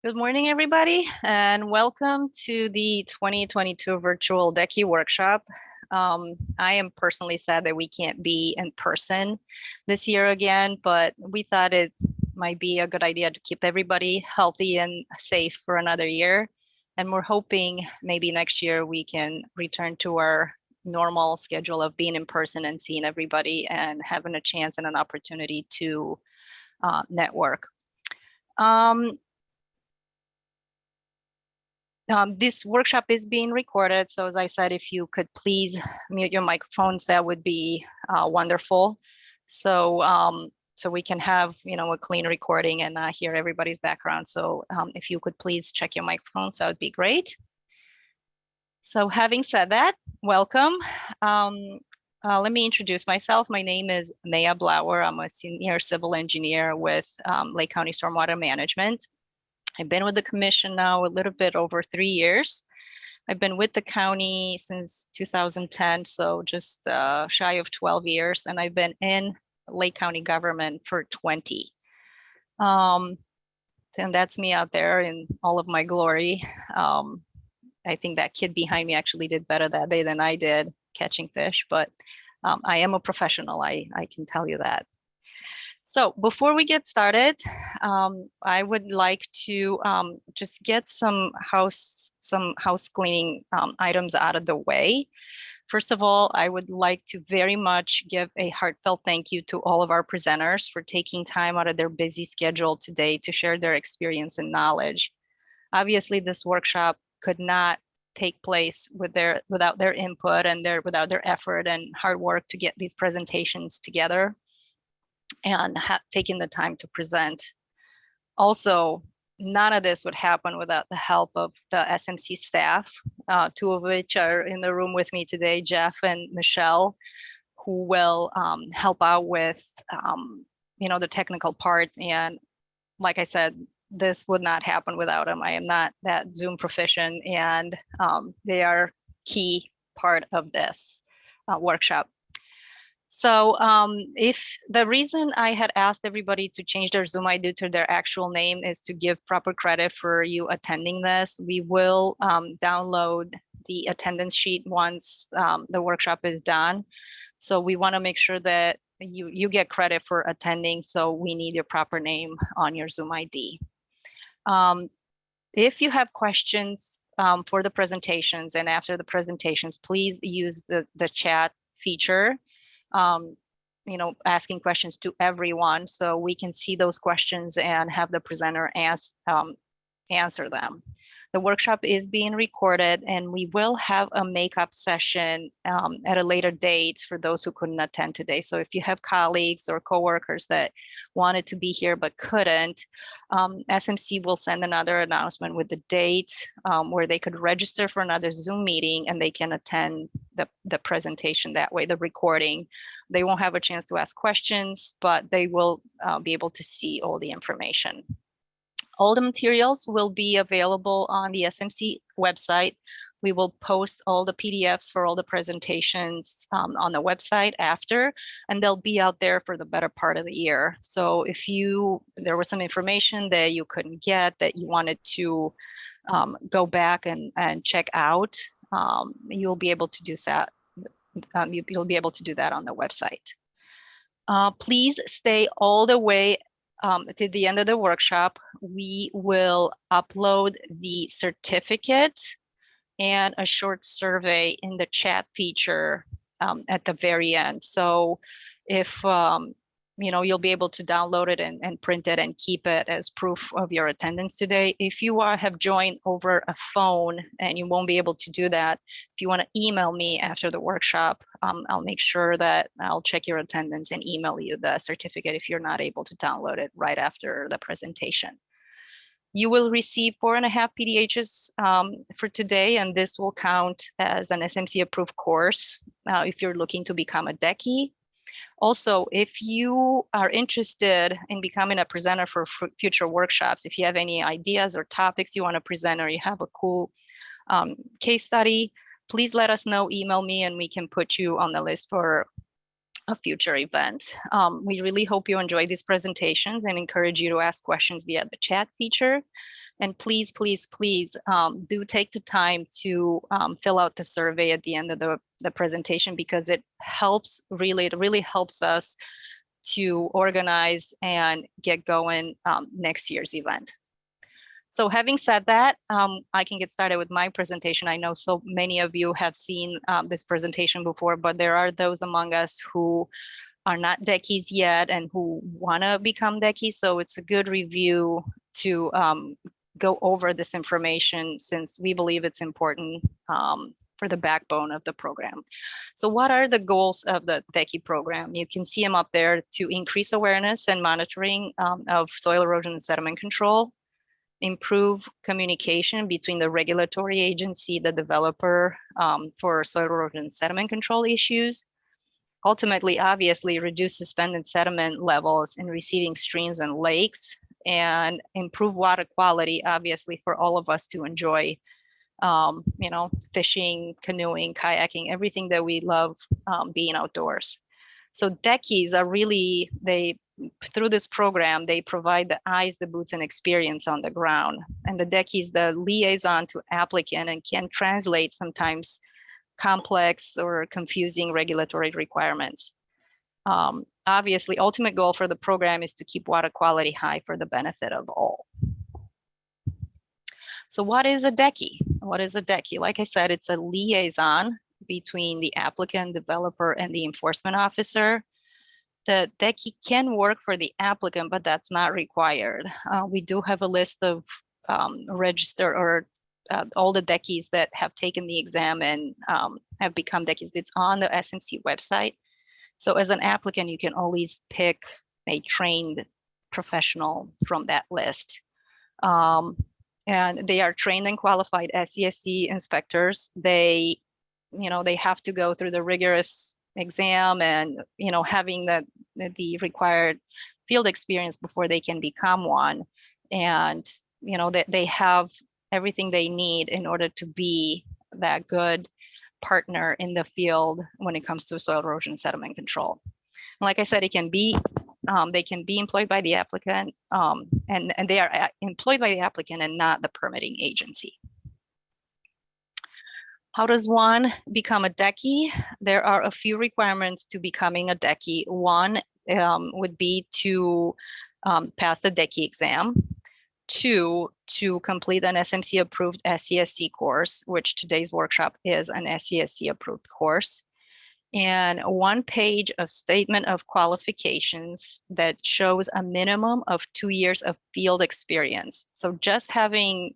Good morning, everybody, and welcome to the 2022 virtual DECI Workshop. I am personally sad that we can't be in person this year again, but we thought it might be a good idea to keep everybody healthy and safe for another year. And we're hoping maybe next year we can return to our normal schedule of being in person and seeing everybody and having a chance and an opportunity to network. This workshop is being recorded, so as I said, if you could please mute your microphones, that would be wonderful. So we can have a clean recording and hear everybody's background. So if you could please check your microphones, that would be great. So having said that, welcome. Let me introduce myself. My name is Naya Blauer. I'm a senior civil engineer with Lake County Stormwater Management. I've been with the commission now a little bit over 3 years. I've been with the county since 2010, so just shy of 12 years, and I've been in Lake County government for 20. And that's me out there in all of my glory. I think that kid behind me actually did better that day than I did catching fish, but I am a professional, I can tell you that. So before we get started, I would like to just get some house cleaning items out of the way. First of all, I would like to very much give a heartfelt thank you to all of our presenters for taking time out of their busy schedule today to share their experience and knowledge. Obviously, this workshop could not take place without their input and without their effort and hard work to get these presentations together and taking the time to present. Also, none of this would happen without the help of the SMC staff, two of which are in the room with me today, Jeff and Michelle, who will help out with the technical part. And like I said, this would not happen without them. I am not that Zoom proficient, and they are key part of this workshop. So if the reason I had asked everybody to change their Zoom ID to their actual name is to give proper credit for you attending this, we will download the attendance sheet once the workshop is done. So we want to make sure that you get credit for attending, so we need your proper name on your Zoom ID. If you have questions for the presentations and after the presentations, please use the chat feature. Asking questions to everyone so we can see those questions and have the presenter answer them. The workshop is being recorded, and we will have a makeup session at a later date for those who couldn't attend today. So if you have colleagues or coworkers that wanted to be here but couldn't, SMC will send another announcement with the date where they could register for another Zoom meeting and they can attend the presentation that way, the recording. They won't have a chance to ask questions, but they will be able to see all the information. All the materials will be available on the SMC website. We will post all the PDFs for all the presentations on the website after, and they'll be out there for the better part of the year. So if there was some information that you couldn't get, that you wanted to go back and check out, you'll be able to do that. You'll be able to do that on the website. Please stay all the way to the end of the workshop. We will upload the certificate and a short survey in the chat feature at the very end. So if you'll be able to download it and print it and keep it as proof of your attendance today. If you have joined over a phone and you won't be able to do that, if you want to email me after the workshop, I'll make sure that I'll check your attendance and email you the certificate if you're not able to download it right after the presentation. You will receive 4.5 PDHs for today, and this will count as an SMC approved course if you're looking to become a DECI. Also, if you are interested in becoming a presenter for future workshops, if you have any ideas or topics you want to present, or you have a cool case study, please let us know, email me, and we can put you on the list for a future event. We really hope you enjoy these presentations and encourage you to ask questions via the chat feature. And please, please, please do take the time to fill out the survey at the end of the presentation, because it really helps us to organize and get going next year's event. So having said that, I can get started with my presentation. I know so many of you have seen this presentation before, but there are those among us who are not DECIs yet and who want to become DECIs. So it's a good review to go over this information, since we believe it's important for the backbone of the program. So what are the goals of the DECI program? You can see them up there: to increase awareness and monitoring of soil erosion and sediment control, improve communication between the regulatory agency, the developer for soil erosion and sediment control issues, ultimately, obviously, reduce suspended sediment levels in receiving streams and lakes, and improve water quality, obviously, for all of us to enjoy, fishing, canoeing, kayaking, everything that we love being outdoors. So DECIs are really, through this program, they provide the eyes, the boots, and experience on the ground. And the DECI is the liaison to applicant and can translate sometimes complex or confusing regulatory requirements. Obviously, ultimate goal for the program is to keep water quality high for the benefit of all. So what is a DECI? What is a DECI? Like I said, it's a liaison between the applicant, developer, and the enforcement officer. The DECI can work for the applicant, but that's not required. We do have a list of registered or all the DECIs that have taken the exam and have become DECIs. It's on the SMC website. So as an applicant, you can always pick a trained professional from that list. And they are trained and qualified SCSC inspectors. They have to go through the rigorous exam and having the required field experience before they can become one. And they have everything they need in order to be that good partner in the field when it comes to soil erosion sediment control. And like I said, they can be employed by the applicant, and they are employed by the applicant and not the permitting agency. How does one become a DECI? There are a few requirements to becoming a DECI. One would be to pass the DECI exam. 2, to complete an SMC approved SCSC course, which today's workshop is an SCSC approved course. And 1 page of statement of qualifications that shows a minimum of 2 years of field experience. So just having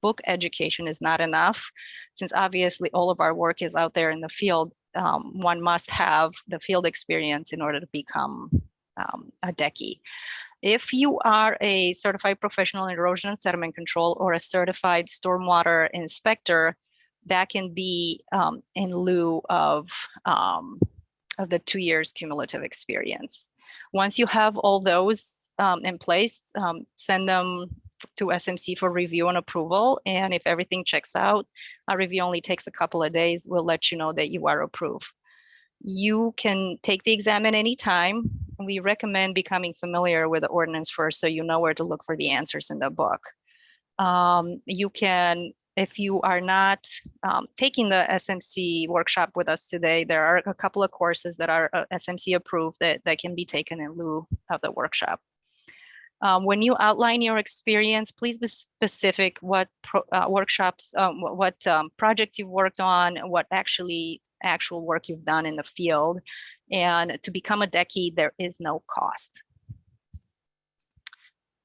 book education is not enough, since obviously all of our work is out there in the field. One must have the field experience in order to become a DECI. If you are a certified professional in erosion and sediment control or a certified stormwater inspector, that can be in lieu of the 2 years cumulative experience. Once you have all those in place, send them to SMC for review and approval. And if everything checks out, a review only takes a couple of days. We'll let you know that you are approved. You can take the exam at any time. We recommend becoming familiar with the ordinance first, so you know where to look for the answers in the book. You can, if you are not taking the SMC workshop with us today, there are a couple of courses that are SMC approved that can be taken in lieu of the workshop. When you outline your experience, please be specific what workshops, what projects you've worked on, what actual work you've done in the field. And to become a DECI, there is no cost.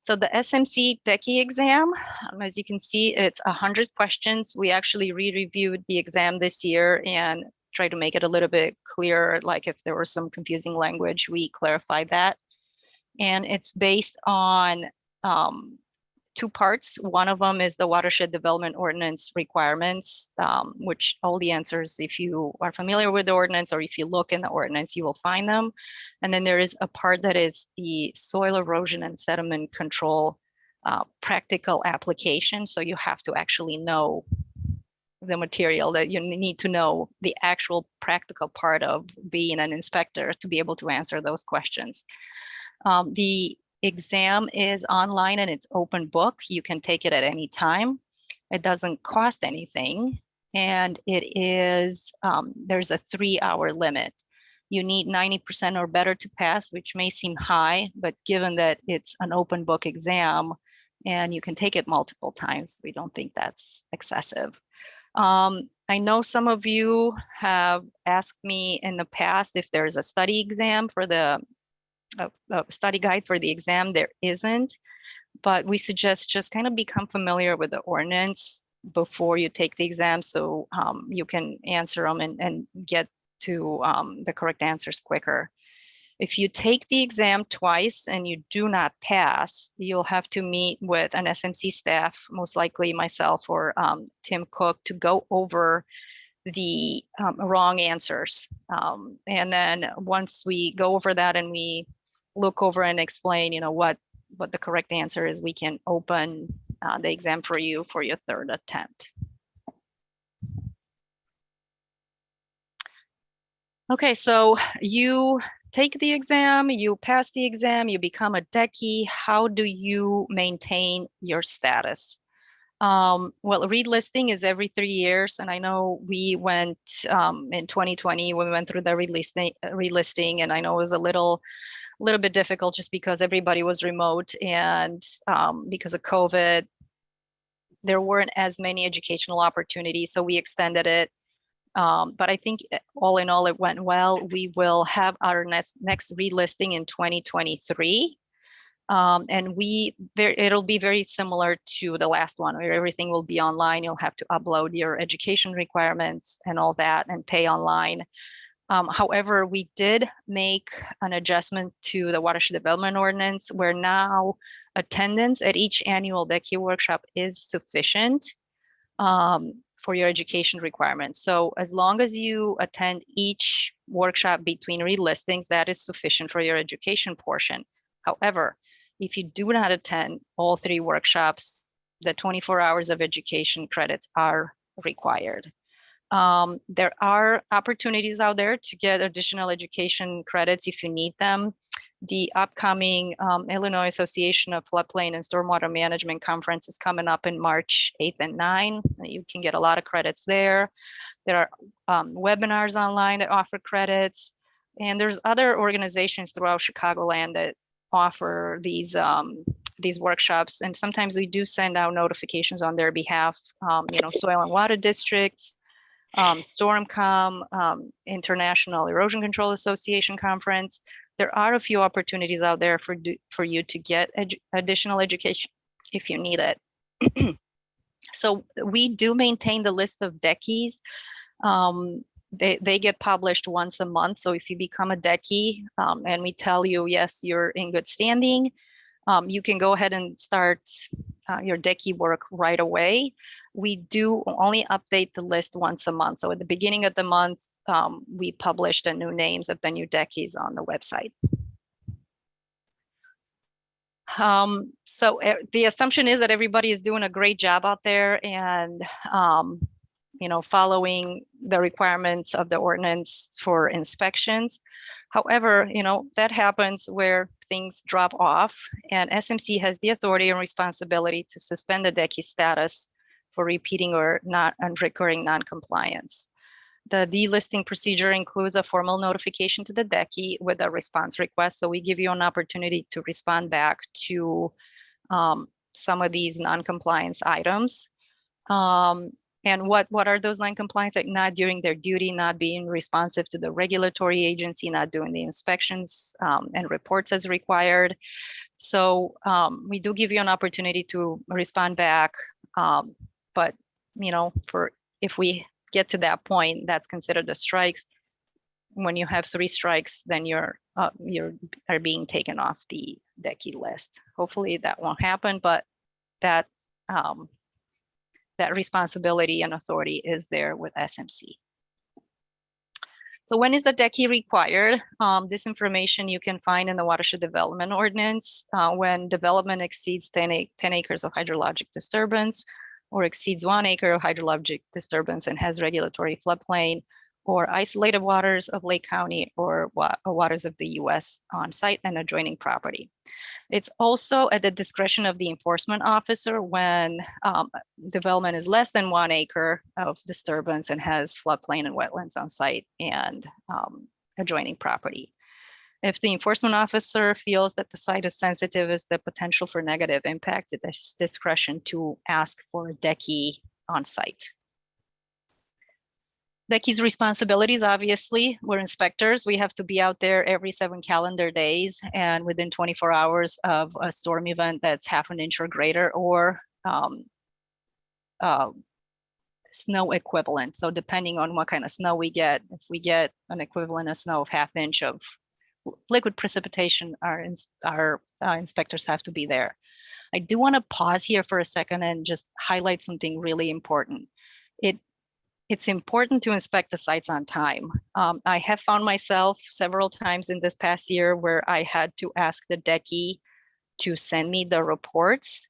So the SMC DECI exam, as you can see, it's 100 questions. We actually re-reviewed the exam this year and tried to make it a little bit clearer, like if there was some confusing language, we clarified that. And it's based on 2 parts. One of them is the Watershed Development Ordinance requirements, which all the answers, if you are familiar with the ordinance or if you look in the ordinance, you will find them. And then there is a part that is the soil erosion and sediment control practical application. So you have to actually know the material, that you need to know the actual practical part of being an inspector to be able to answer those questions. The exam is online and it's open book. You can take it at any time. It doesn't cost anything. And it is, there's a 3-hour limit. You need 90% or better to pass, which may seem high, but given that it's an open book exam and you can take it multiple times, we don't think that's excessive. I know some of you have asked me in the past if there's a study exam for the study guide for the exam. There isn't, but we suggest just kind of become familiar with the ordinance before you take the exam, so you can answer them and get to the correct answers quicker. If you take the exam twice and you do not pass, you'll have to meet with an SMC staff, most likely myself or Tim Cook, to go over the wrong answers. And then once we go over that and we look over and explain, what the correct answer is, we can open the exam for you for your third attempt. Okay, so you take the exam, you pass the exam, you become a DECI. How do you maintain your status? Well, relisting is every 3 years, and I know we went in 2020 when we went through the relisting, and I know it was a little bit difficult just because everybody was remote, and because of COVID, there weren't as many educational opportunities, so we extended it. But I think all in all, it went well. We will have our next relisting in 2023. And it'll be very similar to the last one, where everything will be online. You'll have to upload your education requirements and all that and pay online. However, we did make an adjustment to the watershed development ordinance, where now attendance at each annual DECI workshop is sufficient for your education requirements. So as long as you attend each workshop between relistings, that is sufficient for your education portion. However, if you do not attend all 3 workshops, the 24 hours of education credits are required. There are opportunities out there to get additional education credits if you need them. The upcoming Illinois Association of Floodplain and Stormwater Management Conference is coming up in March 8th and 9th. You can get a lot of credits there. There are webinars online that offer credits. And there's other organizations throughout Chicagoland that offer these workshops. And sometimes we do send out notifications on their behalf, Soil and Water Districts, Stormcom, International Erosion Control Association Conference. There are a few opportunities out there for you to get additional education if you need it. So we do maintain the list of DECIs. They get published once a month. So if you become a DECI and we tell you, yes, you're in good standing, you can go ahead and start your DECI work right away. We do only update the list once a month. So at the beginning of the month, we publish the new names of the new DECIs on the website. So the assumption is that everybody is doing a great job out there and following the requirements of the ordinance for inspections. However, that happens where things drop off, and SMC has the authority and responsibility to suspend the DECI status for repeating or recurring non-compliance. The delisting procedure includes a formal notification to the DECI with a response request. So we give you an opportunity to respond back to some of these non-compliance items. And what are those non-compliance? Like not doing their duty, not being responsive to the regulatory agency, not doing the inspections and reports as required. So we do give you an opportunity to respond back. But if we get to that point, that's considered a strikes. When you have 3 strikes, then you're being taken off the DECI list. Hopefully that won't happen, but that responsibility and authority is there with SMC. So when is a DECI required? This information you can find in the Watershed Development Ordinance. When development exceeds 10 acres of hydrologic disturbance, or exceeds 1 acre of hydrologic disturbance and has regulatory floodplain or isolated waters of Lake County or waters of the US on site and adjoining property. It's also at the discretion of the enforcement officer when development is less than 1 acre of disturbance and has floodplain and wetlands on site and adjoining property. If the enforcement officer feels that the site is sensitive as the potential for negative impact, it is discretion to ask for a DECI on site. DECI's responsibilities, obviously, we're inspectors. We have to be out there every 7 calendar days and within 24 hours of a storm event that's 1/2 inch or greater, or snow equivalent. So depending on what kind of snow we get, if we get an equivalent of snow of 1/2 inch of liquid precipitation, our inspectors have to be there. I do want to pause here for a second and just highlight something really important. It's important to inspect the sites on time. I have found myself several times in this past year where I had to ask the DECI to send me the reports.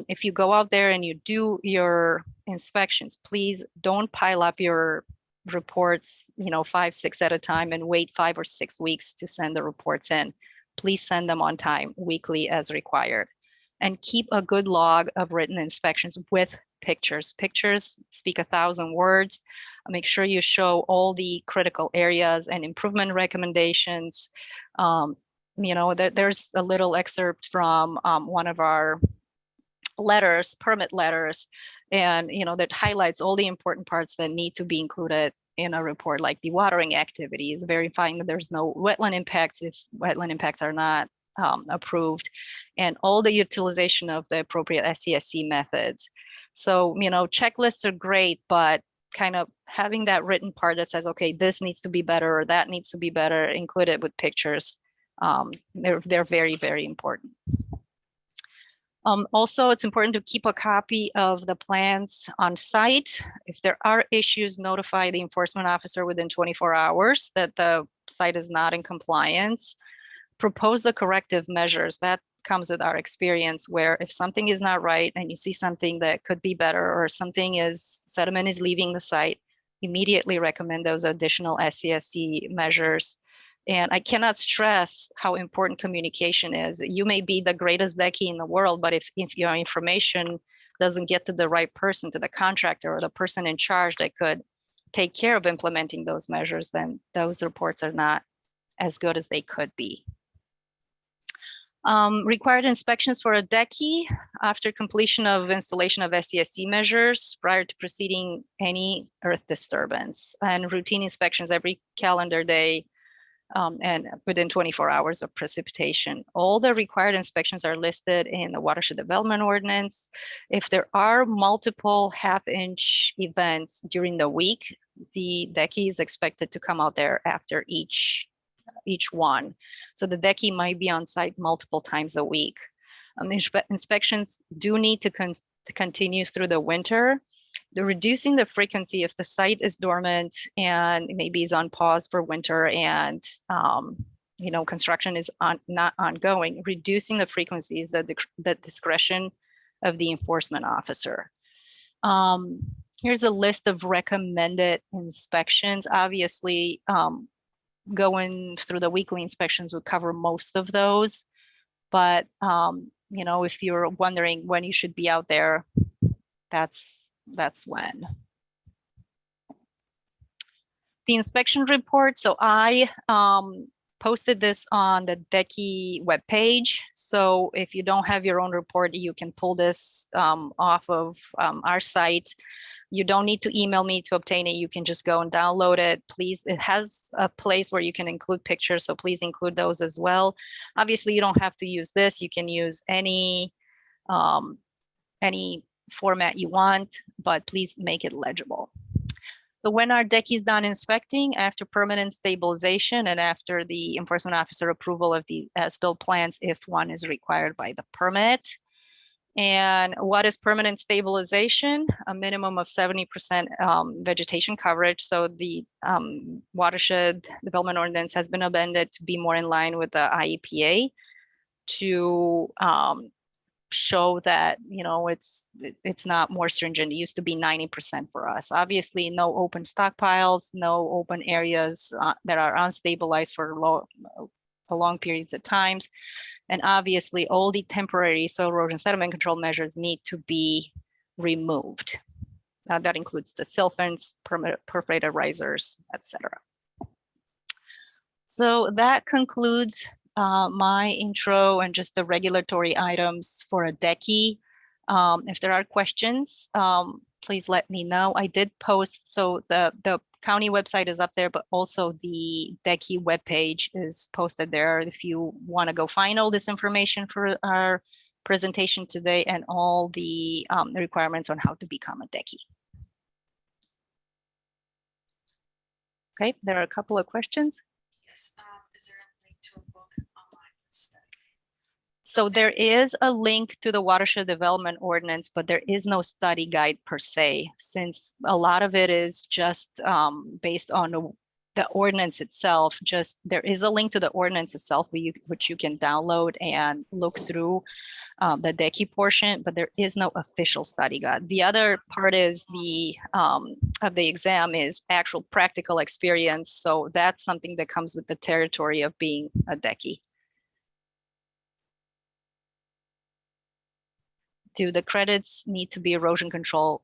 If you go out there and you do your inspections, please don't pile up your reports, 5, 6 at a time and wait 5 or 6 weeks to send the reports in. Please send them on time, weekly as required. And keep a good log of written inspections with pictures. Pictures speak 1,000 words. Make sure you show all the critical areas and improvement recommendations. There's a little excerpt from one of our permit letters, and that highlights all the important parts that need to be included in a report, like dewatering activities, verifying that there's no wetland impacts if wetland impacts are not approved, and all the utilization of the appropriate SCSC methods. So, checklists are great, but kind of having that written part that says, okay, this needs to be better or that needs to be better, included with pictures. They're very, very important. Also, it's important to keep a copy of the plans on site. If there are issues, notify the enforcement officer within 24 hours that the site is not in compliance. Propose the corrective measures. That comes with our experience, where if something is not right and you see something that could be better, or sediment is leaving the site, immediately recommend those additional SCSC measures. And I cannot stress how important communication is. You may be the greatest DECI in the world, but if your information doesn't get to the right person, to the contractor or the person in charge that could take care of implementing those measures, then those reports are not as good as they could be. Required inspections for a DECI after completion of installation of SCSC measures prior to proceeding any earth disturbance, and routine inspections every calendar day and within 24 hours of precipitation. All the required inspections are listed in the Watershed Development Ordinance. If there are multiple 1/2 inch events during the week, the DECI is expected to come out there after each one. So the DECI might be on site multiple times a week. The inspections do need to continue through the winter. Reducing the frequency if the site is dormant and maybe is on pause for winter and construction is not ongoing. Reducing the frequency is the discretion of the enforcement officer. Here's a list of recommended inspections. Obviously, going through the weekly inspections would cover most of those, but if you're wondering when you should be out there, that's when. The inspection report. So I posted this on the DECI webpage. So if you don't have your own report, you can pull this off of our site. You don't need to email me to obtain it. You can just go and download it. Please, it has a place where you can include pictures, so please include those as well. Obviously, you don't have to use this. You can use any format you want, but please make it legible. So when our DECI is done inspecting, after permanent stabilization and after the enforcement officer approval of the as-built plans, if one is required by the permit. And what is permanent stabilization? A minimum of 70% vegetation coverage. So the Watershed Development Ordinance has been amended to be more in line with the IEPA to show that, it's not more stringent. It used to be 90% for us. Obviously, no open stockpiles, no open areas that are unstabilized for long periods of times. And obviously, all the temporary soil erosion sediment control measures need to be removed. That includes the silt fence, perforated risers, etc. So that concludes my intro and just the regulatory items for a DECI. If there are questions, please let me know. I did post, so the county website is up there, but also the DECI webpage is posted there if you want to go find all this information for our presentation today and all the requirements on how to become a DECI. Okay, there are a couple of questions. Yes. Is there a link to a book online for study? So there is a link to the watershed development ordinance, but there is no study guide per se, since a lot of it is just based on the ordinance itself. Just there is a link to the ordinance itself, which you can download and look through the DECI portion, but there is no official study guide. The other part is of the exam is actual practical experience. So that's something that comes with the territory of being a DECI. Do the credits need to be erosion control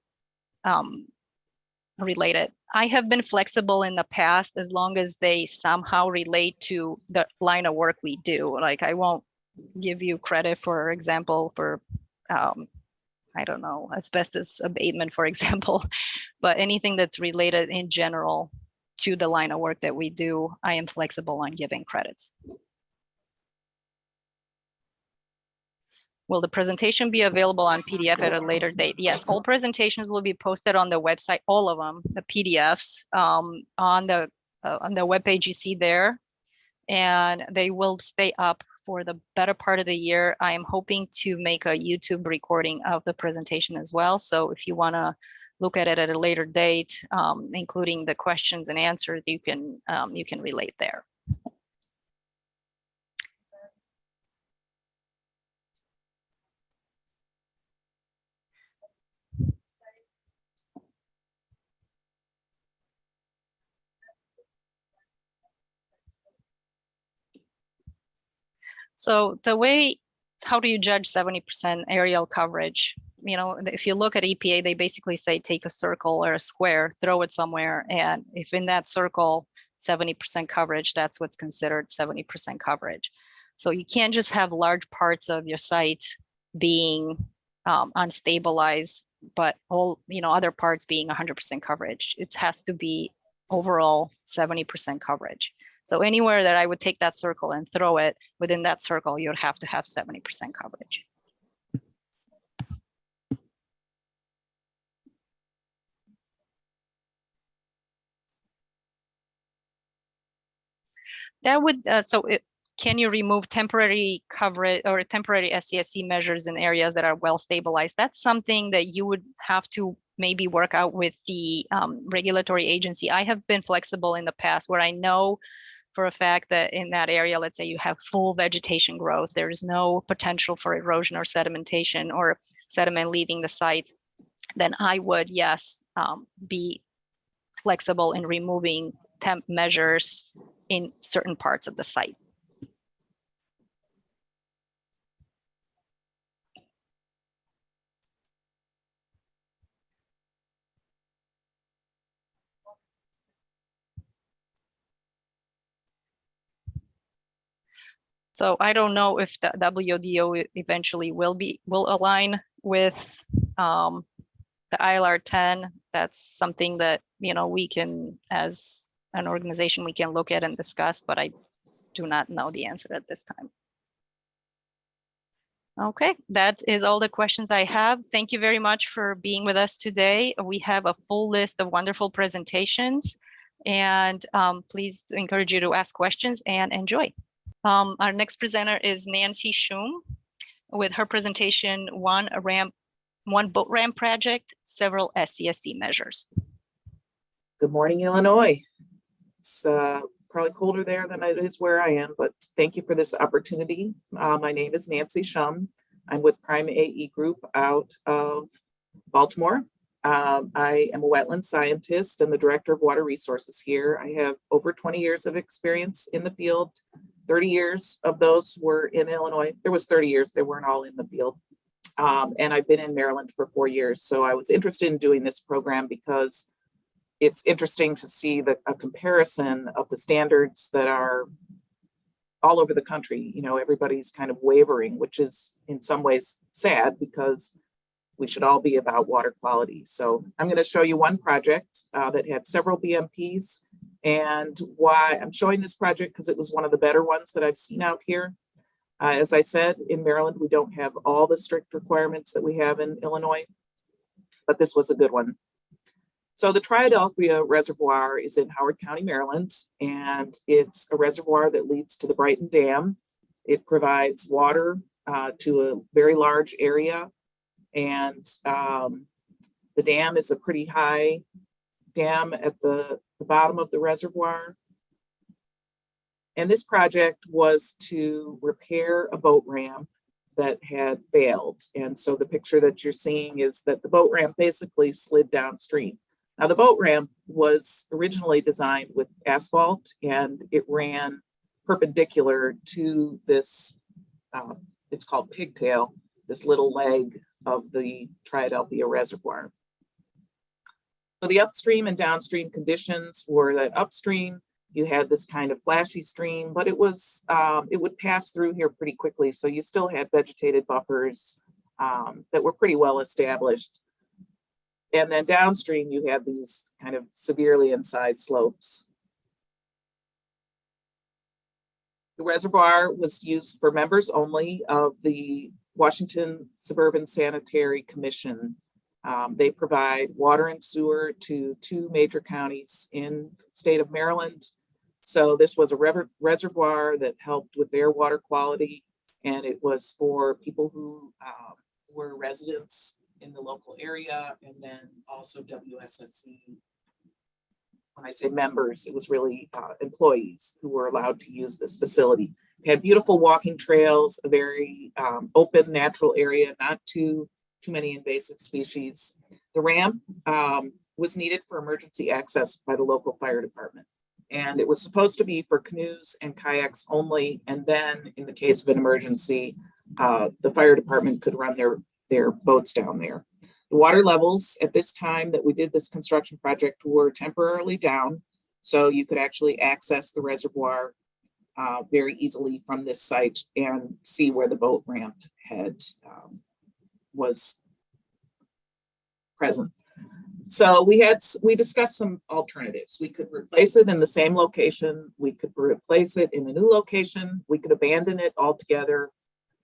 related? I have been flexible in the past as long as they somehow relate to the line of work we do. Like I won't give you credit, for example, for I don't know, asbestos abatement, for example, but anything that's related in general to the line of work that we do, I am flexible on giving credits. Will the presentation be available on PDF at a later date? Yes, all presentations will be posted on the website, all of them, the PDFs on the webpage you see there, and they will stay up for the better part of the year. I am hoping to make a YouTube recording of the presentation as well. So if you want to look at it at a later date, including the questions and answers, you can relate there. So how do you judge 70% aerial coverage? If you look at EPA, they basically say take a circle or a square, throw it somewhere, and if in that circle 70% coverage, that's what's considered 70% coverage. So you can't just have large parts of your site being unstabilized, but all other parts being 100% coverage. It has to be overall 70% coverage. So anywhere that I would take that circle and throw it within that circle, you'd have to have 70% coverage. That would, can you remove temporary coverage or temporary SCSC measures in areas that are well stabilized? That's something that you would have to maybe work out with the regulatory agency. I have been flexible in the past where I know for a fact that in that area, let's say you have full vegetation growth, there is no potential for erosion or sedimentation or sediment leaving the site, then I would, yes, be flexible in removing temp measures in certain parts of the site. So I don't know if the WDO eventually will align with the ILR 10. That's something that we can, as an organization, we can look at and discuss, but I do not know the answer at this time. Okay, that is all the questions I have. Thank you very much for being with us today. We have a full list of wonderful presentations, and please encourage you to ask questions and enjoy. Our next presenter is Nancy Shum with her presentation, one boat ramp project, several SCSC measures. Good morning, Illinois. It's probably colder there than it is where I am, but thank you for this opportunity. My name is Nancy Shum. I'm with Prime AE Group out of Baltimore. I am a wetland scientist and the director of water resources here. I have over 20 years of experience in the field. 30 years of those were in Illinois. There was 30 years, they weren't all in the field. And I've been in Maryland for 4 years. So I was interested in doing this program because it's interesting to see a comparison of the standards that are all over the country. You know, everybody's kind of wavering, which is in some ways sad because we should all be about water quality. So I'm going to show you one project that had several BMPs, and why I'm showing this project because it was one of the better ones that I've seen out here. As I said, in Maryland, we don't have all the strict requirements that we have in Illinois, but this was a good one. So the Triadelphia Reservoir is in Howard County, Maryland, and it's a reservoir that leads to the Brighton Dam. It provides water to a very large area, and the dam is a pretty high dam at the bottom of the reservoir. And this project was to repair a boat ramp that had failed. And so the picture that you're seeing is that the boat ramp basically slid downstream. Now the boat ramp was originally designed with asphalt and it ran perpendicular to this, it's called pigtail, this little leg of the Triadelphia Reservoir. So the upstream and downstream conditions were that upstream, you had this kind of flashy stream, but it was, it would pass through here pretty quickly. So you still had vegetated buffers that were pretty well established. And then downstream, you had these kind of severely incised slopes. The reservoir was used for members only of the Washington Suburban Sanitary Commission. They provide water and sewer to 2 major counties in the state of Maryland. So this was a reservoir that helped with their water quality, and it was for people who were residents in the local area, and then also WSSC. When I say members, it was really employees who were allowed to use this facility. It had beautiful walking trails, a very open natural area, not too many invasive species. The ramp was needed for emergency access by the local fire department. And it was supposed to be for canoes and kayaks only. And then in the case of an emergency, the fire department could run their boats down there. The water levels at this time that we did this construction project were temporarily down. So you could actually access the reservoir very easily from this site and see where the boat ramp had was present. So we discussed some alternatives. We could replace it in the same location. We could replace it in a new location. We could abandon it altogether.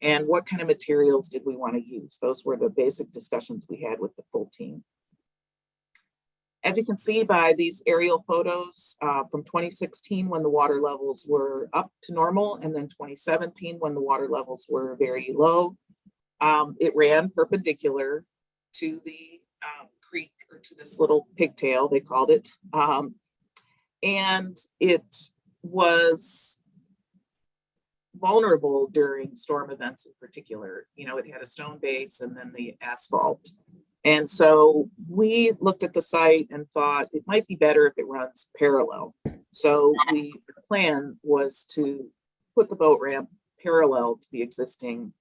And what kind of materials did we want to use? Those were the basic discussions we had with the full team. As you can see by these aerial photos from 2016, when the water levels were up to normal, and then 2017, when the water levels were very low, it ran perpendicular to the creek, or to this little pigtail, they called it. And it was vulnerable during storm events in particular. You know, it had a stone base and then the asphalt. And so we looked at the site and thought it might be better if it runs parallel. So the plan was to put the boat ramp parallel to the existing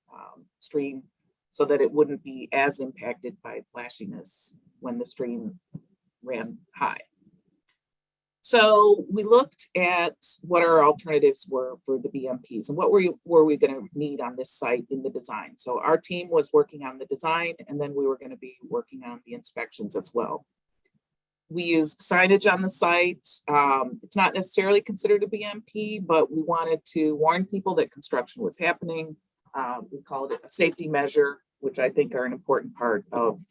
stream so that it wouldn't be as impacted by flashiness when the stream ran high. So we looked at what our alternatives were for the BMPs and what were we going to need on this site in the design. So our team was working on the design, and then we were going to be working on the inspections as well. We used signage on the site. It's not necessarily considered a BMP, but we wanted to warn people that construction was happening. We called it a safety measure, which I think are an important part of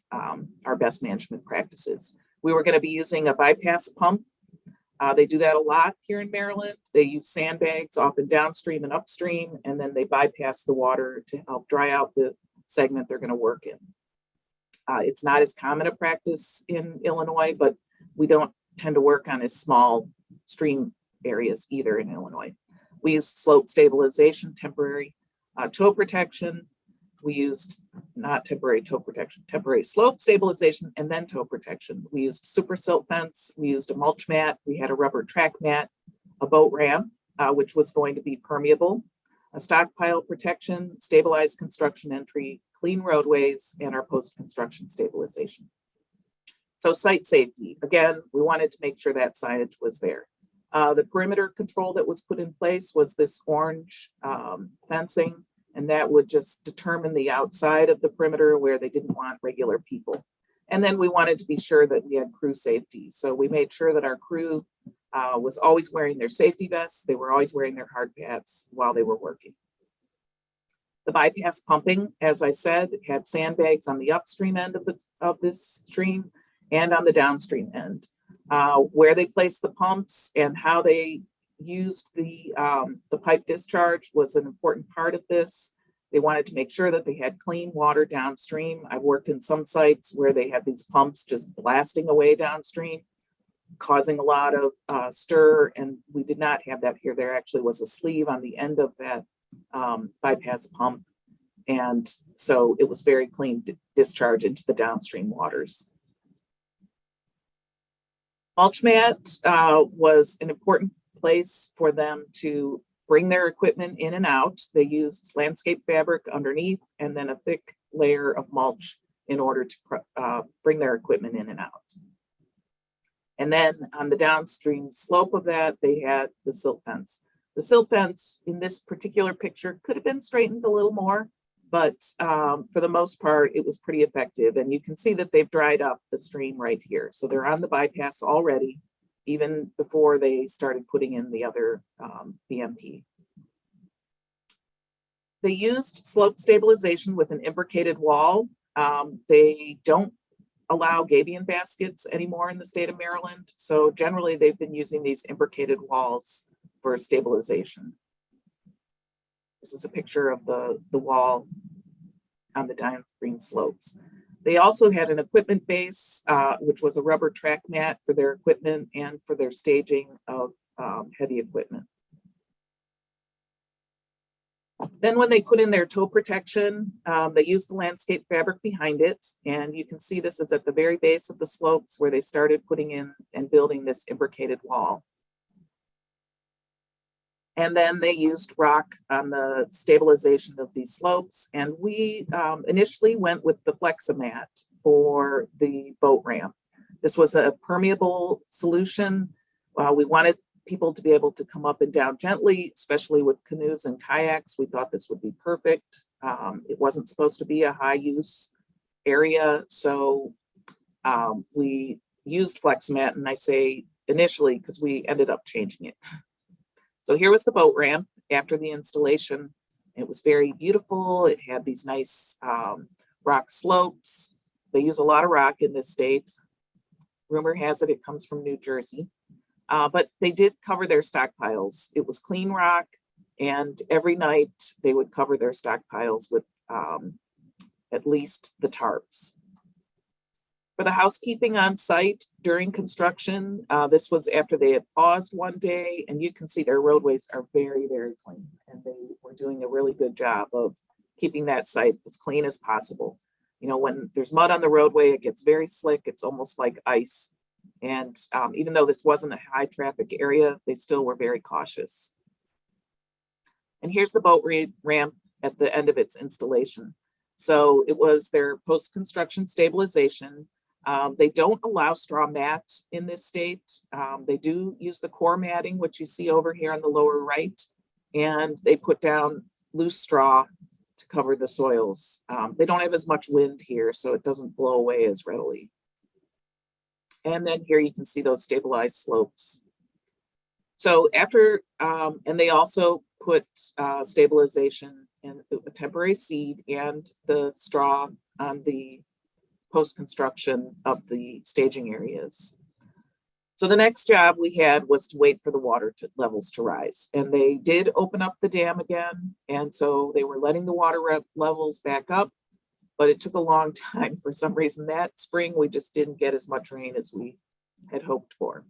our best management practices. We were going to be using a bypass pump. They do that a lot here in Maryland. They use sandbags often downstream and upstream, and then they bypass the water to help dry out the segment they're going to work in. It's not as common a practice in Illinois, but we don't tend to work on as small stream areas either in Illinois. We use slope stabilization, temporary tow protection, we used not temporary toe protection, temporary slope stabilization, and then toe protection. We used super silt fence, we used a mulch mat, we had a rubber track mat, a boat ramp, which was going to be permeable, a stockpile protection, stabilized construction entry, clean roadways, and our post-construction stabilization. So site safety, again, we wanted to make sure that signage was there. The perimeter control that was put in place was this orange fencing, and that would just determine the outside of the perimeter where they didn't want regular people. And then we wanted to be sure that we had crew safety. So we made sure that our crew was always wearing their safety vests. They were always wearing their hard hats while they were working. The bypass pumping, as I said, had sandbags on the upstream end of this stream and on the downstream end. Where they placed the pumps and how they used the pipe discharge was an important part of this. They wanted to make sure that they had clean water downstream. I've worked in some sites where they had these pumps just blasting away downstream, causing a lot of stir, and we did not have that here. There actually was a sleeve on the end of that bypass pump, and so it was very clean discharge into the downstream waters. Mulch mat was an important place for them to bring their equipment in and out. They used landscape fabric underneath and then a thick layer of mulch in order to bring their equipment in and out. And then on the downstream slope of that, they had the silt fence. The silt fence in this particular picture could have been straightened a little more, but for the most part, it was pretty effective. And you can see that they've dried up the stream right here. So they're on the bypass already, even before they started putting in the other BMP. They used slope stabilization with an imbricated wall. They don't allow gabion baskets anymore in the state of Maryland. So generally they've been using these imbricated walls for stabilization. This is a picture of the wall on the downstream slopes. They also had an equipment base, which was a rubber track mat for their equipment and for their staging of heavy equipment. Then when they put in their toe protection, they used the landscape fabric behind it. And you can see this is at the very base of the slopes where they started putting in and building this imbricated wall. And then they used rock on the stabilization of these slopes. And we initially went with the Fleximat for the boat ramp. This was a permeable solution. We wanted people to be able to come up and down gently, especially with canoes and kayaks. We thought this would be perfect. It wasn't supposed to be a high use area. So we used Fleximat, and I say initially because we ended up changing it. So here was the boat ramp after the installation. It was very beautiful. It had these nice rock slopes. They use a lot of rock in this state. Rumor has it comes from New Jersey. But they did cover their stockpiles. It was clean rock, and every night they would cover their stockpiles with at least the tarps. For the housekeeping on site during construction, this was after they had paused one day, and you can see their roadways are very, very clean, and they were doing a really good job of keeping that site as clean as possible. You know, when there's mud on the roadway, it gets very slick. It's almost like ice. And even though this wasn't a high traffic area, they still were very cautious. And here's the boat ramp at the end of its installation. So it was their post-construction stabilization. They don't allow straw mats in this state. They do use the core matting, which you see over here on the lower right, and they put down loose straw to cover the soils. They don't have as much wind here, so it doesn't blow away as readily. And then here you can see those stabilized slopes. So after, and they also put stabilization and a temporary seed and the straw on the post-construction of the staging areas. So the next job we had was to wait for the water levels to rise. And they did open up the dam again. And so they were letting the water levels back up, but it took a long time. For some reason that spring, we just didn't get as much rain as we had hoped for.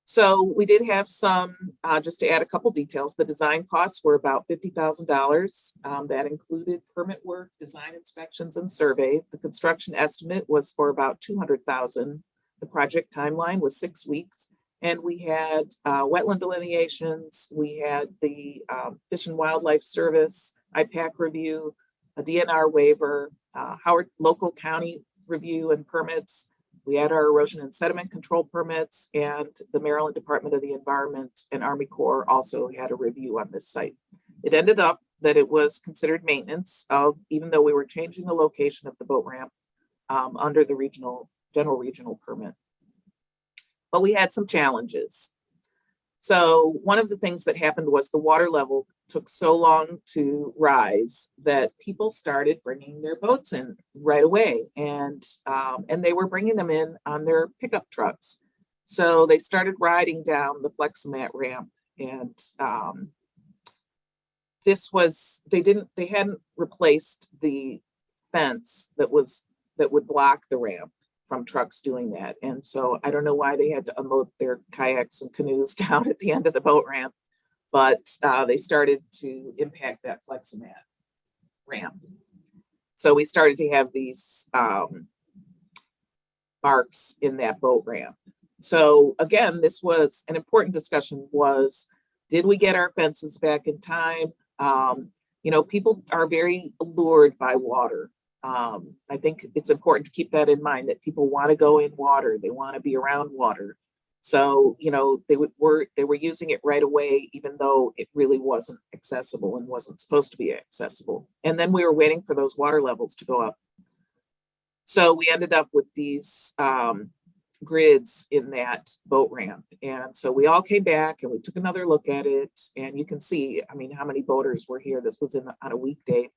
So we did have some, just to add a couple details, the design costs were about $50,000. That included permit work, design inspections, and survey. The construction estimate was for about $200,000. The project timeline was 6 weeks. And we had wetland delineations, we had the Fish and Wildlife Service, IPAC review, a DNR waiver, Howard local county review and permits. We had our erosion and sediment control permits, and the Maryland Department of the Environment and Army Corps also had a review on this site. It ended up that it was considered maintenance of, even though we were changing the location of the boat ramp under the general regional permit. But we had some challenges. So one of the things that happened was the water level took so long to rise that people started bringing their boats in right away, and they were bringing them in on their pickup trucks. So they started riding down the Fleximat ramp, and they hadn't replaced the fence that would block the ramp from trucks doing that. And so I don't know why they had to unload their kayaks and canoes down at the end of the boat ramp, but they started to impact that Fleximat ramp. So we started to have these marks in that boat ramp. So again, this was an important discussion, was, did we get our fences back in time? People are very allured by water. I think it's important to keep that in mind, that people want to go in water, they want to be around water. So, they were using it right away, even though it really wasn't accessible and wasn't supposed to be accessible. And then we were waiting for those water levels to go up. So we ended up with these grids in that boat ramp. And so we all came back and we took another look at it. And you can see, how many boaters were here. This was on a weekday.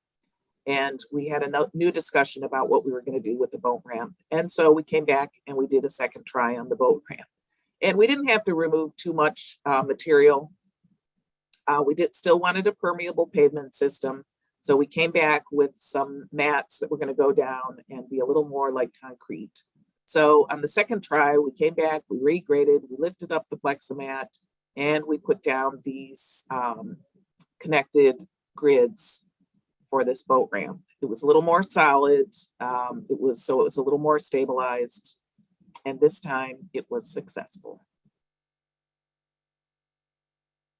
And we had a new discussion about what we were going to do with the boat ramp. And so we came back and we did a second try on the boat ramp. And we didn't have to remove too much material. We still wanted a permeable pavement system. So we came back with some mats that were going to go down and be a little more like concrete. So on the second try, we came back, we regraded, we lifted up the Fleximat, and we put down these connected grids for this boat ramp. It was a little more solid. It was a little more stabilized. And this time it was successful.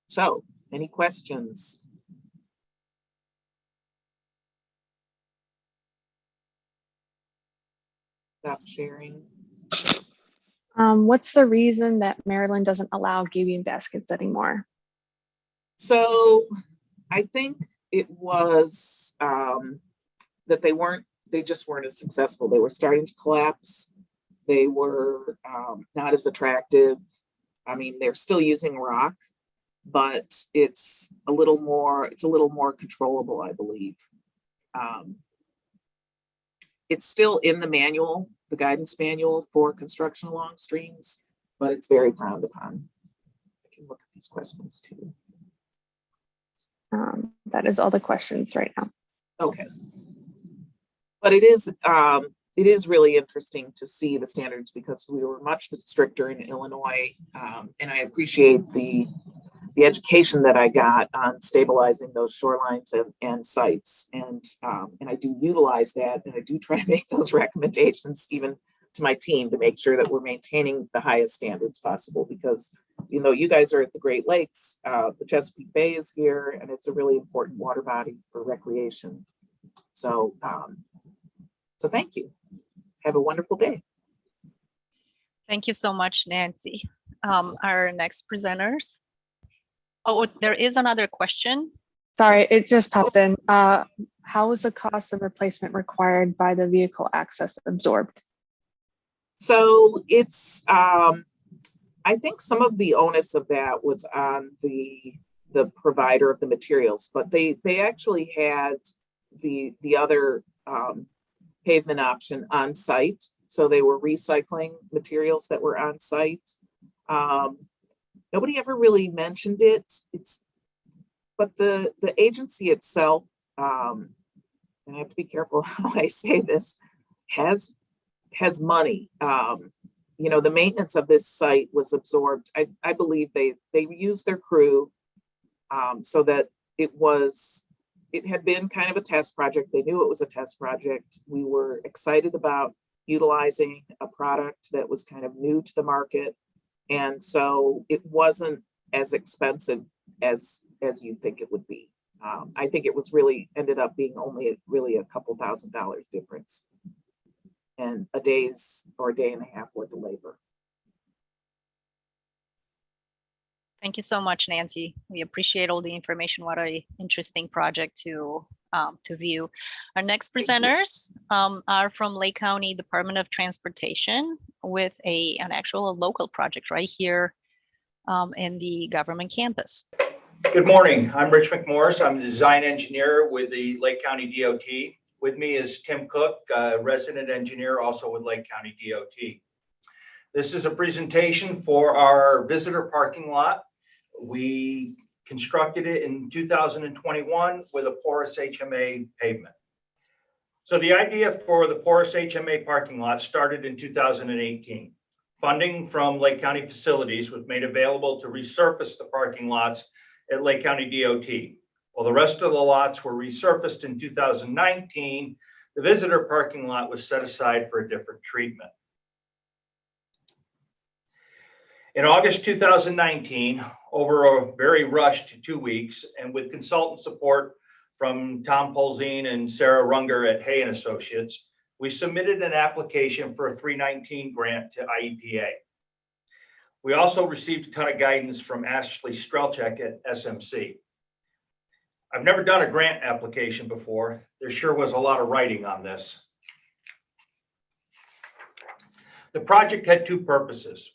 So, any questions? Stop sharing. What's the reason that Maryland doesn't allow giving baskets anymore? So I think it was that they just weren't as successful. They were starting to collapse. They were not as attractive. They're still using rock, but it's a little more controllable, I believe. It's still in the manual, the guidance manual for construction along streams, but it's very frowned upon. I can look at these questions too. That is all the questions right now. Okay. But it is really interesting to see the standards, because we were much stricter in Illinois, and I appreciate the education that I got on stabilizing those shorelines and sites, and I do utilize that, and I do try to make those recommendations even to my team to make sure that we're maintaining the highest standards possible, because you guys are at the Great Lakes, the Chesapeake Bay is here, and it's a really important water body for recreation. So thank you. Have a wonderful day. Thank you so much, Nancy. Our next presenters. Oh, there is another question. Sorry, it just popped in. How is the cost of replacement required by the vehicle access absorbed? So it's, I think some of the onus of that was on the provider of the materials, but they actually had the other pavement option on site. So they were recycling materials that were on site. Nobody ever really mentioned it. But the agency itself, and I have to be careful how I say this, has money. you know, the maintenance of this site was absorbed. I believe they used their crew so that it had been kind of a test project. They knew it was a test project. We were excited about utilizing a product that was kind of new to the market. And so it wasn't as expensive as you'd think it would be. I think it was really ended up being only really a couple $1,000 difference and a day's or a day and a half worth of labor. Thank you so much, Nancy. We appreciate all the information. What an interesting project to view. Our next presenters are from Lake County Department of Transportation with an actual local project right here in the government campus. Good morning. I'm Rich McMorris. I'm the design engineer with the Lake County DOT. With me is Tim Cook, resident engineer also with Lake County DOT. This is a presentation for our visitor parking lot. We constructed it in 2021 with a porous HMA pavement. So the idea for the porous HMA parking lot started in 2018. Funding from Lake County Facilities was made available to resurface the parking lots at Lake County DOT. While the rest of the lots were resurfaced in 2019, the visitor parking lot was set aside for a different treatment. In August 2019, over a very rushed 2 weeks, and with consultant support from Tom Polzine and Sarah Runger at Hay & Associates, we submitted an application for a 319 grant to IEPA. We also received a ton of guidance from Ashley Strelchek at SMC. I've never done a grant application before. There sure was a lot of writing on this. The project had two purposes.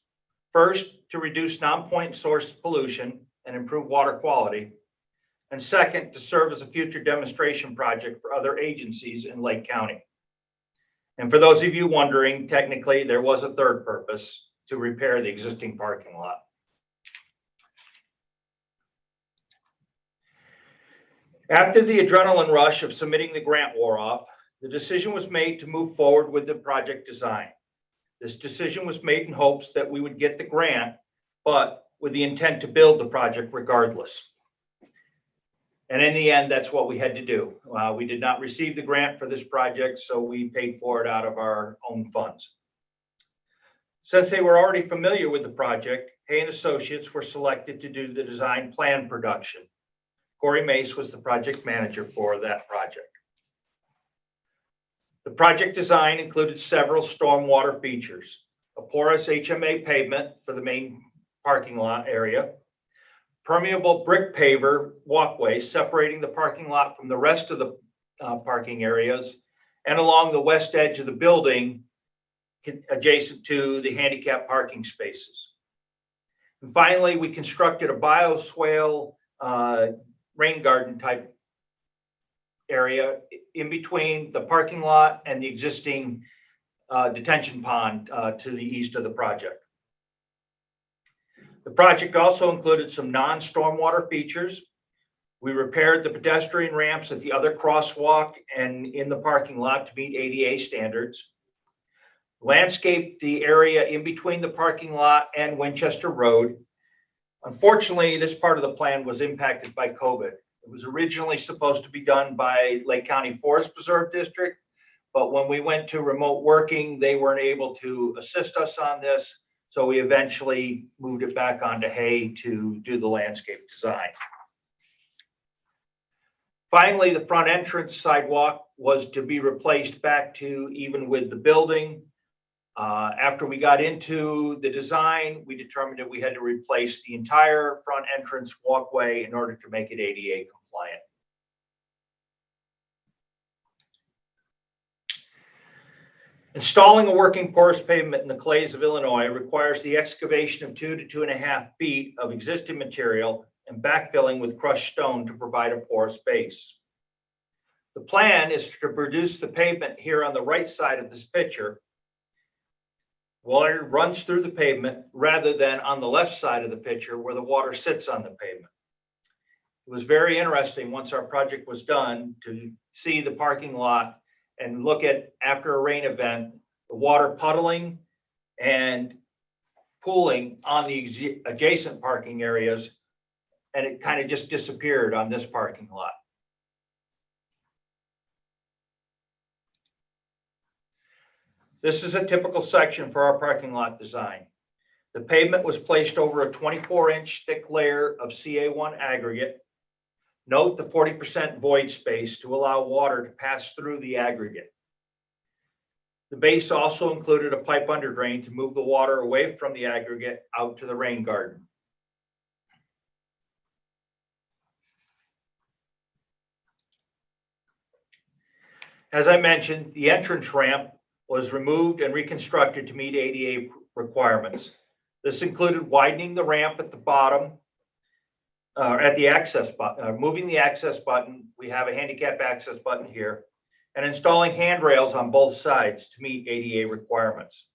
First, to reduce non-point source pollution and improve water quality. And second, to serve as a future demonstration project for other agencies in Lake County. And for those of you wondering, technically there was a third purpose, to repair the existing parking lot. After the adrenaline rush of submitting the grant wore off, the decision was made to move forward with the project design. This decision was made in hopes that we would get the grant, but with the intent to build the project regardless. And in the end, that's what we had to do. We did not receive the grant for this project, so we paid for it out of our own funds. Since they were already familiar with the project, Hay & Associates were selected to do the design plan production. Corey Mace was the project manager for that project. The project design included several stormwater features: a porous HMA pavement for the main parking lot area, permeable brick paver walkways separating the parking lot from the rest of the parking areas, and along the west edge of the building adjacent to the handicap parking spaces. And finally, we constructed a bioswale rain garden type area in between the parking lot and the existing detention pond to the east of the project. The project also included some non-stormwater features. We repaired the pedestrian ramps at the other crosswalk and in the parking lot to meet ADA standards. Landscaped the area in between the parking lot and Winchester Road. Unfortunately, this part of the plan was impacted by COVID. It was originally supposed to be done by Lake County Forest Preserve District, but when we went to remote working, they weren't able to assist us on this. So we eventually moved it back onto Hay to do the landscape design. Finally, the front entrance sidewalk was to be replaced back to even with the building. After we got into the design, we determined that we had to replace the entire front entrance walkway in order to make it ADA compliant. Installing a working porous pavement in the clays of Illinois requires the excavation of 2 to 2.5 feet of existing material and backfilling with crushed stone to provide a porous base. The plan is to produce the pavement here on the right side of this picture. Water runs through the pavement rather than on the left side of the picture where the water sits on the pavement. It was very interesting once our project was done to see the parking lot and look at, after a rain event, the water puddling and pooling on the adjacent parking areas, and it kind of just disappeared on this parking lot. This is a typical section for our parking lot design. The pavement was placed over a 24-inch thick layer of CA1 aggregate. Note the 40% void space to allow water to pass through the aggregate. The base also included a pipe under drain to move the water away from the aggregate out to the rain garden. As I mentioned, the entrance ramp was removed and reconstructed to meet ADA requirements. This included widening the ramp at the bottom, at the access button, moving the access button. We have a handicap access button here, and installing handrails on both sides to meet ADA requirements.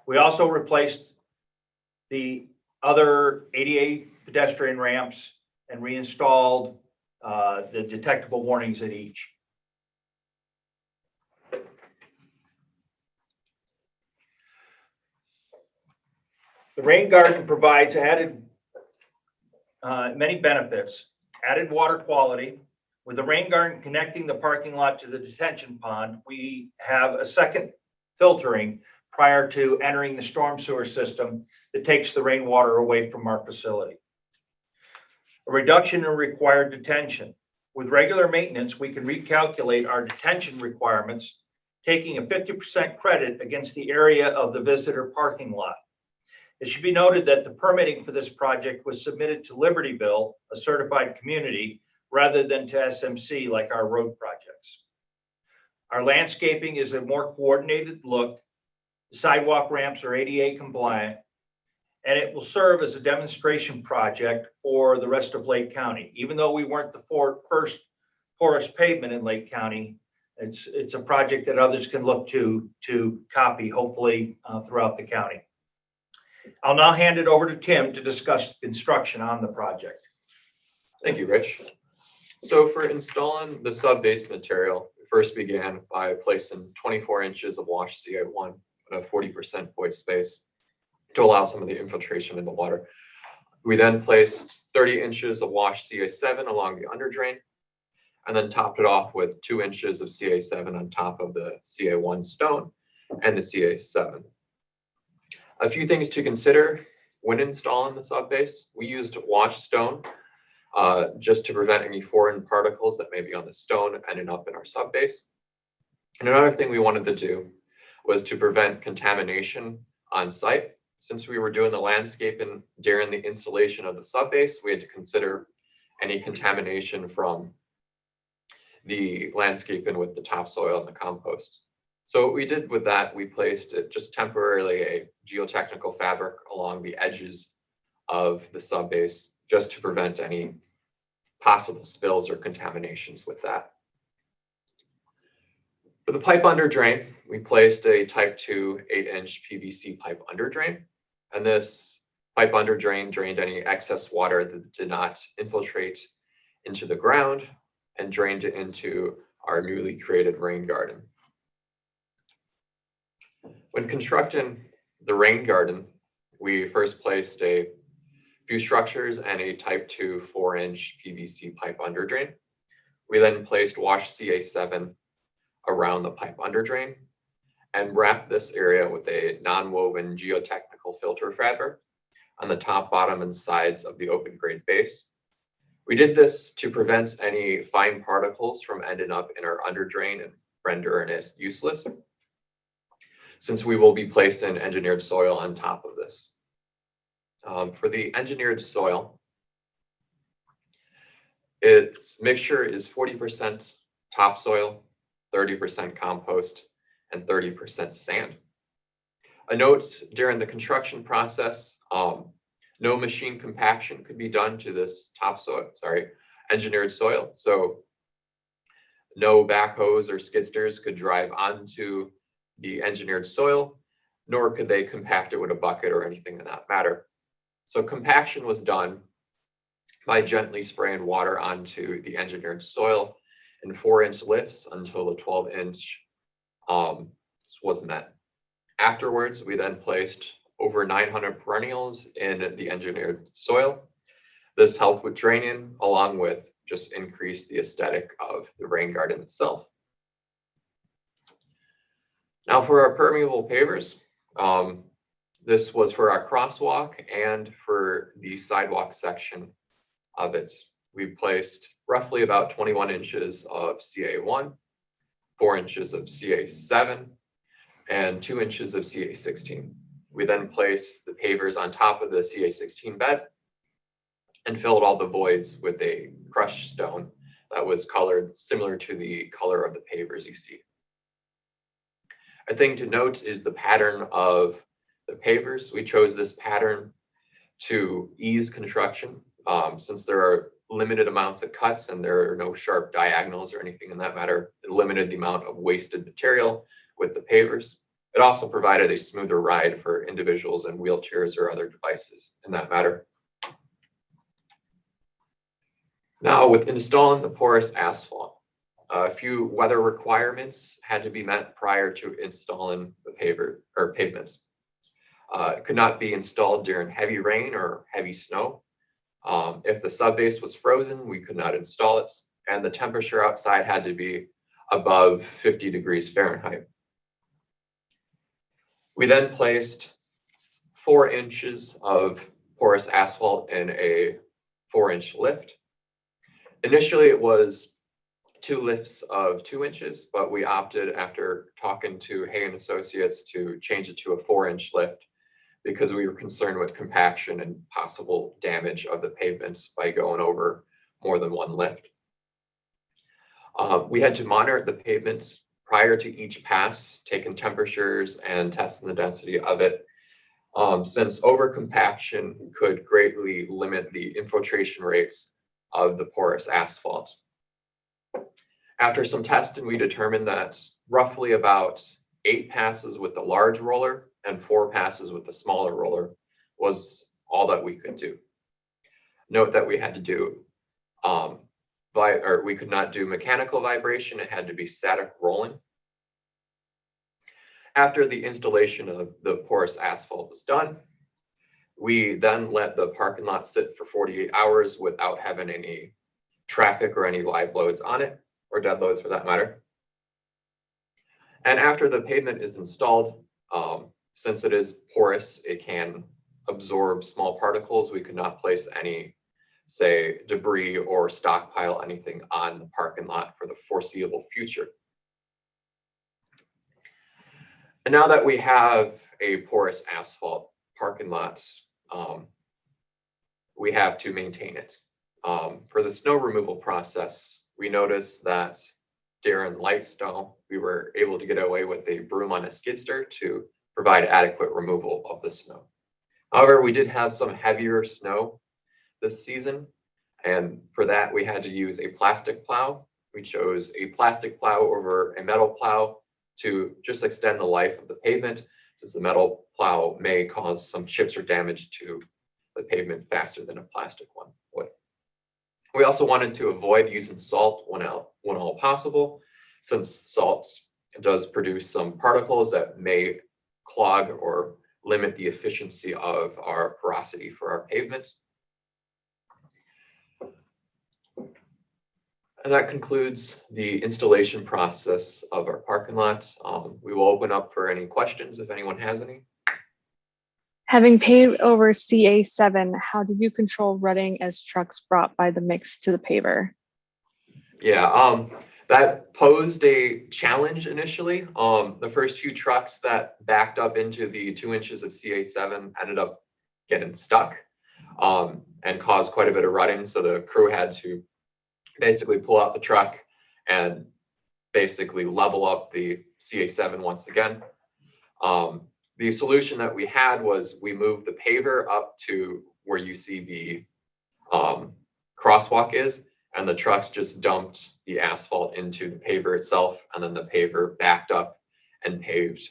We also replaced the other ADA pedestrian ramps and reinstalled the detectable warnings at each. The rain garden provides added many benefits. Added water quality. With the rain garden connecting the parking lot to the detention pond, we have a second filtering prior to entering the storm sewer system that takes the rainwater away from our facility. A reduction in required detention. With regular maintenance, we can recalculate our detention requirements, taking a 50% credit against the area of the visitor parking lot. It should be noted that the permitting for this project was submitted to Libertyville, a certified community, rather than to SMC like our road projects. Our landscaping is a more coordinated look. The sidewalk ramps are ADA compliant, and it will serve as a demonstration project for the rest of Lake County. Even though we weren't the first porous pavement in Lake County, it's a project that others can look to copy, hopefully throughout the county. I'll now hand it over to Tim to discuss construction on the project. Thank you, Rich. So for installing the sub-base material, we first began by placing 24 inches of wash CA1 at a 40% void space to allow some of the infiltration in the water. We then placed 30 inches of wash CA7 along the under drain, and then topped it off with 2 inches of CA7 on top of the CA1 stone and the CA7. A few things to consider when installing the sub-base. We used wash stone just to prevent any foreign particles that may be on the stone ending up in our sub-base. And another thing we wanted to do was to prevent contamination on site. Since we were doing the landscaping during the installation of the sub-base, we had to consider any contamination from the landscaping with the topsoil and the compost. So what we did with that, we placed just temporarily a geotechnical fabric along the edges of the sub-base just to prevent any possible spills or contaminations with that. For the pipe under drain, we placed a type 2 8-inch PVC pipe under drain, and this pipe under drain drained any excess water that did not infiltrate into the ground and drained it into our newly created rain garden. When constructing the rain garden, we first placed a few structures and a type 2 4-inch PVC pipe under drain. We then placed wash CA7 around the pipe under drain and wrapped this area with a non-woven geotechnical filter fabric on the top, bottom, and sides of the open grade base. We did this to prevent any fine particles from ending up in our under drain and rendering it useless, since we will be placing engineered soil on top of this. For the engineered soil, its mixture is 40% topsoil, 30% compost, and 30% sand. A note during the construction process, no machine compaction could be done to this engineered soil. So no backhoes or skidsters could drive onto the engineered soil, nor could they compact it with a bucket or anything in that matter. So compaction was done by gently spraying water onto the engineered soil in 4-inch lifts until the 12-inch was met. Afterwards, we then placed over 900 perennials in the engineered soil. This helped with draining, along with just increase the aesthetic of the rain garden itself. Now for our permeable pavers, this was for our crosswalk and for the sidewalk section of it. We placed roughly about 21 inches of CA1, 4 inches of CA7, and 2 inches of CA16. We then placed the pavers on top of the CA16 bed and filled all the voids with a crushed stone that was colored similar to the color of the pavers you see. A thing to note is the pattern of the pavers. We chose this pattern to ease construction since there are limited amounts of cuts and there are no sharp diagonals or anything in that matter. It limited the amount of wasted material with the pavers. It also provided a smoother ride for individuals in wheelchairs or other devices in that matter. Now, with installing the porous asphalt, a few weather requirements had to be met prior to installing the pavements. It could not be installed during heavy rain or heavy snow. If the subbase was frozen, we could not install it, and the temperature outside had to be above 50 degrees Fahrenheit. We then placed 4 inches of porous asphalt in a 4-inch lift. Initially, it was 2 lifts of 2 inches, but we opted after talking to Hay and Associates to change it to a 4-inch lift because we were concerned with compaction and possible damage of the pavements by going over more than 1 lift. We had to monitor the pavements prior to each pass, taking temperatures and testing the density of it, since overcompaction could greatly limit the infiltration rates of the porous asphalt. After some testing, we determined that roughly about 8 passes with the large roller and 4 passes with the smaller roller was all that we could do. Note that we had to do, we could not do mechanical vibration, it had to be static rolling. After the installation of the porous asphalt was done, we then let the parking lot sit for 48 hours without having any traffic or any live loads on it, or dead loads for that matter. And after the pavement is installed, since it is porous, it can absorb small particles. We could not place any, say, debris or stockpile anything on the parking lot for the foreseeable future. And now that we have a porous asphalt parking lot, we have to maintain it. For the snow removal process, we noticed that during light snow, we were able to get away with a broom on a skid steer to provide adequate removal of the snow. However, we did have some heavier snow this season, and for that, we had to use a plastic plow. We chose a plastic plow over a metal plow to just extend the life of the pavement, since the metal plow may cause some chips or damage to the pavement faster than a plastic one would. We also wanted to avoid using salt when all possible, since salt does produce some particles that may clog or limit the efficiency of our porosity for our pavement. And that concludes the installation process of our parking lot. We will open up for any questions if anyone has any. Having paved over CA7, how did you control rutting as trucks brought by the mix to the paver? Yeah, that posed a challenge initially. The first few trucks that backed up into the 2 inches of CA7 ended up getting stuck and caused quite a bit of rutting. So the crew had to basically pull out the truck and basically level up the CA7 once again. The solution that we had was we moved the paver up to where you see the crosswalk is, and the trucks just dumped the asphalt into the paver itself, and then the paver backed up and paved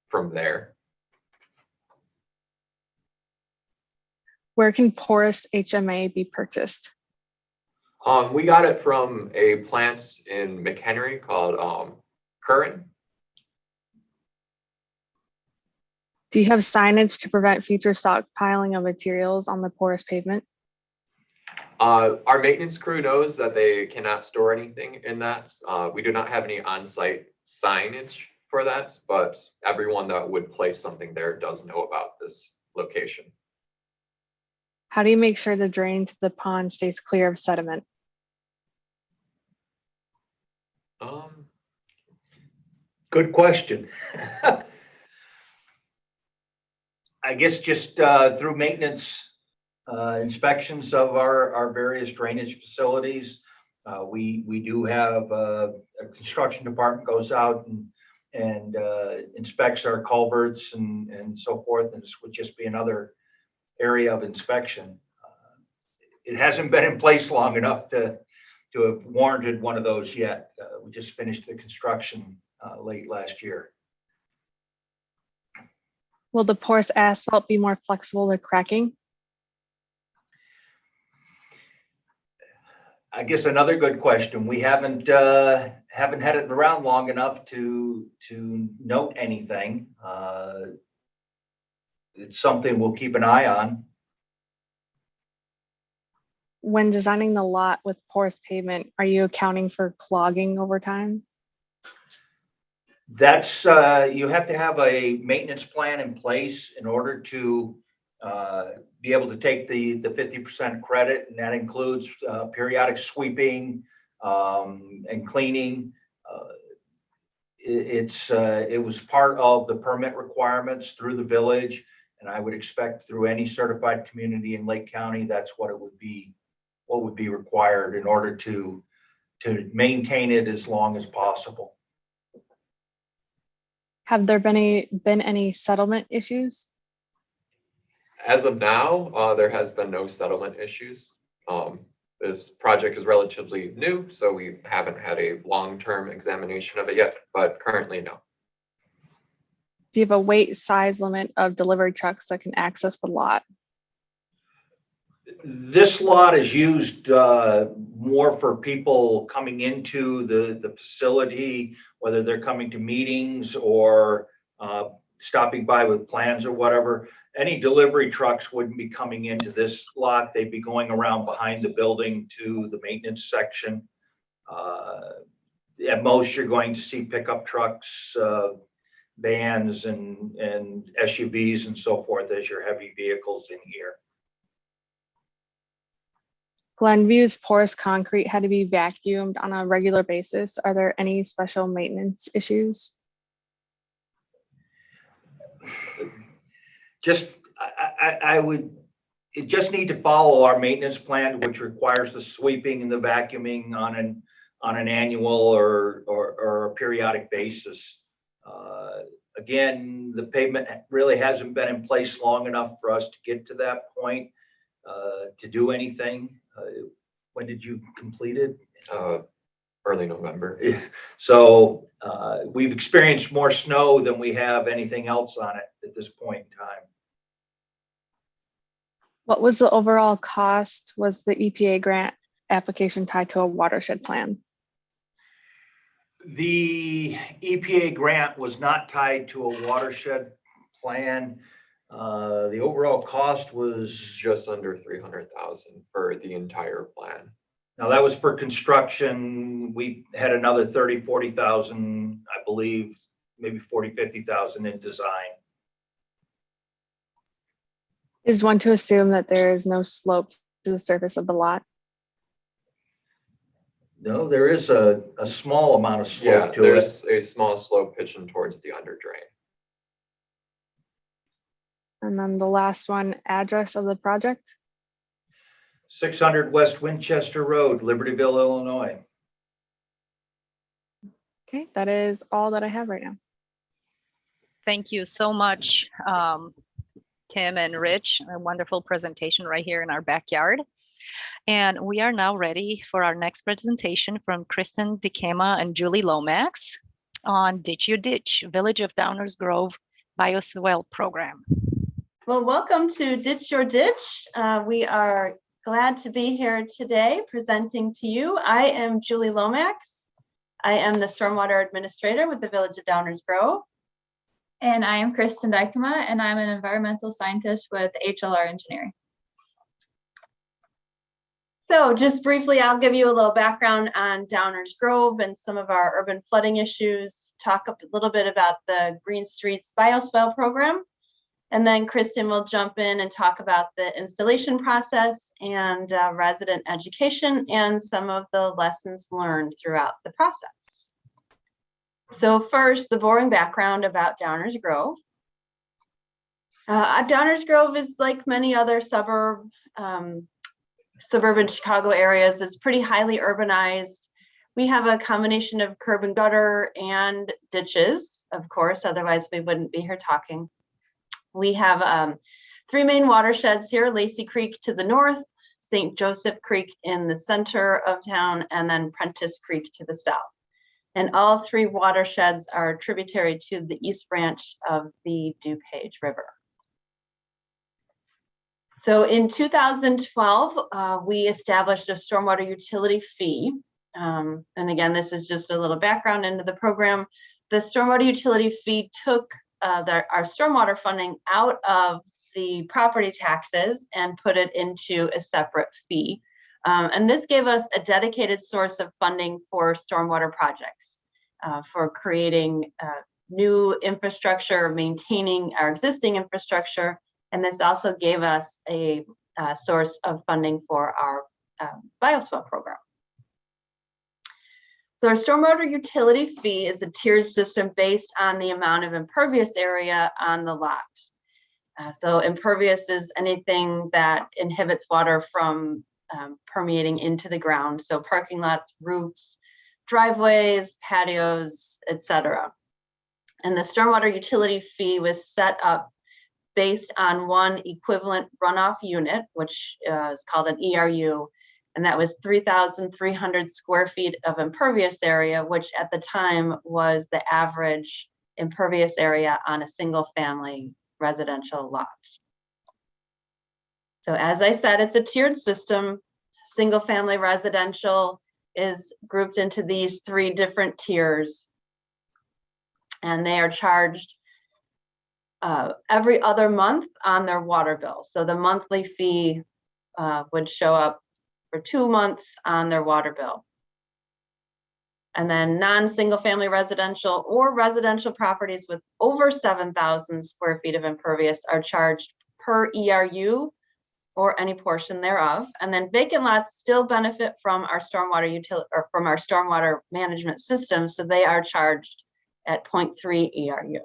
from there. Where can porous HMA be purchased? We got it from a plant in McHenry called Curran. Do you have signage to prevent future stockpiling of materials on the porous pavement? Our maintenance crew knows that they cannot store anything in that. We do not have any on-site signage for that, but everyone that would place something there does know about this location. How do you make sure the drain to the pond stays clear of sediment? Good question. I guess just through maintenance inspections of our various drainage facilities. We do have a construction department goes out and inspects our culverts and so forth, and this would just be another area of inspection. It hasn't been in place long enough to have warranted one of those yet. We just finished the construction late last year. Will the porous asphalt be more flexible to cracking? I guess another good question. We haven't had it around long enough to note anything. It's something we'll keep an eye on. When designing the lot with porous pavement, are you accounting for clogging over time? That's you have to have a maintenance plan in place in order to be able to take the 50% credit, and that includes periodic sweeping and cleaning. It was part of the permit requirements through the village, and I would expect through any certified community in Lake County, that's what would be required in order to maintain it as long as possible. Have there been any settlement issues? As of now, there has been no settlement issues. This project is relatively new, so we haven't had a long-term examination of it yet, but currently no. Do you have a weight size limit of delivery trucks that can access the lot? This lot is used more for people coming into the facility, whether they're coming to meetings or stopping by with plans or whatever. Any delivery trucks wouldn't be coming into this lot. They'd be going around behind the building to the maintenance section. At most, you're going to see pickup trucks, vans, and SUVs and so forth as your heavy vehicles in here. Glenview's porous concrete had to be vacuumed on a regular basis. Are there any special maintenance issues? It just need to follow our maintenance plan, which requires the sweeping and the vacuuming on an annual or a periodic basis. Again, the pavement really hasn't been in place long enough for us to get to that point to do anything. When did you complete it? Early November. So we've experienced more snow than we have anything else on it at this point in time. What was the overall cost? Was the EPA grant application tied to a watershed plan? The EPA grant was not tied to a watershed plan. The overall cost was Just under 300,000 for the entire plan. now that was for construction. We had another 30, 40,000, I believe, maybe 40, 50,000 in design. Is one to assume that there is no slope to the surface of the lot? No, there is a small amount of Yeah, slope to it. there's a small slope pitching towards the under drain. And then the last one, address of the project? 600 West Winchester Road, Libertyville, Illinois. Okay, that is all that I have right now. Thank you so much, Tim and Rich. A wonderful presentation right here in our backyard. And we are now ready for our next presentation from Kristen DeCama and Julie Lomax on Ditch Your Ditch, Village of Downers Grove Bioswale Program. Well, welcome to Ditch Your Ditch. We are glad to be here today presenting to you. I am Julie Lomax. I am the Stormwater Administrator with the Village of Downers Grove. And I am Kristen Dykema, and I'm an environmental scientist with HLR Engineering. So just briefly, I'll give you a little background on Downers Grove and some of our urban flooding issues, talk a little bit about the Green Streets Bioswale program, and then Kristen will jump in and talk about the installation process and resident education and some of the lessons learned throughout the process. So first, the boring background about Downers Grove. Downers Grove is like many other suburban Chicago areas. It's pretty highly urbanized. We have a combination of curb and gutter and ditches, of course, otherwise we wouldn't be here talking. We have 3 main watersheds here, Lacey Creek to the north, St. Joseph Creek in the center of town, and then Prentice Creek to the south. And all 3 watersheds are tributary to the east branch of the DuPage River. So in 2012, we established a stormwater utility fee. And again, this is just a little background into the program. The stormwater utility fee took our stormwater funding out of the property taxes and put it into a separate fee. And this gave us a dedicated source of funding for stormwater projects, for creating new infrastructure, maintaining our existing infrastructure. And this also gave us a source of funding for our bioswale program. So our stormwater utility fee is a tiered system based on the amount of impervious area on the lot. So impervious is anything that inhibits water from permeating into the ground. So parking lots, roofs, driveways, patios, etc. And the stormwater utility fee was set up based on one equivalent runoff unit, which is called an ERU, and that was 3,300 square feet of impervious area, which at the time was the average impervious area on a single family residential lot. So as I said, it's a tiered system. Single family residential is grouped into these 3 different tiers, and they are charged every other month on their water bill. So the monthly fee would show up for 2 months on their water bill. And then non-single family residential or residential properties with over 7,000 square feet of impervious are charged per ERU or any portion thereof. And then vacant lots still benefit from our stormwater utility or from our stormwater management system, so they are charged at 0.3 ERU.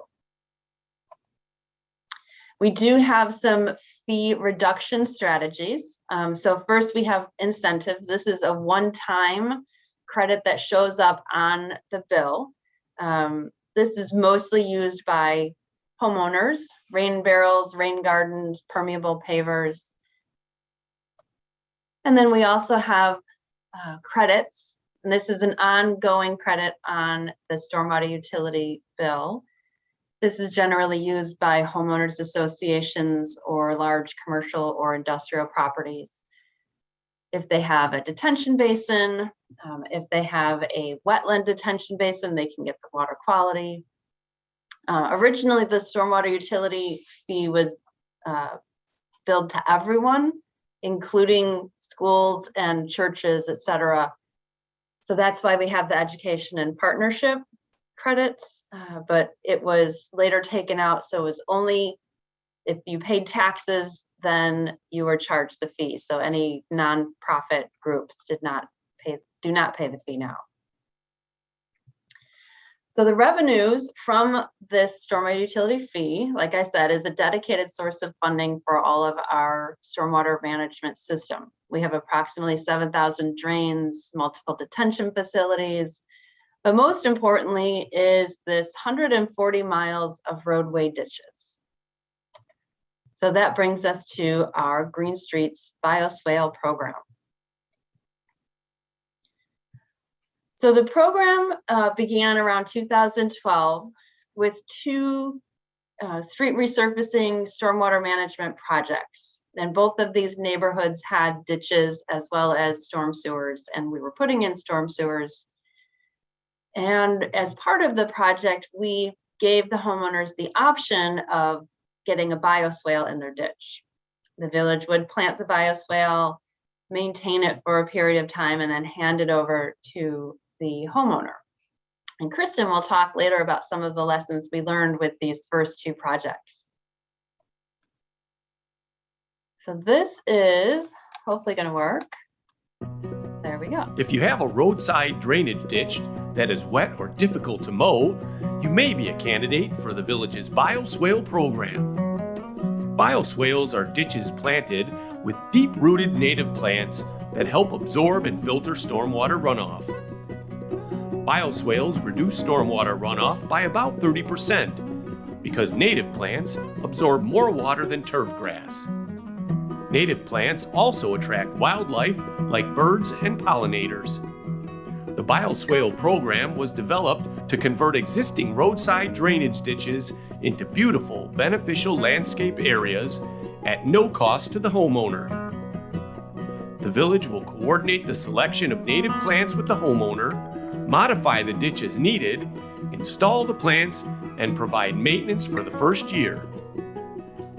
We do have some fee reduction strategies. So first we have incentives. This is a one-time credit that shows up on the bill. This is mostly used by homeowners, rain barrels, rain gardens, permeable pavers. And then we also have credits. And this is an ongoing credit on the stormwater utility bill. This is generally used by homeowners associations or large commercial or industrial properties. If they have a detention basin, if they have a wetland detention basin, they can get the water quality. Originally, the stormwater utility fee was billed to everyone, including schools and churches, etc. So that's why we have the education and partnership credits, but it was later taken out. So it was only if you paid taxes, then you were charged the fee. So any nonprofit groups do not pay the fee now. So the revenues from this stormwater utility fee, like I said, is a dedicated source of funding for all of our stormwater management system. We have approximately 7,000 drains, multiple detention facilities, but most importantly is this 140 miles of roadway ditches. So that brings us to our Green Streets Bioswale program. So the program began around 2012 with 2 street resurfacing stormwater management projects. And both of these neighborhoods had ditches as well as storm sewers, and we were putting in storm sewers. And as part of the project, we gave the homeowners the option of getting a bioswale in their ditch. The village would plant the bioswale, maintain it for a period of time, and then hand it over to the homeowner. And Kristen will talk later about some of the lessons we learned with these first two projects. So this is hopefully going to work. There we go. If you have a roadside drainage ditch that is wet or difficult to mow, you may be a candidate for the village's bioswale program. Bioswales are ditches planted with deep-rooted native plants that help absorb and filter stormwater runoff. Bioswales reduce stormwater runoff by about 30% because native plants absorb more water than turf grass. Native plants also attract wildlife like birds and pollinators. The bioswale program was developed to convert existing roadside drainage ditches into beautiful, beneficial landscape areas at no cost to the homeowner. The village will coordinate the selection of native plants with the homeowner, modify the ditch as needed, install the plants, and provide maintenance for the first year.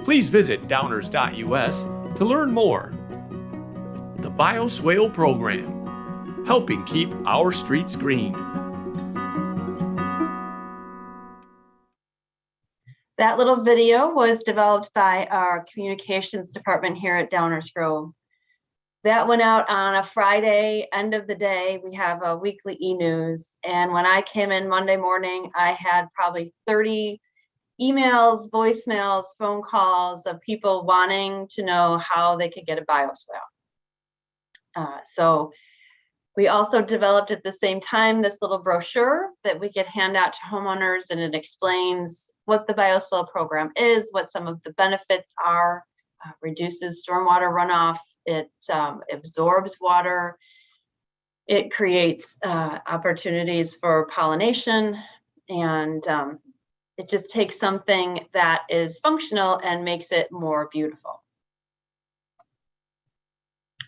Please visit downers.us to learn more. The Bioswale Program, helping keep our streets green. That little video was developed by our communications department here at Downers Grove. That went out on a Friday, end of the day. We have a weekly e-news. And when I came in Monday morning, I had probably 30 emails, voicemails, phone calls of people wanting to know how they could get a bioswale. So we also developed at the same time this little brochure that we could hand out to homeowners, and it explains what the bioswale program is, what some of the benefits are, reduces stormwater runoff, it absorbs water, it creates opportunities for pollination, and it just takes something that is functional and makes it more beautiful.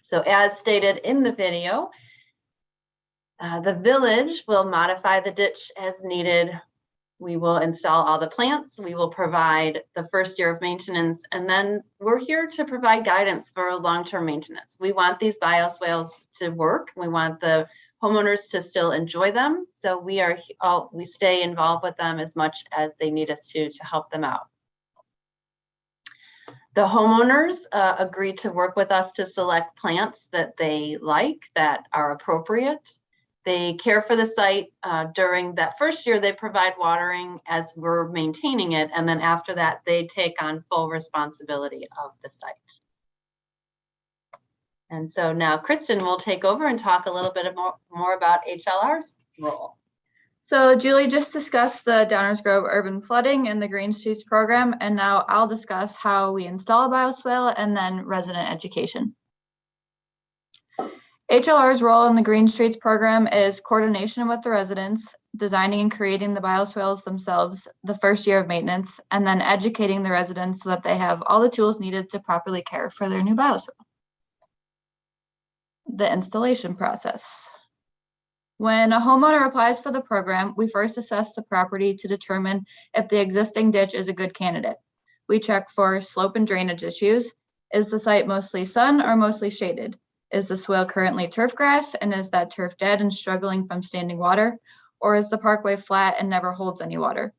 So as stated in the video, the village will modify the ditch as needed. We will install all the plants. We will provide the first year of maintenance, and then we're here to provide guidance for long-term maintenance. We want these bioswales to work. We want the homeowners to still enjoy them. So we stay involved with them as much as they need us to help them out. The homeowners agreed to work with us to select plants that they like, that are appropriate. They care for the site. During that first year, they provide watering as we're maintaining it. And then after that, they take on full responsibility of the site. And so now Kristen will take over and talk a little bit more about HLR's role. So Julie just discussed the Downers Grove urban flooding and the Green Streets program, and now I'll discuss how we install a bioswale and then resident education. HLR's role in the Green Streets program is coordination with the residents, designing and creating the bioswales themselves the first year of maintenance, and then educating the residents so that they have all the tools needed to properly care for their new bioswale. The installation process. When a homeowner applies for the program, we first assess the property to determine if the existing ditch is a good candidate. We check for slope and drainage issues. Is the site mostly sun or mostly shaded? Is the swale currently turf grass, and is that turf dead and struggling from standing water? Or is the parkway flat and never holds any water?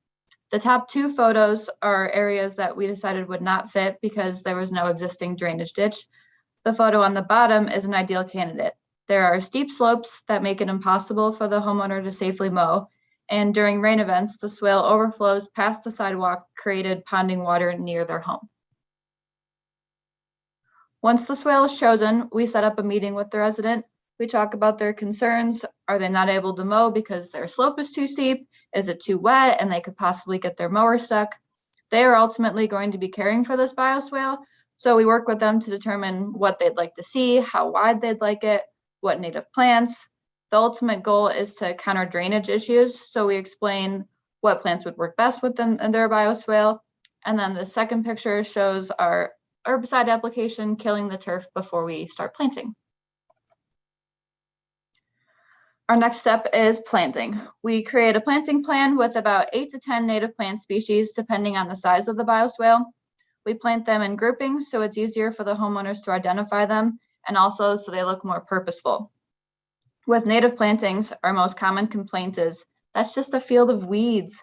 The top two photos are areas that we decided would not fit because there was no existing drainage ditch. The photo on the bottom is an ideal candidate. There are steep slopes that make it impossible for the homeowner to safely mow, and during rain events, the swale overflows past the sidewalk, created ponding water near their home. Once the swale is chosen, we set up a meeting with the resident. We talk about their concerns. Are they not able to mow because their slope is too steep? Is it too wet and they could possibly get their mower stuck? They are ultimately going to be caring for this bioswale, so we work with them to determine what they'd like to see, how wide they'd like it, what native plants. The ultimate goal is to counter drainage issues, so we explain what plants would work best with them in their bioswale. And then the second picture shows our herbicide application, killing the turf before we start planting. Our next step is planting. We create a planting plan with about 8 to 10 native plant species, depending on the size of the bioswale. We plant them in groupings, so it's easier for the homeowners to identify them, and also so they look more purposeful. With native plantings, our most common complaint is, that's just a field of weeds.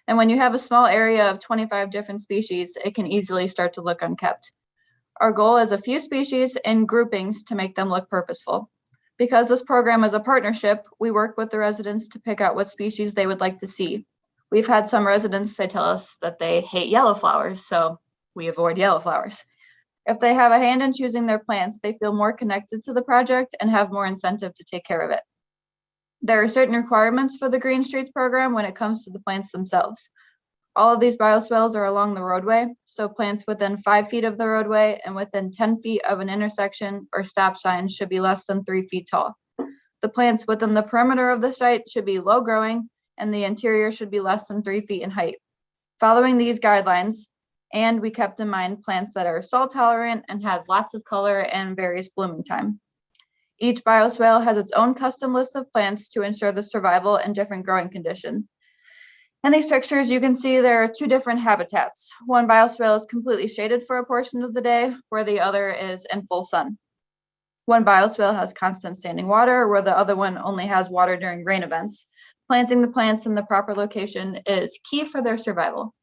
And when you have a small area of 25 different species, it can easily start to look unkept. Our goal is a few species in groupings to make them look purposeful. Because this program is a partnership, we work with the residents to pick out what species they would like to see. We've had some residents, they tell us that they hate yellow flowers, so we avoid yellow flowers. If they have a hand in choosing their plants, they feel more connected to the project and have more incentive to take care of it. There are certain requirements for the Green Streets program when it comes to the plants themselves. All of these bioswales are along the roadway, so plants within 5 feet of the roadway and within 10 feet of an intersection or stop sign should be less than 3 feet tall. The plants within the perimeter of the site should be low growing, and the interior should be less than 3 feet in height. Following these guidelines, and we kept in mind plants that are salt tolerant and have lots of color and various blooming time. Each bioswale has its own custom list of plants to ensure the survival and different growing condition. In these pictures, you can see there are 2 different habitats. One bioswale is completely shaded for a portion of the day, where the other is in full sun. One bioswale has constant standing water, where the other one only has water during rain events. Planting the plants in the proper location is key for their survival.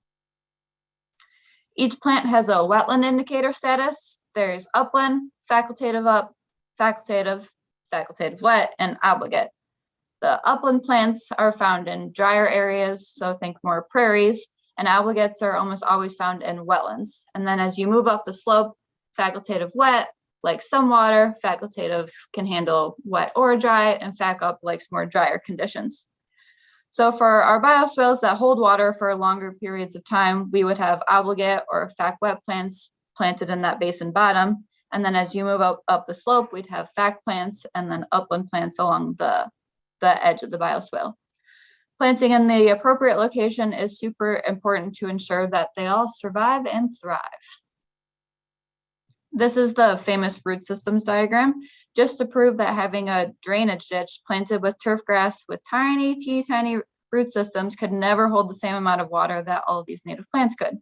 Each plant has a wetland indicator status. There's upland, facultative up, facultative wet, and obligate. The upland plants are found in drier areas, so think more prairies, and obligates are almost always found in wetlands. And then as you move up the slope, facultative wet, like some water, facultative can handle wet or dry, and fac up likes more drier conditions. So for our bioswales that hold water for longer periods of time, we would have obligate or fac wet plants planted in that basin bottom. And then as you move up the slope, we'd have fac plants and then upland plants along the edge of the bioswale. Planting in the appropriate location is super important to ensure that they all survive and thrive. This is the famous root systems diagram, just to prove that having a drainage ditch planted with turf grass with tiny, teeny tiny root systems could never hold the same amount of water that all of these native plants could.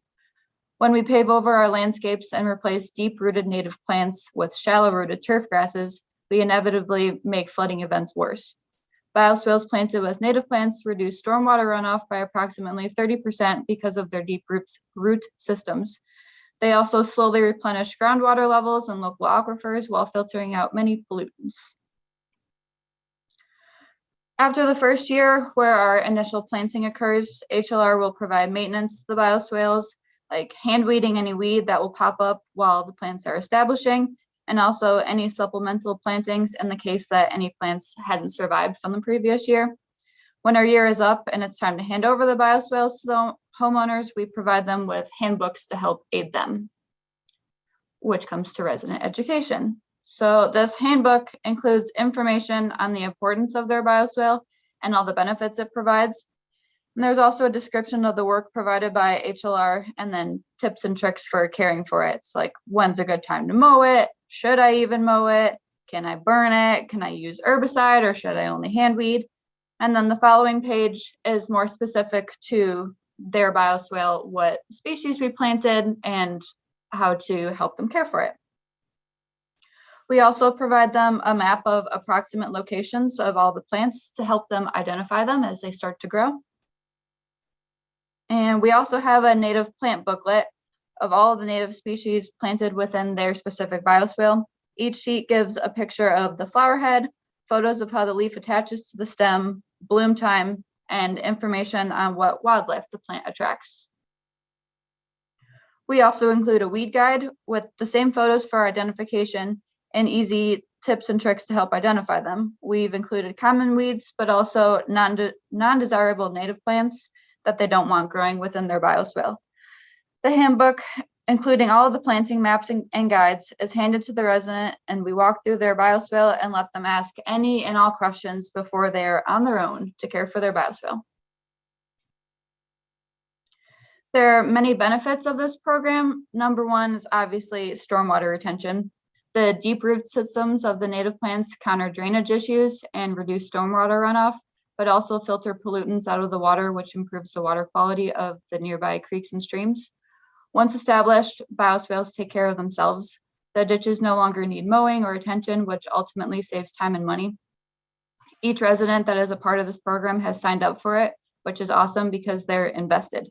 When we pave over our landscapes and replace deep-rooted native plants with shallow-rooted turf grasses, we inevitably make flooding events worse. Bioswales planted with native plants reduce stormwater runoff by approximately 30% because of their deep root systems. They also slowly replenish groundwater levels and local aquifers while filtering out many pollutants. After the first year, where our initial planting occurs, HLR will provide maintenance to the bioswales, like hand weeding any weed that will pop up while the plants are establishing, and also any supplemental plantings in the case that any plants hadn't survived from the previous year. When our year is up and it's time to hand over the bioswales to the homeowners, we provide them with handbooks to help aid them, which comes to resident education. So this handbook includes information on the importance of their bioswale and all the benefits it provides. And there's also a description of the work provided by HLR and then tips and tricks for caring for it. It's like, when's a good time to mow it? Should I even mow it? Can I burn it? Can I use herbicide or should I only hand weed? And then the following page is more specific to their bioswale, what species we planted and how to help them care for it. We also provide them a map of approximate locations of all the plants to help them identify them as they start to grow. And we also have a native plant booklet of all the native species planted within their specific bioswale. Each sheet gives a picture of the flower head, photos of how the leaf attaches to the stem, bloom time, and information on what wildlife the plant attracts. We also include a weed guide with the same photos for identification and easy tips and tricks to help identify them. We've included common weeds, but also non-desirable native plants that they don't want growing within their bioswale. The handbook, including all of the planting maps and guides, is handed to the resident, and we walk through their bioswale and let them ask any and all questions before they're on their own to care for their bioswale. There are many benefits of this program. Number one is obviously stormwater retention. The deep root systems of the native plants counter drainage issues and reduce stormwater runoff, but also filter pollutants out of the water, which improves the water quality of the nearby creeks and streams. Once established, bioswales take care of themselves. The ditches no longer need mowing or attention, which ultimately saves time and money. Each resident that is a part of this program has signed up for it, which is awesome because they're invested.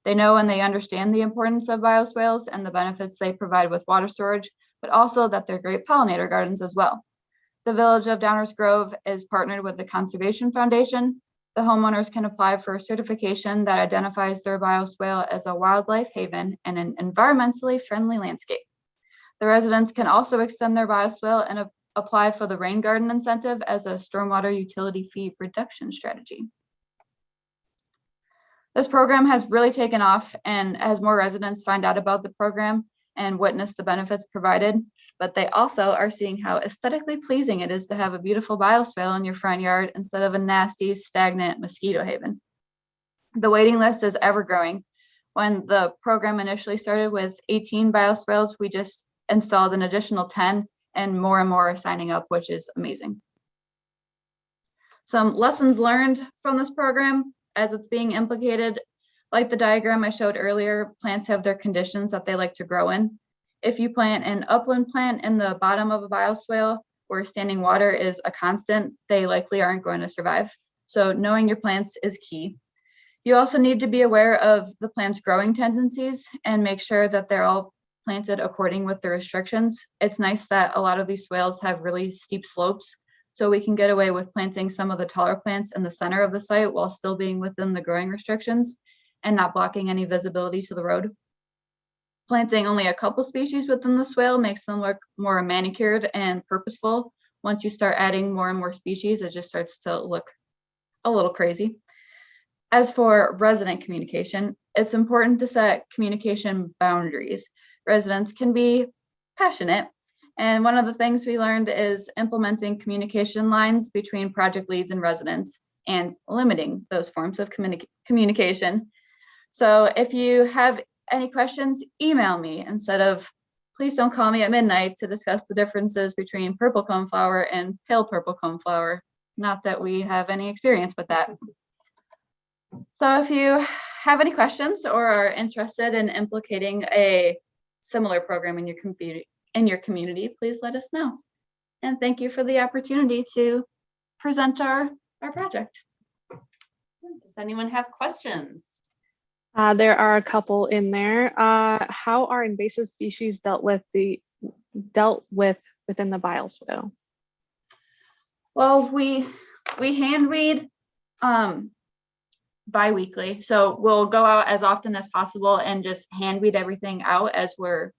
They know and they understand the importance of bioswales and the benefits they provide with water storage, but also that they're great pollinator gardens as well. The Village of Downers Grove is partnered with the Conservation Foundation. The homeowners can apply for a certification that identifies their bioswale as a wildlife haven and an environmentally friendly landscape. The residents can also extend their bioswale and apply for the rain garden incentive as a stormwater utility fee reduction strategy. This program has really taken off, and as more residents find out about the program and witness the benefits provided, but they also are seeing how aesthetically pleasing it is to have a beautiful bioswale in your front yard instead of a nasty, stagnant mosquito haven. The waiting list is ever growing. When the program initially started with 18 bioswales, we just installed an additional 10, and more are signing up, which is amazing. Some lessons learned from this program as it's being implicated. Like the diagram I showed earlier, plants have their conditions that they like to grow in. If you plant an upland plant in the bottom of a bioswale where standing water is a constant, they likely aren't going to survive. So knowing your plants is key. You also need to be aware of the plant's growing tendencies and make sure that they're all planted according with the restrictions. It's nice that a lot of these swales have really steep slopes, so we can get away with planting some of the taller plants in the center of the site while still being within the growing restrictions and not blocking any visibility to the road. Planting only a couple species within the swale makes them look more manicured and purposeful. Once you start adding more and more species, it just starts to look a little crazy. As for resident communication, it's important to set communication boundaries. Residents can be passionate, and one of the things we learned is implementing communication lines between project leads and residents and limiting those forms of communication. So if you have any questions, email me instead of please don't call me at midnight to discuss the differences between purple coneflower and pale purple coneflower. Not that we have any experience with that. So if you have any questions or are interested in implicating a similar program in your community, please let us know. And thank you for the opportunity to present our project. Does anyone have questions? There are a couple in there. How are invasive species dealt with within the bioswale? Well, we hand weed bi-weekly, so we'll go out as often as possible and just hand weed everything out as the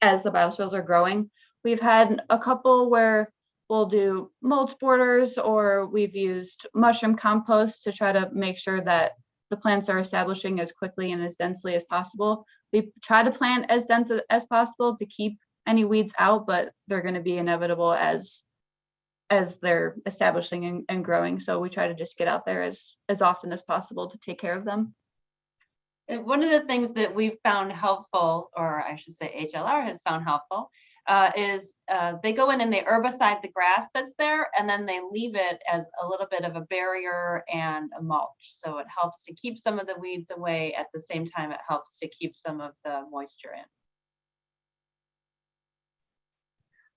bioswales are growing. We've had a couple where we'll do mulch borders, or we've used mushroom compost to try to make sure that the plants are establishing as quickly and as densely as possible. We try to plant as dense as possible to keep any weeds out, but they're going to be inevitable as they're establishing and growing. So we try to just get out there as often as possible to take care of them. And one of the things that we've found helpful, or I should say HLR has found helpful, is they go in and they herbicide the grass that's there, and then they leave it as a little bit of a barrier and a mulch. So it helps to keep some of the weeds away. At the same time, it helps to keep some of the moisture in.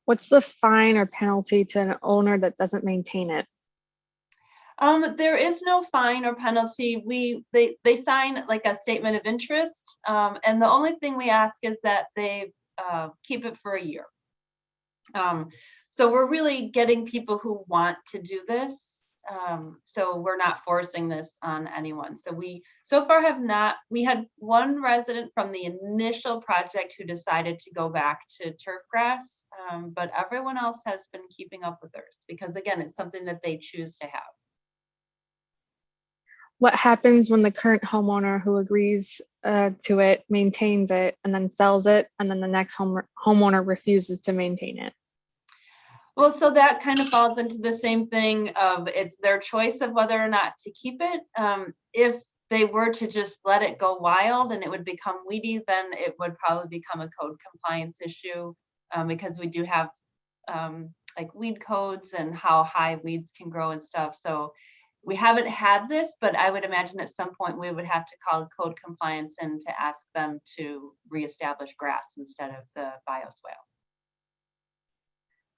What's the fine or penalty to an owner that doesn't maintain it? There is no fine or penalty. They sign like a statement of interest, and the only thing we ask is that they keep it for a year. So we're really getting people who want to do this. So we're not forcing this on anyone. So we so far have not. We had one resident from the initial project who decided to go back to turf grass, but everyone else has been keeping up with theirs because, again, it's something that they choose to have. What happens when the current homeowner who agrees to it maintains it and then sells it, and then the next homeowner refuses to maintain it? Well, so that kind of falls into the same thing of it's their choice of whether or not to keep it. If they were to just let it go wild and it would become weedy, then it would probably become a code compliance issue. because we do have like weed codes and how high weeds can grow and stuff. So we haven't had this, but I would imagine at some point we would have to call code compliance in to ask them to reestablish grass instead of the bioswale.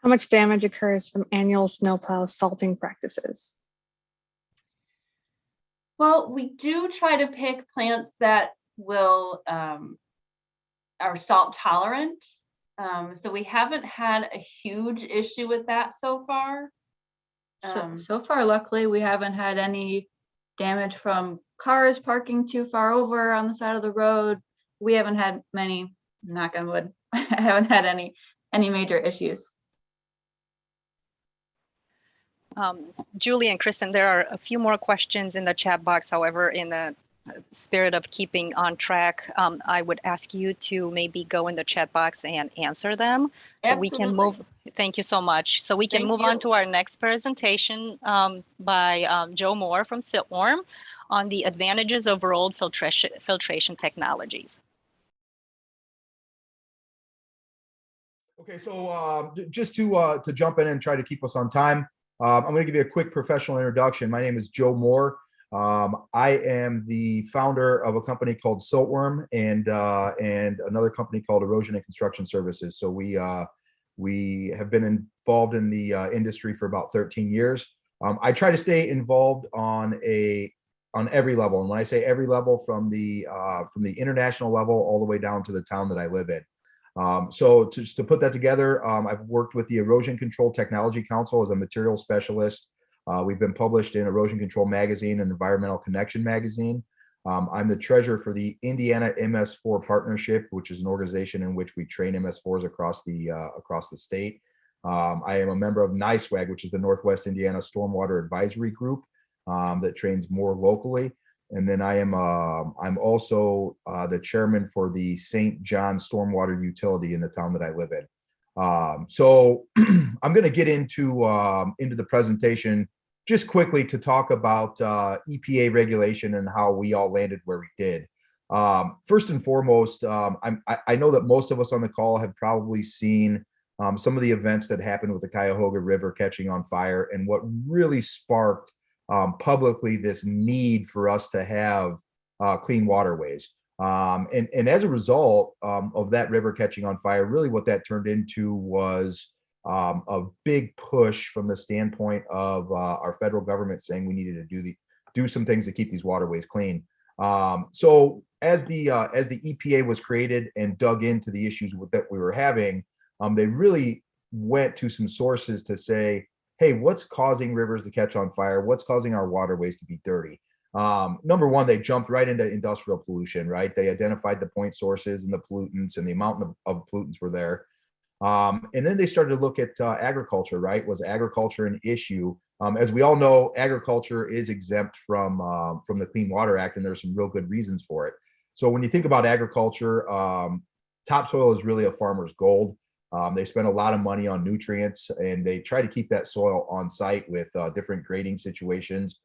How much damage occurs from annual snowplow salting practices? Well, we do try to pick plants that will are salt tolerant. So we haven't had a huge issue with that so far. So far, luckily, we haven't had any damage from cars parking too far over on the side of the road. We haven't had many, knock on wood, I haven't had any major issues. Julie and Kristen, there are a few more questions in the chat box. However, in the spirit of keeping on track, I would ask you to maybe go in the chat box and answer them. So we can move. Thank you so much. So we can move on to our next presentation by Joe Moore from Siltworm on the advantages of rolled filtration technologies. Okay, so just to jump in and try to keep us on time, I'm going to give you a quick professional introduction. My name is Joe Moore. I am the founder of a company called Siltworm and another company called Erosion and Construction Services. So we have been involved in the industry for about 13 years. I try to stay involved on every level, and when I say every level, from the international level all the way down to the town that I live in. So just to put that together, I've worked with the Erosion Control Technology Council as a material specialist. We've been published in Erosion Control Magazine and Environmental Connection Magazine. I'm the treasurer for the Indiana MS4 Partnership, which is an organization in which we train MS4s across the state. I am a member of NISWAG, which is the Northwest Indiana Stormwater Advisory Group that trains more locally. And then I'm also the chairman for the St. John Stormwater Utility in the town that I live in. So I'm going to get into the presentation just quickly to talk about EPA regulation and how we all landed where we did. First and foremost, I know that most of us on the call have probably seen some of the events that happened with the Cuyahoga River catching on fire, and what really sparked publicly this need for us to have clean waterways. And as a result of that river catching on fire, really what that turned into was a big push from the standpoint of our federal government saying we needed to do some things to keep these waterways clean. So as the EPA was created and dug into the issues that we were having, they really went to some sources to say, hey, what's causing rivers to catch on fire? What's causing our waterways to be dirty? Number one, they jumped right into industrial pollution, right? They identified the point sources and the pollutants and the amount of pollutants were there. And then they started to look at agriculture, right? Was agriculture an issue? As we all know, agriculture is exempt from the Clean Water Act, and there's some real good reasons for it. So when you think about agriculture, topsoil is really a farmer's gold. They spend a lot of money on nutrients, and they try to keep that soil on site with different grading situations,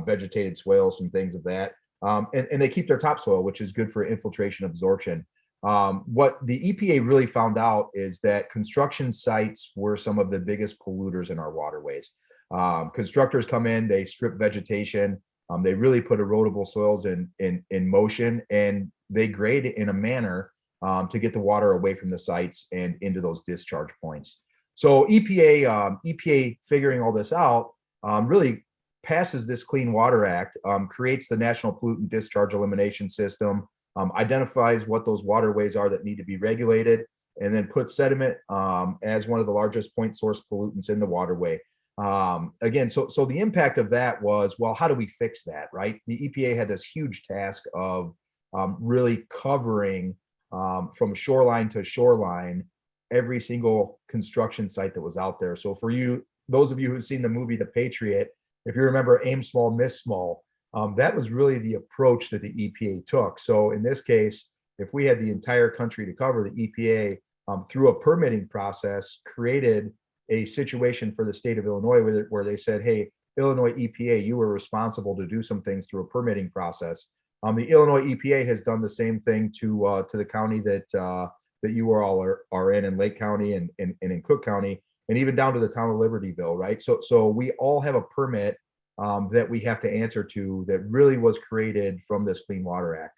vegetated swales, and things of that. And they keep their topsoil, which is good for infiltration absorption. What the EPA really found out is that construction sites were some of the biggest polluters in our waterways. Constructors come in, they strip vegetation, they really put erodible soils in motion, and they grade in a manner to get the water away from the sites and into those discharge points. So EPA figuring all this out really passes this Clean Water Act, creates the National Pollutant Discharge Elimination System, identifies what those waterways are that need to be regulated, and then puts sediment as one of the largest point source pollutants in the waterway. Again, so the impact of that was, well, how do we fix that, right? The EPA had this huge task of really covering from shoreline to shoreline every single construction site that was out there. So for you, those of you who've seen the movie The Patriot, if you remember aim small, miss small, that was really the approach that the EPA took. So in this case, if we had the entire country to cover, the EPA through a permitting process created a situation for the state of Illinois where they said, hey, Illinois EPA, you were responsible to do some things through a permitting process. The Illinois EPA has done the same thing to the county that that you all are in Lake County and in Cook County, and even down to the town of Libertyville, right? So we all have a permit that we have to answer to that really was created from this Clean Water Act.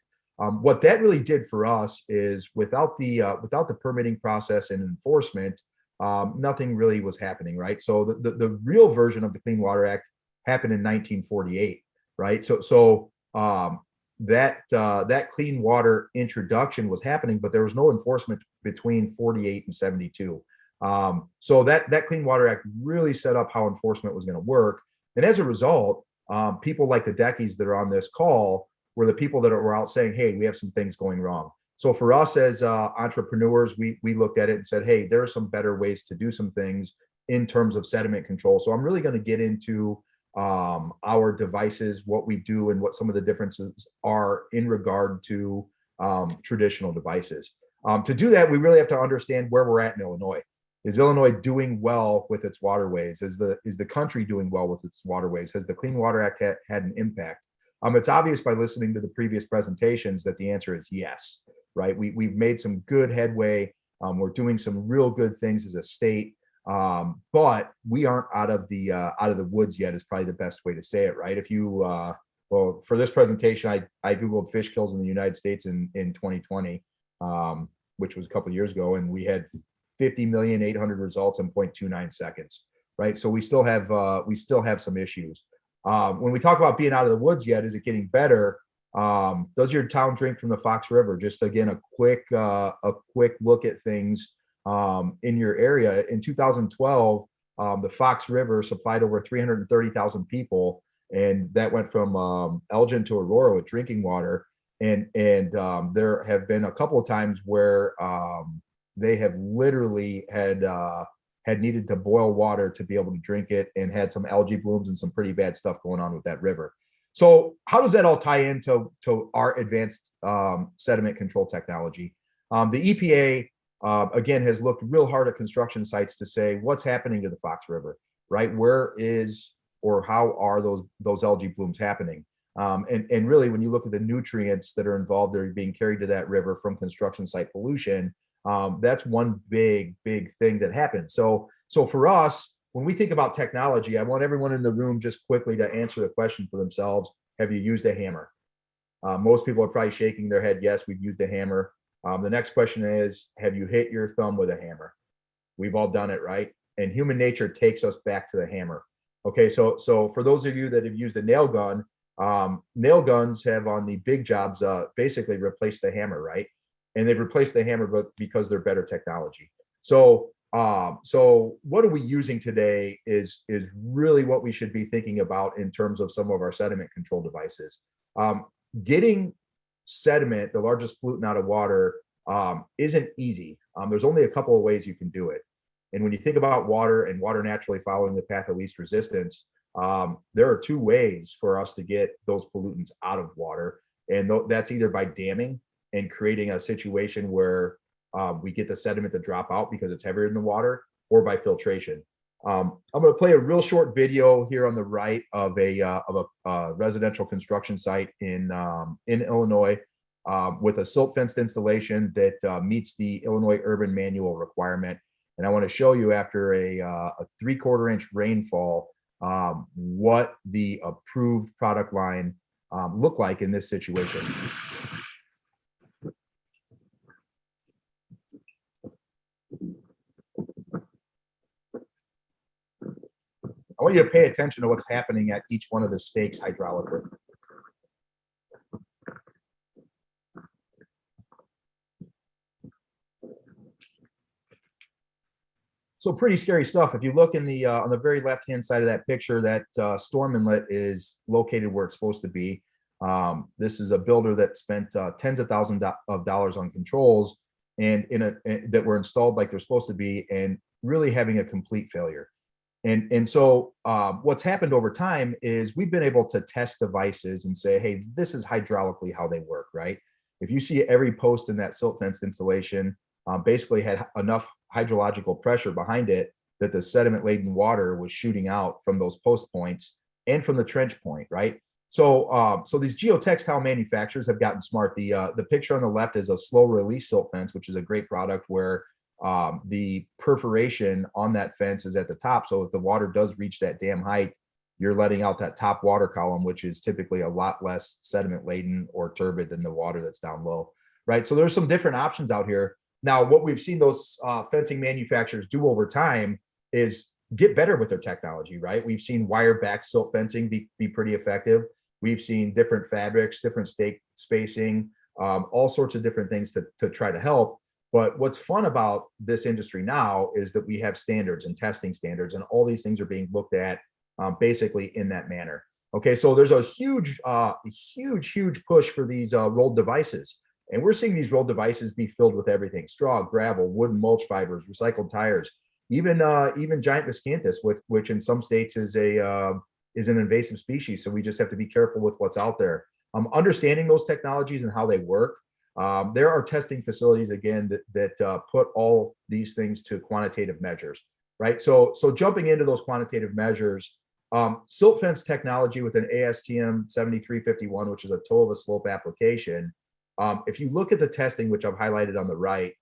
What that really did for us is without the permitting process and enforcement, nothing really was happening, right? So the real version of the Clean Water Act happened in 1948, right? So that clean water introduction was happening, but there was no enforcement between 48 and 72. So that Clean Water Act really set up how enforcement was going to work. And as a result, people like the DECIs that are on this call were the people that were out saying, hey, we have some things going wrong. So for us as entrepreneurs, we looked at it and said, hey, there are some better ways to do some things in terms of sediment control. So I'm really going to get into our devices, what we do, and what some of the differences are in regard to traditional devices. To do that, we really have to understand where we're at in Illinois. Is Illinois doing well with its waterways? Is the country doing well with its waterways? Has the Clean Water Act had an impact? It's obvious by listening to the previous presentations that the answer is yes, right? We've made some good headway. We're doing some real good things as a state, but we aren't out of the woods yet is probably the best way to say it, right? If you, well, for this presentation, I Googled fish kills in the United States in 2020, which was a couple of years ago, and we had 50,800,000 results in 0.29 seconds, right? So we still have some issues. When we talk about being out of the woods yet, is it getting better? Does your town drink from the Fox River? Just again, a quick look at things in your area. In 2012, the Fox River supplied over 330,000 people, and that went from Elgin to Aurora with drinking water. And there have been a couple of times where they have literally had needed to boil water to be able to drink it, and had some algae blooms and some pretty bad stuff going on with that river. So how does that all tie into our advanced sediment control technology? The EPA, again, has looked real hard at construction sites to say what's happening to the Fox River, right? Where is or how are those algae blooms happening? And really, when you look at the nutrients that are involved, they're being carried to that river from construction site pollution. That's one big thing that happens. So for us, when we think about technology, I want everyone in the room just quickly to answer the question for themselves. Have you used a hammer? Most people are probably shaking their head. Yes, we've used a hammer. The next question is, have you hit your thumb with a hammer? We've all done it, right? And human nature takes us back to the hammer. Okay, so for those of you that have used a nail gun, nail guns have on the big jobs basically replaced the hammer, right? And they've replaced the hammer, but because they're better technology. So what are we using today is really what we should be thinking about in terms of some of our sediment control devices. Getting sediment, the largest pollutant, out of water isn't easy. There's only a couple of ways you can do it. And when you think about water and water naturally following the path of least resistance, there are two ways for us to get those pollutants out of water. And that's either by damming and creating a situation where we get the sediment to drop out because it's heavier in the water, or by filtration. I'm going to play a real short video here on the right of a residential construction site in Illinois with a silt fenced installation that meets the Illinois Urban Manual requirement. And I want to show you, after a 3/4 inch rainfall, what the approved product line looked like in this situation. I want you to pay attention to what's happening at each one of the stakes hydraulically. So pretty scary stuff. If you look in the on the very left-hand side of that picture, that storm inlet is located where it's supposed to be. This is a builder that spent tens of thousands of dollars on controls and that were installed like they're supposed to be, and really having a complete failure. And so what's happened over time is we've been able to test devices and say, hey, this is hydraulically how they work, right? If you see every post in that silt fence installation basically had enough hydrological pressure behind it that the sediment laden water was shooting out from those post points and from the trench point, right? So these geotextile manufacturers have gotten smart. The picture on the left is a slow release silt fence, which is a great product where the perforation on that fence is at the top. So if the water does reach that dam height, you're letting out that top water column, which is typically a lot less sediment laden or turbid than the water that's down low, right? So there's some different options out here. Now, what we've seen those fencing manufacturers do over time is get better with their technology, right? We've seen wire back silt fencing be pretty effective. We've seen different fabrics, different stake spacing, all sorts of different things to try to help. But what's fun about this industry now is that we have standards and testing standards, and all these things are being looked at basically in that manner. Okay, so there's a huge push for these rolled devices. And we're seeing these rolled devices be filled with everything: straw, gravel, wooden mulch fibers, recycled tires, even giant miscanthus, which in some states is an invasive species. So we just have to be careful with what's out there. Understanding those technologies and how they work. There are testing facilities, again, that put all these things to quantitative measures, right? So jumping into those quantitative measures, silt fence technology with an ASTM 7351, which is a toe of a slope application. If you look at the testing, which I've highlighted on the right,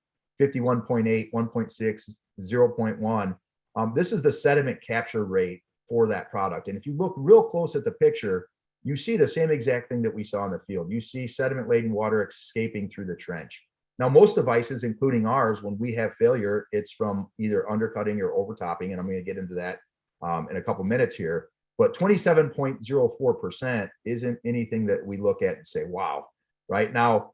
51.8, 1.6, 0.1, this is the sediment capture rate for that product. And if you look real close at the picture, you see the same exact thing that we saw in the field. You see sediment laden water escaping through the trench. Now, most devices, including ours, when we have failure, it's from either undercutting or overtopping. And I'm going to get into that in a couple minutes here. But 27.04% isn't anything that we look at and say, wow, right? Now,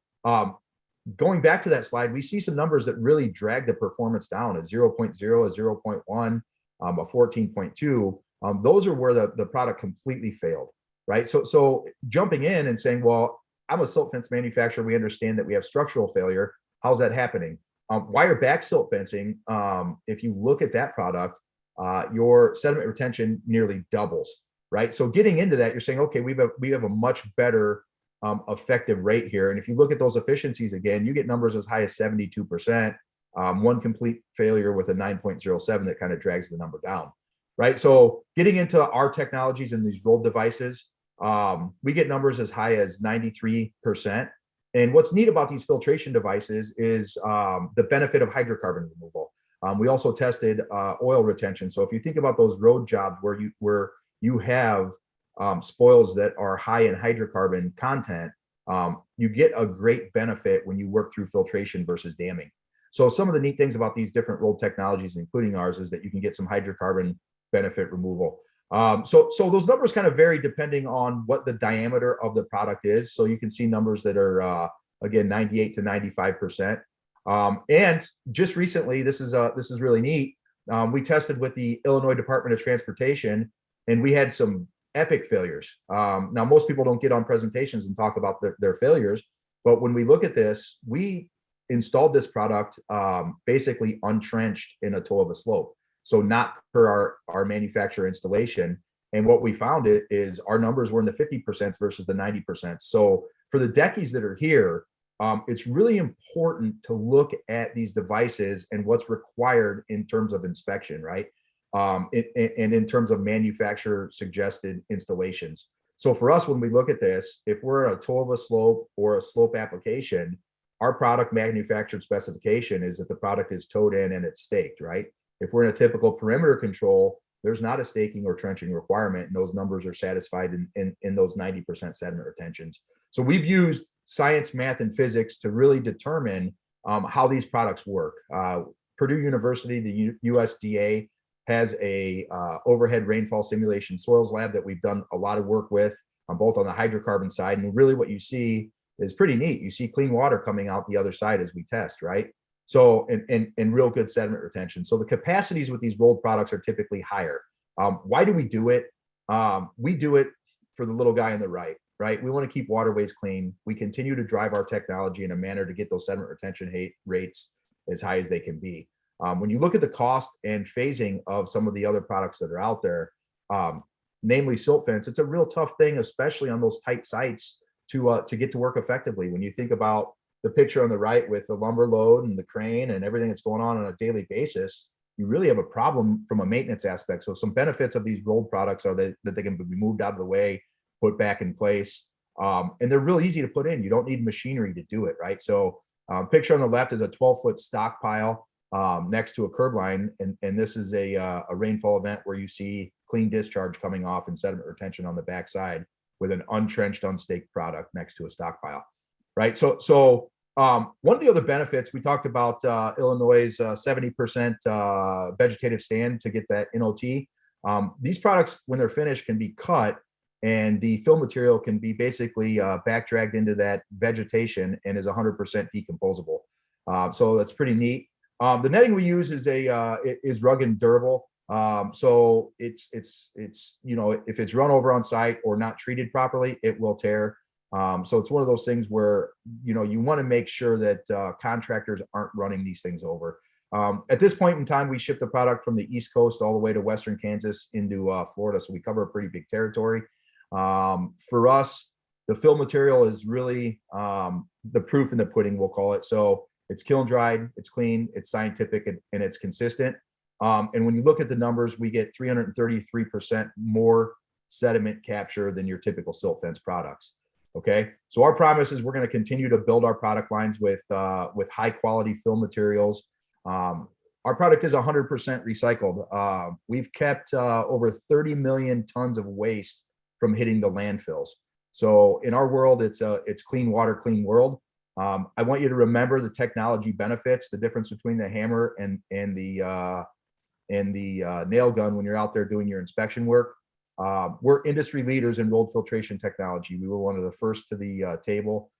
going back to that slide, we see some numbers that really drag the performance down: a 0.0, a 0.1, a 14.2. Those are where the product completely failed, right? So jumping in and saying, well, I'm a silt fence manufacturer. We understand that we have structural failure. How's that happening? Wire back silt fencing, if you look at that product, your sediment retention nearly doubles, right? So getting into that, you're saying, okay, we have a much better effective rate here. And if you look at those efficiencies again, you get numbers as high as 72%, one complete failure with a 9.07 that kind of drags the number down, right? So getting into our technologies and these rolled devices, we get numbers as high as 93%. And what's neat about these filtration devices is the benefit of hydrocarbon removal. We also tested oil retention. So if you think about those road jobs where you have spoils that are high in hydrocarbon content, you get a great benefit when you work through filtration versus damming. So some of the neat things about these different rolled technologies, including ours, is that you can get some hydrocarbon benefit removal. So those numbers kind of vary depending on what the diameter of the product is. So you can see numbers that are again 98 to 95%. And just recently, this is really neat. We tested with the Illinois Department of Transportation, and we had some epic failures. Now, most people don't get on presentations and talk about their failures, but when we look at this, we installed this product basically untrenched in a toe of a slope. So not per our manufacturer installation. And what we found is our numbers were in the 50% versus the 90%. So for the DECIs that are here, it's really important to look at these devices and what's required in terms of inspection, right? And in terms of manufacturer suggested installations. So for us, when we look at this, if we're a toe of a slope or a slope application, our product manufactured specification is that the product is towed in and it's staked, right? If we're in a typical perimeter control, there's not a staking or trenching requirement, and those numbers are satisfied in those 90% sediment retentions. So we've used science, math, and physics to really determine how these products work. Purdue University, the USDA, has a overhead rainfall simulation soils lab that we've done a lot of work with, both on the hydrocarbon side. And really what you see is pretty neat. You see clean water coming out the other side as we test, right? So, and real good sediment retention. So the capacities with these rolled products are typically higher. Why do we do it? We do it for the little guy on the right, right? We want to keep waterways clean. We continue to drive our technology in a manner to get those sediment retention rates as high as they can be. When you look at the cost and phasing of some of the other products that are out there, namely silt fence, it's a real tough thing, especially on those tight sites to get to work effectively. When you think about the picture on the right with the lumber load and the crane and everything that's going on a daily basis, you really have a problem from a maintenance aspect. So some benefits of these rolled products are that they can be moved out of the way put back in place. And they're real easy to put in. You don't need machinery to do it, right? So picture on the left is a 12-foot stockpile next to a curb line. And this is a rainfall event where you see clean discharge coming off and sediment retention on the backside with an untrenched, unstaked product next to a stockpile, right? So one of the other benefits, we talked about Illinois' 70% vegetative stand to get that NOT. These products, when they're finished, can be cut, and the fill material can be basically back dragged into that vegetation and is 100% decomposable. So that's pretty neat. The netting we use is rugged and durable. So it's if it's run over on site or not treated properly, it will tear. So it's one of those things where you want to make sure that contractors aren't running these things over. At this point in time, we ship the product from the East Coast all the way to Western Kansas into Florida, so we cover a pretty big territory. For us, the fill material is really the proof in the pudding, we'll call it. So it's kiln dried, it's clean, it's scientific, and it's consistent. And when you look at the numbers, we get 333% more sediment capture than your typical silt fence products. Okay, so our promise is we're going to continue to build our product lines with high quality fill materials. Our product is 100% recycled. We've kept over 30 million tons of waste from hitting the landfills. So in our world, it's clean water, clean world. I want you to remember the technology benefits, the difference between the hammer and the nail gun when you're out there doing your inspection work. We're industry leaders in rolled filtration technology. We were one of the first to the table.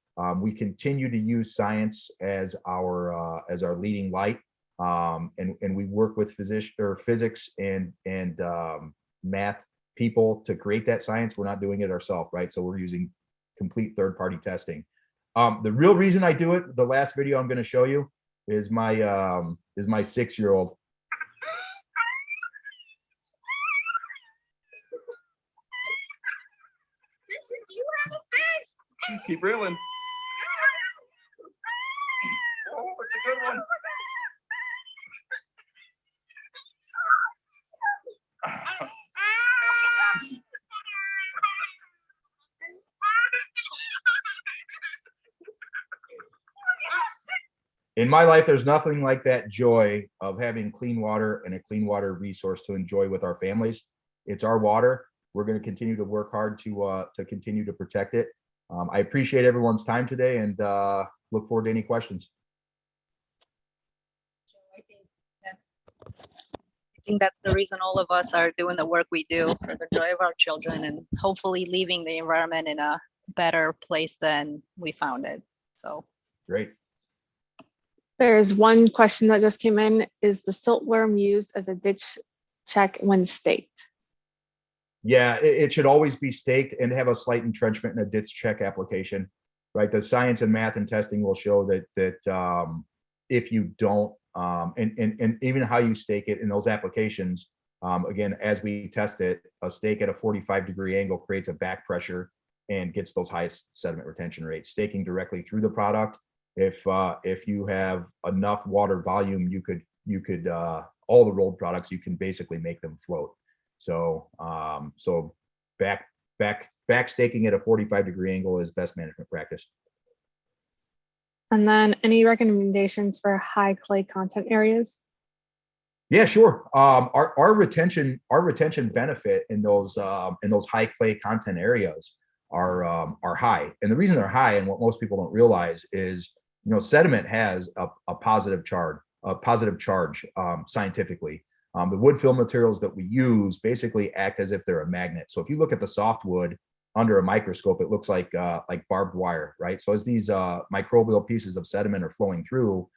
We continue to use science as our leading light, and we work with physics and math people to create that science. We're not doing it ourselves, right? So we're using complete third-party testing. The real reason I do it, the last video I'm going to show you, is my 6-year-old. Keep reeling. Oh, it's a good one. In my life, there's nothing like that joy of having clean water and a clean water resource to enjoy with our families. It's our water. We're going to continue to work hard to continue to protect it. I appreciate everyone's time today and look forward to any questions. I think that's the reason all of us are doing the work we do, for the joy of our children and hopefully leaving the environment in a better place than we found it. So Great. There's one question that just came in. Is the siltworm used as a ditch check when staked? Yeah, it should always be staked and have a slight entrenchment in a ditch check application, right? The science and math and testing will show that if you don't, and even how you stake it in those applications, again, as we test it, a stake at a 45-degree angle creates a back pressure and gets those highest sediment retention rates. Staking directly through the product, if you have enough water volume, you could all the rolled products, you can basically make them float. So back staking at a 45-degree angle is best management practice. And then any recommendations for high clay content areas? Yeah, sure. Our retention benefit in those high clay content areas are high. And the reason they're high, and what most people don't realize, is sediment has a positive charge scientifically. The wood fill materials that we use basically act as if they're a magnet. So if you look at the softwood under a microscope, it looks like barbed wire, right? So as these microbial pieces of sediment are flowing through,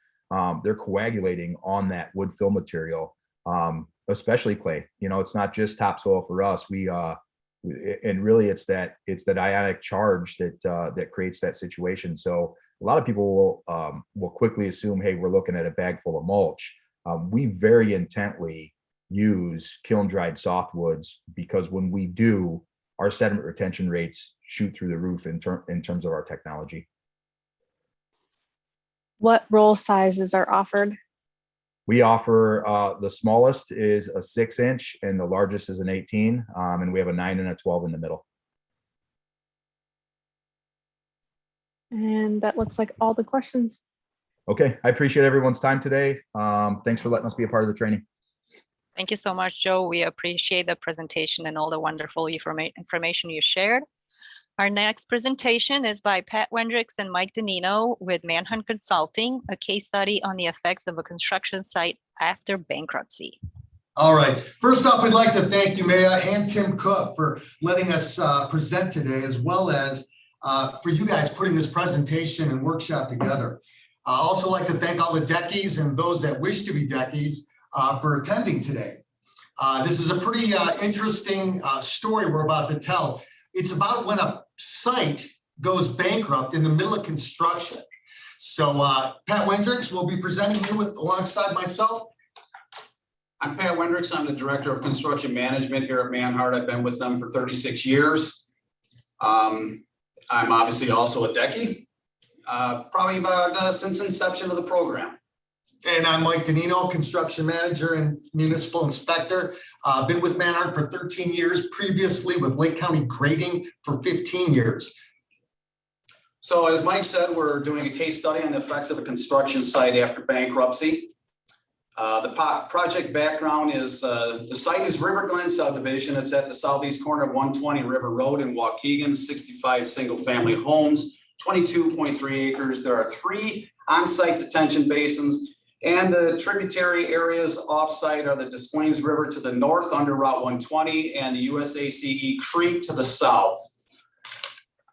they're coagulating on that wood fill material, especially clay. It's not just topsoil for us. And really it's that ionic charge that creates that situation. So a lot of people will quickly assume, hey, we're looking at a bag full of mulch. We very intently use kiln dried softwoods, because when we do, our sediment retention rates shoot through the roof in terms of our technology. What roll sizes are offered? We offer the smallest is a 6-inch and the largest is an 18, and we have a 9 and a 12 in the middle. And that looks like all the questions. Okay, I appreciate everyone's time today. Thanks for letting us be a part of the training. Thank you so much, Joe. We appreciate the presentation and all the wonderful information you shared. Our next presentation is by Pat Wendricks and Mike Danino with Manhunt Consulting, a case study on the effects of a construction site after bankruptcy. All right. First off, we'd like to thank you, Maya and Tim Cook, for letting us present today, as well as for you guys putting this presentation and workshop together. I also like to thank all the DECIs and those that wish to be DECIs for attending today. This is a pretty interesting story we're about to tell. It's about when a site goes bankrupt in the middle of construction. So Pat Wendricks will be presenting here alongside myself. I'm Pat Wendricks. I'm the Director of Construction Management here at Manhart. I've been with them for 36 years. I'm obviously also a DECI, probably about since inception of the program. And I'm Mike Danino, Construction Manager and Municipal Inspector. Been with Manhart for 13 years, previously with Lake County Grading for 15 years. So as Mike said, we're doing a case study on the effects of a construction site after bankruptcy. The project background is the site is River Glen subdivision. It's at the southeast corner of 120 River Road in Waukegan, 65 single-family homes, 22.3 acres. There are 3 on-site detention basins, and the tributary areas off-site are the Des Plaines River to the north under Route 120 and the USACE Creek to the south.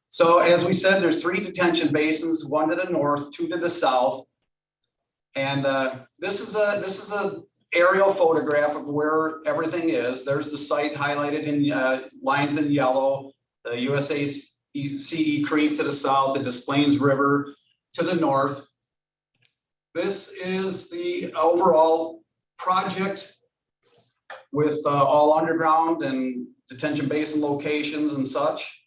So as we said, there's 3 detention basins, 1 to the north, 2 to the south. And this is a aerial photograph of where everything is. There's the site highlighted in lines in yellow, the USACE Creek to the south, the Des Plaines River to the north. This is the overall project with all underground and detention basin locations and such.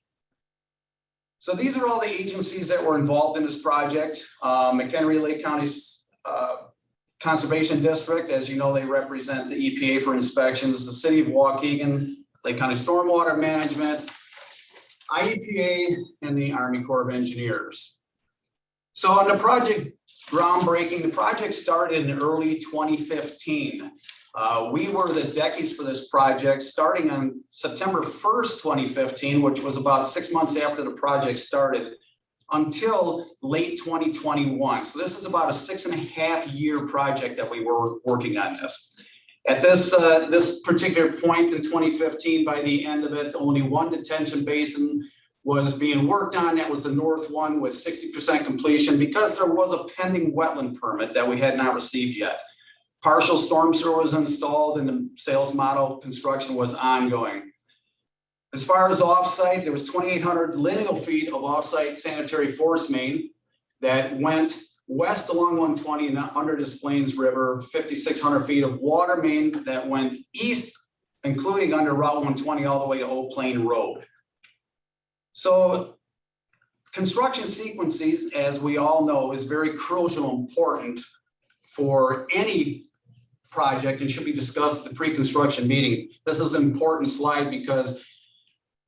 So these are all the agencies that were involved in this project. McHenry Lake County's Conservation District, as you know, they represent the EPA for inspections, the City of Waukegan, Lake County Stormwater Management, IEPA, and the Army Corps of Engineers. So on the project groundbreaking, the project started in early 2015. We were the DECIs for this project starting on September 1st, 2015, which was about 6 months after the project started, until late 2021. So this is about a 6.5-year project that we were working on this. At this particular point in 2015, by the end of it, only 1 detention basin was being worked on. That was the north one with 60% completion because there was a pending wetland permit that we had not received yet. Partial storm sewer was installed and the sales model construction was ongoing. As far as offsite, there was 2,800 lineal feet of offsite sanitary force main that went west along 120 and under Des Plaines River, 5,600 feet of water main that went east, including under Route 120 all the way to Old Plain Road. So construction sequences, as we all know, is very crucial and important for any project and should be discussed at the pre-construction meeting. This is an important slide because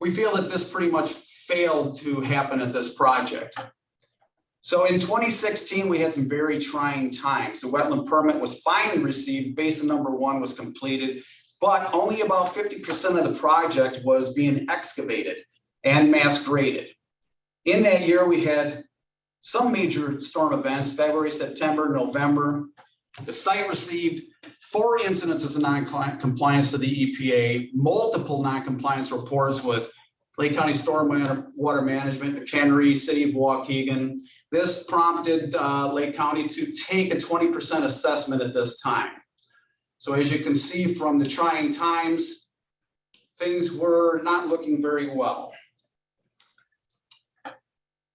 we feel that this pretty much failed to happen at this project. So in 2016, we had some very trying times. The wetland permit was finally received, basin number 1 was completed, but only about 50% of the project was being excavated and mass graded. In that year, we had some major storm events, February, September, November. The site received 4 incidences of non-compliance to the EPA, multiple non-compliance reports with Lake County Stormwater Management, McHenry, City of Waukegan. This prompted Lake County to take a 20% assessment at this time. So as you can see from the trying times, things were not looking very well.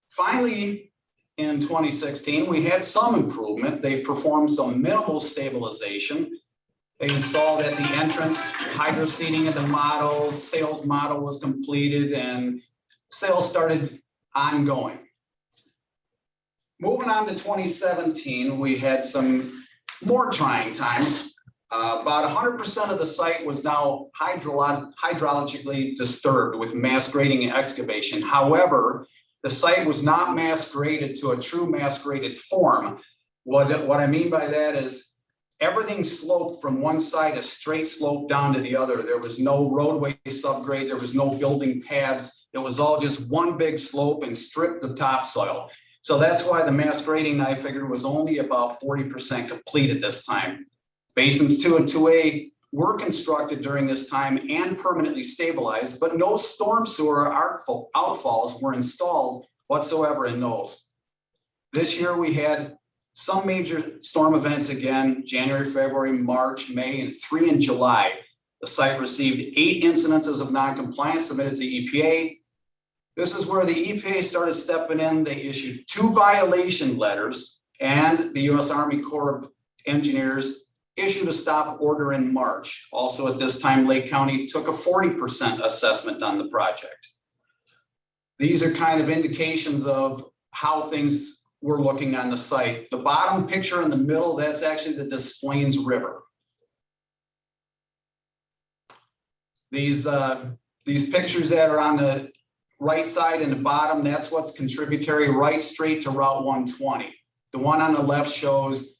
Finally, in 2016, we had some improvement. They performed some minimal stabilization. They installed at the entrance hydro seeding of the model, sales model was completed, and sales started ongoing. Moving on to 2017, we had some more trying times. About 100% of the site was now hydrologically disturbed with mass grading and excavation. However, The site was not mass graded to a true mass graded form. What I mean by that is everything sloped from one side, a straight slope down to the other. There was no roadway subgrade. There was no building pads. It was all just one big slope and stripped of topsoil. So that's why the mass grading, I figured, was only about 40% complete at this time. Basins 2 and 2A were constructed during this time and permanently stabilized, but no storm sewer outfalls were installed whatsoever in those. This year we had some major storm events again, January, February, March, May, and 3 in July. The site received 8 incidences of non-compliance submitted to the EPA. This is where the EPA started stepping in. They issued 2 violation letters, and the U.S. Army Corps of Engineers issued a stop order in March. Also at this time, Lake County took a 40% assessment on the project. These are kind of indications of how things were looking on the site. The bottom picture in the middle, that's actually the Des Plaines River. These pictures that are on the right side and the bottom, that's what's contributory right straight to Route 120. The one on the left shows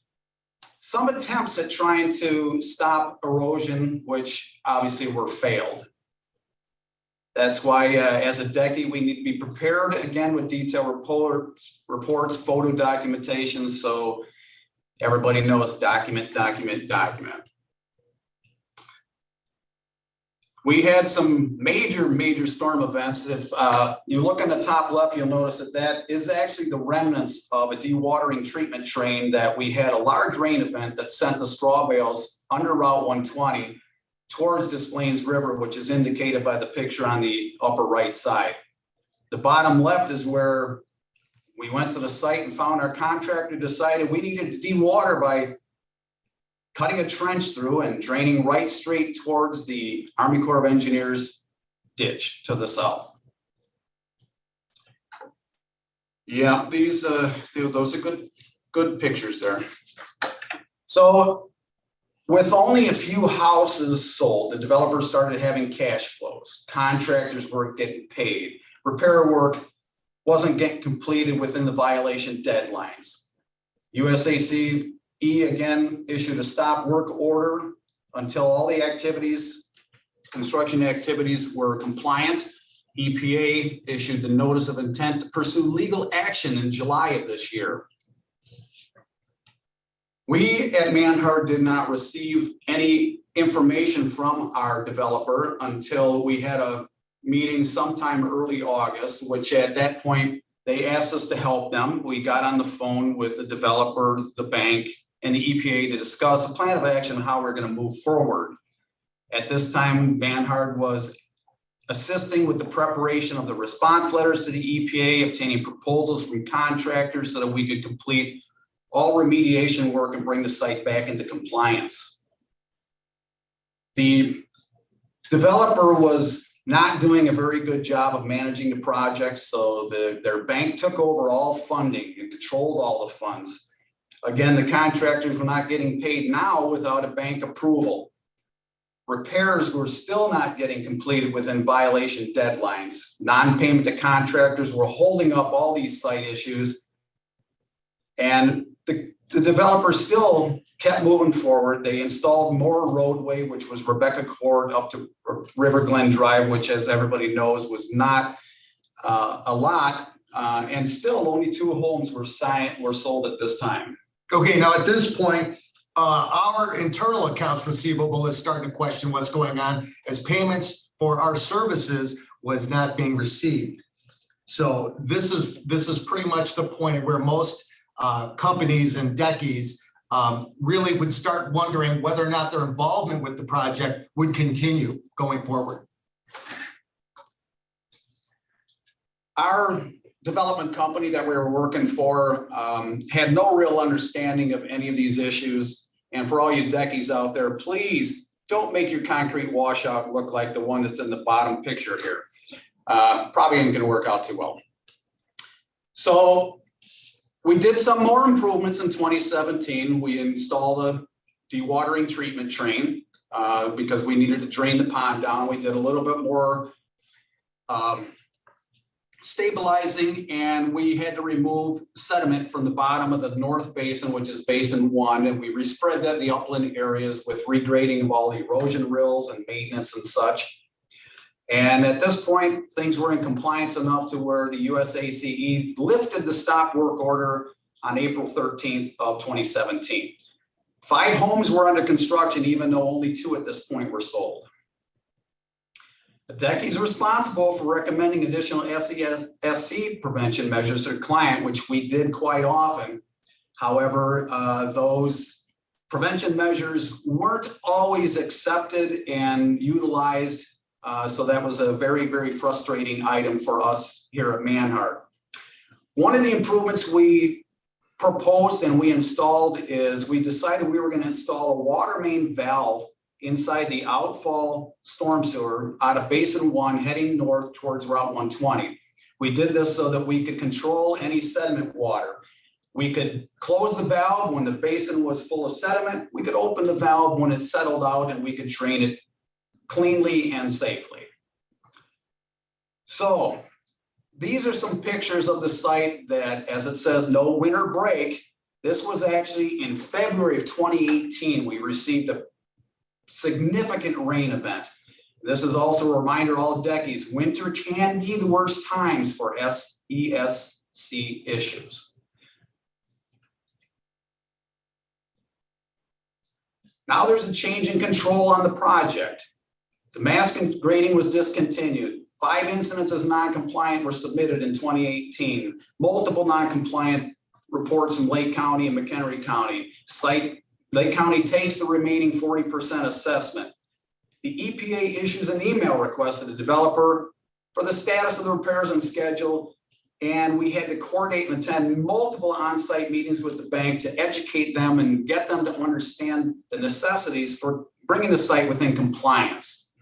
some attempts at trying to stop erosion, which obviously were failed. That's why as a DECI, we need to be prepared again with detailed reports, photo documentation, so everybody knows document. We had some major storm events. If you look on the top left, you'll notice that that is actually the remnants of a dewatering treatment train that we had a large rain event that sent the straw bales under Route 120 towards Des Plaines River, which is indicated by the picture on the upper right side. The bottom left is where we went to the site and found our contractor decided we needed to dewater by cutting a trench through and draining right straight towards the Army Corps of Engineers ditch to the south. Yeah, those are good pictures there. So with only a few houses sold, the developers started having cash flows. Contractors weren't getting paid. Repair work wasn't getting completed within the violation deadlines. USACE again issued a stop work order until all the construction activities were compliant. EPA issued the notice of intent to pursue legal action in July of this year. We at Manhard did not receive any information from our developer until we had a meeting sometime early August, which at that point, they asked us to help them. We got on the phone with the developer, the bank, and the EPA to discuss a plan of action on how we're going to move forward. At this time, Manhard was assisting with the preparation of the response letters to the EPA, obtaining proposals from contractors so that we could complete all remediation work and bring the site back into compliance. The developer was not doing a very good job of managing the project, so their bank took over all funding and controlled all the funds. Again, the contractors were not getting paid now without a bank approval. Repairs were still not getting completed within violation deadlines. Non-payment to contractors were holding up all these site issues. And the developer still kept moving forward. They installed more roadway, which was Rebecca Court up to River Glen Drive, which, as everybody knows, was not a lot. And still only 2 homes were sold at this time. Okay, now at this point, our internal accounts receivable is starting to question what's going on as payments for our services was not being received. So this is pretty much the point where most companies and DECIs really would start wondering whether or not their involvement with the project would continue going forward. Our development company that we were working for had no real understanding of any of these issues. And for all you DECIs out there, please don't make your concrete washout look like the one that's in the bottom picture here. Probably ain't gonna work out too well. So we did some more improvements in 2017. We installed a dewatering treatment train because we needed to drain the pond down. We did a little bit more stabilizing, and we had to remove sediment from the bottom of the north basin, which is basin 1, and we respread that in the upland areas with regrading of all the erosion rills and maintenance and such. And at this point, things were in compliance enough to where the USACE lifted the stop work order on April 13th of 2017. 5 homes were under construction, even though only 2 at this point were sold. The DECI is responsible for recommending additional SESC prevention measures to the client, which we did quite often. However, those prevention measures weren't always accepted and utilized. So that was a very, very frustrating item for us here at Manhart. One of the improvements we proposed and we installed is we decided we were going to install a water main valve inside the outfall storm sewer out of basin 1 heading north towards Route 120. We did this so that we could control any sediment water. We could close the valve when the basin was full of sediment. We could open the valve when it settled out, and we could drain it cleanly and safely. So these are some pictures of the site that, as it says, no winter break. This was actually in February of 2018. We received a significant rain event. This is also a reminder, all DECIs, winter can be the worst times for SESC issues. Now there's a change in control on the project. The mass grading was discontinued. 5 incidents as non-compliant were submitted in 2018. Multiple non-compliant reports from Lake County and McHenry County. Lake County takes the remaining 40% assessment. The EPA issues an email request to the developer for the status of the repairs and schedule, and we had to coordinate and attend multiple on-site meetings with the bank to educate them and get them to understand the necessities for bringing the site within compliance.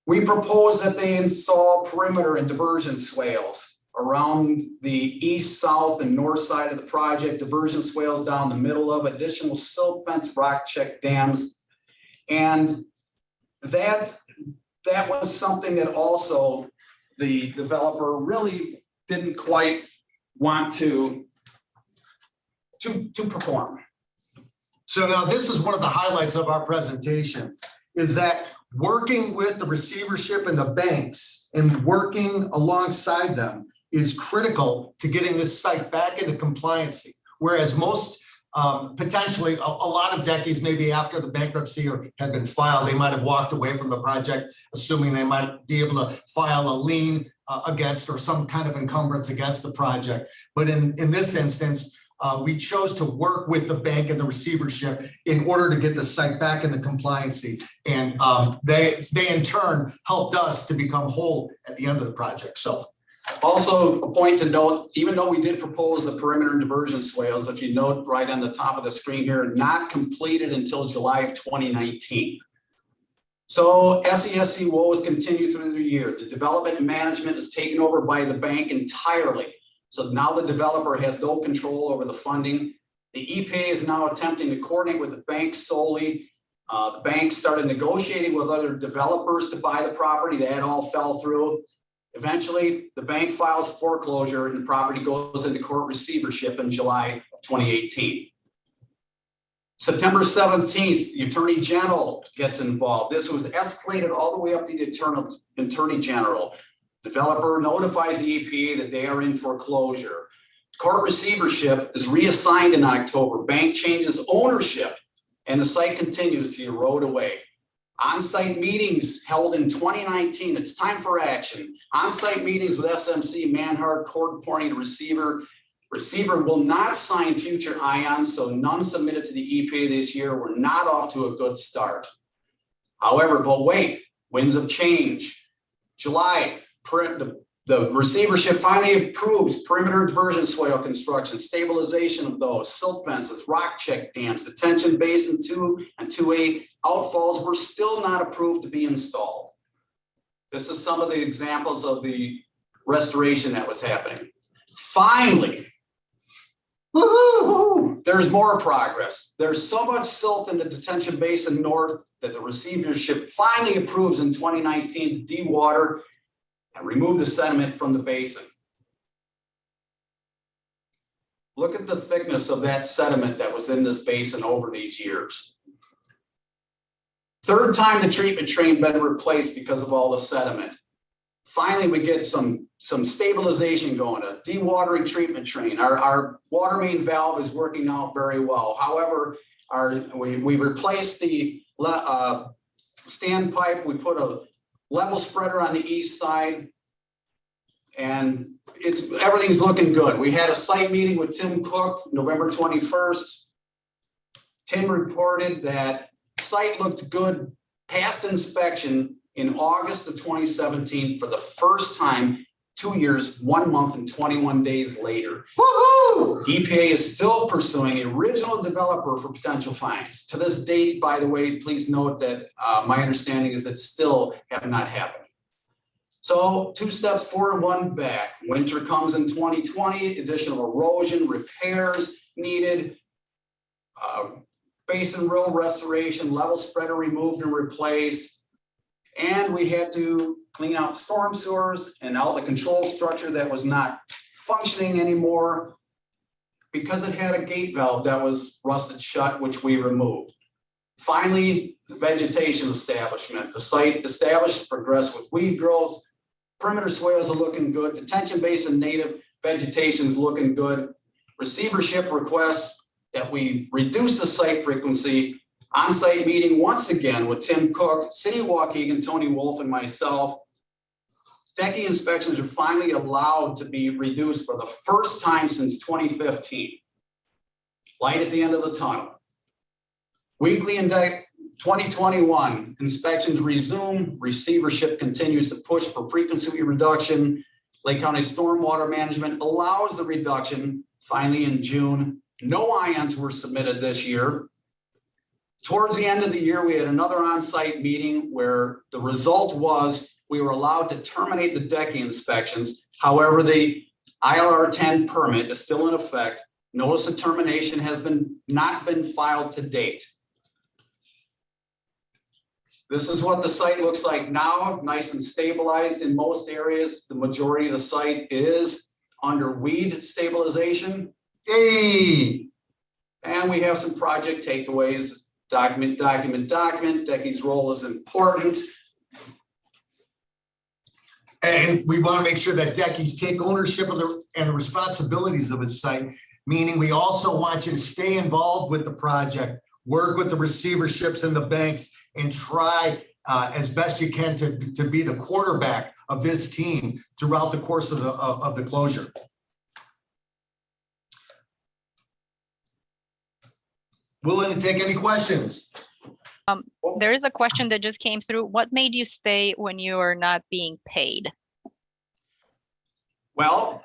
We propose that they install perimeter and diversion swales around the east, south, and north side of the project, diversion swales down the middle of, additional silt fence, rock check dams. And that was something that also the developer really didn't quite want to perform. So now this is one of the highlights of our presentation, is that working with the receivership and the banks and working alongside them is critical to getting this site back into compliancy. Whereas most, potentially, a lot of DECIs, maybe after the bankruptcy had been filed, they might have walked away from the project, assuming they might be able to file a lien against or some kind of encumbrance against the project. But in this instance, we chose to work with the bank and the receivership in order to get the site back into compliancy. And they in turn helped us to become whole at the end of the project. So. Also, a point to note, even though we did propose the perimeter and diversion swales, if you note right on the top of the screen here, not completed until July of 2019. So SESC woes continue through the year. The development and management is taken over by the bank entirely. So now the developer has no control over the funding. The EPA is now attempting to coordinate with the bank solely. The bank started negotiating with other developers to buy the property. That all fell through. Eventually, the bank files foreclosure and the property goes into court receivership in July of 2018. September 17th, the Attorney General gets involved. This was escalated all the way up to the Attorney General. Developer notifies the EPA that they are in foreclosure. Court receivership is reassigned in October. Bank changes ownership and the site continues to erode away. On-site meetings held in 2019. It's time for action. On-site meetings with SMC, Manhart, court appointing a receiver. Receiver will not sign future IONs, so none submitted to the EPA this year. We're not off to a good start. However, but wait, winds of change. July, the receivership finally approves perimeter diversion swale construction, stabilization of those, silt fences, rock check dams, detention basin 2 and 2A outfalls were still not approved to be installed. This is some of the examples of the restoration that was happening. Finally, woo-hoo, there's more progress. There's so much silt in the detention basin north that the receivership finally approves in 2019 to dewater and remove the sediment from the basin. Look at the thickness of that sediment that was in this basin over these years. Third time the treatment train been replaced because of all the sediment. Finally, we get some stabilization going, a dewatering treatment train. Our water main valve is working out very well. However, we replaced the standpipe. We put a level spreader on the east side, and everything's looking good. We had a site meeting with Tim Cook, November 21st. Tim reported that site looked good, passed inspection in August of 2017 for the first time, 2 years, 1 month, and 21 days later. Woohoo! EPA is still pursuing the original developer for potential fines. To this date, by the way, please note that my understanding is that still have not happened. So 2 steps forward, 1 back. Winter comes in 2020, additional erosion, repairs needed, basin row restoration, level spreader removed and replaced. And we had to clean out storm sewers and all the control structure that was not functioning anymore because it had a gate valve that was rusted shut, which we removed. Finally, the vegetation establishment. The site established, progressed with weed growth. Perimeter swales are looking good. Detention basin native vegetation is looking good. Receivership requests that we reduce the site frequency. On-site meeting once again with Tim Cook, City of Waukegan, Tony Wolf, and myself. DECI inspections are finally allowed to be reduced for the first time since 2015. Light at the end of the tunnel. Weekly in 2021, inspections resume. Receivership continues to push for frequency reduction. Lake County Stormwater Management allows the reduction finally in June. No ions were submitted this year. Towards the end of the year, we had another on-site meeting where the result was we were allowed to terminate the DECI inspections. However, the ILR 10 permit is still in effect. Notice of termination has not been filed to date. This is what the site looks like now, nice and stabilized in most areas. The majority of the site is under weed stabilization. Hey! And we have some project takeaways. Document. DECI's role is important. And we want to make sure that DECI's take ownership of and the responsibilities of its site, meaning we also want you to stay involved with the project, work with the receiverships and the banks, and try as best you can to be the quarterback of this team throughout the course of the closure. Willing to take any questions? There is a question that just came through. What made you stay when you are not being paid? Well,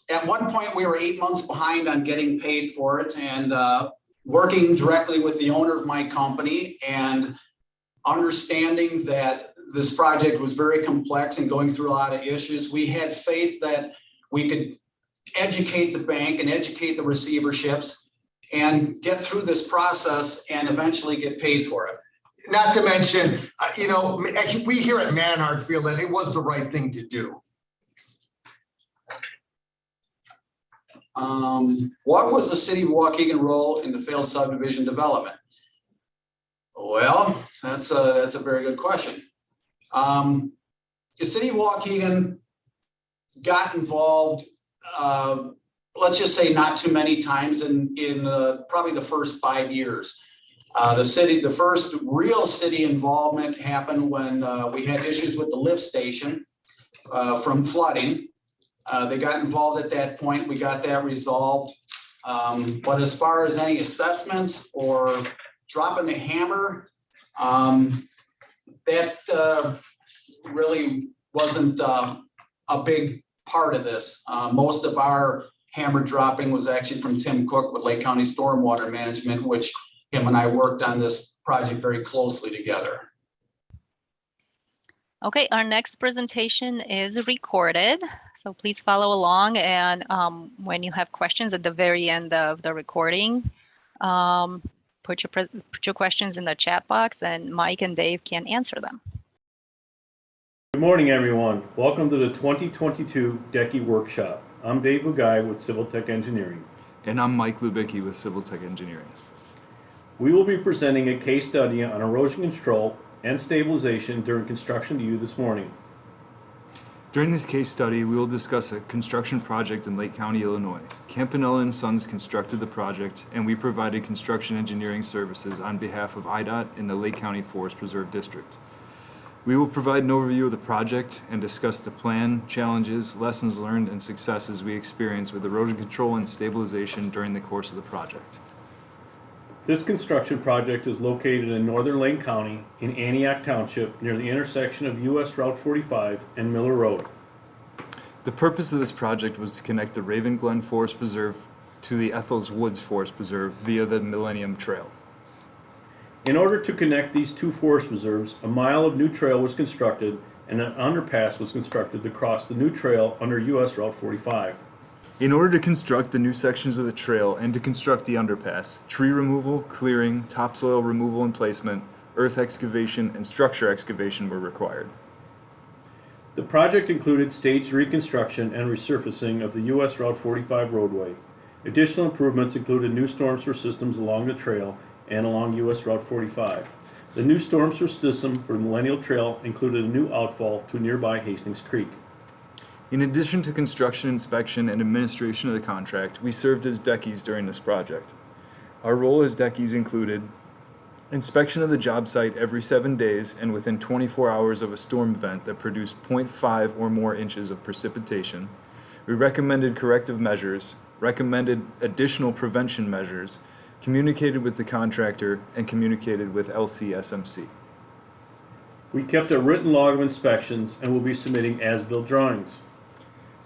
at one point we were 8 months behind on getting paid for it, and working directly with the owner of my company and understanding that this project was very complex and going through a lot of issues, we had faith that we could educate the bank and educate the receiverships and get through this process and eventually get paid for it. Not to mention, we here at Manhart feel that it was the right thing to do. What was the City of Waukegan role in the failed subdivision development? Well, that's a very good question. The City of Waukegan got involved, let's just say not too many times in probably the first 5 years. The first real city involvement happened when we had issues with the lift station from flooding. They got involved at that point. We got that resolved. But as far as any assessments or dropping the hammer, that really wasn't a big part of this. Most of our hammer dropping was actually from Tim Cook with Lake County Stormwater Management, which him and I worked on this project very closely together. Okay, our next presentation is recorded, so please follow along. And when you have questions at the very end of the recording, put your questions in the chat box, and Mike and Dave can answer them. Good morning, everyone. Welcome to the 2022 DECI Workshop. I'm Dave Bugai with Civil Tech Engineering. And I'm Mike Lubicki with Civil Tech Engineering. We will be presenting a case study on erosion control and stabilization during construction to you this morning. During this case study, we will discuss a construction project in Lake County, Illinois. Campanella & Sons constructed the project, and we provided construction engineering services on behalf of IDOT in the Lake County Forest Preserve District. We will provide an overview of the project and discuss the plan, challenges, lessons learned, and successes we experienced with erosion control and stabilization during the course of the project. This construction project is located in northern Lake County in Antioch Township near the intersection of US Route 45 and Miller Road. The purpose of this project was to connect the Raven Glen Forest Preserve to the Ethels Woods Forest Preserve via the Millennium Trail. In order to connect these two forest reserves, a mile of new trail was constructed and an underpass was constructed to cross the new trail under US Route 45. In order to construct the new sections of the trail and to construct the underpass, tree removal, clearing, topsoil removal and placement, earth excavation, and structure excavation were required. The project included staged reconstruction and resurfacing of the US Route 45 roadway. Additional improvements included new storm sewer systems along the trail and along US Route 45. The new storm sewer system for the Millennial Trail included a new outfall to nearby Hastings Creek. In addition to construction inspection and administration of the contract, we served as DECIs during this project. Our role as DECIs included inspection of the job site every 7 days and within 24 hours of a storm event that produced 0.5 or more inches of precipitation. We recommended corrective measures, recommended additional prevention measures, communicated with the contractor, and communicated with LCSMC. We kept a written log of inspections and will be submitting as-built drawings.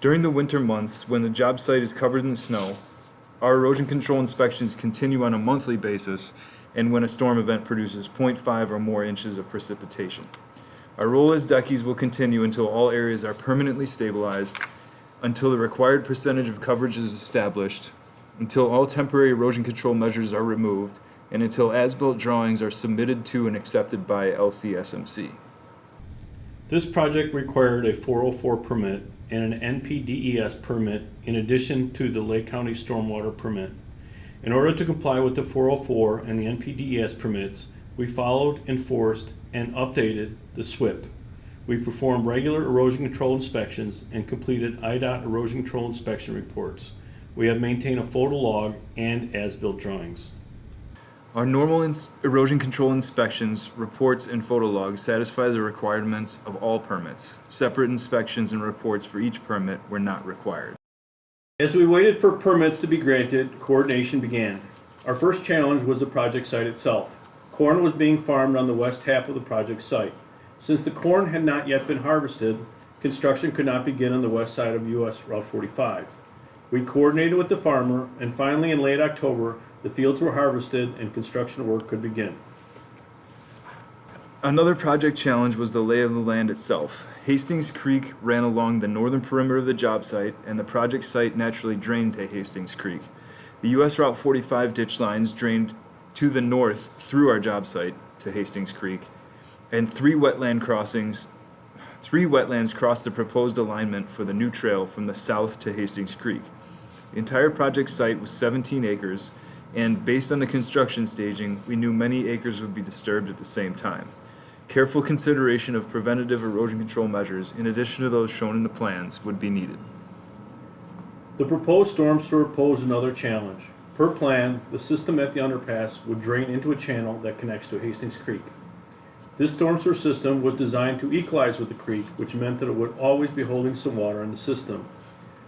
During the winter months, when the job site is covered in snow, our erosion control inspections continue on a monthly basis and when a storm event produces 0.5 or more inches of precipitation. Our role as DECIs will continue until all areas are permanently stabilized, until the required percentage of coverage is established, until all temporary erosion control measures are removed, and until as-built drawings are submitted to and accepted by LCSMC. This project required a 404 permit and an NPDES permit in addition to the Lake County Stormwater permit. In order to comply with the 404 and the NPDES permits, we followed, enforced, and updated the SWIP. We performed regular erosion control inspections and completed IDOT erosion control inspection reports. We have maintained a photo log and as-built drawings. Our normal erosion control inspections, reports, and photo logs satisfy the requirements of all permits. Separate inspections and reports for each permit were not required. As we waited for permits to be granted, coordination began. Our first challenge was the project site itself. Corn was being farmed on the west half of the project site. Since the corn had not yet been harvested, construction could not begin on the west side of US Route 45. We coordinated with the farmer, and finally in late October, the fields were harvested and construction work could begin. Another project challenge was the lay of the land itself. Hastings Creek ran along the northern perimeter of the job site, and the project site naturally drained to Hastings Creek. The US Route 45 ditch lines drained to the north through our job site to Hastings Creek, and three wetlands crossed the proposed alignment for the new trail from the south to Hastings Creek. The entire project site was 17 acres, and based on the construction staging, we knew many acres would be disturbed at the same time. Careful consideration of preventative erosion control measures, in addition to those shown in the plans, would be needed. The proposed storm sewer posed another challenge. Per plan, the system at the underpass would drain into a channel that connects to Hastings Creek. This storm sewer system was designed to equalize with the creek, which meant that it would always be holding some water in the system.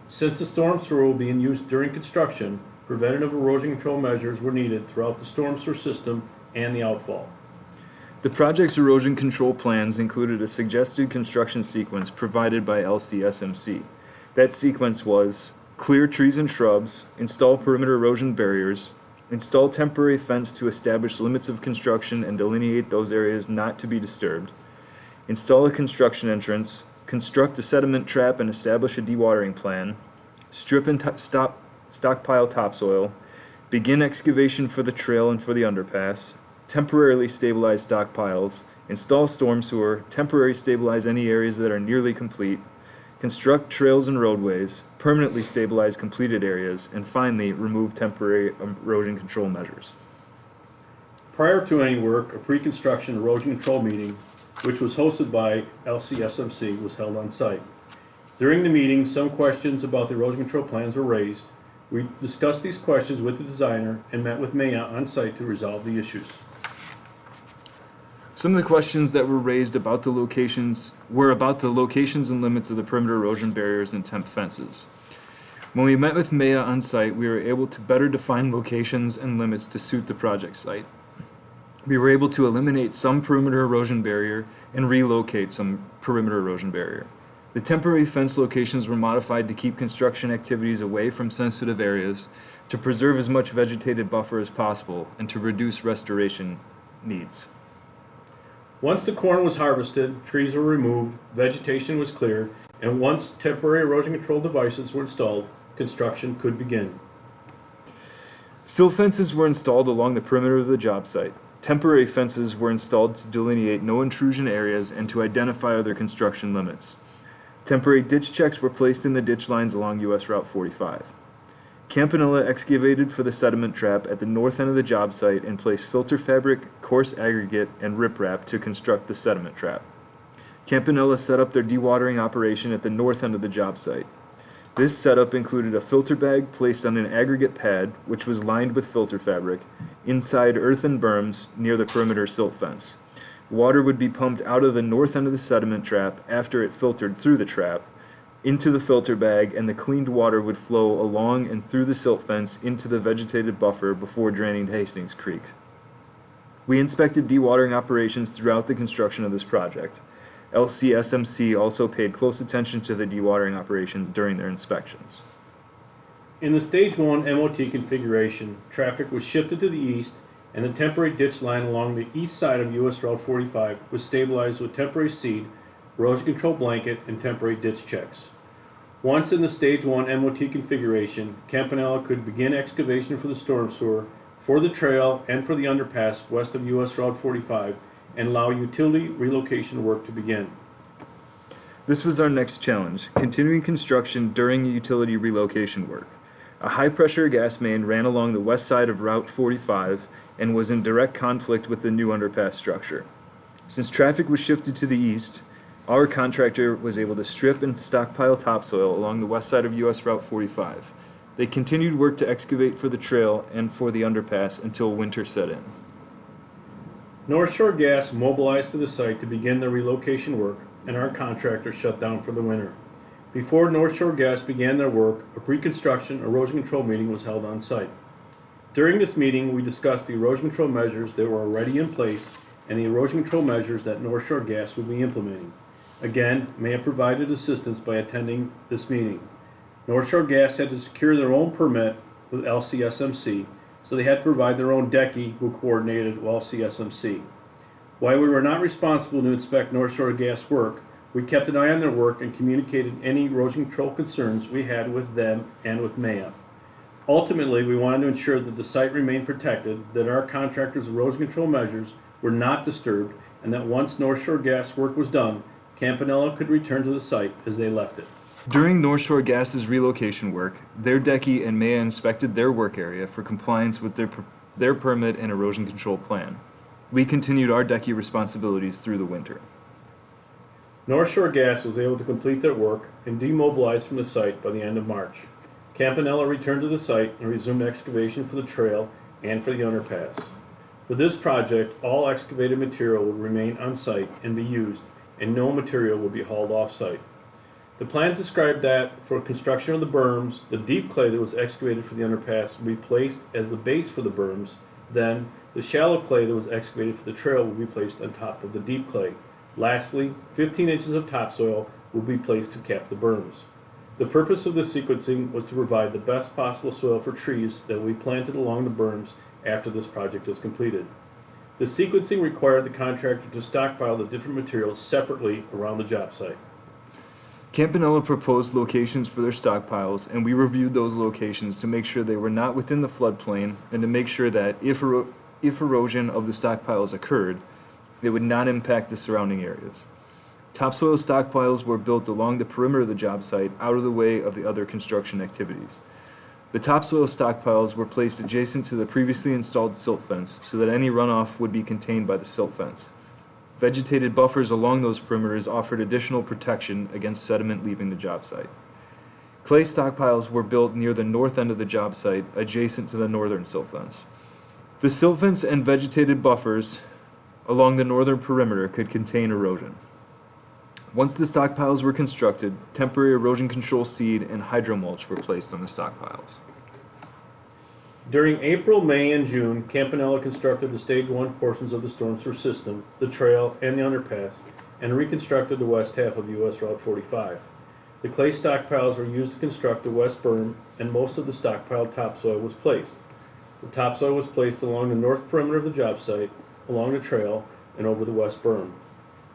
Since the storm sewer will be in use during construction, preventative erosion control measures were needed throughout the storm sewer system and the outfall. The project's erosion control plans included a suggested construction sequence provided by LCSMC. That sequence was clear trees and shrubs, install perimeter erosion barriers, install temporary fence to establish limits of construction and delineate those areas not to be disturbed, install a construction entrance, construct a sediment trap and establish a dewatering plan, strip and stockpile topsoil, begin excavation for the trail and for the underpass, temporarily stabilize stockpiles, install storm sewer, temporary stabilize any areas that are nearly complete, construct trails and roadways, permanently stabilize completed areas, and finally, remove temporary erosion control measures. Prior to any work, a pre-construction erosion control meeting, which was hosted by LCSMC, was held on site. During the meeting, some questions about the erosion control plans were raised. We discussed these questions with the designer and met with Maya on site to resolve the issues. Some of the questions that were raised about the locations and limits of the perimeter erosion barriers and temp fences. When we met with Maya on site, we were able to better define locations and limits to suit the project site. We were able to eliminate some perimeter erosion barrier and relocate some perimeter erosion barrier. The temporary fence locations were modified to keep construction activities away from sensitive areas, to preserve as much vegetated buffer as possible, and to reduce restoration needs. Once the corn was harvested, trees were removed, vegetation was cleared, and once temporary erosion control devices were installed, construction could begin. Silt fences were installed along the perimeter of the job site. Temporary fences were installed to delineate no intrusion areas and to identify other construction limits. Temporary ditch checks were placed in the ditch lines along US Route 45. Campanella excavated for the sediment trap at the north end of the job site and placed filter fabric, coarse aggregate, and riprap to construct the sediment trap. Campanella set up their dewatering operation at the north end of the job site. This setup included a filter bag placed on an aggregate pad, which was lined with filter fabric, inside earthen berms near the perimeter silt fence. Water would be pumped out of the north end of the sediment trap after it filtered through the trap, into the filter bag, and the cleaned water would flow along and through the silt fence into the vegetated buffer before draining to Hastings Creek. We inspected dewatering operations throughout the construction of this project. LCSMC also paid close attention to the dewatering operations during their inspections. In the Stage 1 MOT configuration, traffic was shifted to the east, and the temporary ditch line along the east side of US Route 45 was stabilized with temporary seed, erosion control blanket, and temporary ditch checks. Once in the Stage 1 MOT configuration, Campanella could begin excavation for the storm sewer, for the trail, and for the underpass west of US Route 45, and allow utility relocation work to begin. This was our next challenge, continuing construction during utility relocation work. A high-pressure gas main ran along the west side of Route 45 and was in direct conflict with the new underpass structure. Since traffic was shifted to the east, our contractor was able to strip and stockpile topsoil along the west side of US Route 45. They continued work to excavate for the trail and for the underpass until winter set in. North Shore Gas mobilized to the site to begin the relocation work, and our contractor shut down for the winter. Before North Shore Gas began their work, a pre-construction erosion control meeting was held on site. During this meeting, we discussed the erosion control measures that were already in place and the erosion control measures that North Shore Gas would be implementing. Again, Maya provided assistance by attending this meeting. North Shore Gas had to secure their own permit with LCSMC, so they had to provide their own DECI who coordinated with LCSMC. While we were not responsible to inspect North Shore Gas work, we kept an eye on their work and communicated any erosion control concerns we had with them and with Maya. Ultimately, we wanted to ensure that the site remained protected, that our contractor's erosion control measures were not disturbed, and that once North Shore Gas work was done, Campanella could return to the site as they left it. During North Shore Gas's relocation work, their DECI and Maya inspected their work area for compliance with their permit and erosion control plan. We continued our DECI responsibilities through the winter. North Shore Gas was able to complete their work and demobilize from the site by the end of March. Campanella returned to the site and resumed excavation for the trail and for the underpass. For this project, all excavated material would remain on site and be used, and no material would be hauled off-site. The plans described that for construction of the berms, the deep clay that was excavated for the underpass would be placed as the base for the berms. Then, the shallow clay that was excavated for the trail would be placed on top of the deep clay. Lastly, 15 inches of topsoil would be placed to cap the berms. The purpose of this sequencing was to provide the best possible soil for trees that will be planted along the berms after this project is completed. The sequencing required the contractor to stockpile the different materials separately around the job site. Campanella proposed locations for their stockpiles, and we reviewed those locations to make sure they were not within the floodplain and to make sure that if erosion of the stockpiles occurred, It would not impact the surrounding areas. Topsoil stockpiles were built along the perimeter of the job site, out of the way of the other construction activities. The topsoil stockpiles were placed adjacent to the previously installed silt fence so that any runoff would be contained by the silt fence. Vegetated buffers along those perimeters offered additional protection against sediment leaving the job site. Clay stockpiles were built near the north end of the job site, adjacent to the northern silt fence. The silt fence and vegetated buffers along the northern perimeter could contain erosion. Once the stockpiles were constructed, temporary erosion control seed and hydromulch were placed on the stockpiles. During April, May, and June, Campanella constructed the Stage 1 portions of the storm sewer system, the trail, and the underpass, and reconstructed the west half of US Route 45. The clay stockpiles were used to construct the west berm, and most of the stockpiled topsoil was placed. The topsoil was placed along the north perimeter of the job site, along the trail, and over the west berm.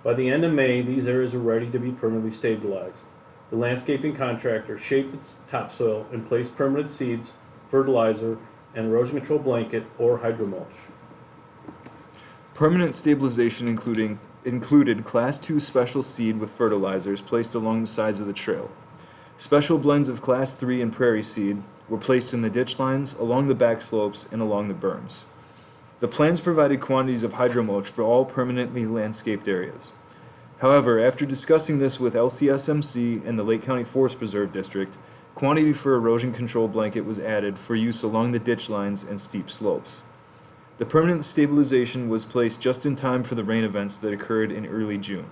By the end of May, these areas were ready to be permanently stabilized. The landscaping contractor shaped the topsoil and placed permanent seeds, fertilizer, and erosion control blanket or hydromulch. Permanent stabilization included Class 2 special seed with fertilizers placed along the sides of the trail. Special blends of Class 3 and prairie seed were placed in the ditch lines, along the back slopes, and along the berms. The plans provided quantities of hydromulch for all permanently landscaped areas. However, after discussing this with LCSMC and the Lake County Forest Preserve District, quantity for erosion control blanket was added for use along the ditch lines and steep slopes. The permanent stabilization was placed just in time for the rain events that occurred in early June.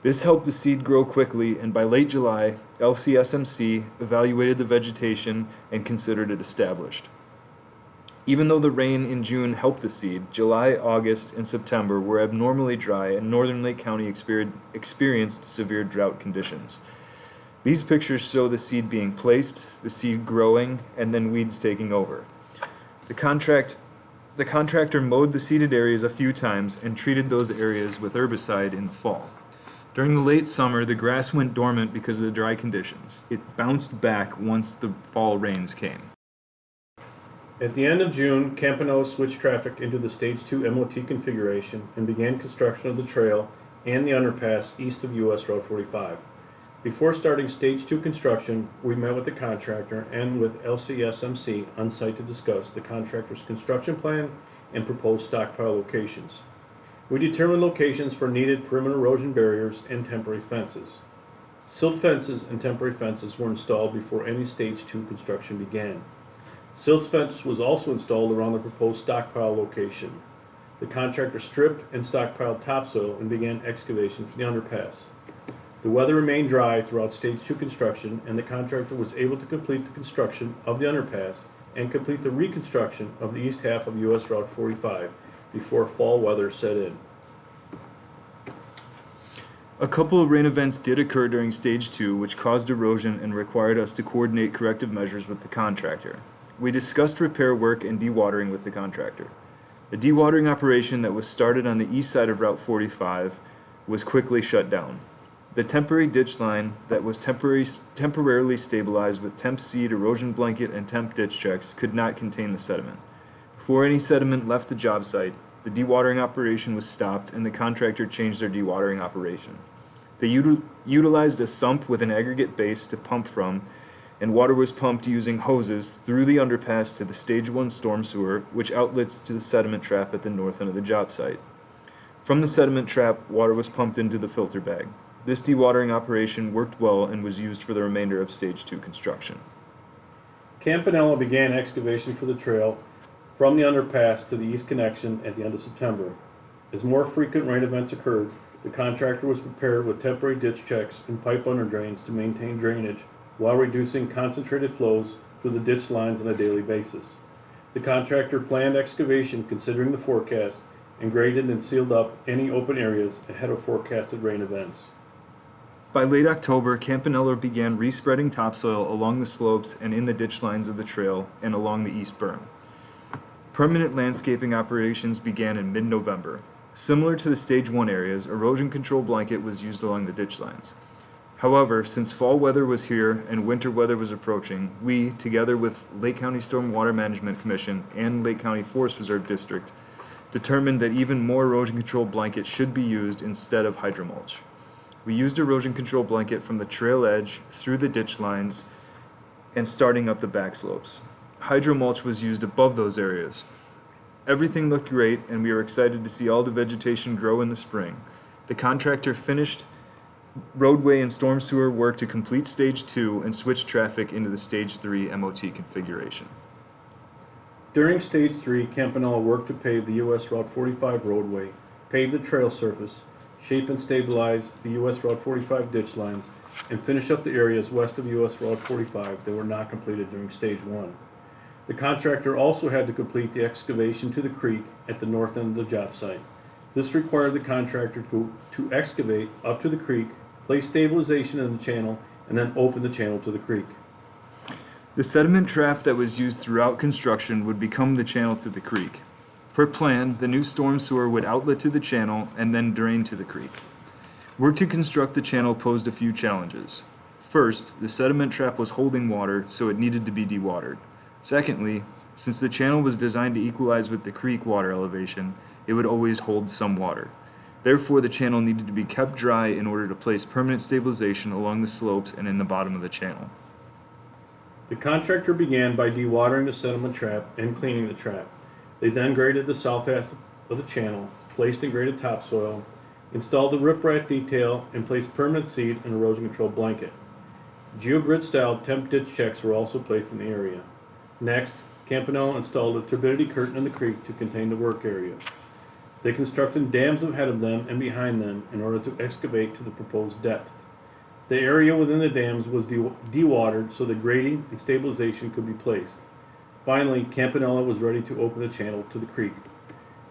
This helped the seed grow quickly, and by late July, LCSMC evaluated the vegetation and considered it established. Even though the rain in June helped the seed, July, August, and September were abnormally dry, and northern Lake County experienced severe drought conditions. These pictures show the seed being placed, the seed growing, and then weeds taking over. The contractor mowed the seeded areas a few times and treated those areas with herbicide in the fall. During the late summer, the grass went dormant because of the dry conditions. It bounced back once the fall rains came. At the end of June, Campanella switched traffic into the Stage 2 MOT configuration and began construction of the trail and the underpass east of US Route 45. Before starting Stage 2 construction, we met with the contractor and with LCSMC on site to discuss the contractor's construction plan and proposed stockpile locations. We determined locations for needed perimeter erosion barriers and temporary fences. Silt fences and temporary fences were installed before any Stage 2 construction began. Silt fence was also installed around the proposed stockpile location. The contractor stripped and stockpiled topsoil and began excavation for the underpass. The weather remained dry throughout Stage 2 construction, and the contractor was able to complete the construction of the underpass and complete the reconstruction of the east half of US Route 45 before fall weather set in. A couple of rain events did occur during Stage 2, which caused erosion and required us to coordinate corrective measures with the contractor. We discussed repair work and dewatering with the contractor. The dewatering operation that was started on the east side of Route 45 was quickly shut down. The temporary ditch line that was temporarily stabilized with temp seed, erosion blanket, and temp ditch checks could not contain the sediment. Before any sediment left the job site, the dewatering operation was stopped and the contractor changed their dewatering operation. They utilized a sump with an aggregate base to pump from, and water was pumped using hoses through the underpass to the Stage 1 storm sewer, which outlets to the sediment trap at the north end of the job site. From the sediment trap, water was pumped into the filter bag. This dewatering operation worked well and was used for the remainder of Stage 2 construction. Campanella began excavation for the trail from the underpass to the east connection at the end of September. As more frequent rain events occurred, the contractor was prepared with temporary ditch checks and pipe under drains to maintain drainage while reducing concentrated flows through the ditch lines on a daily basis. The contractor planned excavation considering the forecast and graded and sealed up any open areas ahead of forecasted rain events. By late October, Campanella began respreading topsoil along the slopes and in the ditch lines of the trail and along the east berm. Permanent landscaping operations began in mid-November. Similar to the Stage 1 areas, erosion control blanket was used along the ditch lines. However, since fall weather was here and winter weather was approaching, we, together with Lake County Stormwater Management Commission and Lake County Forest Preserve District, determined that even more erosion control blanket should be used instead of hydromulch. We used erosion control blanket from the trail edge through the ditch lines and starting up the back slopes. Hydromulch was used above those areas. Everything looked great, and we were excited to see all the vegetation grow in the spring. The contractor finished roadway and storm sewer work to complete stage 2 and switch traffic into the stage 3 MOT configuration. During stage 3, Campanella worked to pave the US Route 45 roadway, pave the trail surface, shape and stabilize the US Route 45 ditch lines, and finish up the areas west of US Route 45 that were not completed during stage 1. The contractor also had to complete the excavation to the creek at the north end of the job site. This required the contractor to excavate up to the creek, place stabilization in the channel, and then open the channel to the creek. The sediment trap that was used throughout construction would become the channel to the creek. Per plan, the new storm sewer would outlet to the channel and then drain to the creek. Work to construct the channel posed a few challenges. First, the sediment trap was holding water, so it needed to be dewatered. Secondly, since the channel was designed to equalize with the creek water elevation, it would always hold some water. Therefore, the channel needed to be kept dry in order to place permanent stabilization along the slopes and in the bottom of the channel. The contractor began by dewatering the sediment trap and cleaning the trap. They then graded the south half of the channel, placed and graded topsoil, installed the riprap detail, and placed permanent seed and erosion control blanket. Geogrid-style temp ditch checks were also placed in the area. Next, Campanella installed a turbidity curtain in the creek to contain the work area. They constructed dams ahead of them and behind them in order to excavate to the proposed depth. The area within the dams was dewatered so the grading and stabilization could be placed. Finally, Campanella was ready to open the channel to the creek.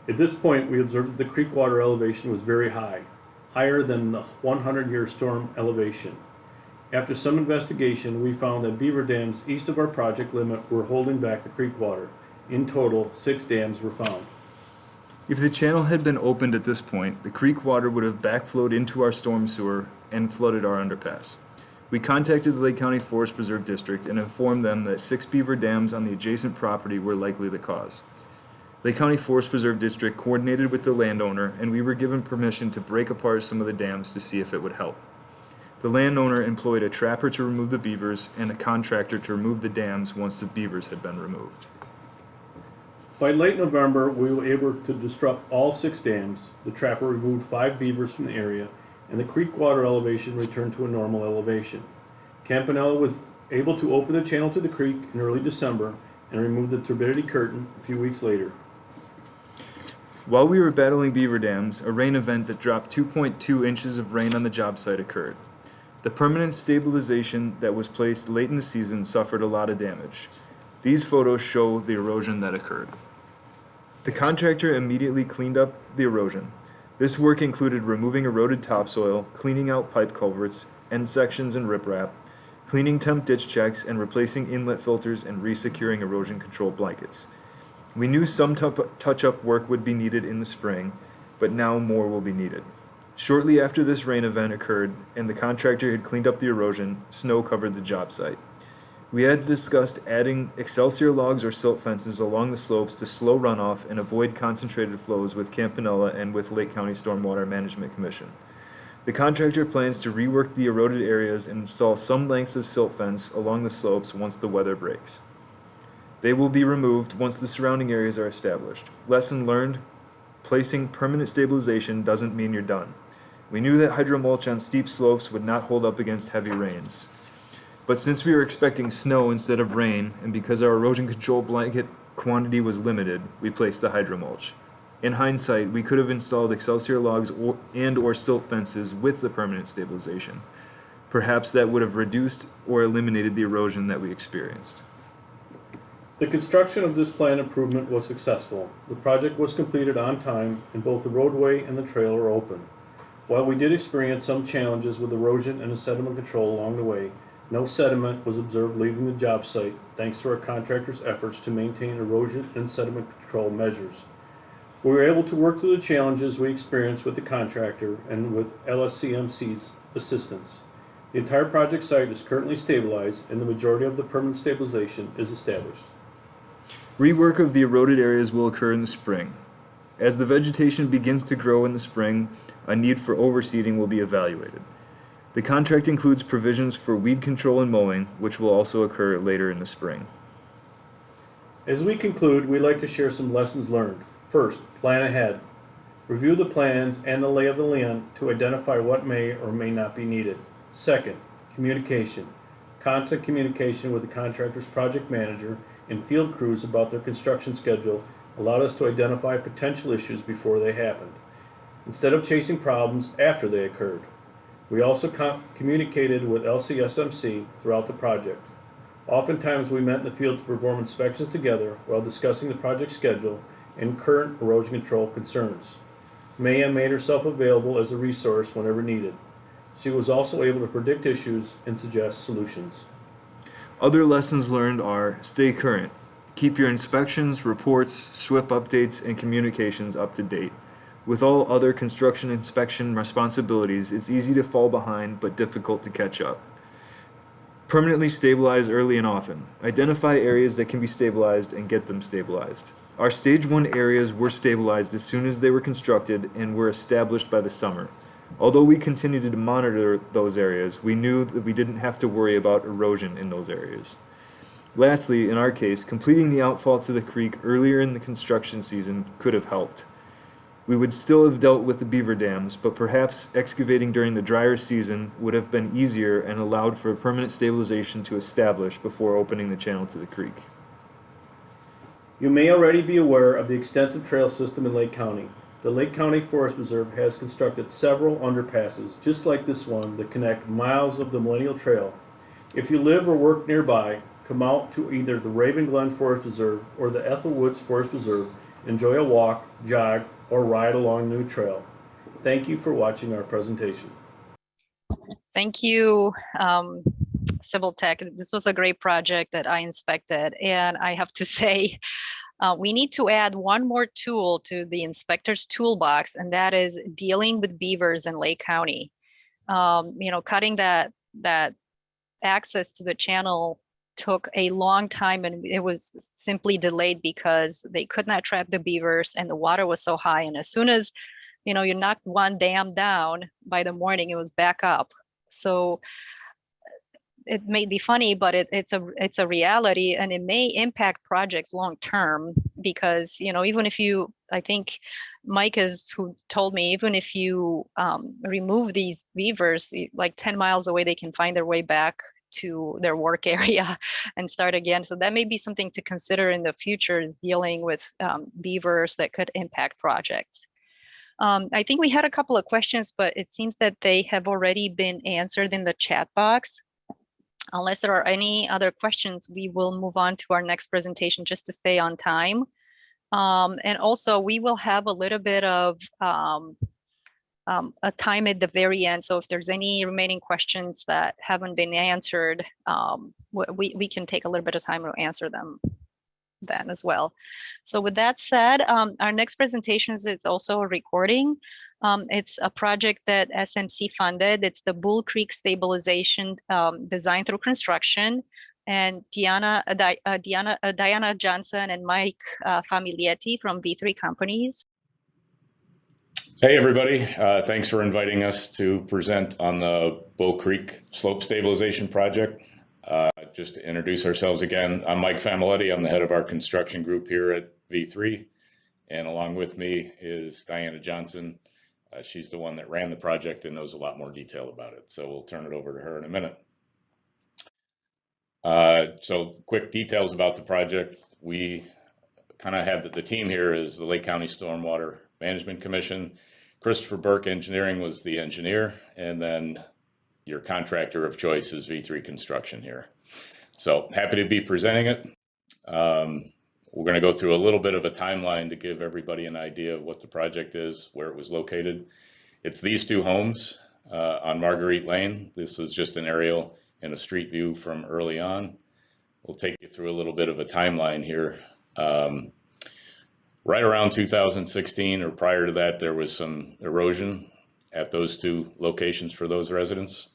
At this point, we observed that the creek water elevation was very high, higher than the 100-year storm elevation. After some investigation, we found that beaver dams east of our project limit were holding back the creek water. In total, 6 dams were found. If the channel had been opened at this point, the creek water would have backflowed into our storm sewer and flooded our underpass. We contacted the Lake County Forest Preserve District and informed them that 6 beaver dams on the adjacent property were likely the cause. Lake County Forest Preserve District coordinated with the landowner, and we were given permission to break apart some of the dams to see if it would help. The landowner employed a trapper to remove the beavers and a contractor to remove the dams once the beavers had been removed. By late November, we were able to disrupt all 6 dams. The trapper removed 5 beavers from the area, and the creek water elevation returned to a normal elevation. Campanella was able to open the channel to the creek in early December and remove the turbidity curtain a few weeks later. While we were battling beaver dams, a rain event that dropped 2.2 inches of rain on the job site occurred. The permanent stabilization that was placed late in the season suffered a lot of damage. These photos show the erosion that occurred. The contractor immediately cleaned up the erosion. This work included removing eroded topsoil, cleaning out pipe culverts, end sections and riprap, cleaning temp ditch checks, and replacing inlet filters and resecuring erosion control blankets. We knew some touch-up work would be needed in the spring, but now more will be needed. Shortly after this rain event occurred and the contractor had cleaned up the erosion, snow covered the job site. We had discussed adding excelsior logs or silt fences along the slopes to slow runoff and avoid concentrated flows with Campanella and with Lake County Stormwater Management Commission. The contractor plans to rework the eroded areas and install some lengths of silt fence along the slopes once the weather breaks. They will be removed once the surrounding areas are established. Lesson learned, placing permanent stabilization doesn't mean you're done. We knew that hydromulch on steep slopes would not hold up against heavy rains. But since we were expecting snow instead of rain, and because our erosion control blanket quantity was limited, we placed the hydromulch. In hindsight, we could have installed excelsior logs or silt fences with the permanent stabilization. Perhaps that would have reduced or eliminated the erosion that we experienced. The construction of this planned improvement was successful. The project was completed on time, and both the roadway and the trail are open. While we did experience some challenges with erosion and sediment control along the way, no sediment was observed leaving the job site thanks to our contractor's efforts to maintain erosion and sediment control measures. We were able to work through the challenges we experienced with the contractor and with LSCMC's assistance. The entire project site is currently stabilized and the majority of the permanent stabilization is established. Rework of the eroded areas will occur in the spring. As the vegetation begins to grow in the spring, a need for overseeding will be evaluated. The contract includes provisions for weed control and mowing, which will also occur later in the spring. As we conclude, we'd like to share some lessons learned. First, plan ahead. Review the plans and the lay of the land to identify what may or may not be needed. Second, communication. Constant communication with the contractor's project manager and field crews about their construction schedule allowed us to identify potential issues before they happened, instead of chasing problems after they occurred. We also communicated with LCSMC throughout the project. Oftentimes, we met in the field to perform inspections together while discussing the project schedule and current erosion control concerns. Maya made herself available as a resource whenever needed. She was also able to predict issues and suggest solutions. Other lessons learned are stay current. Keep your inspections, reports, SWIP updates, and communications up to date. With all other construction inspection responsibilities, it's easy to fall behind but difficult to catch up. Permanently stabilize early and often. Identify areas that can be stabilized and get them stabilized. Our Stage 1 areas were stabilized as soon as they were constructed and were established by the summer. Although we continued to monitor those areas, we knew that we didn't have to worry about erosion in those areas. Lastly, in our case, completing the outfall to the creek earlier in the construction season could have helped. We would still have dealt with the beaver dams, but perhaps excavating during the drier season would have been easier and allowed for a permanent stabilization to establish before opening the channel to the creek. You may already be aware of the extensive trail system in Lake County. The Lake County Forest Reserve has constructed several underpasses, just like this one, that connect miles of the Millennial Trail. If you live or work nearby, come out to either the Raven Glen Forest Reserve or the Ethel Woods Forest Reserve, enjoy a walk, jog, or ride along the new trail. Thank you for watching our presentation. Thank you, Civil Tech. This was a great project that I inspected, and I have to say, we need to add one more tool to the inspector's toolbox, and that is dealing with beavers in Lake County. Cutting that access to the channel took a long time, and it was simply delayed because they could not trap the beavers and the water was so high. And as soon as, you knocked one dam down, by the morning it was back up. So it may be funny, but it's a reality, and it may impact projects long term because, even if I think Mike is who told me, even if you remove these beavers, like 10 miles away, they can find their way back to their work area and start again. So that may be something to consider in the future, is dealing with beavers that could impact projects. I think we had a couple of questions, but it seems that they have already been answered in the chat box. Unless there are any other questions, we will move on to our next presentation just to stay on time. And also we will have a little bit of a time at the very end. So if there's any remaining questions that haven't been answered, we can take a little bit of time to answer them then as well. So with that said, our next presentation is also a recording. It's a project that SMC funded. It's the Bull Creek Stabilization Design Through Construction. And Diana Johnson and Mike Familietti from V3 Companies. Hey everybody, thanks for inviting us to present on the Bull Creek Slope Stabilization Project. Just to introduce ourselves again, I'm Mike Familietti. I'm the head of our construction group here at V3. And along with me is Diana Johnson. She's the one that ran the project and knows a lot more detail about it. So we'll turn it over to her in a minute. So quick details about the project. We kind of have the team here is the Lake County Stormwater Management Commission. Christopher Burke Engineering was the engineer, and then your contractor of choice is V3 Construction here. So happy to be presenting it. We're going to go through a little bit of a timeline to give everybody an idea of what the project is, where it was located. It's these two homes on Marguerite Lane. This is just an aerial and a street view from early on. We'll take you through a little bit of a timeline here. Right around 2016 or prior to that, there was some erosion at those two locations for those residents.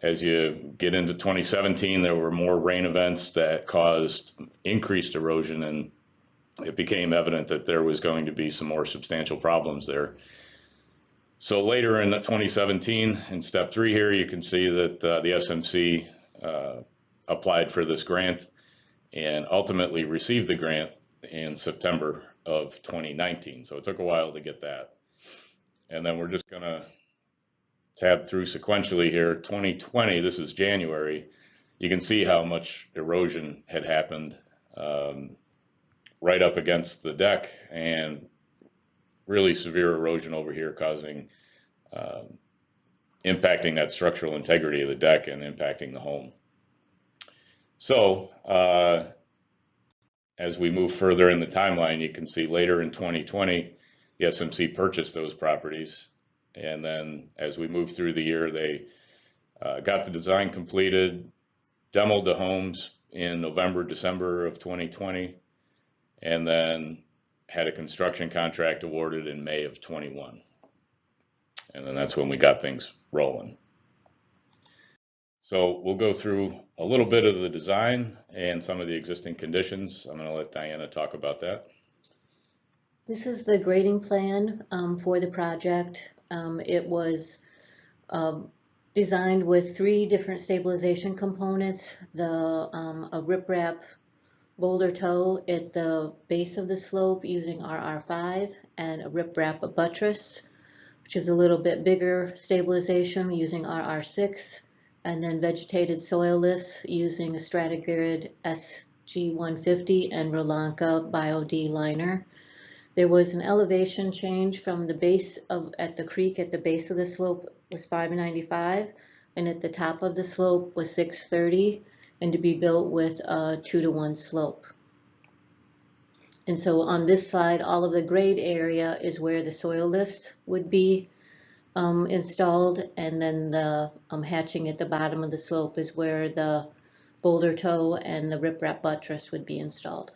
As you get into 2017, there were more rain events that caused increased erosion, and it became evident that there was going to be some more substantial problems there. So later in 2017, in step 3 here, you can see that the SMC applied for this grant and ultimately received the grant in September of 2019. So it took a while to get that. And then we're just going to tab through sequentially here. 2020, this is January. You can see how much erosion had happened right up against the deck, and really severe erosion over here, causing impacting that structural integrity of the deck and impacting the home. So as we move further in the timeline, you can see later in 2020, the SMC purchased those properties. And then as we move through the year, they got the design completed, demoed the homes in November, December of 2020, and then had a construction contract awarded in May of 21. And then that's when we got things rolling. So we'll go through a little bit of the design and some of the existing conditions. I'm going to let Diana talk about that. This is the grading plan for the project. It was designed with 3 different stabilization components, a riprap boulder toe at the base of the slope using RR5, and a riprap buttress, which is a little bit bigger stabilization using RR6, and then vegetated soil lifts using a Stratigrid SG150 and Rolanka Bio-D liner. There was an elevation change from the base at the creek at the base of the slope was 595, and at the top of the slope was 630, and to be built with a 2-to-1 slope. And so on this slide, all of the grade area is where the soil lifts would be installed, and then the hatching at the bottom of the slope is where the boulder toe and the riprap buttress would be installed.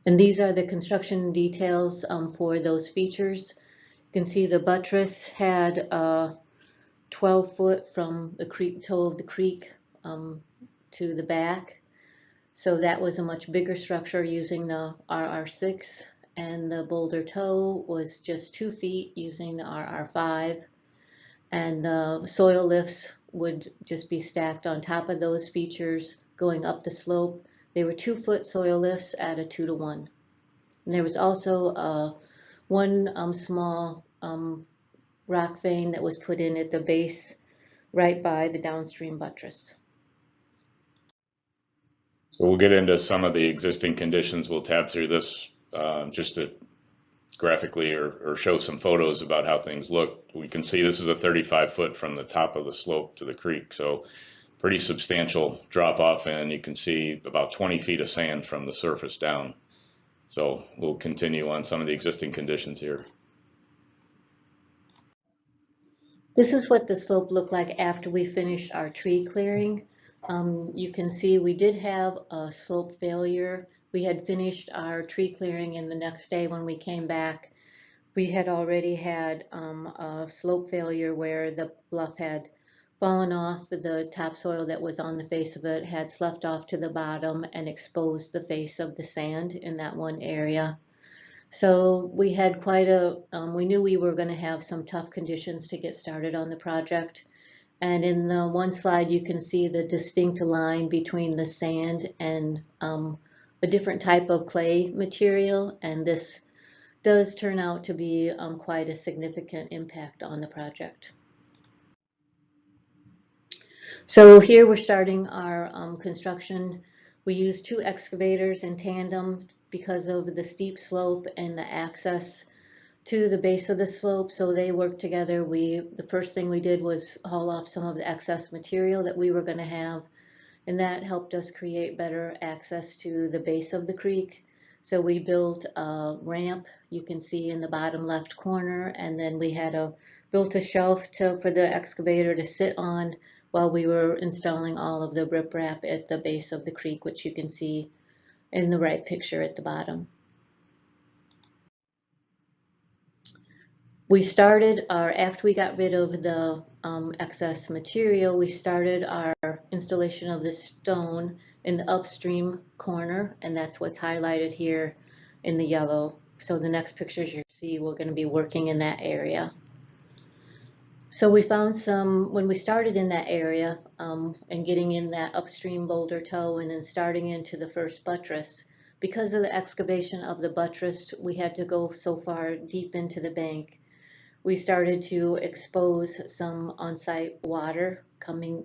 And these are the construction details for those features. You can see the buttress had 12 foot from the creek toe of the creek to the back. So that was a much bigger structure using the RR6, and the boulder toe was just 2 feet using the RR5, and the soil lifts would just be stacked on top of those features going up the slope. They were 2-foot soil lifts at a 2-to-1. And there was also one small rock vein that was put in at the base right by the downstream buttress. So we'll get into some of the existing conditions. We'll tab through this just to graphically or show some photos about how things look. We can see this is a 35 foot from the top of the slope to the creek. So pretty substantial drop off, and you can see about 20 feet of sand from the surface down. So we'll continue on some of the existing conditions here. This is what the slope looked like after we finished our tree clearing. You can see we did have a slope failure. We had finished our tree clearing, and the next day when we came back, we had already had a slope failure where the bluff had fallen off. The topsoil that was on the face of it had sloughed off to the bottom and exposed the face of the sand in that one area. So we had quite a, we knew we were going to have some tough conditions to get started on the project. And in the one slide, you can see the distinct line between the sand and a different type of clay material. And this does turn out to be quite a significant impact on the project. So here we're starting our construction. We use 2 excavators in tandem because of the steep slope and the access to the base of the slope, so they work together. The first thing we did was haul off some of the excess material that we were going to have, and that helped us create better access to the base of the creek. So we built a ramp, you can see in the bottom left corner, and then we had built a shelf for the excavator to sit on while we were installing all of the riprap at the base of the creek, which you can see in the right picture at the bottom. We started after we got rid of the excess material, we started our installation of this stone in the upstream corner, and that's what's highlighted here in the yellow. So the next pictures you see, we're going to be working in that area. So we found some, when we started in that area and getting in that upstream boulder toe and then starting into the first buttress, because of the excavation of the buttress, we had to go so far deep into the bank. We started to expose some on-site water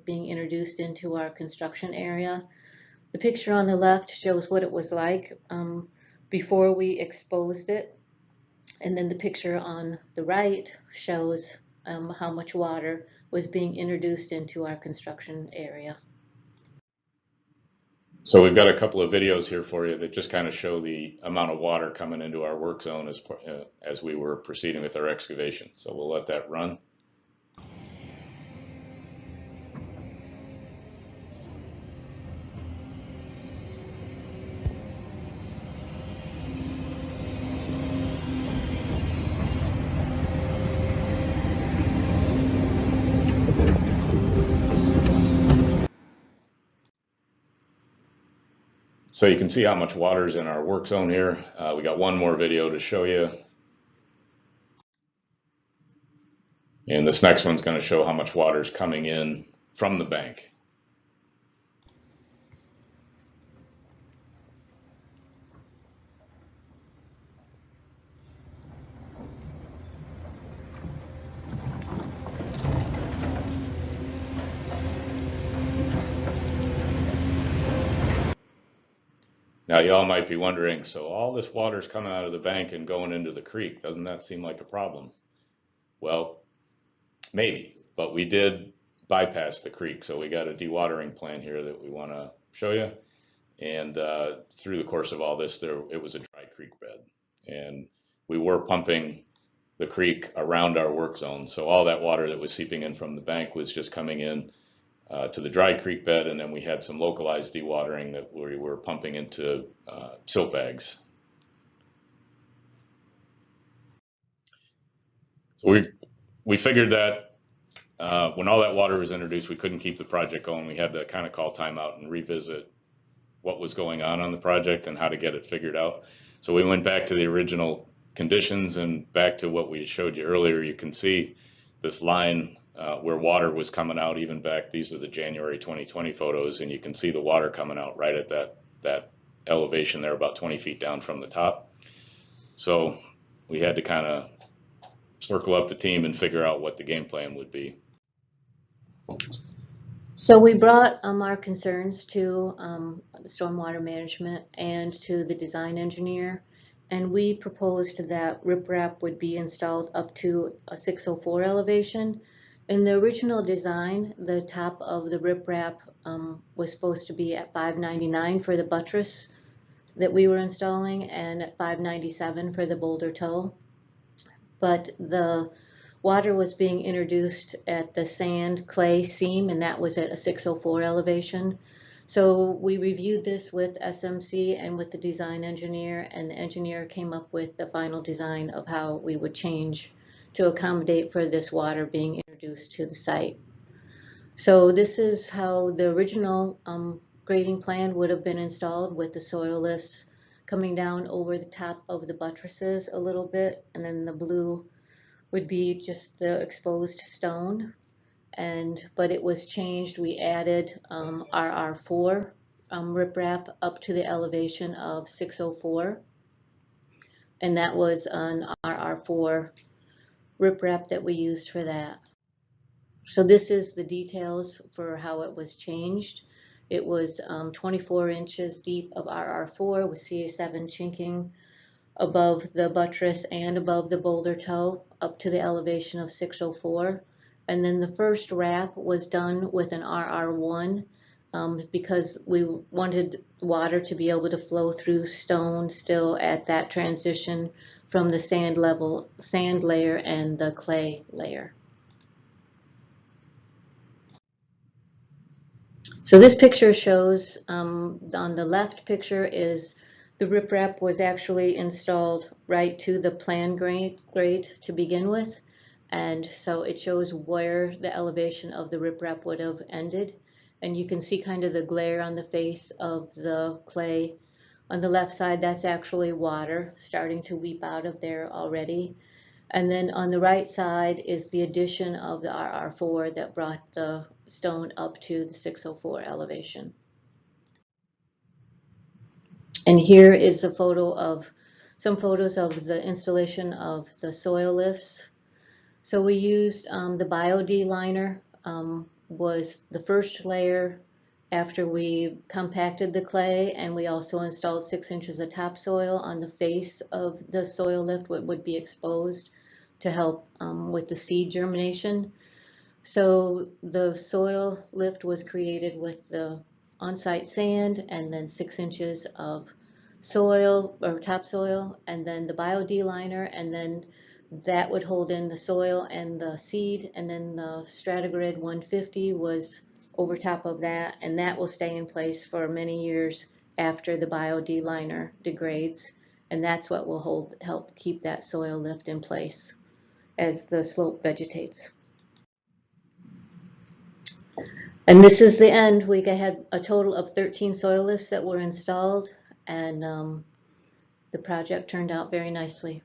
being introduced into our construction area. The picture on the left shows what it was like before we exposed it. And then the picture on the right shows how much water was being introduced into our construction area. So we've got a couple of videos here for you that just kind of show the amount of water coming into our work zone as we were proceeding with our excavation. So we'll let that run. So you can see how much water is in our work zone here. We got one more video to show you. And this next one's going to show how much water is coming in from the bank. Now, y'all might be wondering, so all this water is coming out of the bank and going into the creek. Doesn't that seem like a problem? Well, maybe, but we did bypass the creek. So we got a dewatering plan here that we want to show you. And through the course of all this, it was a dry creek bed. And we were pumping the creek around our work zone. So all that water that was seeping in from the bank was just coming in to the dry creek bed, and then we had some localized dewatering that we were pumping into silt bags. So we figured that when all that water was introduced, we couldn't keep the project going. We had to kind of call time out and revisit what was going on the project and how to get it figured out. So we went back to the original conditions and back to what we showed you earlier. You can see this line where water was coming out even back. These are the January 2020 photos, and you can see the water coming out right at that elevation there, about 20 feet down from the top. So we had to kind of circle up the team and figure out what the game plan would be. So we brought our concerns to the stormwater management and to the design engineer, and we proposed that riprap would be installed up to a 604 elevation. In the original design, the top of the riprap was supposed to be at 599 for the buttress that we were installing and at 597 for the boulder toe. But the water was being introduced at the sand clay seam, and that was at a 604 elevation. So we reviewed this with SMC and with the design engineer, and the engineer came up with the final design of how we would change to accommodate for this water being introduced to the site. So this is how the original grading plan would have been installed, with the soil lifts coming down over the top of the buttresses a little bit, and then the blue would be just the exposed stone. But it was changed. We added RR4 riprap up to the elevation of 604, and that was an RR4 riprap that we used for that. So this is the details for how it was changed. It was 24 inches deep of RR4 with CA7 chinking above the buttress and above the boulder toe up to the elevation of 604. And then the first wrap was done with an RR1 because we wanted water to be able to flow through stone still at that transition from the sand layer and the clay layer. So this picture shows, on the left picture is the riprap was actually installed right to the plan grade to begin with. And so it shows where the elevation of the riprap would have ended. And you can see kind of the glare on the face of the clay. On the left side, that's actually water starting to weep out of there already. And then on the right side is the addition of the RR4 that brought the stone up to the 604 elevation. And here is a photo of some photos of the installation of the soil lifts. So we used the Bio-D liner, was the first layer after we compacted the clay, and we also installed 6 inches of topsoil on the face of the soil lift, what would be exposed to help with the seed germination. So the soil lift was created with the on-site sand and then 6 inches of soil or topsoil, and then the Bio-D liner, and then that would hold in the soil and the seed, and then the Stratagrid 150 was over top of that, and that will stay in place for many years after the Bio-D liner degrades, and that's what will help keep that soil lift in place as the slope vegetates. And this is the end. We had a total of 13 soil lifts that were installed, and the project turned out very nicely.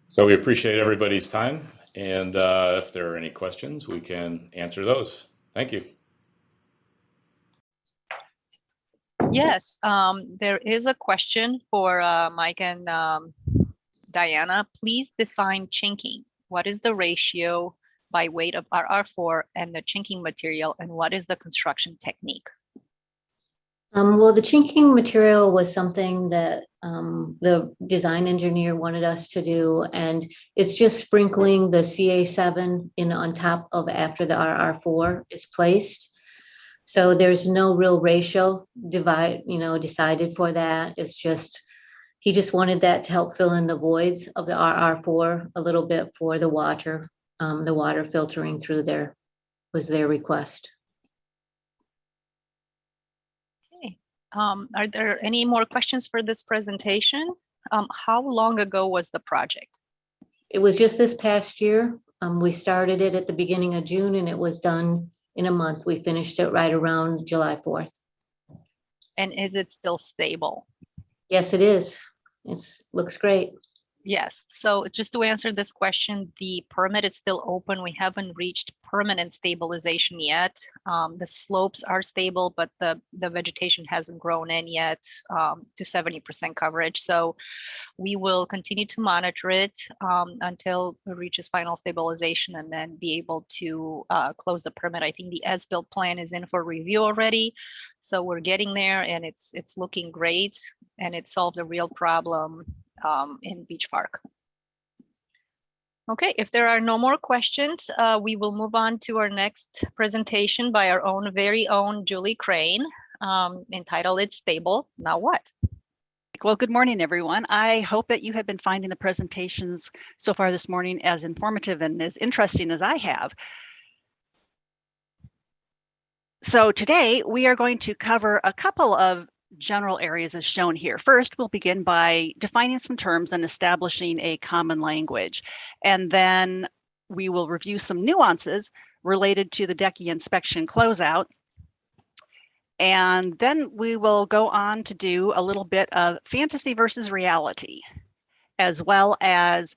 So we appreciate everybody's time, and if there are any questions, we can answer those. Thank you. Yes, there is a question for Mike and Diana. Please define chinking. What is the ratio by weight of RR4 and the chinking material, and what is the construction technique? Well, the chinking material was something that the design engineer wanted us to do, and it's just sprinkling the CA7 in on top of after the RR4 is placed. So there's no real ratio decided for that. It's just, he just wanted that to help fill in the voids of the RR4 a little bit for the water filtering through there was their request. Are there any more questions for this presentation? How long ago was the project? It was just this past year. We started it at the beginning of June, and it was done in a month. We finished it right around July 4th. And is it still stable? Yes, it is. It looks great. Yes. So just to answer this question, the permit is still open. We haven't reached permanent stabilization yet. The slopes are stable, but the vegetation hasn't grown in yet to 70% coverage. So we will continue to monitor it until it reaches final stabilization and then be able to close the permit. I think the as-built plan is in for review already. So we're getting there, and it's looking great, and it solved a real problem in Beach Park. Okay, if there are no more questions, we will move on to our next presentation by our very own Julie Crane, entitled It's Stable, Now What? Well, good morning, everyone. I hope that you have been finding the presentations so far this morning as informative and as interesting as I have. So today we are going to cover a couple of general areas as shown here. First, we'll begin by defining some terms and establishing a common language. And then we will review some nuances related to the DECI inspection closeout. And then we will go on to do a little bit of fantasy versus reality, as well as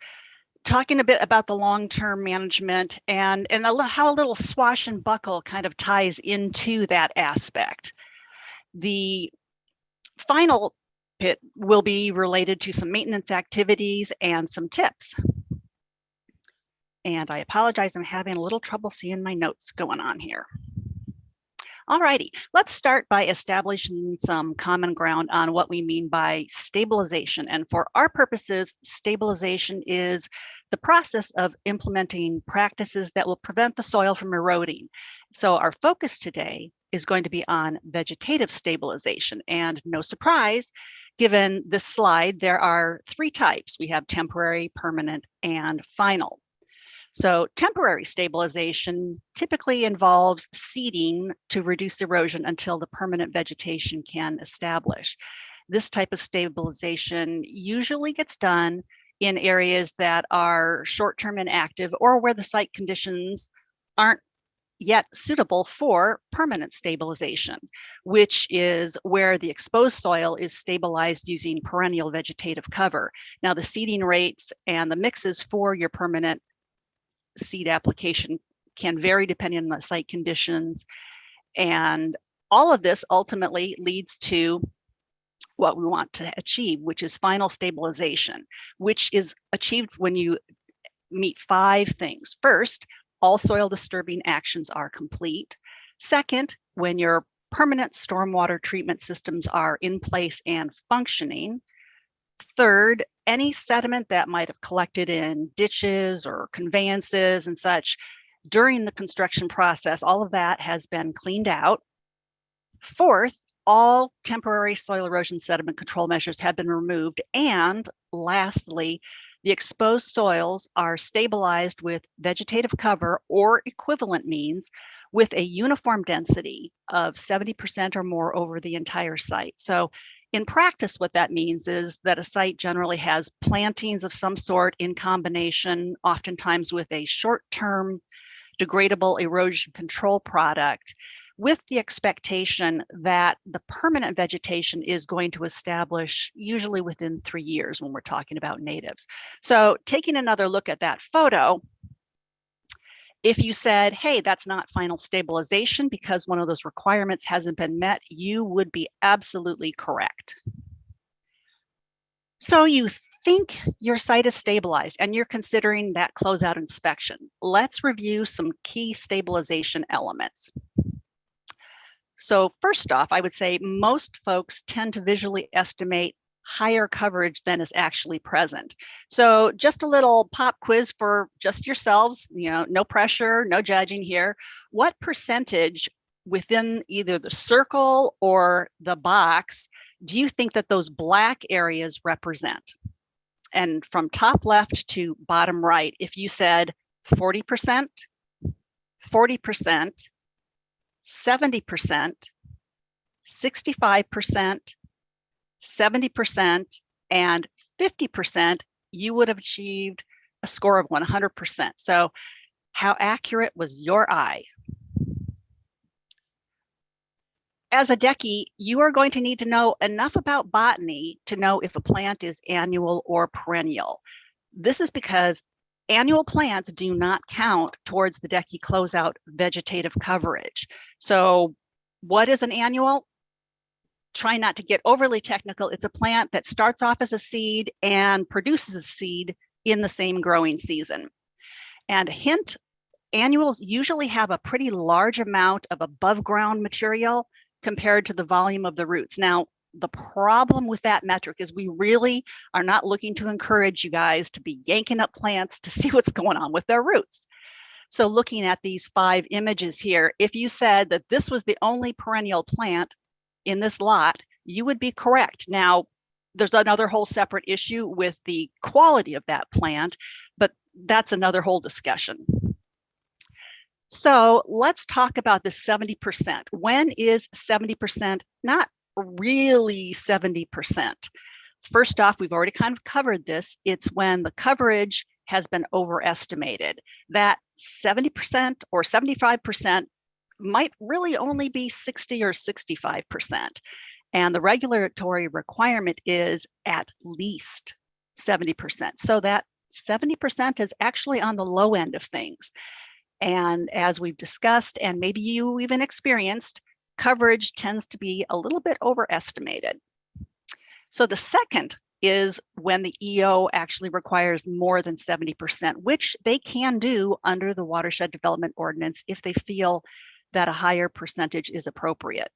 talking a bit about the long-term management and how a little swash and buckle kind of ties into that aspect. The final bit will be related to some maintenance activities and some tips. And I apologize, I'm having a little trouble seeing my notes going on here. Alrighty, let's start by establishing some common ground on what we mean by stabilization. And for our purposes, stabilization is the process of implementing practices that will prevent the soil from eroding. So our focus today is going to be on vegetative stabilization. And no surprise, given this slide, there are 3 types. We have temporary, permanent, and final. So temporary stabilization typically involves seeding to reduce erosion until the permanent vegetation can establish. This type of stabilization usually gets done in areas that are short-term inactive or where the site conditions aren't yet suitable for permanent stabilization, which is where the exposed soil is stabilized using perennial vegetative cover. Now, the seeding rates and the mixes for your permanent seed application can vary depending on the site conditions. And all of this ultimately leads to what we want to achieve, which is final stabilization, which is achieved when you meet 5 things. First, all soil disturbing actions are complete. Second, when your permanent stormwater treatment systems are in place and functioning. Third, any sediment that might have collected in ditches or conveyances and such during the construction process, all of that has been cleaned out. Fourth, all temporary soil erosion sediment control measures have been removed. And lastly, the exposed soils are stabilized with vegetative cover or equivalent means with a uniform density of 70% or more over the entire site. So in practice, what that means is that a site generally has plantings of some sort in combination, oftentimes with a short-term degradable erosion control product, with the expectation that the permanent vegetation is going to establish usually within 3 years when we're talking about natives. So taking another look at that photo, if you said, hey, that's not final stabilization because one of those requirements hasn't been met, you would be absolutely correct. So you think your site is stabilized and you're considering that closeout inspection. Let's review some key stabilization elements. So first off, I would say most folks tend to visually estimate higher coverage than is actually present. So just a little pop quiz for just yourselves, no pressure, no judging here. What percentage within either the circle or the box do you think that those black areas represent? And from top left to bottom right, if you said 40%, 40%, 70%, 65%, 70%, and 50%, you would have achieved a score of 100%. So how accurate was your eye? As a DECI, you are going to need to know enough about botany to know if a plant is annual or perennial. This is because annual plants do not count towards the DECI closeout vegetative coverage. So what is an annual? Try not to get overly technical. It's a plant that starts off as a seed and produces a seed in the same growing season. And hint, annuals usually have a pretty large amount of above ground material compared to the volume of the roots. Now, the problem with that metric is we really are not looking to encourage you guys to be yanking up plants to see what's going on with their roots. So looking at these 5 images here, if you said that this was the only perennial plant in this lot, you would be correct. Now, there's another whole separate issue with the quality of that plant, but that's another whole discussion. So let's talk about the 70%. When is 70% not really 70%? First off, we've already kind of covered this. It's when the coverage has been overestimated. That 70% or 75% might really only be 60 or 65%. And the regulatory requirement is at least 70%. So that 70% is actually on the low end of things. And as we've discussed, and maybe you even experienced, coverage tends to be a little bit overestimated. So the second is when the EO actually requires more than 70%, which they can do under the Watershed Development Ordinance if they feel that a higher percentage is appropriate.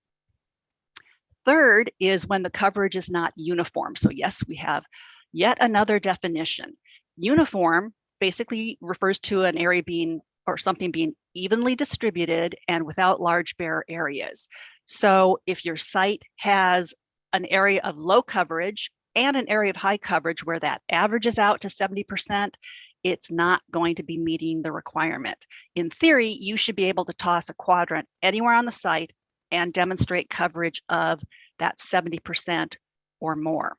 Third is when the coverage is not uniform. So yes, we have yet another definition. Uniform basically refers to an area being or something being evenly distributed and without large bare areas. So if your site has an area of low coverage and an area of high coverage where that averages out to 70%, it's not going to be meeting the requirement. In theory, you should be able to toss a quadrant anywhere on the site and demonstrate coverage of that 70% or more.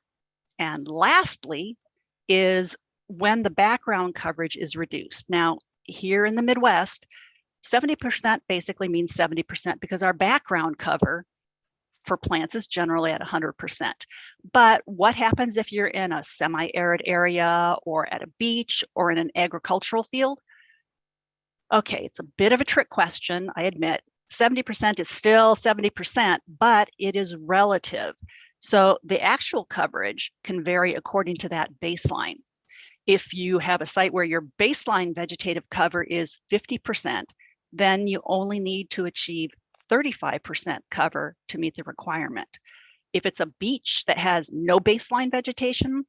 And lastly is when the background coverage is reduced. Now, here in the Midwest, 70% basically means 70% because our background cover for plants is generally at 100%. But what happens if you're in a semi-arid area or at a beach or in an agricultural field? Okay, it's a bit of a trick question, I admit. 70% is still 70%, but it is relative. So the actual coverage can vary according to that baseline. If you have a site where your baseline vegetative cover is 50%, then you only need to achieve 35% cover to meet the requirement. If it's a beach that has no baseline vegetation,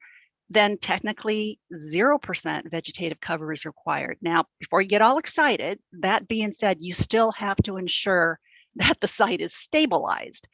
then technically 0% vegetative cover is required. Now, before you get all excited, that being said, you still have to ensure that the site is stabilized.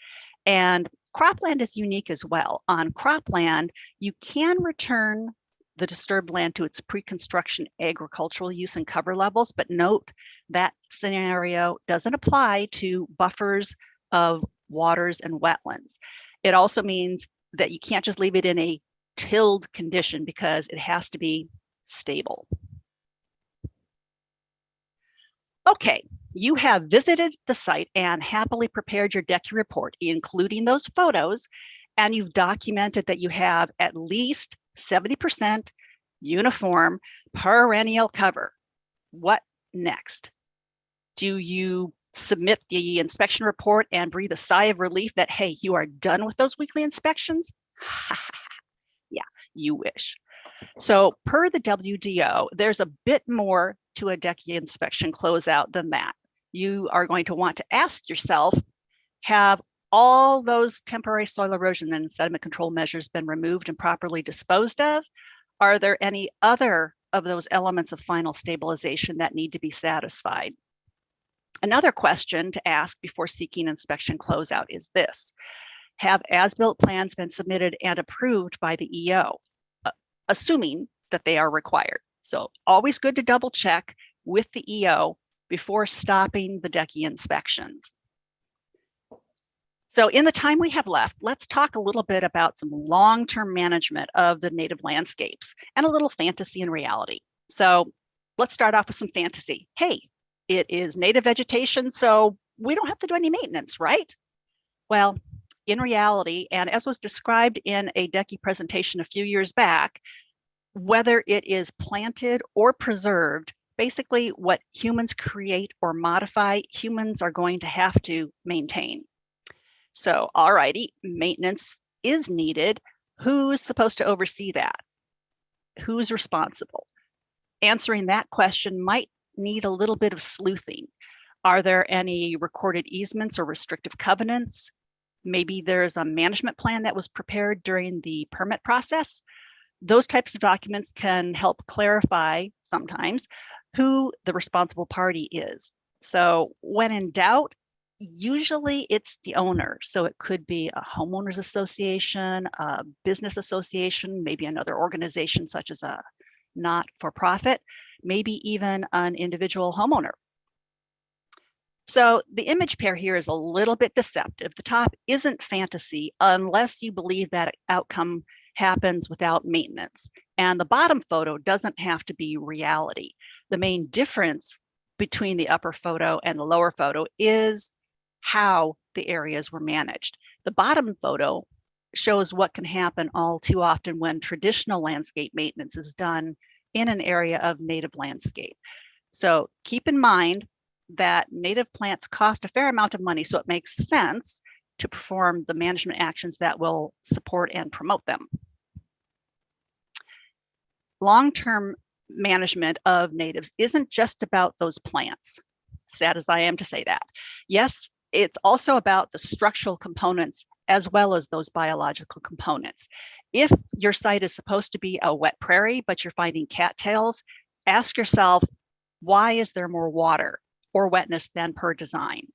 And cropland is unique as well. On cropland, you can return the disturbed land to its pre-construction agricultural use and cover levels, but note that scenario doesn't apply to buffers of waters and wetlands. It also means that you can't just leave it in a tilled condition because it has to be stable. Okay, you have visited the site and happily prepared your DECI report, including those photos, and you've documented that you have at least 70% uniform perennial cover. What next? Do you submit the inspection report and breathe a sigh of relief that, hey, you are done with those weekly inspections? Yeah, you wish. So per the WDO, there's a bit more to a DECI inspection closeout than that. You are going to want to ask yourself, have all those temporary soil erosion and sediment control measures been removed and properly disposed of? Are there any other of those elements of final stabilization that need to be satisfied? Another question to ask before seeking inspection closeout is this: have as-built plans been submitted and approved by the EO, assuming that they are required? So always good to double check with the EO before stopping the DECI inspections. So in the time we have left, let's talk a little bit about some long-term management of the native landscapes and a little fantasy and reality. So let's start off with some fantasy. Hey, it is native vegetation, so we don't have to do any maintenance, right? Well, in reality, and as was described in a DECI presentation a few years back, whether it is planted or preserved, basically what humans create or modify, humans are going to have to maintain. So, alrighty, maintenance is needed. Who's supposed to oversee that? Who's responsible? Answering that question might need a little bit of sleuthing. Are there any recorded easements or restrictive covenants? Maybe there's a management plan that was prepared during the permit process. Those types of documents can help clarify sometimes who the responsible party is. So when in doubt, usually it's the owner. So it could be a homeowners association, a business association, maybe another organization such as a not-for-profit, maybe even an individual homeowner. So the image pair here is a little bit deceptive. The top isn't fantasy unless you believe that outcome happens without maintenance. And the bottom photo doesn't have to be reality. The main difference between the upper photo and the lower photo is how the areas were managed. The bottom photo shows what can happen all too often when traditional landscape maintenance is done in an area of native landscape. So keep in mind that native plants cost a fair amount of money, so it makes sense to perform the management actions that will support and promote them. Long-term management of natives isn't just about those plants, sad as I am to say that. Yes, it's also about the structural components as well as those biological components. If your site is supposed to be a wet prairie, but you're finding cattails, ask yourself, why is there more water or wetness than per design?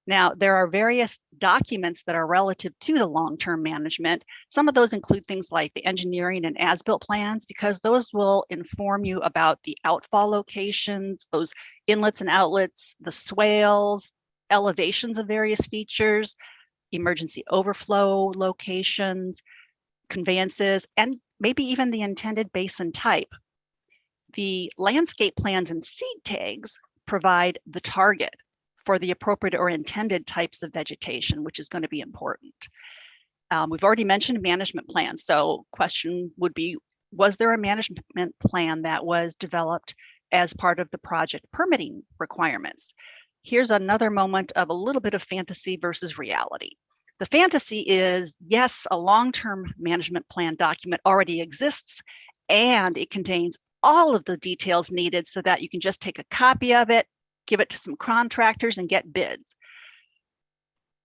Now, there are various documents that are relative to the long-term management. Some of those include things like the engineering and as-built plans, because those will inform you about the outfall locations, those inlets and outlets, the swales, elevations of various features, emergency overflow locations, conveyances, and maybe even the intended basin type. The landscape plans and seed tags provide the target for the appropriate or intended types of vegetation, which is going to be important. We've already mentioned management plans. So question would be, was there a management plan that was developed as part of the project permitting requirements? Here's another moment of a little bit of fantasy versus reality. The fantasy is, yes, a long-term management plan document already exists, and it contains all of the details needed so that you can just take a copy of it, give it to some contractors, and get bids.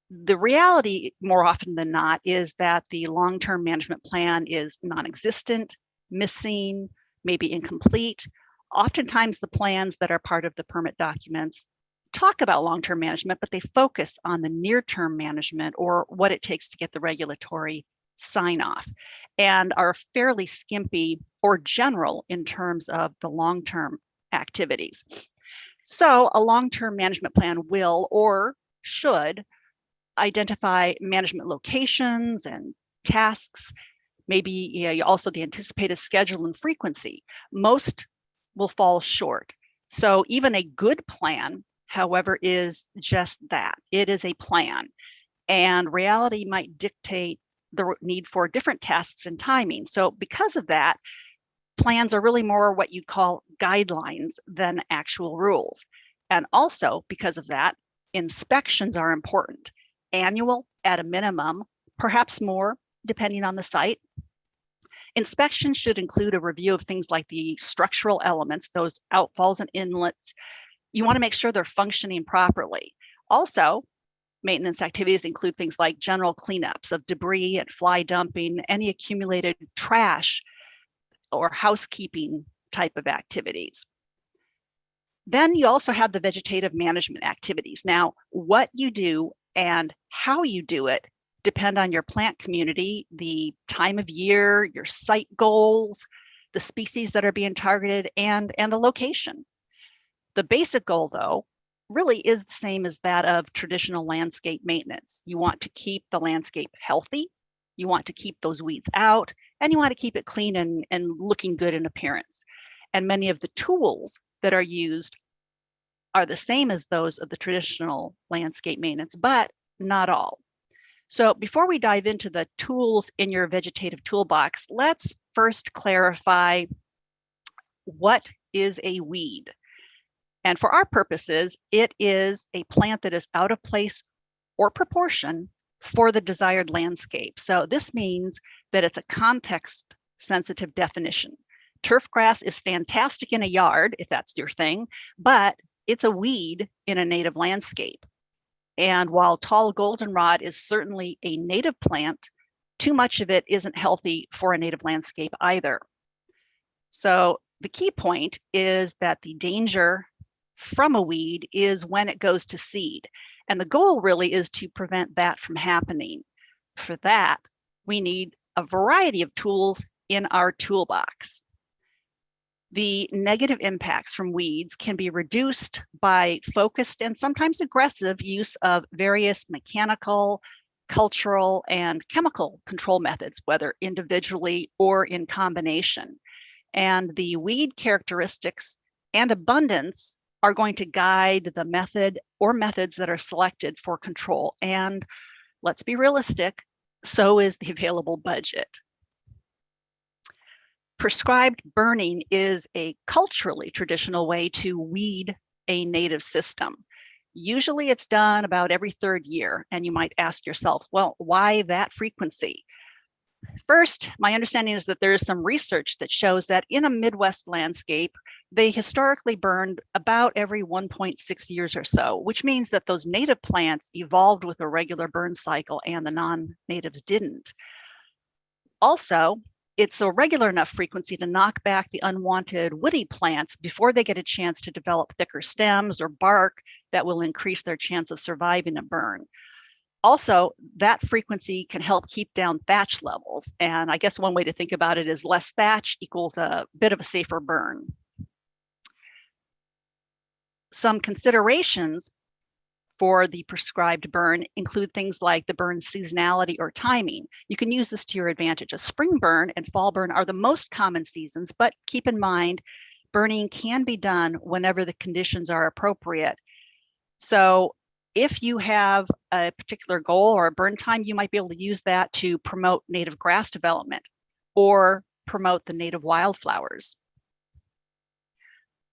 The reality, more often than not, is that the long-term management plan is non-existent, missing, maybe incomplete. Oftentimes, the plans that are part of the permit documents talk about long-term management, but they focus on the near-term management or what it takes to get the regulatory sign-off, and are fairly skimpy or general in terms of the long-term activities. So a long-term management plan will or should identify management locations and tasks, maybe also the anticipated schedule and frequency. Most will fall short. So even a good plan, however, is just that. It is a plan. And reality might dictate the need for different tasks and timing. So because of that, plans are really more what you'd call guidelines than actual rules. And also because of that, inspections are important. Annual at a minimum, perhaps more, depending on the site. Inspection should include a review of things like the structural elements, those outfalls and inlets. You want to make sure they're functioning properly. Also, maintenance activities include things like general cleanups of debris and fly dumping, any accumulated trash or housekeeping type of activities. Then you also have the vegetative management activities. Now, what you do and how you do it depend on your plant community, the time of year, your site goals, the species that are being targeted, and the location. The basic goal, though, really is the same as that of traditional landscape maintenance. You want to keep the landscape healthy, you want to keep those weeds out, and you want to keep it clean and looking good in appearance. And many of the tools that are used are the same as those of the traditional landscape maintenance, but not all. So before we dive into the tools in your vegetative toolbox, let's first clarify what is a weed. And for our purposes, it is a plant that is out of place or proportion for the desired landscape. So this means that it's a context-sensitive definition. Turf grass is fantastic in a yard, if that's your thing, but it's a weed in a native landscape. And while tall goldenrod is certainly a native plant, too much of it isn't healthy for a native landscape either. So the key point is that the danger from a weed is when it goes to seed. And the goal really is to prevent that from happening. For that, we need a variety of tools in our toolbox. The negative impacts from weeds can be reduced by focused and sometimes aggressive use of various mechanical, cultural, and chemical control methods, whether individually or in combination. And the weed characteristics and abundance are going to guide the method or methods that are selected for control. And let's be realistic, so is the available budget. Prescribed burning is a culturally traditional way to weed a native system. Usually it's done about every third year, and you might ask yourself, well, why that frequency? First, my understanding is that there is some research that shows that in a Midwest landscape, they historically burned about every 1.6 years or so, which means that those native plants evolved with a regular burn cycle and the non-natives didn't. Also, it's a regular enough frequency to knock back the unwanted woody plants before they get a chance to develop thicker stems or bark that will increase their chance of surviving a burn. Also, that frequency can help keep down thatch levels. And I guess one way to think about it is less thatch equals a bit of a safer burn. Some considerations for the prescribed burn include things like the burn seasonality or timing. You can use this to your advantage. A spring burn and fall burn are the most common seasons, but keep in mind, burning can be done whenever the conditions are appropriate. So if you have a particular goal or a burn time, you might be able to use that to promote native grass development or promote the native wildflowers.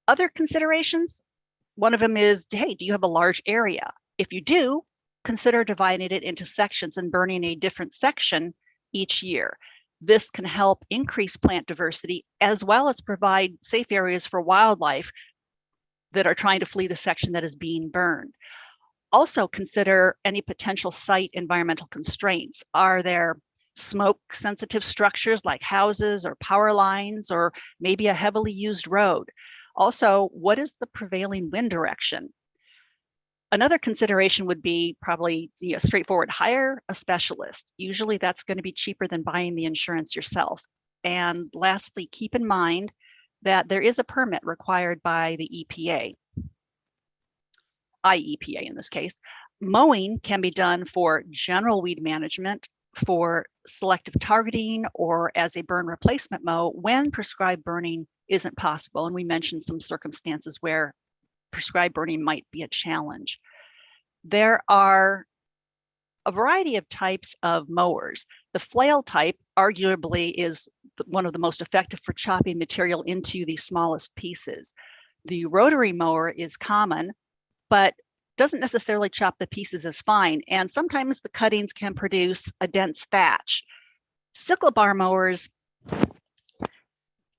Other considerations, one of them is, hey, do you have a large area? If you do, consider dividing it into sections and burning a different section each year. This can help increase plant diversity as well as provide safe areas for wildlife that are trying to flee the section that is being burned. Also consider any potential site environmental constraints. Are there smoke sensitive structures like houses or power lines, or maybe a heavily used road? Also, what is the prevailing wind direction? Another consideration would be probably straightforward, hire a specialist. Usually that's going to be cheaper than buying the insurance yourself. And lastly, keep in mind that there is a permit required by the EPA, IEPA in this case. Mowing can be done for general weed management, for selective targeting, or as a burn replacement mow when prescribed burning isn't possible. And we mentioned some circumstances where prescribed burning might be a challenge. There are a variety of types of mowers. The flail type arguably is one of the most effective for chopping material into the smallest pieces. The rotary mower is common, but doesn't necessarily chop the pieces as fine, and sometimes the cuttings can produce a dense thatch. Sickle bar mowers,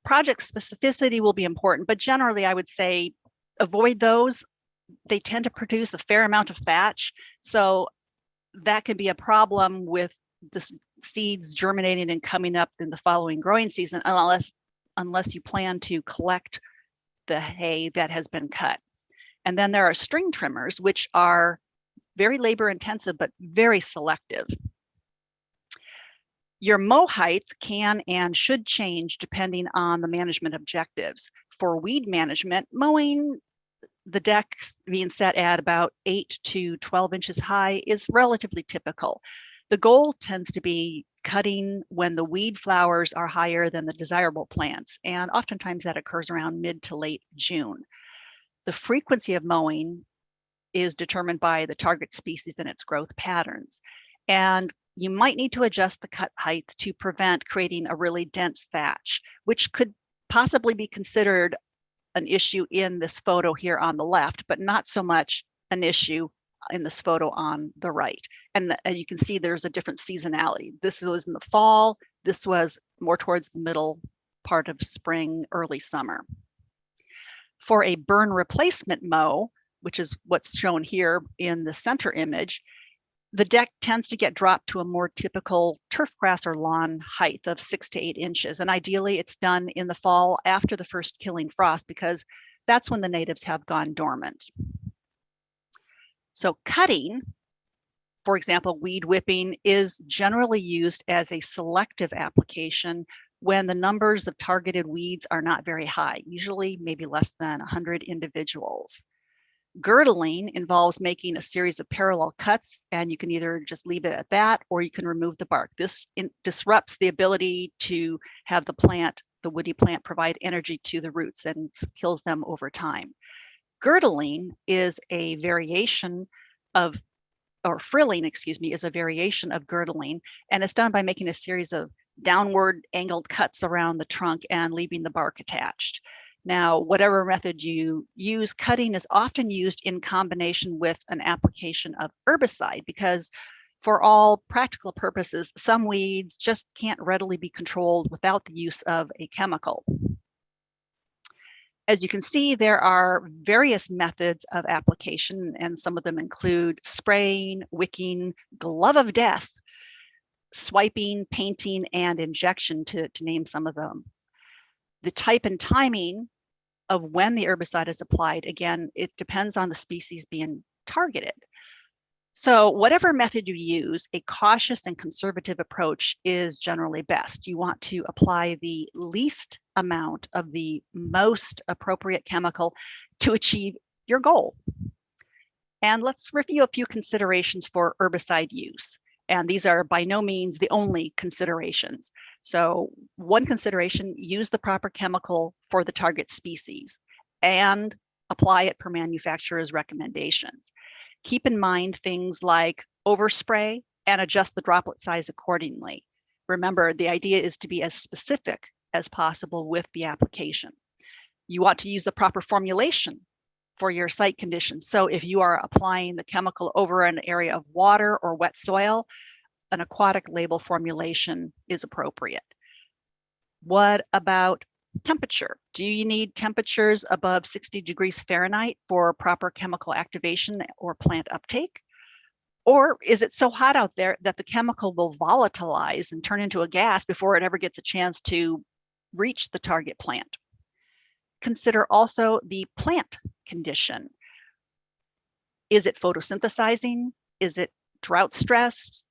project specificity will be important, but generally I would say avoid those. They tend to produce a fair amount of thatch, so that can be a problem with the seeds germinating and coming up in the following growing season, unless you plan to collect the hay that has been cut. And then there are string trimmers, which are very labor intensive, but very selective. Your mow height can and should change depending on the management objectives. For weed management, mowing the deck being set at about 8 to 12 inches high is relatively typical. The goal tends to be cutting when the weed flowers are higher than the desirable plants, and oftentimes that occurs around mid to late June. The frequency of mowing is determined by the target species and its growth patterns. And you might need to adjust the cut height to prevent creating a really dense thatch, which could possibly be considered an issue in this photo here on the left, but not so much an issue in this photo on the right. And you can see there's a different seasonality. This was in the fall. This was more towards the middle part of spring, early summer. For a burn replacement mow, which is what's shown here in the center image, the deck tends to get dropped to a more typical turf grass or lawn height of 6 to 8 inches. And ideally it's done in the fall after the first killing frost, because that's when the natives have gone dormant. So cutting, for example, weed whipping, is generally used as a selective application when the numbers of targeted weeds are not very high, usually maybe less than 100 individuals. Girdling involves making a series of parallel cuts, and you can either just leave it at that or you can remove the bark. This disrupts the ability to have the plant, the woody plant, provide energy to the roots and kills them over time. Girdling is a variation of, or frilling, excuse me, is a variation of girdling, and it's done by making a series of downward angled cuts around the trunk and leaving the bark attached. Now, whatever method you use, cutting is often used in combination with an application of herbicide, because for all practical purposes, some weeds just can't readily be controlled without the use of a chemical. As you can see, there are various methods of application, and some of them include spraying, wicking, glove of death, swiping, painting, and injection, to name some of them. The type and timing of when the herbicide is applied, again, it depends on the species being targeted. So whatever method you use, a cautious and conservative approach is generally best. You want to apply the least amount of the most appropriate chemical to achieve your goal. And let's review a few considerations for herbicide use. And these are by no means the only considerations. So one consideration, use the proper chemical for the target species and apply it per manufacturer's recommendations. Keep in mind things like overspray and adjust the droplet size accordingly. Remember, the idea is to be as specific as possible with the application. You want to use the proper formulation for your site conditions. So if you are applying the chemical over an area of water or wet soil, an aquatic label formulation is appropriate. What about temperature? Do you need temperatures above 60 degrees Fahrenheit for proper chemical activation or plant uptake? Or is it so hot out there that the chemical will volatilize and turn into a gas before it ever gets a chance to reach the target plant? Consider also the plant condition. Is it photosynthesizing? Is it drought stressed?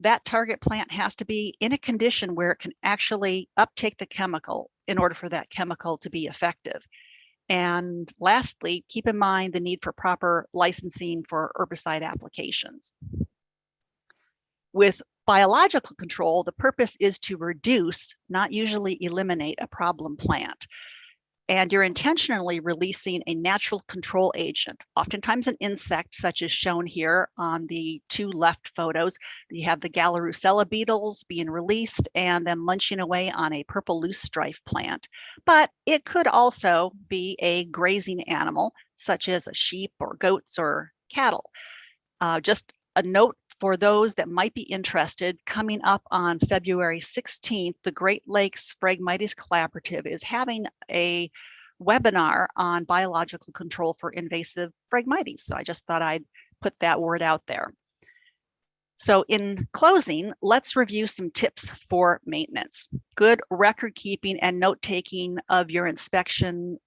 That target plant has to be in a condition where it can actually uptake the chemical in order for that chemical to be effective. And lastly, keep in mind the need for proper licensing for herbicide applications. With biological control, the purpose is to reduce, not usually eliminate, a problem plant. And you're intentionally releasing a natural control agent, oftentimes an insect, such as shown here on the two left photos. You have the Galarucella beetles being released and then munching away on a purple loosestrife plant. But it could also be a grazing animal, such as a sheep or goats or cattle. Just a note for those that might be interested, coming up on February 16th, the Great Lakes Phragmites Collaborative is having a webinar on biological control for invasive Phragmites. So I just thought I'd put that word out there. So in closing, let's review some tips for maintenance. Good record keeping and note taking of your inspection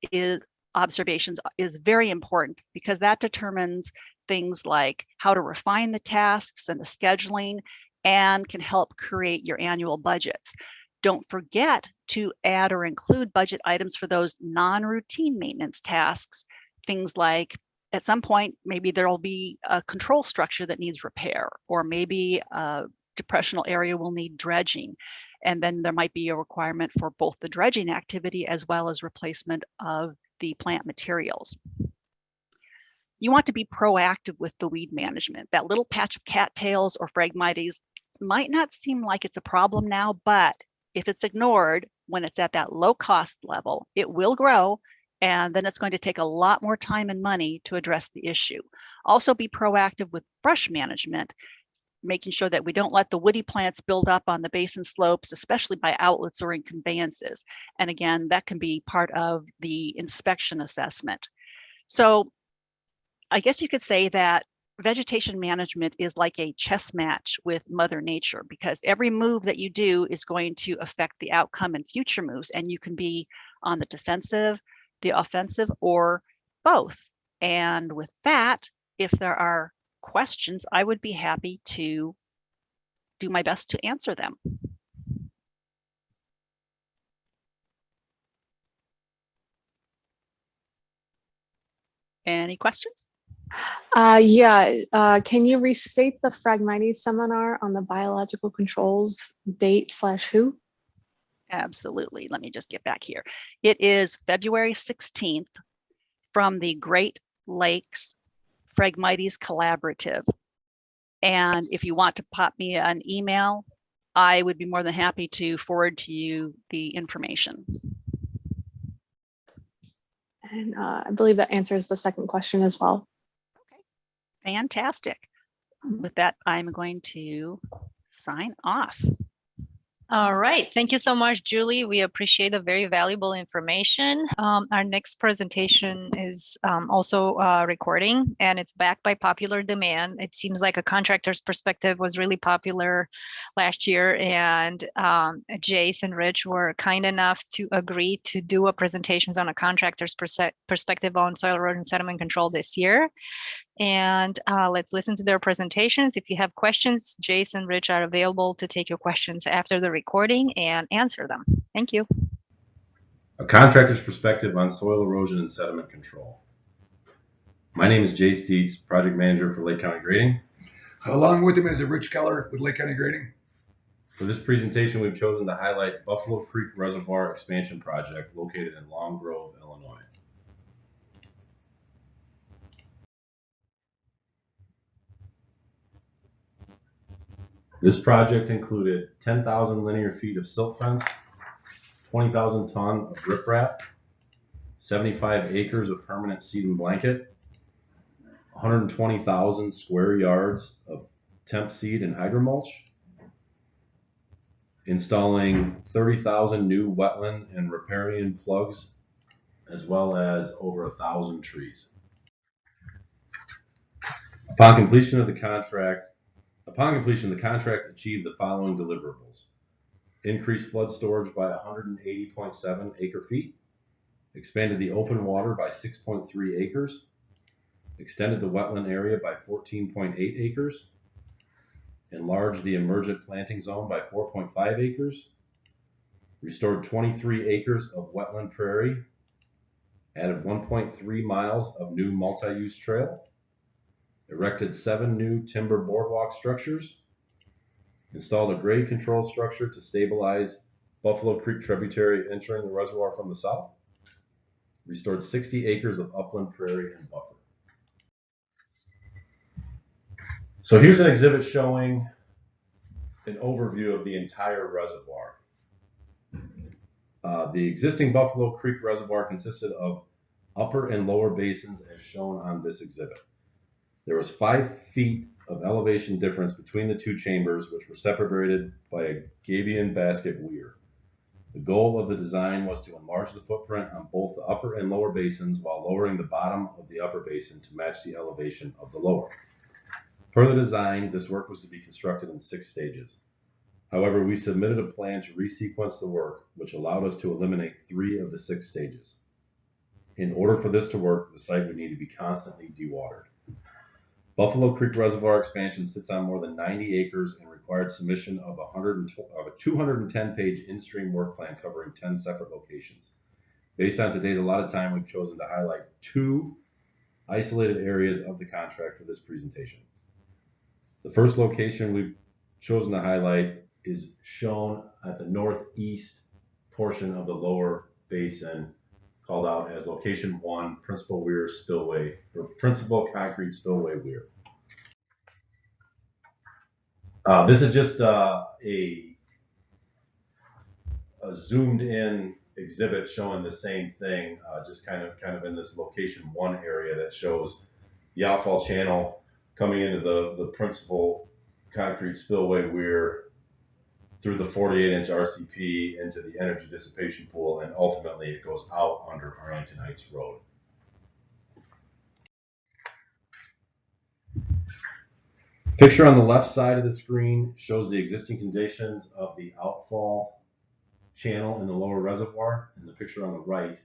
observations is very important, because that determines things like how to refine the tasks and the scheduling, and can help create your annual budgets. Don't forget to add or include budget items for those non-routine maintenance tasks. Things like, at some point, maybe there'll be a control structure that needs repair, or maybe a depressional area will need dredging. And then there might be a requirement for both the dredging activity as well as replacement of the plant materials. You want to be proactive with the weed management. That little patch of cattails or Phragmites might not seem like it's a problem now, but if it's ignored when it's at that low cost level, it will grow, and then it's going to take a lot more time and money to address the issue. Also be proactive with brush management, making sure that we don't let the woody plants build up on the basin slopes, especially by outlets or in conveyances. And again, that can be part of the inspection assessment. So I guess you could say that vegetation management is like a chess match with Mother Nature, because every move that you do is going to affect the outcome in future moves, and you can be on the defensive, the offensive, or both. And with that, if there are questions, I would be happy to do my best to answer them. Any questions? Can you restate the Phragmites seminar on the biological controls date/who? Absolutely. Let me just get back here. It is February 16th from the Great Lakes Phragmites Collaborative. And if you want to pop me an email, I would be more than happy to forward to you the information. And I believe that answers the second question as well. Fantastic. With that, I'm going to sign off. All right. Thank you so much, Julie. We appreciate the very valuable information. Our next presentation is also recording, and it's backed by popular demand. It seems like a contractor's perspective was really popular last year, and Jace and Rich were kind enough to agree to do a presentations on a contractor's perspective on soil erosion sediment control this year. And let's listen to their presentations. If you have questions, Jace and Rich are available to take your questions after the recording and answer them. Thank you. A contractor's perspective on soil erosion and sediment control. My name is Jay Steets, Project Manager for Lake County Grading. Along with him is Rich Keller with Lake County Grading. For this presentation, we've chosen to highlight Buffalo Creek Reservoir Expansion Project located in Long Grove, Illinois. This project included 10,000 linear feet of silt fence, 20,000 ton of riprap, 75 acres of permanent seed and blanket, 120,000 square yards of temp seed and hydromulch, installing 30,000 new wetland and riparian plugs, as well as over 1,000 trees. Upon completion, the contract achieved the following deliverables: increased flood storage by 180.7 acre feet, expanded the open water by 6.3 acres, extended the wetland area by 14.8 acres, enlarged the emergent planting zone by 4.5 acres, restored 23 acres of wetland prairie, added 1.3 miles of new multi-use trail, erected 7 new timber boardwalk structures, installed a grade control structure to stabilize Buffalo Creek tributary entering the reservoir from the south, restored 60 acres of upland prairie and buffer. So here's an exhibit showing an overview of the entire reservoir. The existing Buffalo Creek Reservoir consisted of upper and lower basins as shown on this exhibit. There was 5 feet of elevation difference between the 2 chambers, which were separated by a gabion basket weir. The goal of the design was to enlarge the footprint on both the upper and lower basins while lowering the bottom of the upper basin to match the elevation of the lower. Per the design, this work was to be constructed in 6 stages. However, we submitted a plan to resequence the work, which allowed us to eliminate 3 of the 6 stages. In order for this to work, the site would need to be constantly dewatered. Buffalo Creek Reservoir expansion sits on more than 90 acres and required submission of a 210-page in-stream work plan covering 10 separate locations. Based on today's allotted time, we've chosen to highlight 2 isolated areas of the contract for this presentation. The first location we've chosen to highlight is shown at the northeast portion of the lower basin, called out as location 1, principal weir spillway, or principal concrete spillway weir. This is just a zoomed in exhibit showing the same thing, just kind of in this location 1 area that shows the outfall channel coming into the principal concrete spillway weir through the 48-inch RCP into the energy dissipation pool, and ultimately it goes out under Arlington Heights Road. Picture on the left side of the screen shows the existing conditions of the outfall channel in the lower reservoir, and the picture on the right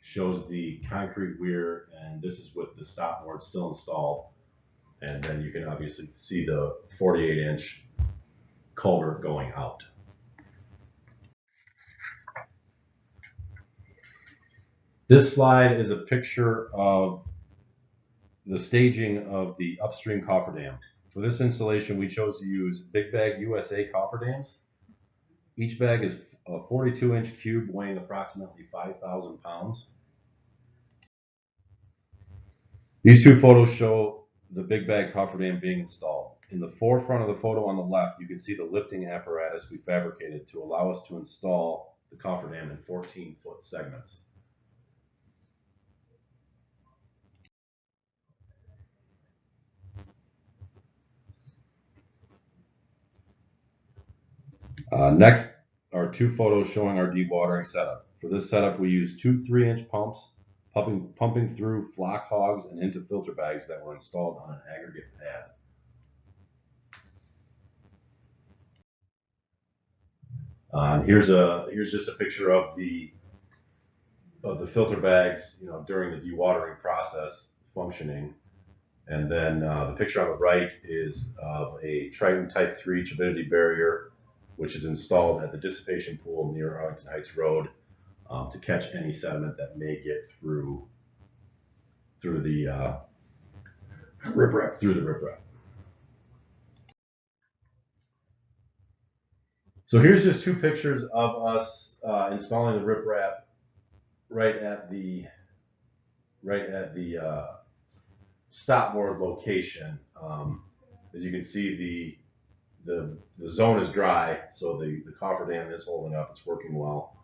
shows the concrete weir, and this is with the stopboard still installed. And then you can obviously see the 48-inch culvert going out. This slide is a picture of the staging of the upstream cofferdam. For this installation, we chose to use Big Bag USA cofferdams. Each bag is a 42-inch cube weighing approximately 5,000 pounds. These 2 photos show the Big Bag cofferdam being installed. In the forefront of the photo on the left, you can see the lifting apparatus we fabricated to allow us to install the cofferdam in 14-foot segments. Next are 2 photos showing our dewatering setup. For this setup, we used 2 3-inch pumps pumping through flock hogs and into filter bags that were installed on an aggregate pad. Here's just a picture of the filter bags, during the dewatering process functioning. And then the picture on the right is of a Triton Type 3 turbidity barrier, which is installed at the dissipation pool near Arlington Heights Road to catch any sediment that may get through through the riprap. Through the riprap. So here's just two pictures of us installing the riprap right at the stopboard location. As you can see, the zone is dry, so the cofferdam is holding up. It's working well.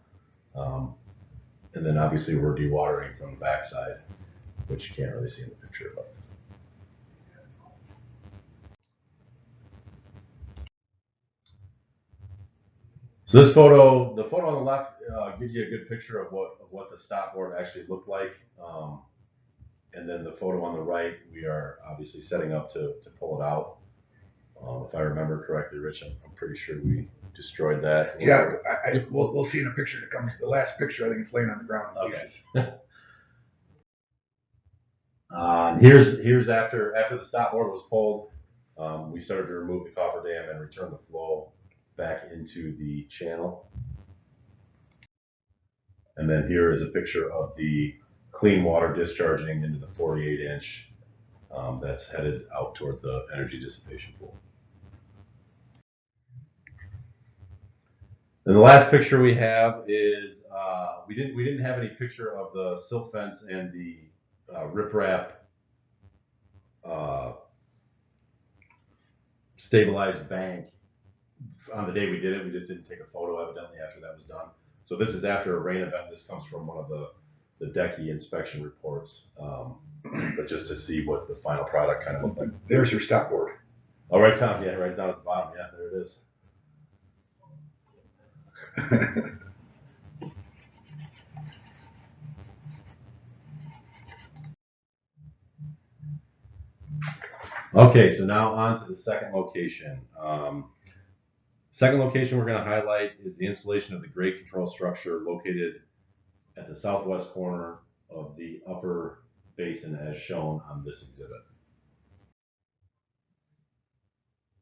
And then obviously we're dewatering from the backside, which you can't really see in the picture. But so this photo, the photo on the left, gives you a good picture of what the stopboard actually looked like. And then the photo on the right, we are obviously setting up to pull it out. If I remember correctly, Rich, I'm pretty sure we destroyed that. Yeah, we'll see in a picture that comes. The last picture, I think it's laying on the ground in pieces. Here's after the stopboard was pulled, we started to remove the cofferdam and return the flow back into the channel. And then here is a picture of the clean water discharging into the 48-inch that's headed out toward the energy dissipation pool. And the last picture we have is we didn't have any picture of the silt fence and the riprap stabilized bank on the day we did it. We just didn't take a photo evidently after that was done. So this is after a rain event. This comes from one of the DECI inspection reports, but just to see what the final product kind of looked like. There's your stopboard. Oh, right down, yeah, right down at the bottom. Yeah, there it is. Okay, so now on to the second location. Second location we're going to highlight is the installation of the grade control structure located at the southwest corner of the upper basin as shown on this exhibit.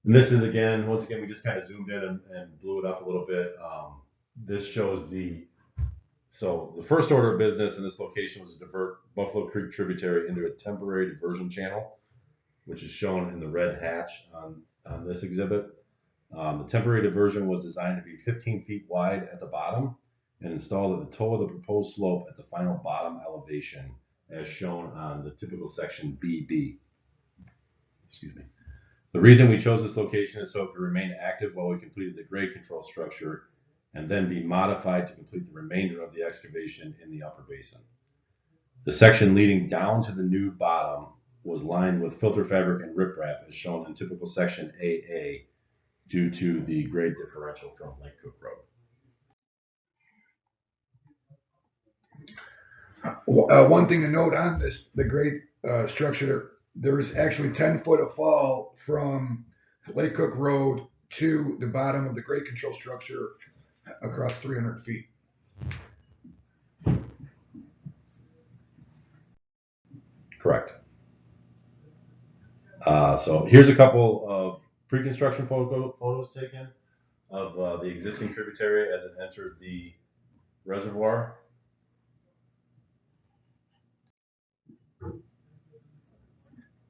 And this is once again, we just kind of zoomed in and blew it up a little bit. This shows so the first order of business in this location was to divert Buffalo Creek tributary into a temporary diversion channel, which is shown in the red hatch on this exhibit. The temporary diversion was designed to be 15 feet wide at the bottom and installed at the toe of the proposed slope at the final bottom elevation, as shown on the typical section BB. Excuse me. The reason we chose this location is so it could remain active while we completed the grade control structure and then be modified to complete the remainder of the excavation in the upper basin. The section leading down to the new bottom was lined with filter fabric and riprap as shown in typical section AA due to the grade differential from Lake Cook Road. One thing to note on the grade structure, there's actually 10 foot of fall from Lake Cook Road to the bottom of the grade control structure across 300 feet. Correct. So here's a couple of pre-construction photos taken of the existing tributary as it entered the reservoir.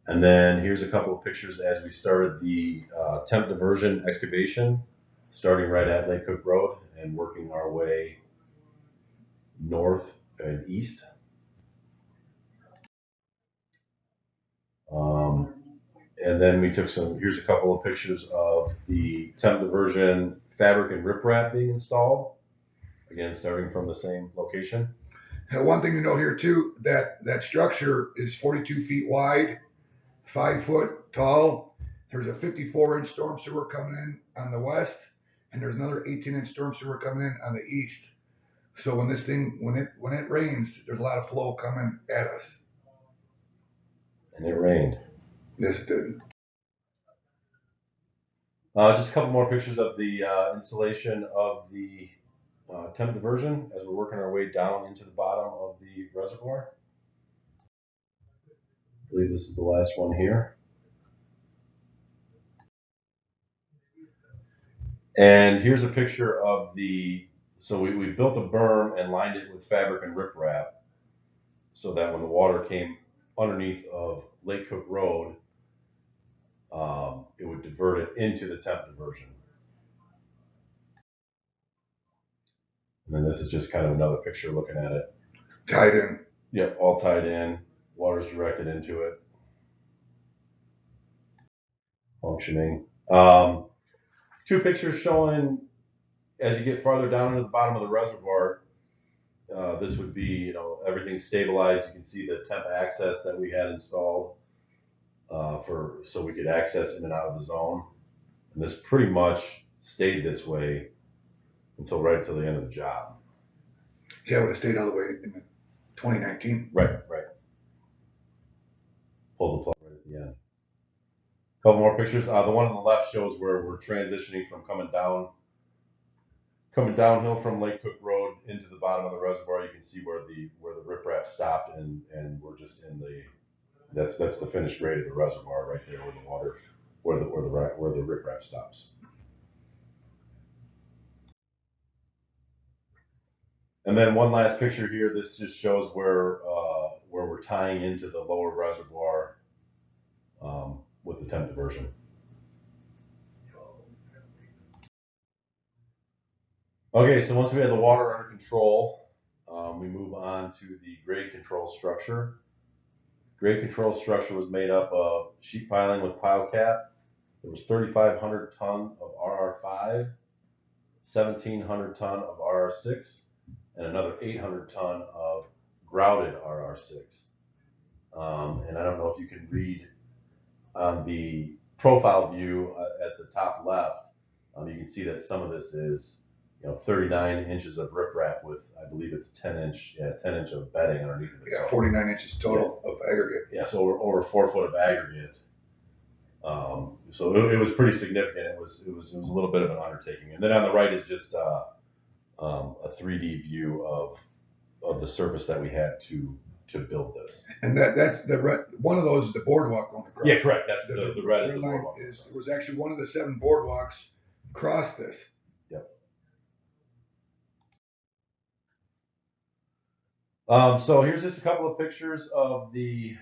And then here's a couple of pictures as we started the temp diversion excavation, starting right at Lake Cook Road and working our way north and east. And then we took here's a couple of pictures of the temp diversion fabric and riprap being installed. Again, starting from the same location. One thing to note here too, that structure is 42 feet wide, 5 foot tall. There's a 54-inch storm sewer coming in on the west, and there's another 18-inch storm sewer coming in on the east. So when it rains, there's a lot of flow coming at us. And it rained. Yes, it did. Just a couple more pictures of the installation of the temp diversion as we're working our way down into the bottom of the reservoir. I believe this is the last one here. And here's a picture of so we built a berm and lined it with fabric and riprap so that when the water came underneath of Lake Cook Road, it would divert it into the temp diversion. And then this is just kind of another picture looking at it. Tied in. Yep, all tied in. Water's directed into it. Functioning. Two pictures showing as you get farther down into the bottom of the reservoir. This would be, you know, everything stabilized. You can see the temp access that we had installed so we could access in and out of the zone. And this pretty much stayed this way until right till the end of the job. Yeah, it would have stayed all the way in 2019. Right. Pull the plug right at the end. Couple more pictures. The one on the left shows where we're transitioning from coming downhill from Lake Cook Road into the bottom of the reservoir. You can see where the riprap stopped, and we're just in the that's the finished grade of the reservoir right there where the riprap stops. And then one last picture here. This just shows where we're tying into the lower reservoir with the temp diversion. Okay, so once we had the water under control, we move on to the grade control structure. Grade control structure was made up of sheet piling with pile cap. There was 3,500 ton of RR5, 1,700 ton of RR6, and another 800 ton of grouted RR6. And I don't know if you can read on the profile view at the top left, you can see that some of this is 39 inches of riprap with, I believe it's 10 inch of bedding underneath of it. Yeah, 49 inches total of aggregate. Yeah, so over 4 foot of aggregate. So it was pretty significant. It was a little bit of an undertaking. And then on the right is just a 3D view of the surface that we had to build this. And that's the red, one of those is the boardwalk going across. Yeah, correct. That's the red is the line boardwalk. It was actually one of the 7 boardwalks across this. Yep. So here's just a couple of pictures of the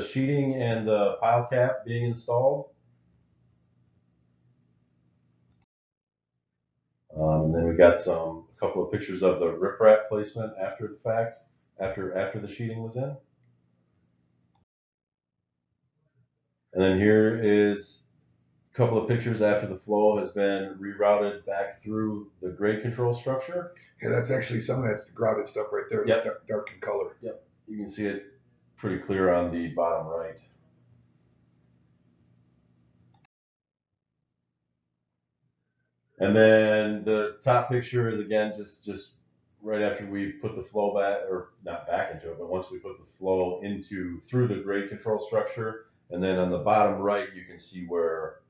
sheeting and the pile cap being installed. And then we got a couple of pictures of the riprap placement after the fact, after the sheeting was in. And then here is a couple of pictures after the flow has been rerouted back through the grade control structure. Yeah, that's actually some of that's the grouted stuff right there. Yep. Dark in color. Yep. You can see it pretty clear on the bottom right. And then the top picture is again just right after we put the flow back, or not back into it, but once we put the flow through the grade control structure. And then on the bottom right, you can see where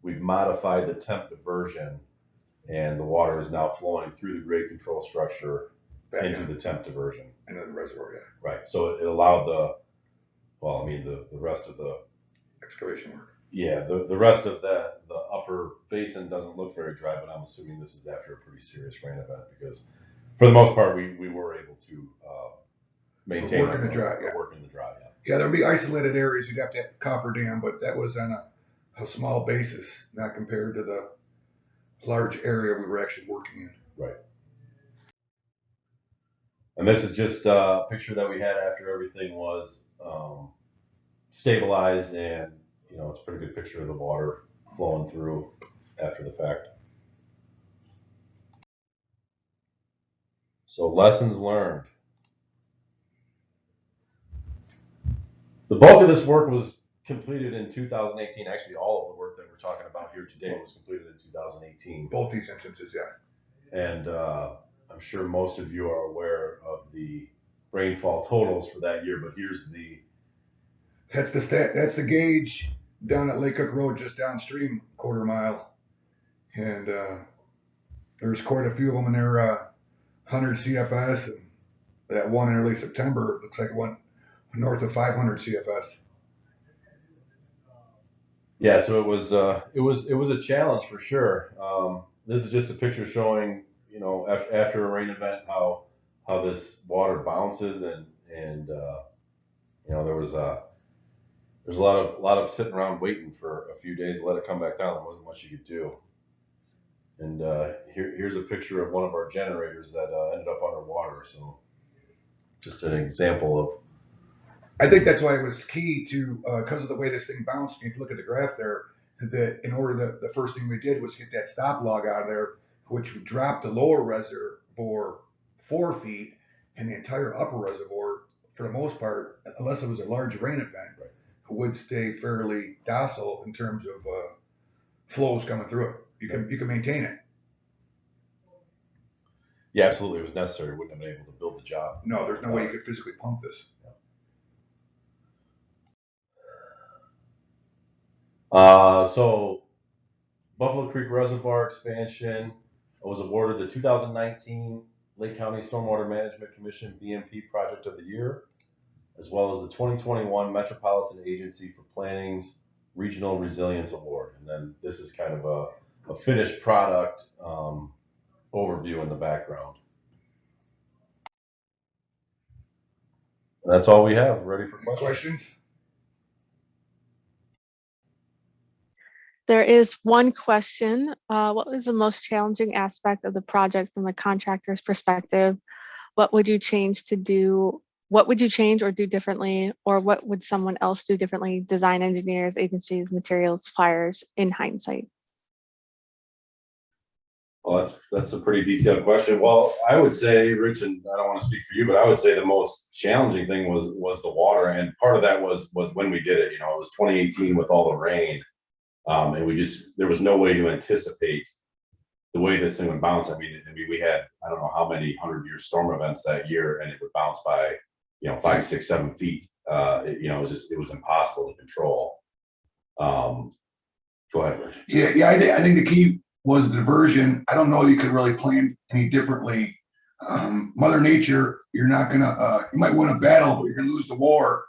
we've modified the temp diversion, and the water is now flowing through the grade control structure back into the temp diversion. Into the reservoir, yeah. Right. So it allowed the rest of the excavation work. Yeah, the rest of the upper basin doesn't look very dry, but I'm assuming this is after a pretty serious rain event, because for the most part we were able to maintain work in the dry. Yeah. Work in the dry. Yeah. Yeah, there'd be isolated areas you'd have to have coffer dam, but that was on a small basis, not compared to the large area we were actually working in. Right. And this is just a picture that we had after everything was stabilized, and it's a pretty good picture of the water flowing through after the fact. So lessons learned. The bulk of this work was completed in 2018. Actually, all of the work that we're talking about here today was completed in 2018. Both these instances, yeah. And I'm sure most of you are aware of the rainfall totals for that year, but here's that's the gauge down at Lake Cook Road, just downstream, quarter mile. And there's quite a few of them in there, 100 CFS, and that one in early September looks like it went north of 500 CFS. Yeah, so it was a challenge for sure. This is just a picture showing, after a rain event, how this water bounces and You know, there's a lot of sitting around waiting for a few days to let it come back down. There wasn't much you could do. And here's a picture of one of our generators that ended up underwater. So just an example of. I think that's why it was key to, because of the way this thing bounced. If you look at the graph there, that in order the first thing we did was get that stop log out of there, which dropped the lower reservoir 4 feet, and the entire upper reservoir, for the most part, unless it was a large rain event, would stay fairly docile in terms of flows coming through it. You can maintain it. Yeah, absolutely. It was necessary. We wouldn't have been able to build the job. No, there's no way you could physically pump this. So Buffalo Creek Reservoir expansion was awarded the 2019 Lake County Stormwater Management Commission BMP Project of the Year, as well as the 2021 Metropolitan Agency for Planning's Regional Resilience Award. And then this is kind of a finished product overview in the background. And that's all we have. Ready for questions? There is one question. What was the most challenging aspect of the project from the contractor's perspective? What would you change to do? What would you change or do differently? Or what would someone else do differently? Design engineers, agencies, materials, suppliers, in hindsight? Well, that's a pretty detailed question. Well, I would say, Rich, and I don't want to speak for you, but I would say the most challenging thing was the water, and part of that was when we did it. You know, it was 2018 with all the rain, and there was no way to anticipate the way this thing would bounce. I mean, we had I don't know how many 100-year storm events that year, and it would bounce by 5, 6, 7 feet. It was impossible to control. Go ahead, Rich. Yeah. I think the key was diversion. I don't know you could really plan any differently. Mother Nature, you're not gonna, you might win a battle, but you're gonna lose the war.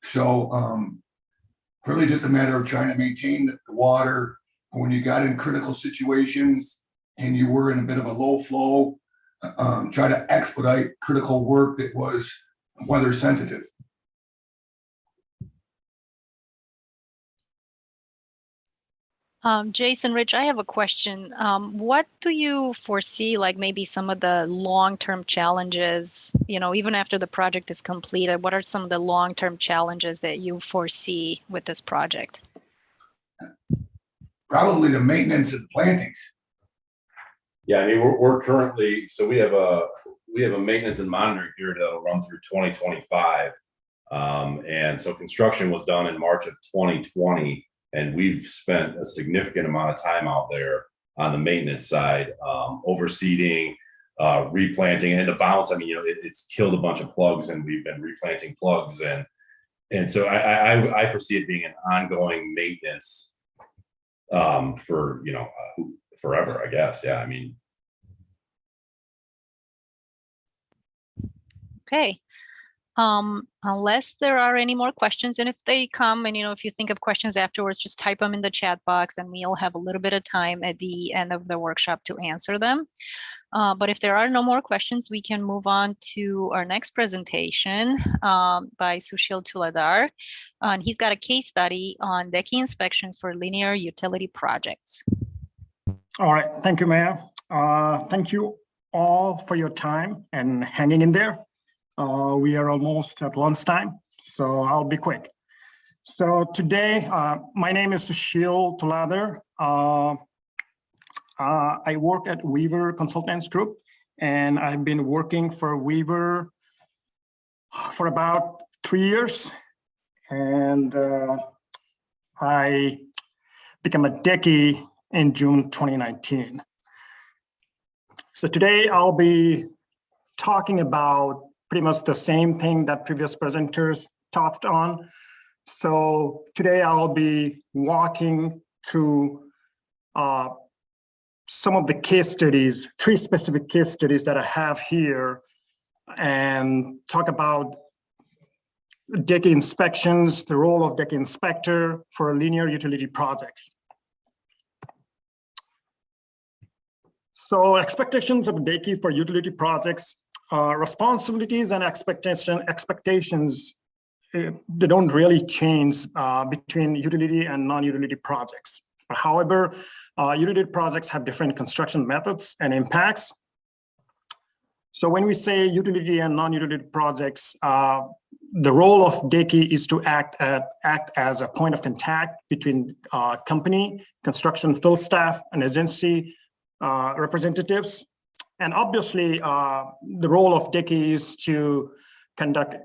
So really just a matter of trying to maintain the water. When you got in critical situations and you were in a bit of a low flow, try to expedite critical work that was weather sensitive. Jason, Rich, I have a question. What do you foresee, like maybe some of the long-term challenges, even after the project is completed, what are some of the long-term challenges that you foresee with this project? Probably the maintenance of the plantings. Yeah, I mean, we're currently, so we have a maintenance and monitoring period that'll run through 2025. And so construction was done in March of 2020. And we've spent a significant amount of time out there on the maintenance side, overseeding, replanting, and the bounce. I mean, it's killed a bunch of plugs, and we've been replanting plugs, and so I foresee it being an ongoing maintenance for forever, I guess. Yeah, I mean. Okay. Unless there are any more questions, and if they come and if you think of questions afterwards, just type them in the chat box and we'll have a little bit of time at the end of the workshop to answer them. But if there are no more questions, we can move on to our next presentation by Sushil Tuladar. And he's got a case study on DECI inspections for linear utility projects. All right, thank you, Mayor. Thank you all for your time and hanging in there. We are almost at lunchtime, so I'll be quick. So today, my name is Sushil Tuladar. I work at Weaver Consultants Group, and I've been working for Weaver for about 3 years. And I became a DECI in June 2019. So today I'll be talking about pretty much the same thing that previous presenters touched on. So today I'll be walking through some of the case studies, 3 specific case studies that I have here, and talk about DECI inspections, the role of DECI inspector for linear utility projects. So expectations of DECI for utility projects, responsibilities and expectations they don't really change between utility and non-utility projects. However, utility projects have different construction methods and impacts. So when we say utility and non-utility projects, the role of DECI is to act as a point of contact between company, construction field staff, and agency representatives. And obviously, the role of DECI is to conduct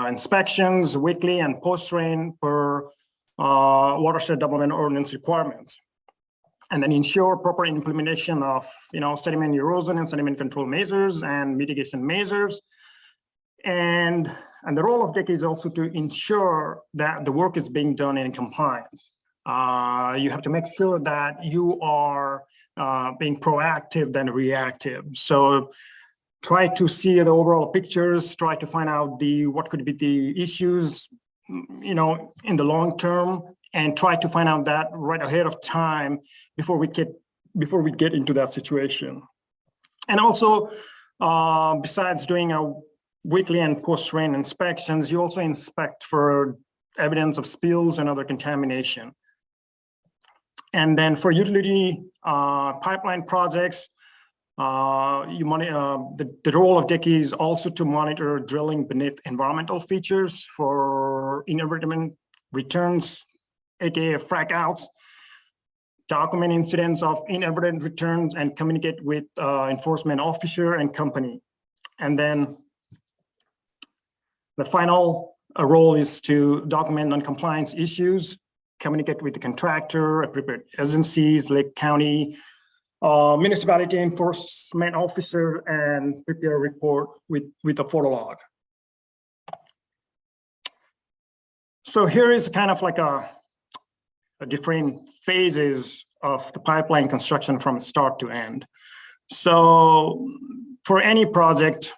inspections weekly and post-rain per watershed development ordinance requirements, and then ensure proper implementation of sediment erosion and sediment control measures and mitigation measures. And the role of DECI is also to ensure that the work is being done in compliance. You have to make sure that you are being proactive than reactive. So try to see the overall pictures, try to find out what could be the issues, in the long term, and try to find out that right ahead of time before we get into that situation. And also, besides doing a weekly and post-rain inspections, you also inspect for evidence of spills and other contamination. And then for utility pipeline projects, the role of DECI is also to monitor drilling beneath environmental features for inadvertent returns, aka frac outs, document incidents of inadvertent returns, and communicate with enforcement officer and company. And then the final role is to document non-compliance issues, communicate with the contractor, appropriate agencies, Lake County, municipality enforcement officer, and prepare a report with a photo log. So here is kind of like a different phases of the pipeline construction from start to end. So for any project,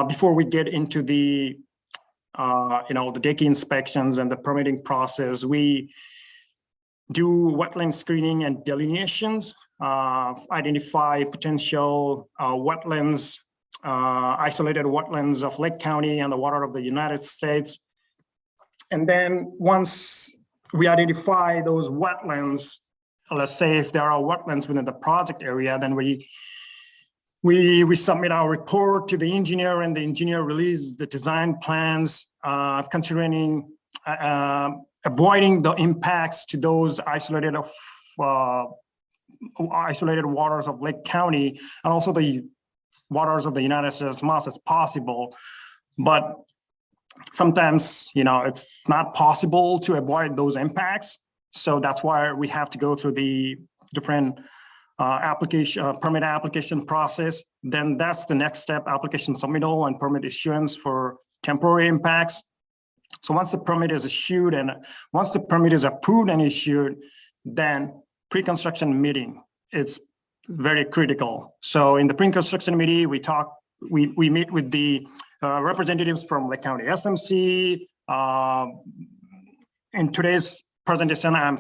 before we get into the the DECI inspections and the permitting process, we do wetland screening and delineations, identify potential wetlands, isolated wetlands of Lake County and the water of the United States. And then once we identify those wetlands, let's say if there are wetlands within the project area, then we submit our report to the engineer, and the engineer releases the design plans, considering avoiding the impacts to those isolated waters of Lake County, and also the waters of the United States as much as possible. But sometimes, it's not possible to avoid those impacts. So that's why we have to go through the different permit application process. Then that's the next step: application submittal and permit issuance for temporary impacts. So once the permit is issued and once the permit is approved and issued, then pre-construction meeting is very critical. So in the pre-construction meeting, we meet with the representatives from Lake County SMC. In today's presentation, I'm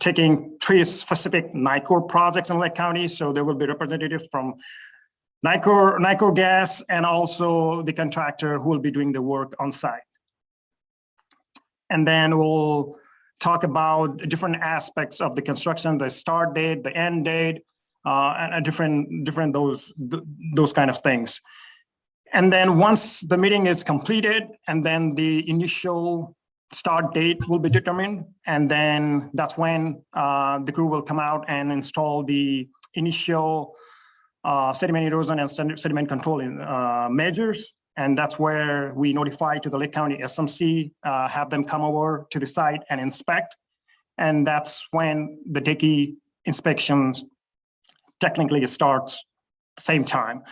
taking 3 specific NICOR projects in Lake County. So there will be representatives from NICOR Gas and also the contractor who will be doing the work on site. And then we'll talk about different aspects of the construction, the start date, the end date, and different those kind of things. And then once the meeting is completed, and then the initial start date will be determined, and then that's when the crew will come out and install the initial sediment erosion and sediment control measures. And that's where we notify to the Lake County SMC, have them come over to the site and inspect. And that's when the DECI inspections technically starts at the same time.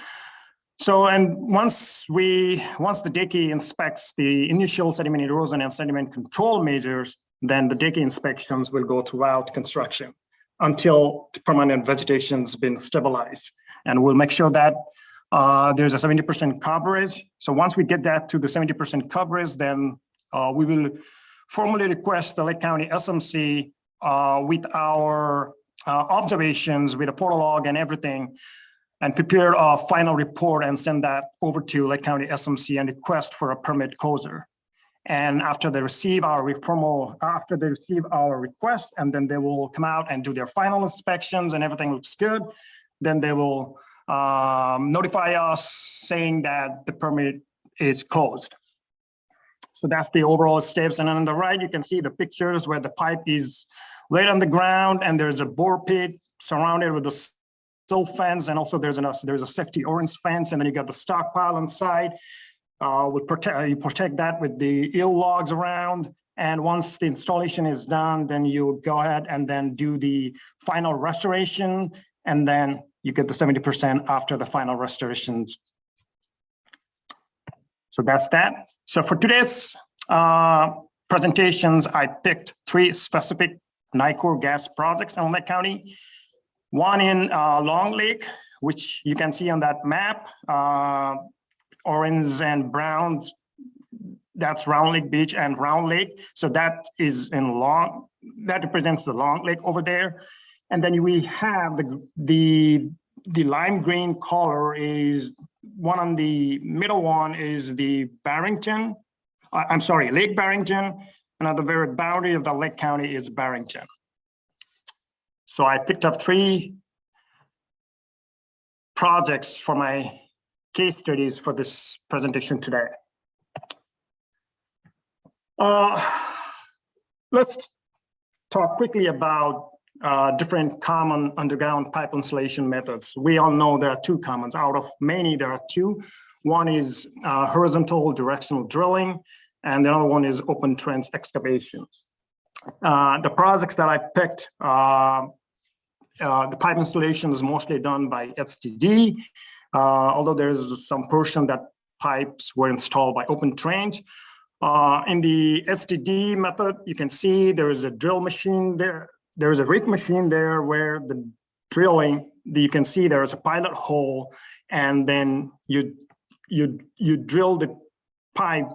So, and once the DECI inspects the initial sediment erosion and sediment control measures, then the DECI inspections will go throughout construction until the permanent vegetation's been stabilized. And we'll make sure that there's a 70% coverage. So once we get that to the 70% coverage, then we will formally request the Lake County SMC with our observations, with a photo log and everything, and prepare a final report and send that over to Lake County SMC and request for a permit closure. And after they receive our request, and then they will come out and do their final inspections and everything looks good, then they will notify us saying that the permit is closed. So that's the overall steps. And on the right, you can see the pictures where the pipe is right on the ground and there's a bore pit surrounded with a silt fence, and also there's a safety orange fence, and then you got the stockpile on the side. You protect that with the eel logs around, and once the installation is done, then you go ahead and then do the final restoration, and then you get the 70% after the final restorations. So that's that. So for today's presentations, I picked 3 specific NICOR gas projects in Lake County. One in Long Lake, which you can see on that map, orange and brown, that's Round Lake Beach and Round Lake. So that is that represents the Long Lake over there. And then we have the lime green color is one on the middle one is the Barrington. I'm sorry, Lake Barrington. And at the very boundary of the Lake County is Barrington. So I picked up 3 projects for my case studies for this presentation today. Let's talk quickly about different common underground pipe installation methods. We all know there are 2 commons. Out of many, there are 2. One is horizontal directional drilling, and the other one is open trench excavations. The projects that I picked, the pipe installation is mostly done by STD, although there's some portion that pipes were installed by open trench. In the STD method, you can see there is a drill machine there. There is a rig machine there where the drilling, you can see there is a pilot hole, and then you drill the pipe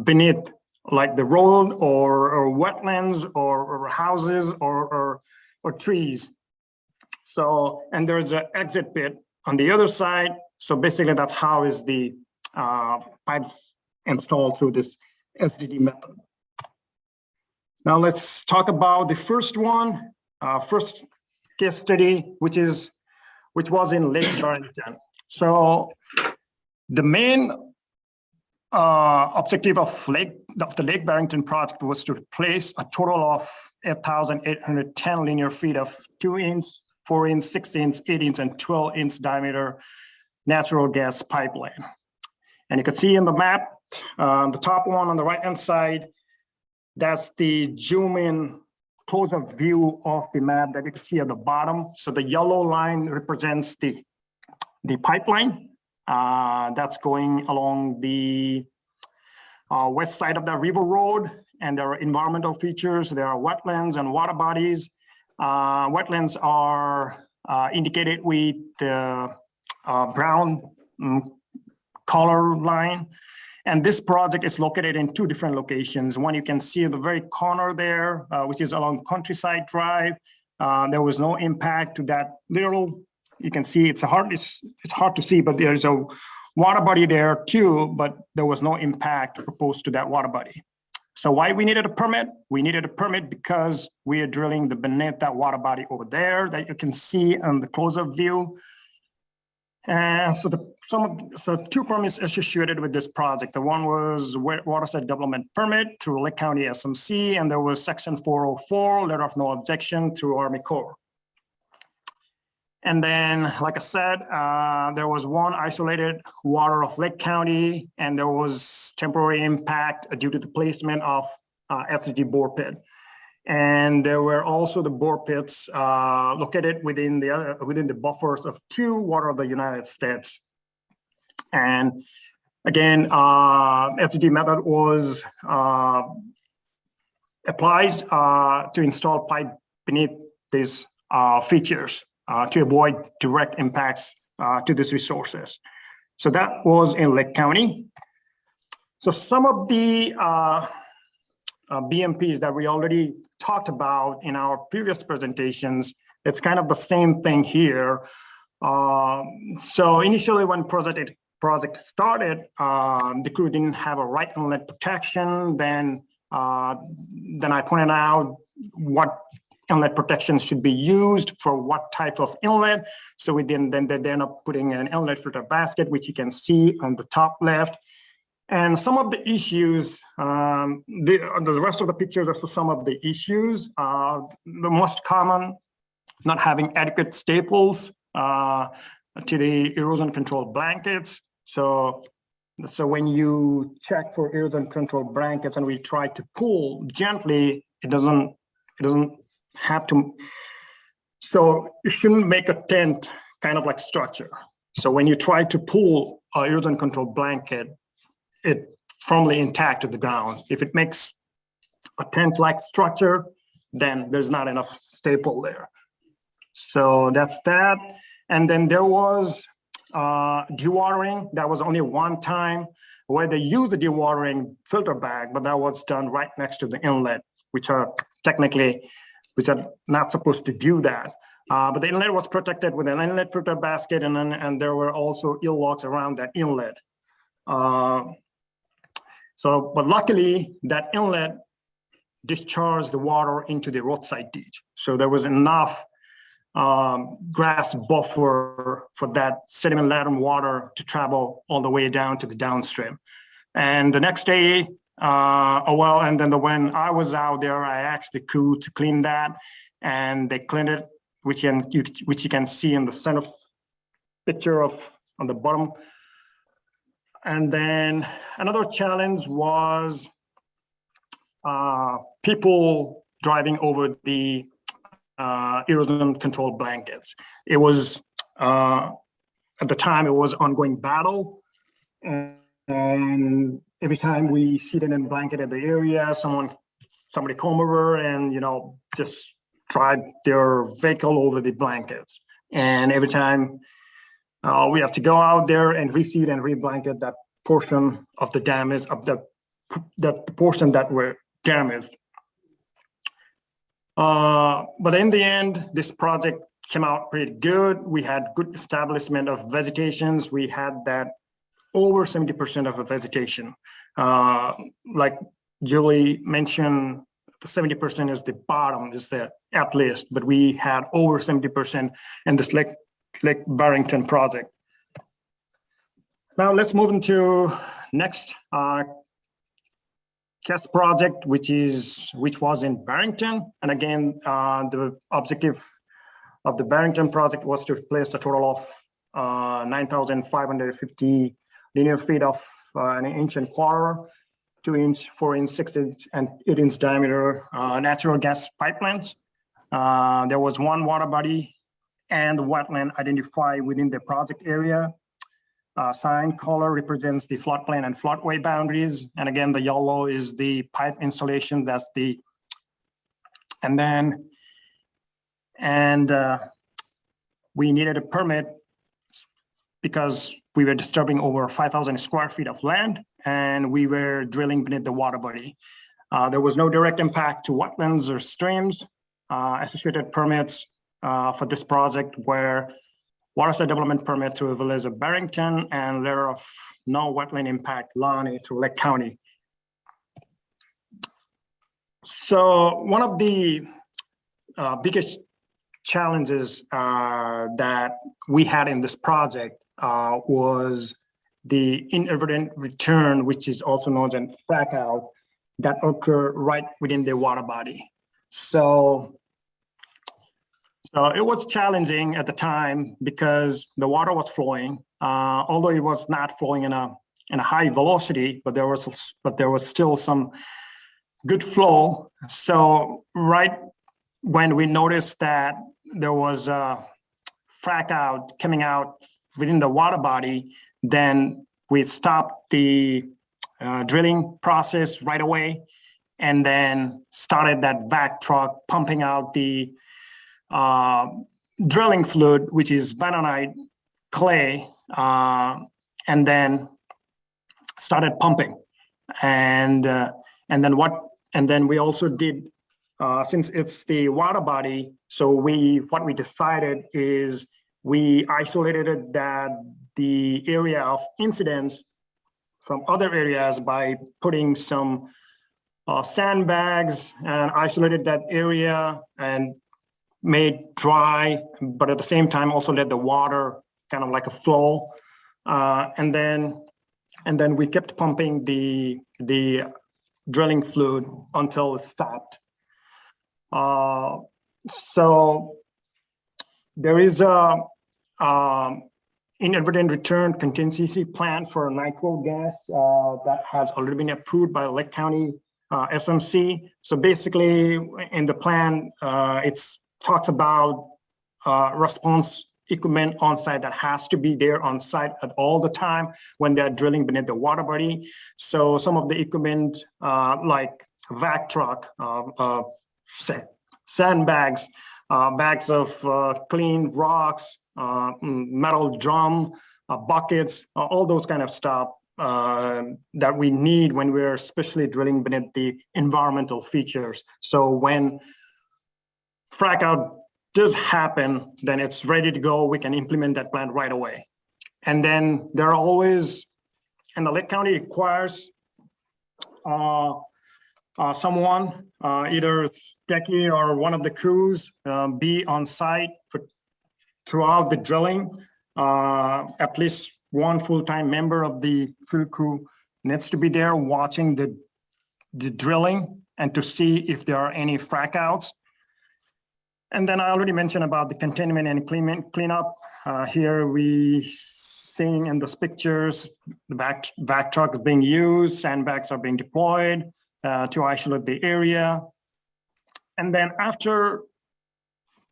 beneath like the road or wetlands or houses or trees. So, and there's an exit pit on the other side. So basically that's how is the pipes installed through this STD method. Now let's talk about the first one, first case study, which was in Lake Barrington. So the main objective of the Lake Barrington project was to replace a total of 8,810 linear feet of 2-inch, 4-inch, 6-inch, 8-inch, and 12-inch diameter natural gas pipeline. And you can see in the map, the top one on the right-hand side, that's the zoom in close-up view of the map that you can see at the bottom. So the yellow line represents the pipeline that's going along the west side of the river road. And there are environmental features, there are wetlands and water bodies. Wetlands are indicated with the brown color line. And this project is located in 2 different locations. One you can see at the very corner there, which is along Countryside Drive. There was no impact to that little, you can see it's hard to see, but there's a water body there too, but there was no impact proposed to that water body. So why we needed a permit? We needed a permit because we are drilling the beneath that water body over there that you can see on the close-up view. And so 2 permits associated with this project. The one was waterside development permit through Lake County SMC, and there was section 404, letter of no objection through Army Corps. And then, like I said, there was one isolated water of Lake County, and there was temporary impact due to the placement of FCG bore pit. And there were also the bore pits located within the buffers of 2 water of the United States. And again, FCG method was applied to install pipe beneath these features to avoid direct impacts to these resources. So that was in Lake County. So some of the BMPs that we already talked about in our previous presentations, it's kind of the same thing here. So initially when project started, the crew didn't have a right inlet protection. Then I pointed out what inlet protection should be used for what type of inlet. So we then they ended up putting an inlet filter basket, which you can see on the top left. And some of the issues, the rest of the pictures are some of the issues. The most common, not having adequate staples to the erosion control blankets. So when you check for erosion control blankets and we try to pull gently, it doesn't have to. So you shouldn't make a tent kind of like structure. So when you try to pull a erosion control blanket, it firmly intact to the ground. If it makes a tent-like structure, then there's not enough staple there. So that's that. And then there was dewatering. That was only one time where they used the dewatering filter bag, but that was done right next to the inlet, which are not supposed to do that. But the inlet was protected with an inlet filter basket, and there were also eel locks around that inlet. But luckily, that inlet discharged the water into the roadside ditch. So there was enough grass buffer for that sediment-laden water to travel all the way down to the downstream. And the next day, when I was out there, I asked the crew to clean that, and they cleaned it, which you can see in the center picture on the bottom. And then another challenge was people driving over the erosion control blankets. It was, at the time, it was ongoing battle. And every time we see them in blanket at the area, somebody come over and, just drive their vehicle over the blankets. And every time we have to go out there and reseed and reblanket that portion of the damage of the portion that were damaged. But in the end, this project came out pretty good. We had good establishment of vegetations. We had that over 70% of the vegetation. Like Julie mentioned, 70% is the bottom, is the at least, but we had over 70% in this Lake Barrington project. Now let's move into next CAS project, which was in Barrington. And again, the objective of the Barrington project was to replace a total of 9,550 linear feet of an 1.25 inch, 2 inch, 4 inch, 6 inch, and 8 inch diameter natural gas pipelines. There was one water body and wetland identified within the project area. Cyan color represents the floodplain and floodway boundaries. And again, the yellow is the pipe installation. We needed a permit because we were disturbing over 5,000 square feet of land, and we were drilling beneath the water body. There was no direct impact to wetlands or streams. Associated permits for this project were waterside development permit through the village of Barrington, and letter of no wetland impact, Lonnie, through Lake County. So one of the biggest challenges that we had in this project was the inadvertent return, which is also known as frack out, that occur right within the water body. So it was challenging at the time because the water was flowing, although it was not flowing in a high velocity, but there was still some good flow. So right when we noticed that there was a frack out coming out within the water body, then we stopped the drilling process right away, and then started that vac truck pumping out the drilling fluid, which is bentonite clay, and then started pumping. And then we also did, since it's the water body, so what we decided is we isolated that the area of incidents from other areas by putting some sandbags and isolated that area and made dry, but at the same time also let the water kind of like a flow. And then we kept pumping the drilling fluid until it stopped. So there is a inadvertent return contingency plan for NiCO gas that has already been approved by Lake County SMC. So basically in the plan, it talks about response equipment on site that has to be there on site at all the time when they're drilling beneath the water body. So some of the equipment like vac truck, sandbags, bags of clean rocks, metal drum, buckets, all those kind of stuff that we need when we're especially drilling beneath the environmental features. So when frac out does happen, then it's ready to go. We can implement that plan right away. And then there are always, and the Lake County requires someone, either DECI or one of the crews, be on site throughout the drilling. At least one full-time member of the field crew needs to be there watching the drilling and to see if there are any frac outs. And then I already mentioned about the containment and cleanup. Here we seeing in those pictures, the vac truck is being used, sandbags are being deployed to isolate the area. And then after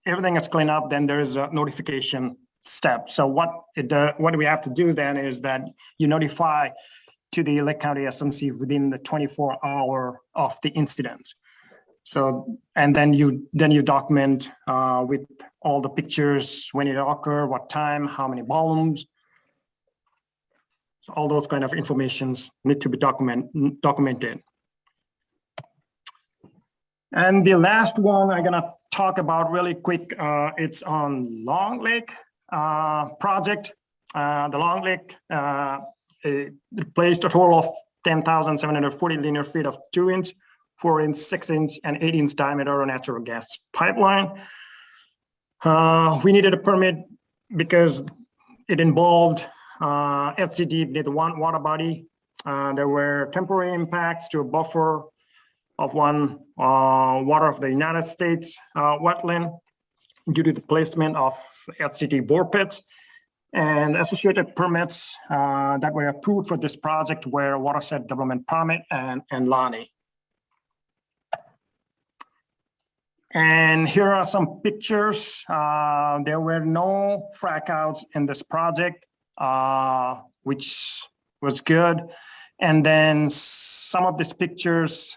everything is cleaned up, then there is a notification step. So what we have to do then is that you notify to the Lake County SMC within the 24-hour of the incident. So, and then you document with all the pictures, when it occurred, what time, how many volumes. So all those kind of informations need to be documented. And the last one I'm gonna talk about really quick, it's on Long Lake project. The Long Lake replaced a total of 10,740 linear feet of 2-inch, 4-inch, 6-inch, and 8-inch diameter natural gas pipeline. We needed a permit because it involved STD near the one water body. There were temporary impacts to a buffer of one water of the United States wetland due to the placement of STD bore pits, and associated permits that were approved for this project were watershed development permit and LANI. And here are some pictures. There were no frac outs in this project, which was good. And then some of these pictures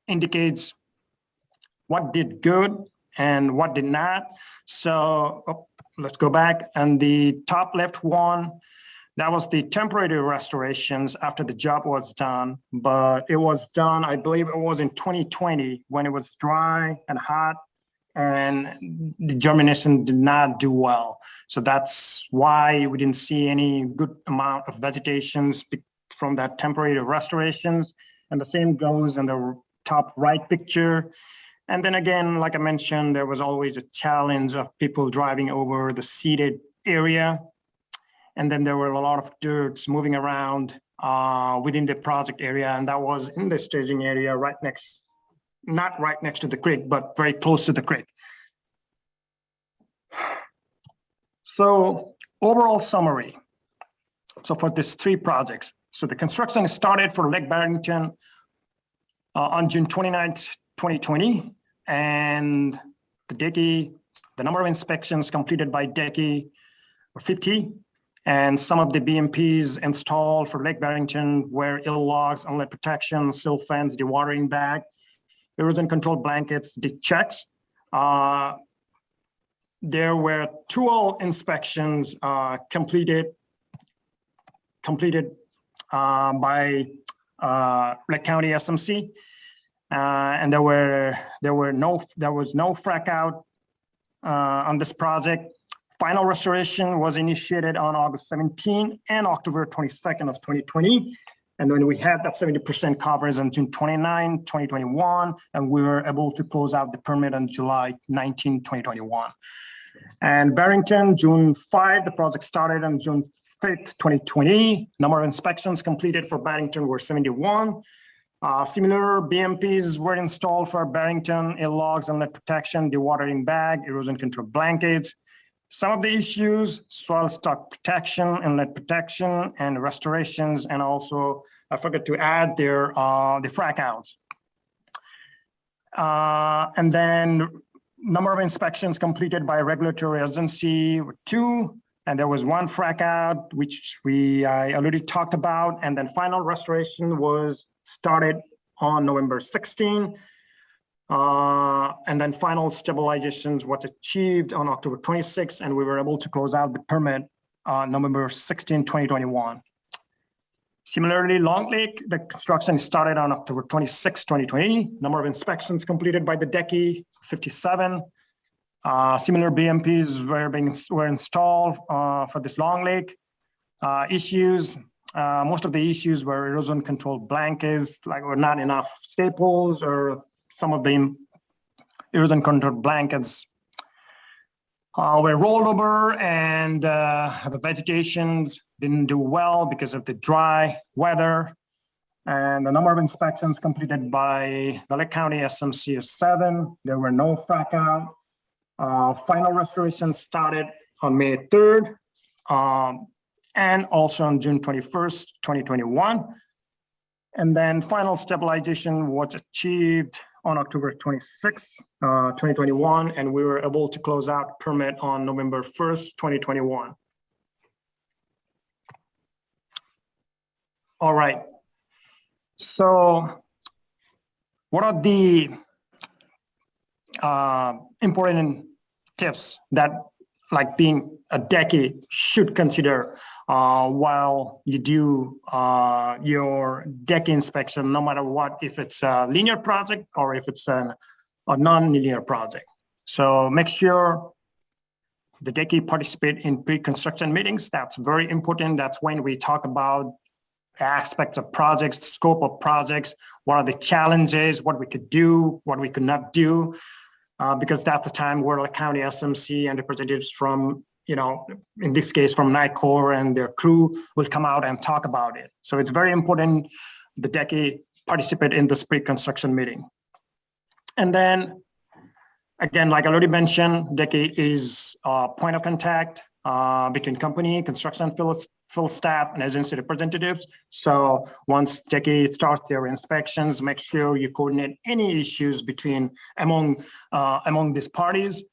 indicates what did good and what did not. So let's go back. And the top left one, that was the temporary restorations after the job was done, but it was done, I believe it was in 2020 when it was dry and hot and the germination did not do well. So that's why we didn't see any good amount of vegetations from that temporary restorations. And the same goes in the top right picture. And then again, like I mentioned, there was always a challenge of people driving over the seeded area. And then there were a lot of dirts moving around within the project area. And that was in the staging area right next, not right next to the creek, but very close to the creek. So overall summary. So for these 3 projects, so the construction started for Lake Barrington on June 29th, 2020. And the DECI, the number of inspections completed by DECI were 50. And some of the BMPs installed for Lake Barrington were ill logs, inlet protection, sill fence, dewatering bag, erosion control blankets, the checks. There were 12 inspections completed by Lake County SMC, and there was no frac out on this project. Final restoration was initiated on August 17 and October 22nd of 2020. And then we had that 70% coverage on June 29, 2021, and we were able to close out the permit on July 19, 2021. And Barrington, June 5, the project started on June 5th, 2020. Number of inspections completed for Barrington were 71. Similar BMPs were installed for Barrington, logs, inlet protection, dewatering bag, erosion control blankets. Some of the issues, soil stock protection, inlet protection, and restorations, and also I forgot to add there the frac outs. And then number of inspections completed by regulatory agency were 2, and there was 1 frac out, which I already talked about, and then final restoration was started on November 16. And then final stabilizations was achieved on October 26, and we were able to close out the permit on November 16, 2021. Similarly, Long Lake, the construction started on October 26, 2020. Number of inspections completed by the DECI, 57. Similar BMPs were installed for this Long Lake. Issues, most of the issues were erosion control blankets, like were not enough staples, or some of the erosion control blankets were rolled over, and the vegetation didn't do well because of the dry weather. And the number of inspections completed by the Lake County SMC is 7. There were no frac out. Final restoration started on May 3rd, and also on June 21st, 2021. And then final stabilization was achieved on October 26th, 2021, and we were able to close out permit on November 1st, 2021. All right. So what are the important tips that, like being a DECI, should consider while you do your DECI inspection, no matter what, if it's a linear project or if it's a non-linear project? So make sure the DECI participate in pre-construction meetings. That's very important. That's when we talk about aspects of projects, the scope of projects, what are the challenges, what we could do, what we could not do, because that's the time where the county SMC and representatives from, in this case from NICOR and their crew will come out and talk about it. So it's very important the DECI participate in this pre-construction meeting. And then, again, like I already mentioned, DECI is a point of contact between company, construction field staff, and agency representatives. So once DECI starts their inspections, make sure you coordinate any issues among these parties,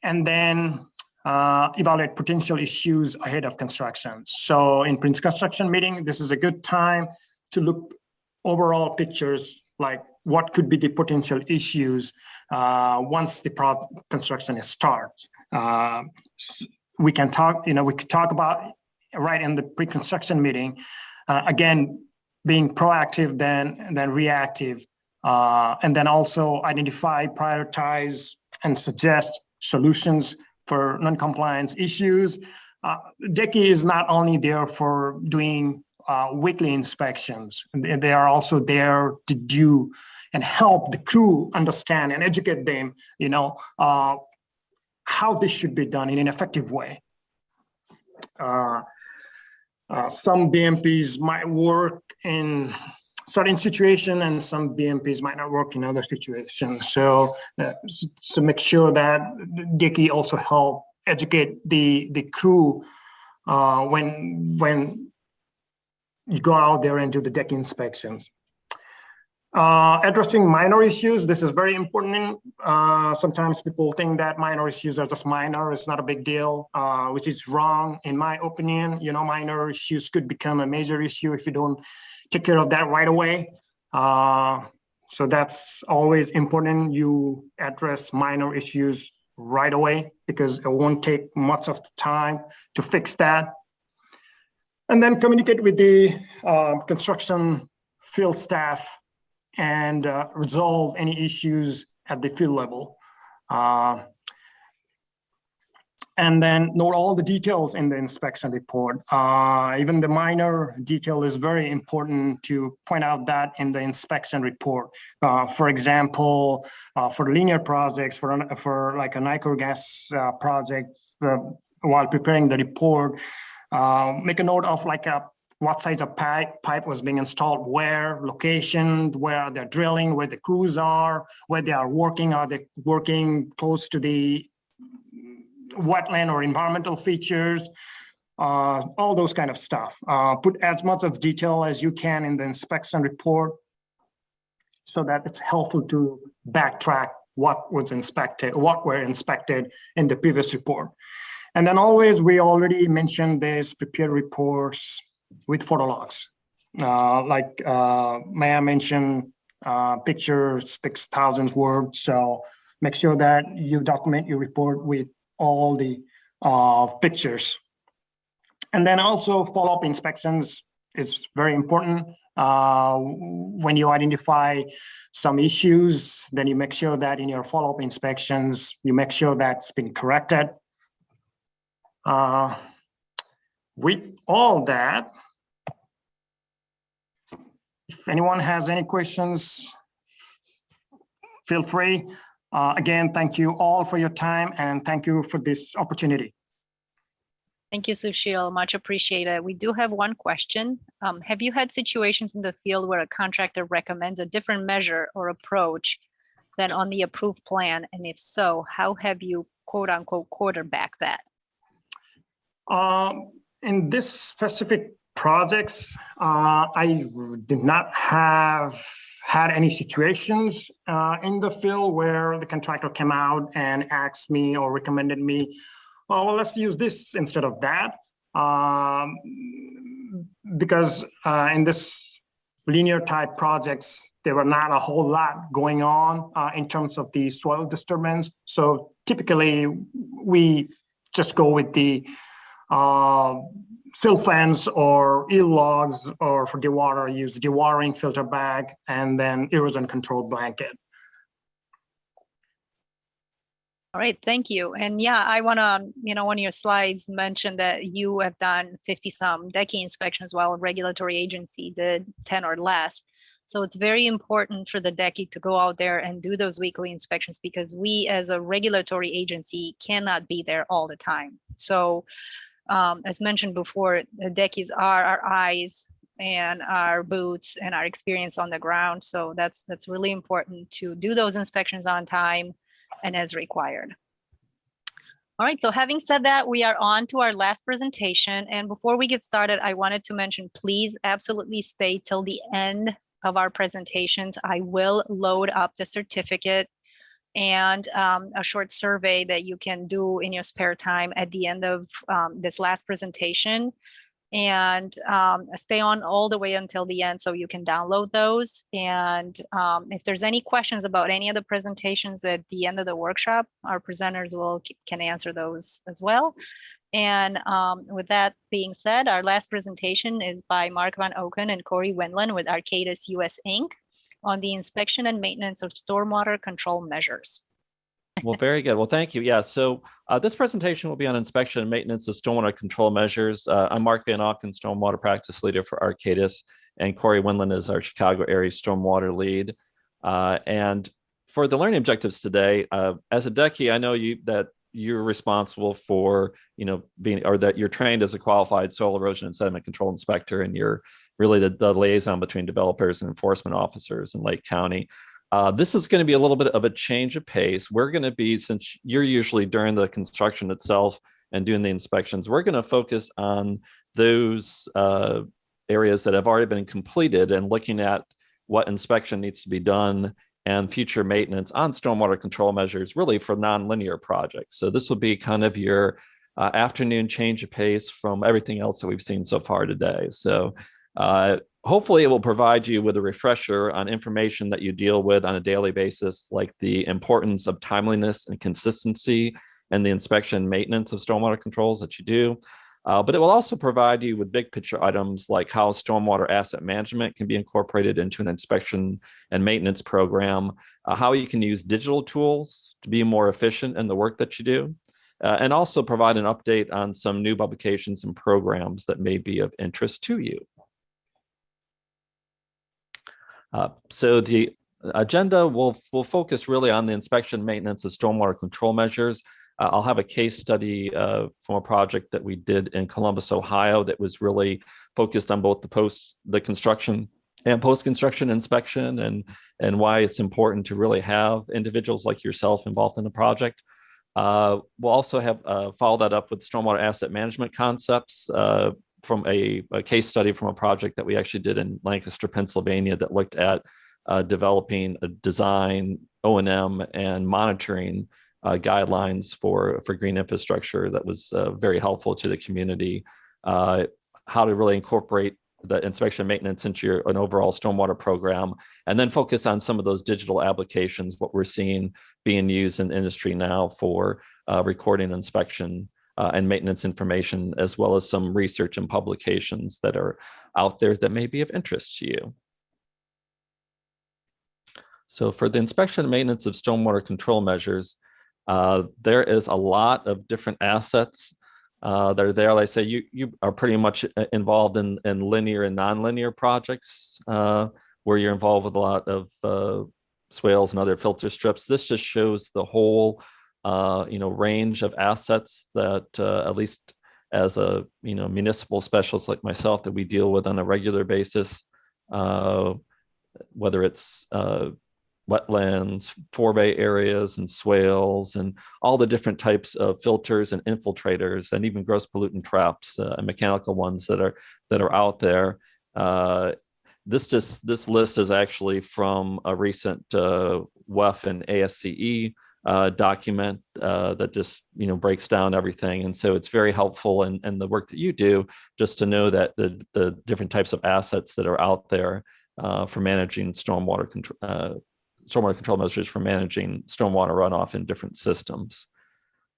and then evaluate potential issues ahead of construction. So in pre-construction meeting, this is a good time to look overall pictures, like what could be the potential issues once the construction starts. We can talk, we could talk about right in the pre-construction meeting, again, being proactive than reactive, and then also identify, prioritize, and suggest solutions for non-compliance issues. DECI is not only there for doing weekly inspections, they are also there to do and help the crew understand and educate them, how this should be done in an effective way. Some BMPs might work in certain situations, and some BMPs might not work in other situations. So make sure that DECI also help educate the crew when you go out there and do the DECI inspections. Addressing minor issues, this is very important. Sometimes people think that minor issues are just minor, it's not a big deal, which is wrong in my opinion. Minor issues could become a major issue if you don't take care of that right away. So that's always important, you address minor issues right away, because it won't take much of the time to fix that. And then communicate with the construction field staff and resolve any issues at the field level. And then note all the details in the inspection report. Even the minor detail is very important to point out that in the inspection report. For example, for linear projects, for like a natural gas project, while preparing the report, make a note of like what size of pipe was being installed, where, location, where they're drilling, where the crews are, where they are working. Are they working close to the wetland or environmental features, all those kind of stuff. Put as much as detail as you can in the inspection report so that it's helpful to backtrack what was inspected, what were inspected in the previous report. And then always, we already mentioned this, prepare reports with photo logs. Like Maya mentioned, pictures, 6,000 words. So make sure that you document your report with all the pictures. And then also follow-up inspections is very important. When you identify some issues, then you make sure that in your follow-up inspections, you make sure that's been corrected. With all that, if anyone has any questions, feel free. Again, thank you all for your time and thank you for this opportunity. Thank you, Sushil. Much appreciated. We do have one question. Have you had situations in the field where a contractor recommends a different measure or approach than on the approved plan? And if so, how have you quote unquote quarterback that? In this specific projects, I did not have had any situations in the field where the contractor came out and asked me or recommended me, oh, well, let's use this instead of that. Because in this linear type projects, there were not a whole lot going on in terms of the soil disturbance. So typically we just go with the silt fence or eel logs, or for dewater, use dewatering filter bag and then erosion control blanket. All right, thank you. And yeah, I want to, one of your slides mentioned that you have done 50 some DECI inspections while a regulatory agency did 10 or less. So it's very important for the DECI to go out there and do those weekly inspections because we as a regulatory agency cannot be there all the time. So as mentioned before, the DECIs are our eyes and our boots and our experience on the ground. So that's really important to do those inspections on time and as required. All right, so having said that, we are on to our last presentation. And before we get started, I wanted to mention, please absolutely stay till the end of our presentations. I will load up the certificate and a short survey that you can do in your spare time at the end of this last presentation. And stay on all the way until the end so you can download those. And if there's any questions about any of the presentations at the end of the workshop, our presenters can answer those as well. And with that being said, our last presentation is by Mark Van Oken and Corey Wendland with Arcadis US Inc. on the inspection and maintenance of stormwater control measures. Well, very good. Well, thank you. Yeah, so this presentation will be on inspection and maintenance of stormwater control measures. I'm Mark Van Auken, Stormwater Practice Leader for Arcadis, and Corey Wendland is our Chicago area stormwater lead. And for the learning objectives today, as a DECI, I know that you're responsible for, that you're trained as a qualified soil erosion and sediment control inspector, and you're really the liaison between developers and enforcement officers in Lake County. This is going to be a little bit of a change of pace. We're going to be, since you're usually during the construction itself and doing the inspections, we're going to focus on those areas that have already been completed and looking at what inspection needs to be done and future maintenance on stormwater control measures, really for non-linear projects. So this will be kind of your afternoon change of pace from everything else that we've seen so far today. So hopefully it will provide you with a refresher on information that you deal with on a daily basis, like the importance of timeliness and consistency and the inspection and maintenance of stormwater controls that you do. But it will also provide you with big picture items like how stormwater asset management can be incorporated into an inspection and maintenance program, how you can use digital tools to be more efficient in the work that you do, and also provide an update on some new publications and programs that may be of interest to you. So the agenda will focus really on the inspection, maintenance of stormwater control measures. I'll have a case study from a project that we did in Columbus, Ohio, that was really focused on both the construction and post-construction inspection, and why it's important to really have individuals like yourself involved in the project. We'll also have follow that up with stormwater asset management concepts from a case study from a project that we actually did in Lancaster, Pennsylvania, that looked at developing a design, O&M, and monitoring guidelines for green infrastructure that was very helpful to the community. How to really incorporate the inspection maintenance into an overall stormwater program, and then focus on some of those digital applications, what we're seeing being used in the industry now for recording inspection and maintenance information, as well as some research and publications that are out there that may be of interest to you. So for the inspection and maintenance of stormwater control measures, there is a lot of different assets that are there. Like I say, you are pretty much involved in linear and nonlinear projects where you're involved with a lot of swales and other filter strips. This just shows the whole range of assets that at least as a municipal specialist like myself that we deal with on a regular basis, whether it's wetlands, forebay areas, and swales, and all the different types of filters and infiltrators, and even gross pollutant traps and mechanical ones that are out there. This list is actually from a recent WEF and ASCE document that just breaks down everything, and so it's very helpful in the work that you do, just to know that the different types of assets that are out there for managing stormwater control measures, for managing stormwater runoff in different systems.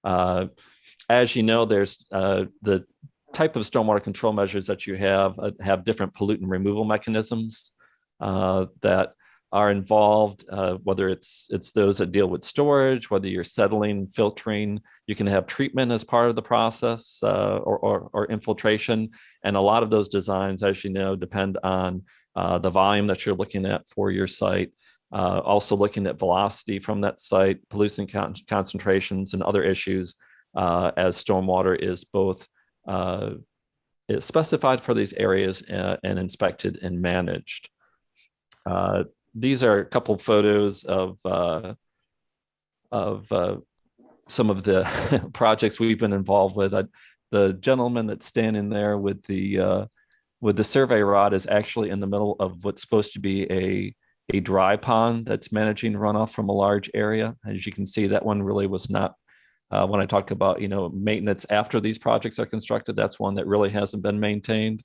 As you know, there's the type of stormwater control measures that you have different pollutant removal mechanisms that are involved, whether it's those that deal with storage, whether you're settling, filtering, you can have treatment as part of the process, or infiltration. And a lot of those designs, as you know, depend on the volume that you're looking at for your site. Also looking at velocity from that site, pollution concentrations, and other issues, as stormwater is both is specified for these areas and inspected and managed. These are a couple photos of some of the projects we've been involved with. The gentleman that's standing there with the survey rod is actually in the middle of what's supposed to be a dry pond that's managing runoff from a large area. As you can see, that one really was not, when I talked about, maintenance after these projects are constructed, that's one that really hasn't been maintained.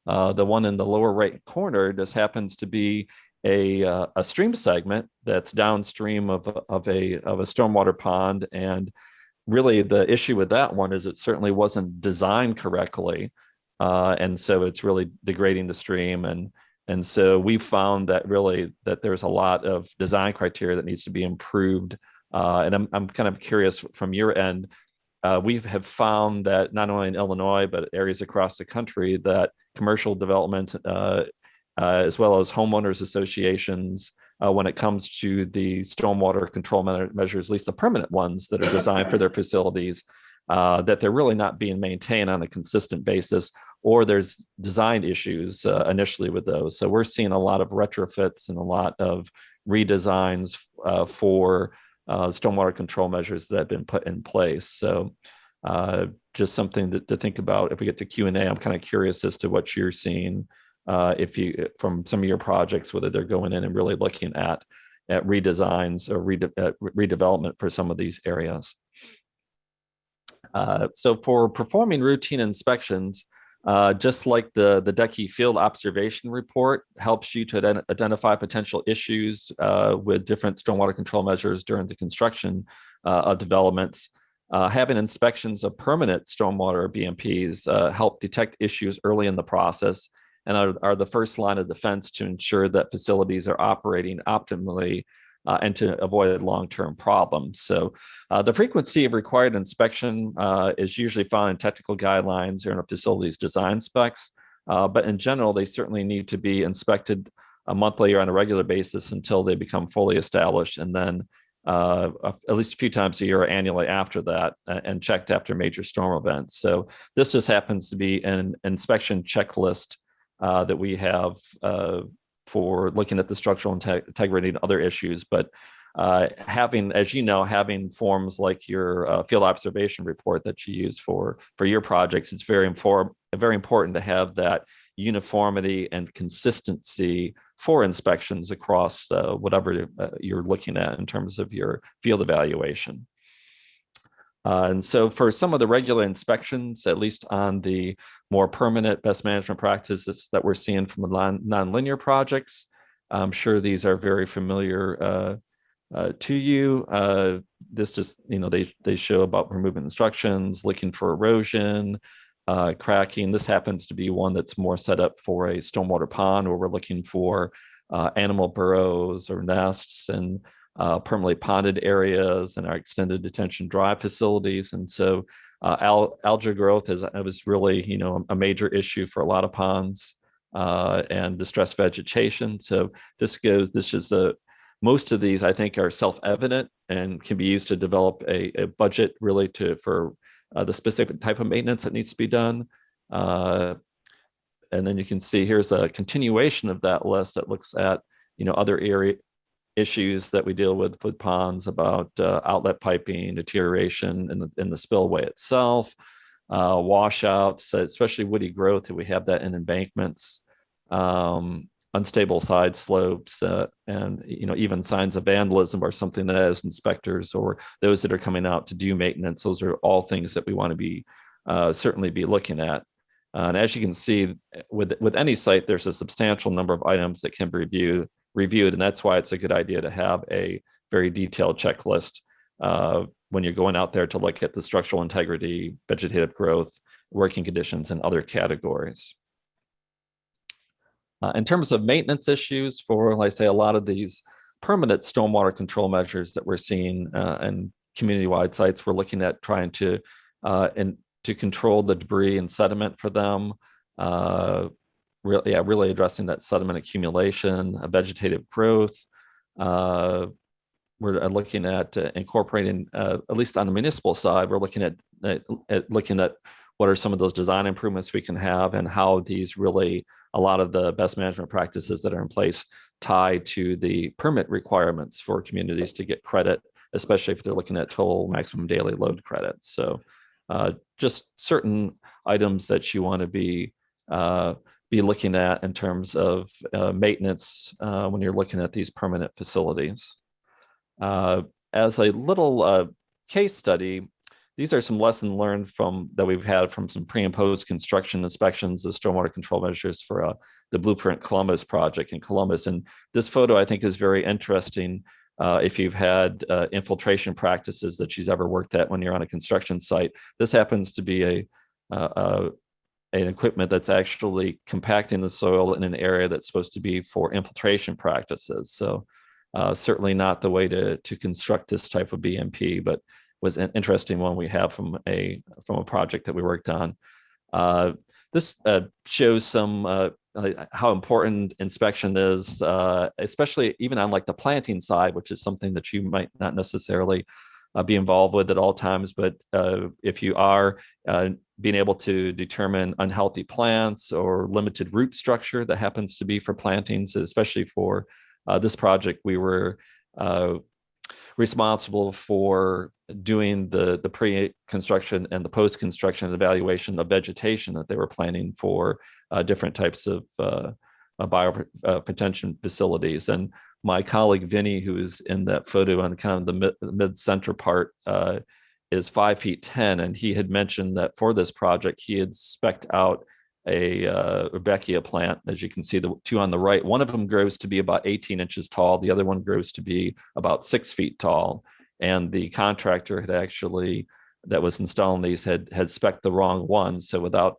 The one in the lower right corner just happens to be a stream segment that's downstream of a stormwater pond. And really the issue with that one is it certainly wasn't designed correctly. And so it's really degrading the stream. And so we've found that there's a lot of design criteria that needs to be improved. And I'm kind of curious from your end, we have found that not only in Illinois, but areas across the country, that commercial development, as well as homeowners associations, when it comes to the stormwater control measures, at least the permanent ones that are designed for their facilities, that they're really not being maintained on a consistent basis, or there's design issues initially with those. So we're seeing a lot of retrofits and a lot of redesigns for stormwater control measures that have been put in place. So just something to think about. If we get to Q&A, I'm kind of curious as to what you're seeing from some of your projects, whether they're going in and really looking at redesigns or redevelopment for some of these areas. So for performing routine inspections, just like the DECI field observation report helps you to identify potential issues with different stormwater control measures during the construction of developments, having inspections of permanent stormwater BMPs help detect issues early in the process and are the first line of defense to ensure that facilities are operating optimally and to avoid long-term problems. So the frequency of required inspection is usually found in technical guidelines or in a facility's design specs. But in general, they certainly need to be inspected monthly or on a regular basis until they become fully established, and then at least a few times a year or annually after that, and checked after major storm events. So this just happens to be an inspection checklist that we have for looking at the structural integrity and other issues. But having, as you know, having forms like your field observation report that you use for your projects, it's very important to have that uniformity and consistency for inspections across whatever you're looking at in terms of your field evaluation. And so for some of the regular inspections, at least on the more permanent best management practices that we're seeing from the non-linear projects, I'm sure these are very familiar to you. This just, they show about removing instructions, looking for erosion, cracking. This happens to be one that's more set up for a stormwater pond, where we're looking for animal burrows or nests and permanently ponded areas and our extended detention drive facilities. And so algae growth was really, a major issue for a lot of ponds and distressed vegetation. So most of these, I think, are self-evident and can be used to develop a budget really for the specific type of maintenance that needs to be done. And then you can see here's a continuation of that list that looks at, other area issues that we deal with ponds, about outlet piping, deterioration in the spillway itself, washouts, especially woody growth, and we have that in embankments, unstable side slopes, and even signs of vandalism are something that, as inspectors or those that are coming out to do maintenance, those are all things that we want to be certainly be looking at. And as you can see, with any site, there's a substantial number of items that can be reviewed, and that's why it's a good idea to have a very detailed checklist when you're going out there to look at the structural integrity, vegetative growth, working conditions, and other categories. In terms of maintenance issues for, like I say, a lot of these permanent stormwater control measures that we're seeing in community-wide sites, we're looking at trying to control the debris and sediment for them. Really addressing that sediment accumulation, vegetative growth. We're looking at incorporating, at least on the municipal side, we're looking at what are some of those design improvements we can have, and how these really, a lot of the best management practices that are in place tie to the permit requirements for communities to get credit, especially if they're looking at total maximum daily load credits. So just certain items that you want to be looking at in terms of maintenance when you're looking at these permanent facilities. As a little case study, these are some lessons learned that we've had from some pre and post construction inspections of stormwater control measures for the Blueprint Columbus project in Columbus. And this photo, I think, is very interesting if you've had infiltration practices that you've ever worked at when you're on a construction site. This happens to be an equipment that's actually compacting the soil in an area that's supposed to be for infiltration practices. So certainly not the way to construct this type of BMP, but was an interesting one we have from a project that we worked on. This shows some how important inspection is, especially even on like the planting side, which is something that you might not necessarily be involved with at all times. But if you are being able to determine unhealthy plants or limited root structure that happens to be for plantings, especially for this project, we were responsible for doing the pre-construction and the post-construction evaluation of vegetation that they were planning for different types of bioprotection facilities. And my colleague Vinny, who is in that photo on kind of the mid-center part, is 5'10", and he had mentioned that for this project he had spec'd out a Rebecca plant. As you can see, the two on the right, one of them grows to be about 18 inches tall, the other one grows to be about 6 feet tall. And the contractor had actually, that was installing these, had spec'd the wrong one. So without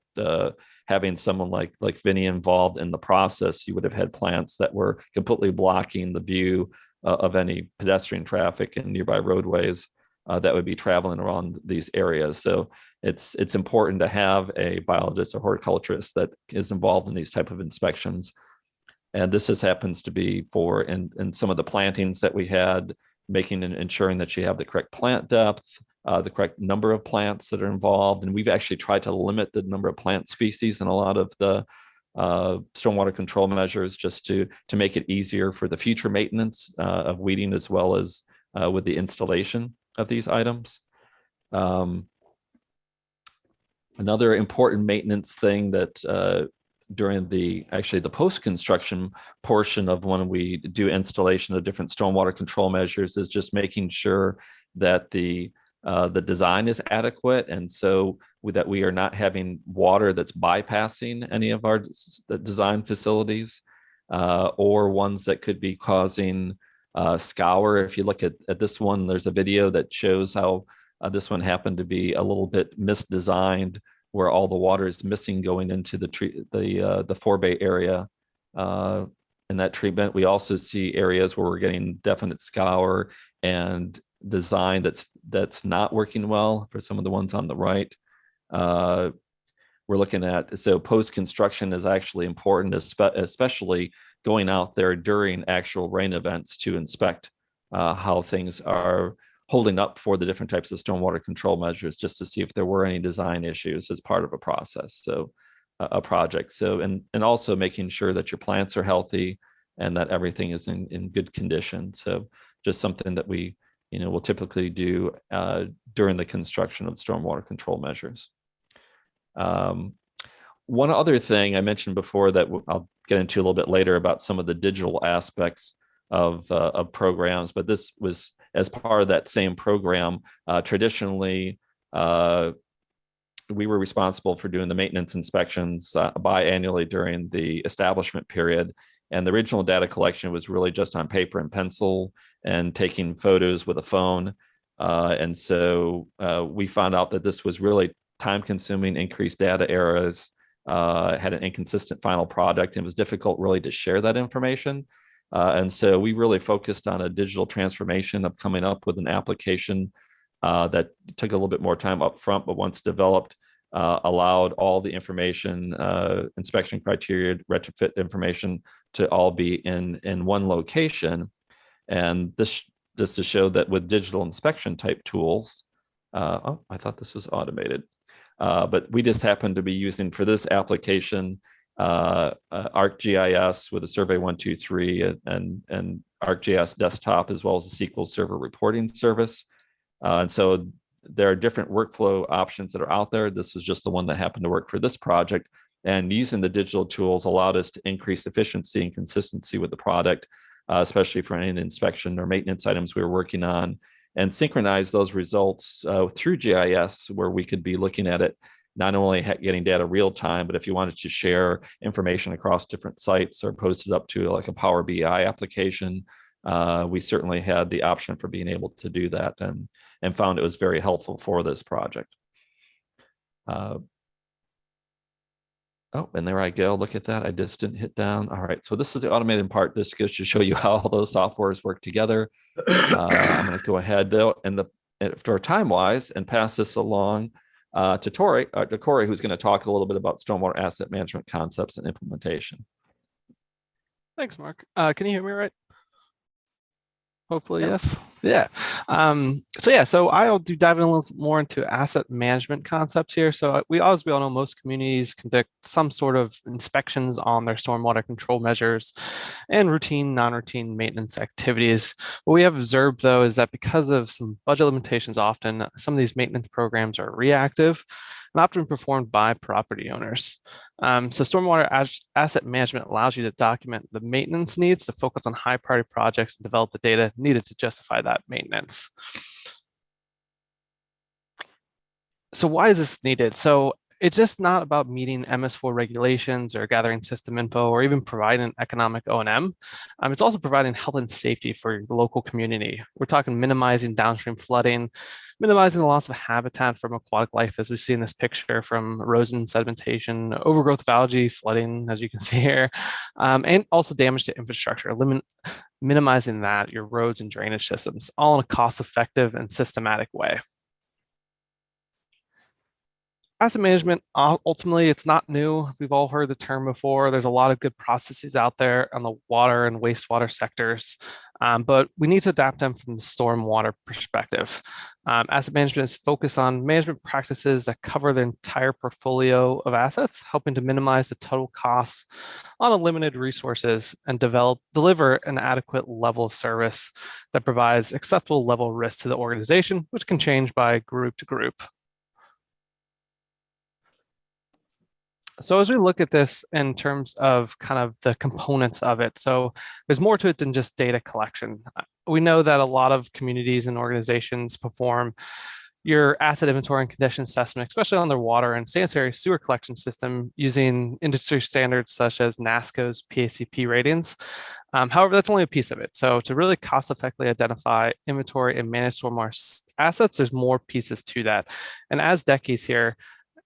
having someone like Vinny involved in the process, you would have had plants that were completely blocking the view of any pedestrian traffic in nearby roadways that would be traveling around these areas. So it's important to have a biologist or horticulturist that is involved in these type of inspections. And this just happens to be for in some of the plantings that we had, making and ensuring that you have the correct plant depth, the correct number of plants that are involved. And we've actually tried to limit the number of plant species in a lot of the stormwater control measures, just to make it easier for the future maintenance of weeding, as well as with the installation of these items. Another important maintenance thing that during the post-construction portion of when we do installation of different stormwater control measures is just making sure that the design is adequate, and so that we are not having water that's bypassing any of our design facilities, or ones that could be causing scour. If you look at this one, there's a video that shows how this one happened to be a little bit misdesigned, where all the water is missing going into the forebay area in that treatment. We also see areas where we're getting definite scour and design that's not working well for some of the ones on the right. We're looking at, so post-construction is actually important, especially going out there during actual rain events to inspect how things are holding up for the different types of stormwater control measures, just to see if there were any design issues as part of a process. So a project. So, and also making sure that your plants are healthy and that everything is in good condition. So just something that we, will typically do during the construction of stormwater control measures. One other thing I mentioned before that I'll get into a little bit later about some of the digital aspects of programs, but this was as part of that same program. Traditionally, we were responsible for doing the maintenance inspections biannually during the establishment period. And the original data collection was really just on paper and pencil and taking photos with a phone. And so we found out that this was really time consuming, increased data errors, had an inconsistent final product, and it was difficult really to share that information. And so we really focused on a digital transformation of coming up with an application that took a little bit more time up front, but once developed, allowed all the information, inspection criteria, retrofit information to all be in one location. And this just to show that with digital inspection type tools, oh, I thought this was automated, but we just happened to be using for this application ArcGIS with a Survey 123 and ArcGIS Desktop, as well as the SQL Server reporting service. And so there are different workflow options that are out there. This is just the one that happened to work for this project. And using the digital tools allowed us to increase efficiency and consistency with the product, especially for any inspection or maintenance items we were working on, and synchronize those results through GIS, where we could be looking at it, not only getting data real time, but if you wanted to share information across different sites or post it up to like a Power BI application, we certainly had the option for being able to do that, and found it was very helpful for this project. Oh, and there I go. Look at that. I just didn't hit down. All right. So this is the automated part. This goes to show you how all those softwares work together. I'm going to go ahead though, and for time wise, and pass this along to Corey, who's going to talk a little bit about stormwater asset management concepts and implementation. Thanks, Mark. Can you hear me right? Hopefully, yes. Yeah. So I'll dive in a little more into asset management concepts here. So we all know most communities conduct some sort of inspections on their stormwater control measures and routine, non-routine maintenance activities. What we have observed, though, is that because of some budget limitations, often some of these maintenance programs are reactive and often performed by property owners. So stormwater asset management allows you to document the maintenance needs, to focus on high priority projects and develop the data needed to justify that maintenance. So why is this needed? So it's just not about meeting MS4 regulations or gathering system info or even providing economic O&M. It's also providing health and safety for your local community. We're talking minimizing downstream flooding, minimizing the loss of habitat from aquatic life, as we see in this picture, from erosion, sedimentation, overgrowth of algae, flooding, as you can see here, and also damage to infrastructure, minimizing that, your roads and drainage systems, all in a cost-effective and systematic way. Asset management, ultimately, it's not new. We've all heard the term before. There's a lot of good processes out there on the water and wastewater sectors, but we need to adapt them from the stormwater perspective. Asset management is focused on management practices that cover the entire portfolio of assets, helping to minimize the total costs on a limited resources and deliver an adequate level of service that provides acceptable level of risk to the organization, which can change by group to group. So as we look at this in terms of kind of the components of it, so there's more to it than just data collection. We know that a lot of communities and organizations perform your asset inventory and condition assessment, especially on their water and sanitary sewer collection system using industry standards such as NASCO's PACP ratings. However, that's only a piece of it. So to really cost effectively identify, inventory, and manage stormwater assets, there's more pieces to that. And as DECI's here,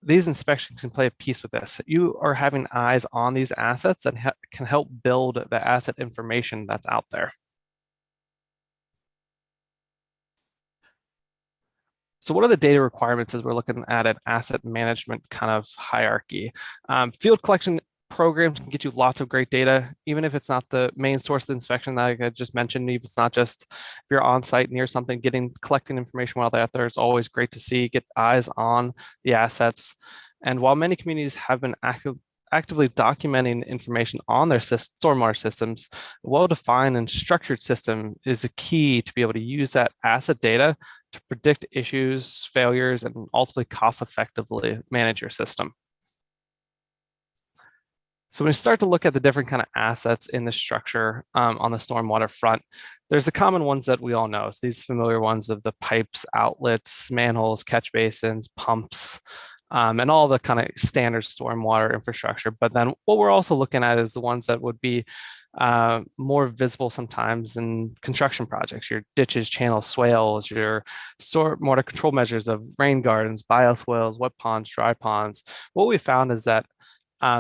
these inspections can play a piece with this. You are having eyes on these assets that can help build the asset information that's out there. So what are the data requirements as we're looking at an asset management kind of hierarchy? Field collection programs can get you lots of great data, even if it's not the main source of the inspection that I just mentioned. If it's not just if you're on site near something, collecting information while they're out there is always great to see, get eyes on the assets. And while many communities have been actively documenting information on their stormwater systems, a well-defined and structured system is the key to be able to use that asset data to predict issues, failures, and ultimately cost-effectively manage your system. So when we start to look at the different kind of assets in the structure on the stormwater front, there's the common ones that we all know. So these familiar ones of the pipes, outlets, manholes, catch basins, pumps, and all the kind of standard stormwater infrastructure. But then what we're also looking at is the ones that would be more visible sometimes in construction projects, your ditches, channels, swales, your stormwater control measures of rain gardens, bioswales, wet ponds, dry ponds. What we found is that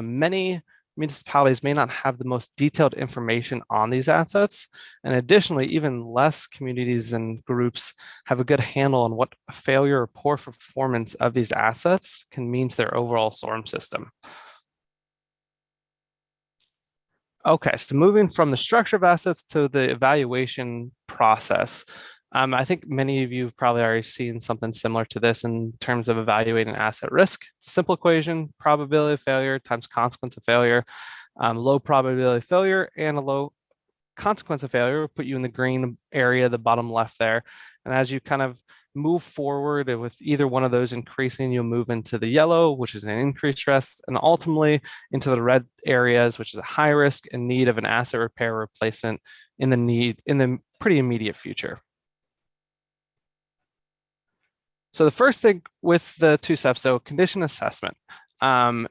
many municipalities may not have the most detailed information on these assets. And additionally, even less communities and groups have a good handle on what a failure or poor performance of these assets can mean to their overall storm system. Okay, so moving from the structure of assets to the evaluation process. I think many of you have probably already seen something similar to this in terms of evaluating asset risk. It's a simple equation: probability of failure times consequence of failure. Low probability of failure and a low consequence of failure will put you in the green area, the bottom left there. And as you kind of move forward with either one of those increasing, you'll move into the yellow, which is an increased risk, and ultimately into the red areas, which is a high risk and need of an asset repair or replacement in the pretty immediate future. So the first thing with the two steps, so condition assessment, we kind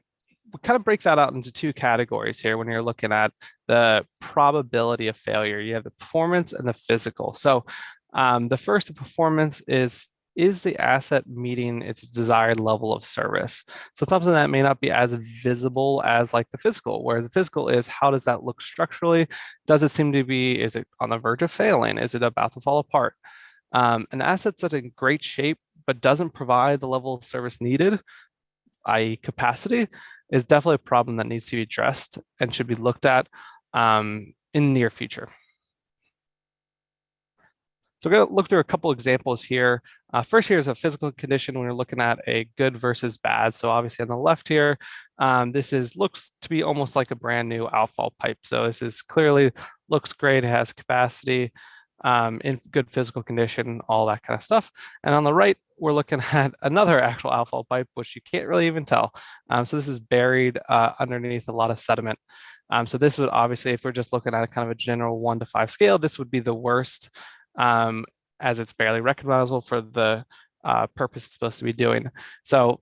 of break that out into two categories here when you're looking at the probability of failure. You have the performance and the physical. So the first, the performance is the asset meeting its desired level of service? So something that may not be as visible as like the physical, whereas the physical is how does that look structurally? Does it seem to be, is it on the verge of failing? Is it about to fall apart? An asset that's in great shape but doesn't provide the level of service needed, i.e. capacity, is definitely a problem that needs to be addressed and should be looked at in the near future. So we're going to look through a couple examples here. First here is a physical condition when you're looking at a good versus bad. So obviously on the left here, looks to be almost like a brand new outfall pipe. So this is clearly looks great, it has capacity, in good physical condition, all that kind of stuff. And on the right, we're looking at another actual outfall pipe, which you can't really even tell. So this is buried underneath a lot of sediment. So this would obviously, if we're just looking at a kind of a general 1 to 5 scale, this would be the worst, as it's barely recognizable for the purpose it's supposed to be doing. So,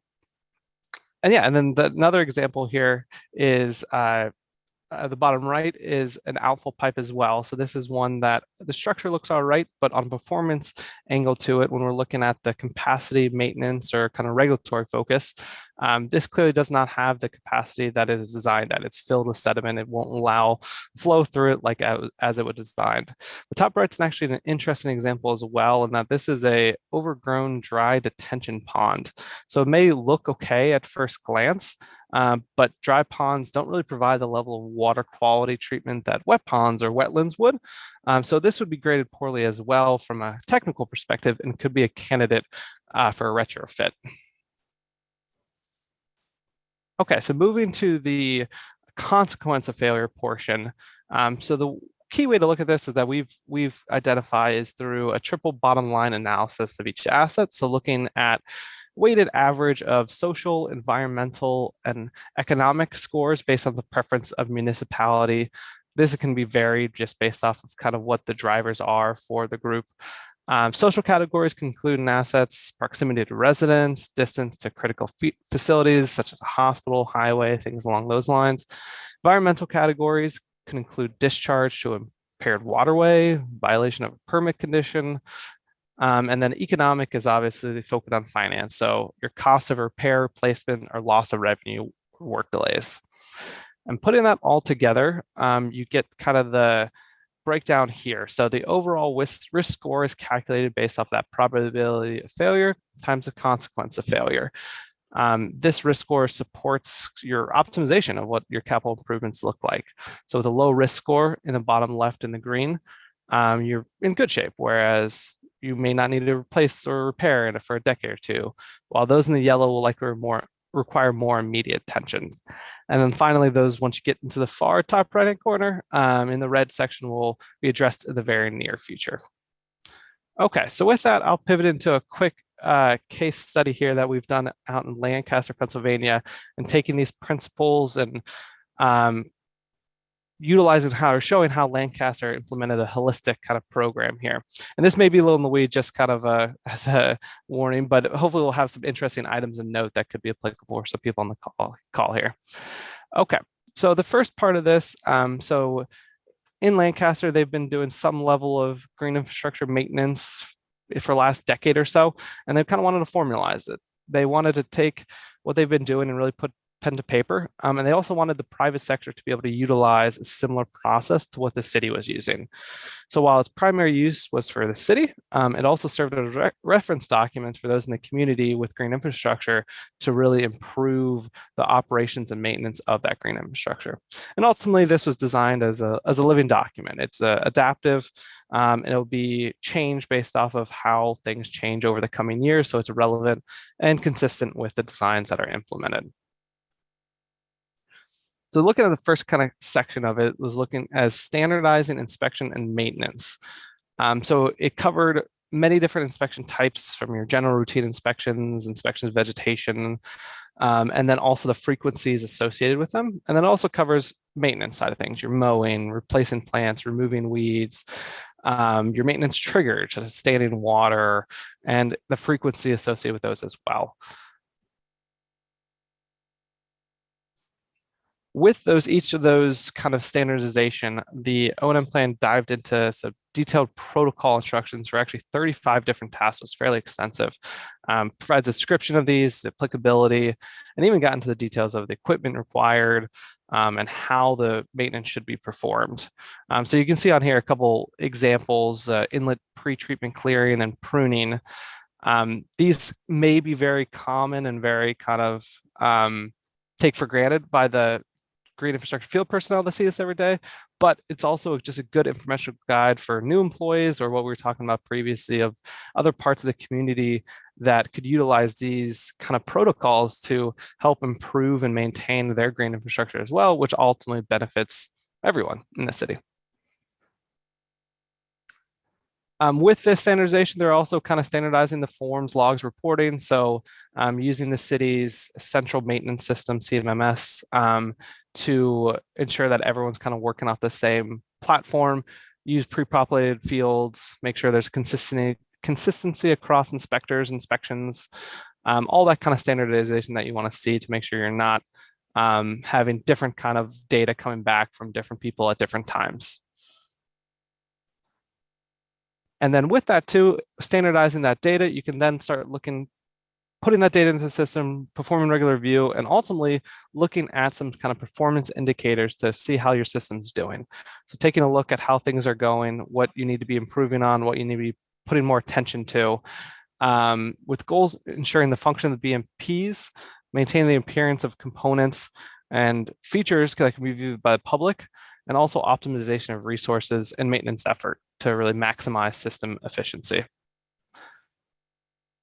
and yeah, and then another example here is the bottom right is an outfall pipe as well. So this is one that the structure looks all right, but on performance angle to it, when we're looking at the capacity, maintenance, or kind of regulatory focus, this clearly does not have the capacity that it is designed at. It's filled with sediment. It won't allow flow through it like as it was designed. The top right's actually an interesting example as well, in that this is a overgrown dry detention pond. So it may look okay at first glance, but dry ponds don't really provide the level of water quality treatment that wet ponds or wetlands would. So this would be graded poorly as well from a technical perspective and could be a candidate for a retrofit. Okay, so moving to the consequence of failure portion. So the key way to look at this is that we've identified is through a triple bottom line analysis of each asset. So looking at weighted average of social, environmental, and economic scores based on the preference of municipality. This can be varied just based off of kind of what the drivers are for the group. Social categories can include in assets proximity to residents, distance to critical facilities such as a hospital, highway, things along those lines. Environmental categories can include discharge to impaired waterway, violation of a permit condition, and then economic is obviously focused on finance. So your cost of repair, replacement, or loss of revenue, work delays. And putting that all together, you get kind of the breakdown here. So the overall risk score is calculated based off that probability of failure times the consequence of failure. This risk score supports your optimization of what your capital improvements look like. So with a low risk score in the bottom left in the green, you're in good shape, whereas you may not need to replace or repair it for a decade or two, while those in the yellow will likely require more immediate attention. And then finally, those, once you get into the far top right-hand corner, in the red section, will be addressed in the very near future. Okay, so with that, I'll pivot into a quick case study here that we've done out in Lancaster, Pennsylvania, and taking these principles and utilizing how or showing how Lancaster implemented a holistic kind of program here. And this may be a little in the weed, just kind of as a warning, but hopefully we'll have some interesting items and note that could be applicable for some people on the call here. Okay, so the first part of this, so in Lancaster, they've been doing some level of green infrastructure maintenance for the last decade or so, and they kind of wanted to formalize it. They wanted to take what they've been doing and really put pen to paper. And they also wanted the private sector to be able to utilize a similar process to what the city was using. So while its primary use was for the city, it also served as a reference document for those in the community with green infrastructure to really improve the operations and maintenance of that green infrastructure. And ultimately, this was designed as a living document. It's adaptive, and it'll be changed based off of how things change over the coming years. So it's relevant and consistent with the designs that are implemented. So looking at the first kind of section of it was looking as standardizing inspection and maintenance. So it covered many different inspection types, from your general routine inspections, inspections of vegetation, and then also the frequencies associated with them. And then it also covers maintenance side of things, your mowing, replacing plants, removing weeds, your maintenance triggers, such as standing water, and the frequency associated with those as well. With those, each of those kind of standardization, the O&M plan dived into some detailed protocol instructions for actually 35 different tasks. It was fairly extensive. Provides a description of these, the applicability, and even got into the details of the equipment required and how the maintenance should be performed. So you can see on here a couple examples, inlet pre-treatment clearing and pruning. These may be very common and very kind of take for granted by the green infrastructure field personnel that see this every day, but it's also just a good informational guide for new employees, or what we were talking about previously of other parts of the community that could utilize these kind of protocols to help improve and maintain their green infrastructure as well, which ultimately benefits everyone in the city. With this standardization, they're also kind of standardizing the forms, logs, reporting. So using the city's central maintenance system, CMMS, to ensure that everyone's kind of working off the same platform, use pre-populated fields, make sure there's consistency across inspectors, inspections, all that kind of standardization that you want to see to make sure you're not having different kind of data coming back from different people at different times. And then with that too, standardizing that data, you can then start putting that data into the system, performing regular review, and ultimately looking at some kind of performance indicators to see how your system's doing. So taking a look at how things are going, what you need to be improving on, what you need to be putting more attention to, with goals ensuring the function of the BMPs, maintaining the appearance of components and features that can be viewed by the public, and also optimization of resources and maintenance effort to really maximize system efficiency.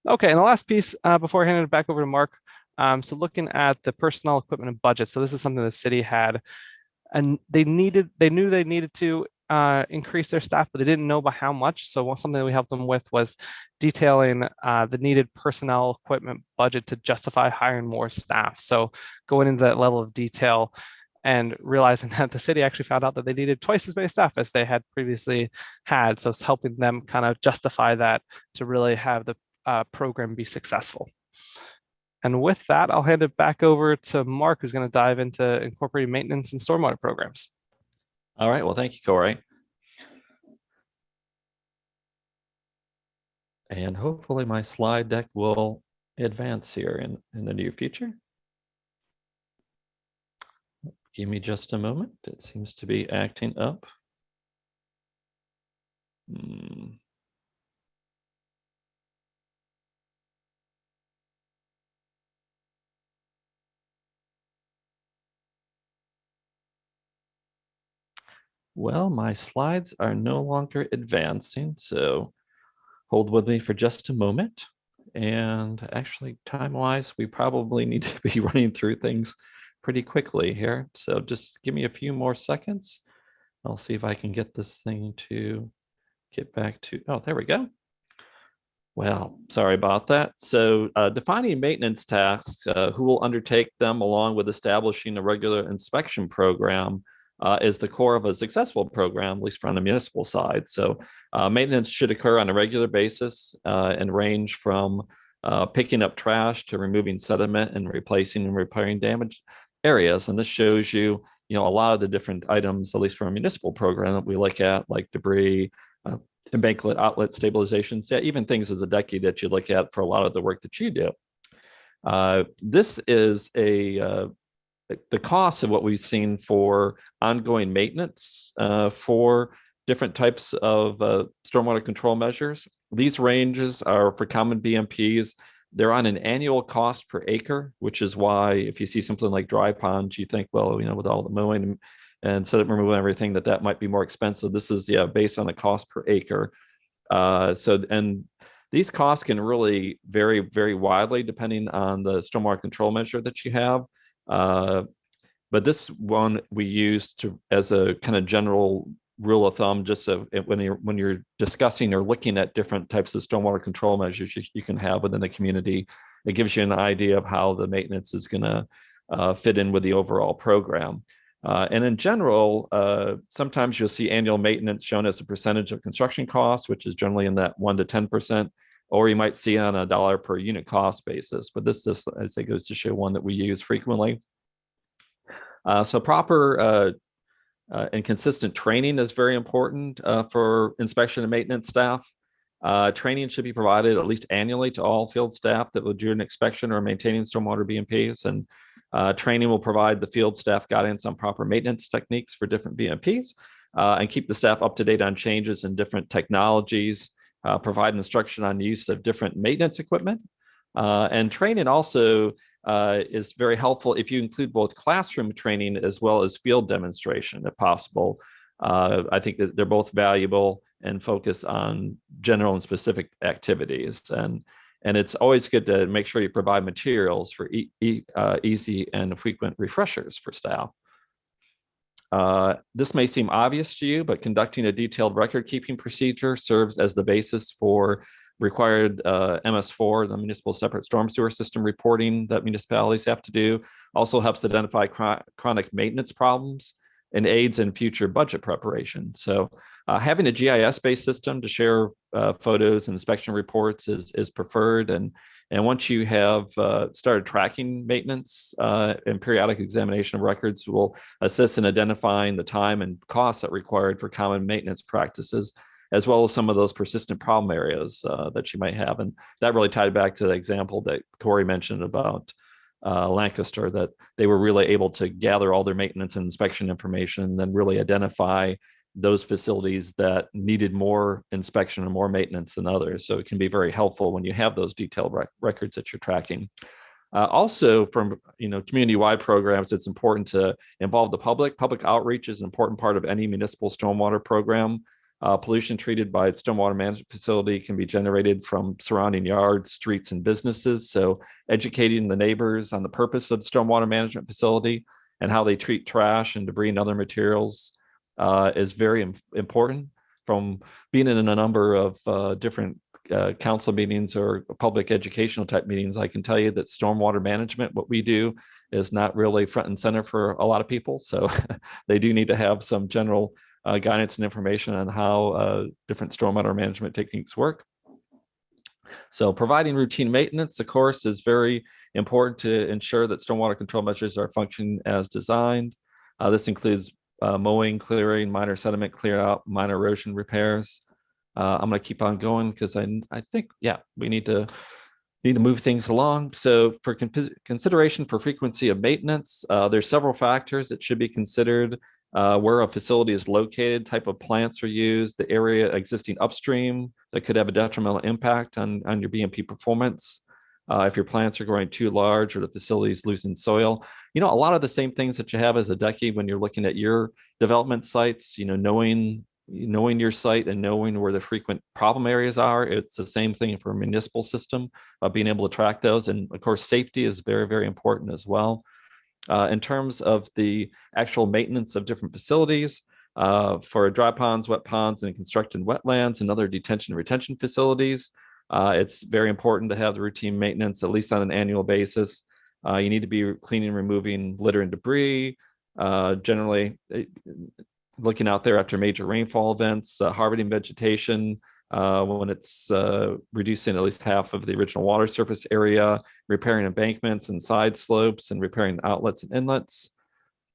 Okay, and the last piece before handing it back over to Mark. So looking at the personnel, equipment, and budget. So this is something the city had, and they knew they needed to increase their staff, but they didn't know by how much. So something that we helped them with was detailing the needed personnel, equipment, budget to justify hiring more staff. So going into that level of detail and realizing that the city actually found out that they needed twice as many staff as they had previously had. So it's helping them kind of justify that to really have the program be successful. And with that, I'll hand it back over to Mark, who's going to dive into incorporating maintenance and stormwater programs. All right. Well, thank you, Corey. And hopefully my slide deck will advance here in the near future. Give me just a moment. It seems to be acting up. Well, my slides are no longer advancing, so hold with me for just a moment. And actually, time-wise, we probably need to be running through things pretty quickly here. So just give me a few more seconds. I'll see if I can get this thing to get back to, oh, there we go. Well, sorry about that. So defining maintenance tasks, who will undertake them along with establishing a regular inspection program is the core of a successful program, at least from the municipal side. So maintenance should occur on a regular basis and range from picking up trash to removing sediment and replacing and repairing damaged areas. And this shows you, a lot of the different items, at least from a municipal program that we look at, like debris, embankment outlet stabilizations, yeah, even things as a DECI that you look at for a lot of the work that you do. This is the cost of what we've seen for ongoing maintenance for different types of stormwater control measures. These ranges are for common BMPs. They're on an annual cost per acre, which is why if you see something like dry ponds, you think, well, with all the mowing and instead of removing everything, that might be more expensive. This is based on the cost per acre. And these costs can really vary very widely depending on the stormwater control measure that you have. But this one we use as a kind of general rule of thumb, just so when you're discussing or looking at different types of stormwater control measures you can have within the community, it gives you an idea of how the maintenance is going to fit in with the overall program. And in general, sometimes you'll see annual maintenance shown as a percentage of construction costs, which is generally in that 1 to 10%, or you might see on a dollar per unit cost basis. But this just, as it goes to show, one that we use frequently. So proper and consistent training is very important for inspection and maintenance staff. Training should be provided at least annually to all field staff that will do an inspection or maintaining stormwater BMPs. And training will provide the field staff guidance on proper maintenance techniques for different BMPs and keep the staff up to date on changes in different technologies, provide instruction on the use of different maintenance equipment. And training also is very helpful if you include both classroom training as well as field demonstration if possible. I think that they're both valuable and focus on general and specific activities. And it's always good to make sure you provide materials for easy and frequent refreshers for staff. This may seem obvious to you, but conducting a detailed record-keeping procedure serves as the basis for required MS4, the municipal separate storm sewer system reporting that municipalities have to do. Also helps identify chronic maintenance problems and aids in future budget preparation. So having a GIS-based system to share photos and inspection reports is preferred. And once you have started tracking maintenance and periodic examination of records will assist in identifying the time and costs that are required for common maintenance practices. as well as some of those persistent problem areas that you might have. And that really tied back to the example that Corey mentioned about Lancaster, that they were really able to gather all their maintenance and inspection information and then really identify those facilities that needed more inspection and more maintenance than others. So it can be very helpful when you have those detailed records that you're tracking. Also, from community-wide programs, it's important to involve the public. Public outreach is an important part of any municipal stormwater program. Pollution treated by its stormwater management facility can be generated from surrounding yards, streets, and businesses. So educating the neighbors on the purpose of the stormwater management facility and how they treat trash and debris and other materials is very important. From being in a number of different council meetings or public educational type meetings, I can tell you that stormwater management, what we do, is not really front and center for a lot of people. So they do need to have some general guidance and information on how different stormwater management techniques work. So providing routine maintenance, of course, is very important to ensure that stormwater control measures are functioning as designed. This includes mowing, clearing, minor sediment clear out, minor erosion repairs. I'm going to keep on going because I think, yeah, we need to move things along. So for consideration for frequency of maintenance, there's several factors that should be considered. Where a facility is located, type of plants are used, the area existing upstream that could have a detrimental impact on your BMP performance. If your plants are growing too large or the facility is losing soil, a lot of the same things that you have as a DECI when you're looking at your development sites, knowing your site and knowing where the frequent problem areas are. It's the same thing for a municipal system, being able to track those. And of course, safety is very, very important as well. In terms of the actual maintenance of different facilities, for dry ponds, wet ponds, and constructed wetlands and other detention and retention facilities, it's very important to have the routine maintenance, at least on an annual basis. You need to be cleaning and removing litter and debris, generally looking out there after major rainfall events, harvesting vegetation when it's reducing at least half of the original water surface area, repairing embankments and side slopes, and repairing outlets and inlets.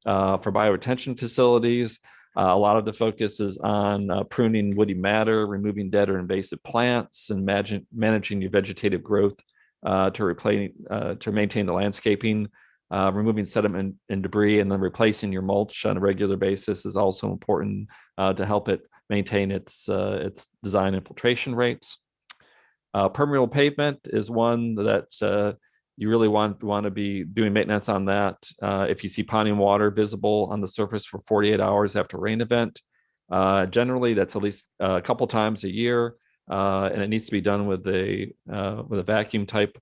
For bioretention facilities, a lot of the focus is on pruning woody matter, removing dead or invasive plants, and managing your vegetative growth to maintain the landscaping. Removing sediment and debris and then replacing your mulch on a regular basis is also important to help it maintain its design infiltration rates. Permeable pavement is one that you really want to be doing maintenance on that. If you see ponding water visible on the surface for 48 hours after a rain event, generally that's at least a couple times a year, and it needs to be done with a vacuum type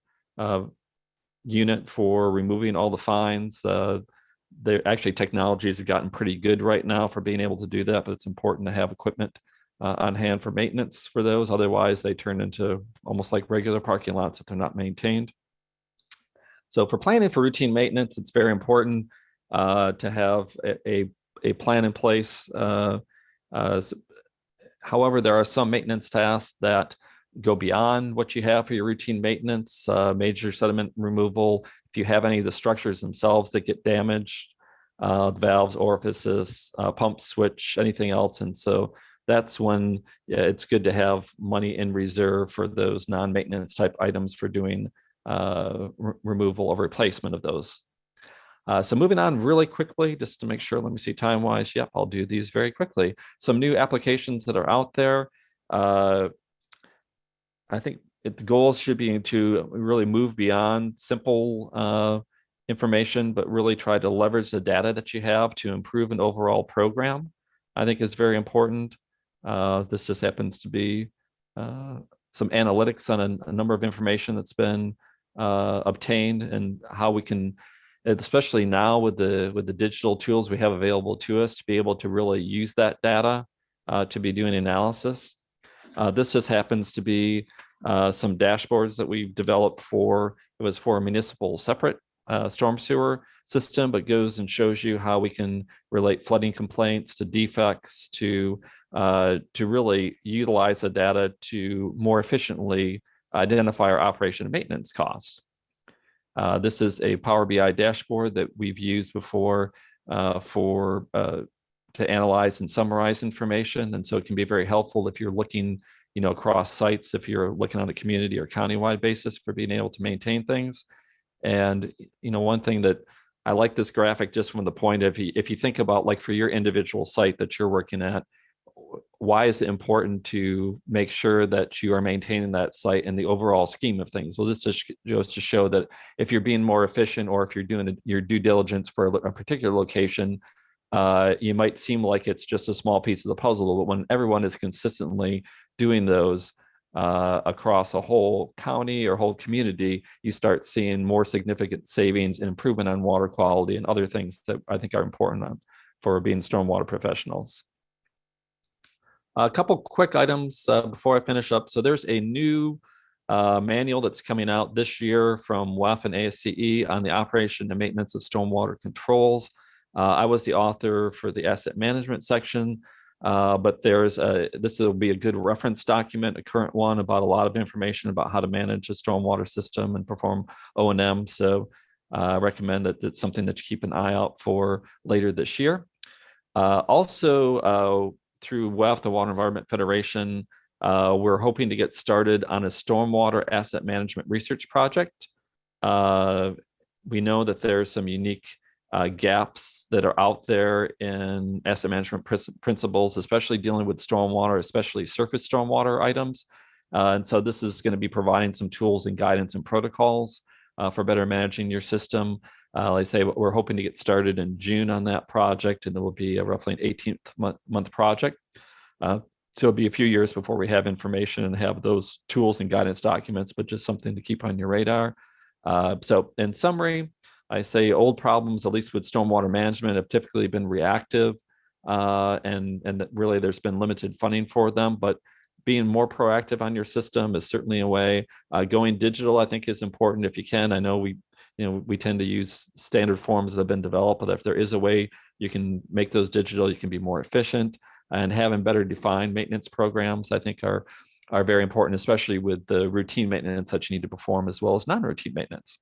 unit for removing all the fines. Actually, technologies have gotten pretty good right now for being able to do that, but it's important to have equipment on hand for maintenance for those. Otherwise, they turn into almost like regular parking lots if they're not maintained. So for planning for routine maintenance, it's very important to have a plan in place. However, there are some maintenance tasks that go beyond what you have for your routine maintenance, major sediment removal. If you have any of the structures themselves that get damaged, valves, orifices, pump switch, anything else. And so that's when it's good to have money in reserve for those non-maintenance type items for doing removal or replacement of those. So moving on really quickly, just to make sure, let me see time-wise. Yep, I'll do these very quickly. Some new applications that are out there. I think the goals should be to really move beyond simple information, but really try to leverage the data that you have to improve an overall program. I think is very important. This just happens to be some analytics on a number of information that's been obtained, and how we can, especially now with the digital tools we have available to us, to be able to really use that data to be doing analysis. This just happens to be some dashboards that we've developed for a municipal separate storm sewer system, but goes and shows you how we can relate flooding complaints to defects to really utilize the data to more efficiently identify our operation and maintenance costs. This is a Power BI dashboard that we've used before for to analyze and summarize information. And so it can be very helpful if you're looking, across sites, if you're looking on a community or countywide basis for being able to maintain things. And, one thing that I like this graphic just from the point of, if you think about like for your individual site that you're working at, why is it important to make sure that you are maintaining that site in the overall scheme of things? Well, this just goes to show that if you're being more efficient, or if you're doing your due diligence for a particular location, you might seem like it's just a small piece of the puzzle, but when everyone is consistently doing those across a whole county or whole community, you start seeing more significant savings and improvement on water quality and other things that I think are important for being stormwater professionals. A couple quick items before I finish up. So there's a new manual that's coming out this year from WEF and ASCE on the operation and maintenance of stormwater controls. I was the author for the asset management section, but this will be a good reference document, a current one, about a lot of information about how to manage a stormwater system and perform O&M. So I recommend that it's something that you keep an eye out for later this year. Also, through WEF, the Water Environment Federation, we're hoping to get started on a stormwater asset management research project. We know that there's some unique gaps that are out there in asset management principles, especially dealing with stormwater, especially surface stormwater items. And so this is going to be providing some tools and guidance and protocols for better managing your system. Like I say, we're hoping to get started in June on that project, and it will be roughly an 18-month project. So it'll be a few years before we have information and have those tools and guidance documents, but just something to keep on your radar. So in summary, I say old problems, at least with stormwater management, have typically been reactive, and that really there's been limited funding for them, but being more proactive on your system is certainly a way. Going digital, I think, is important if you can. I know we tend to use standard forms that have been developed, but if there is a way you can make those digital, you can be more efficient. And having better defined maintenance programs, I think, are very important, especially with the routine maintenance that you need to perform as well as non-routine maintenance.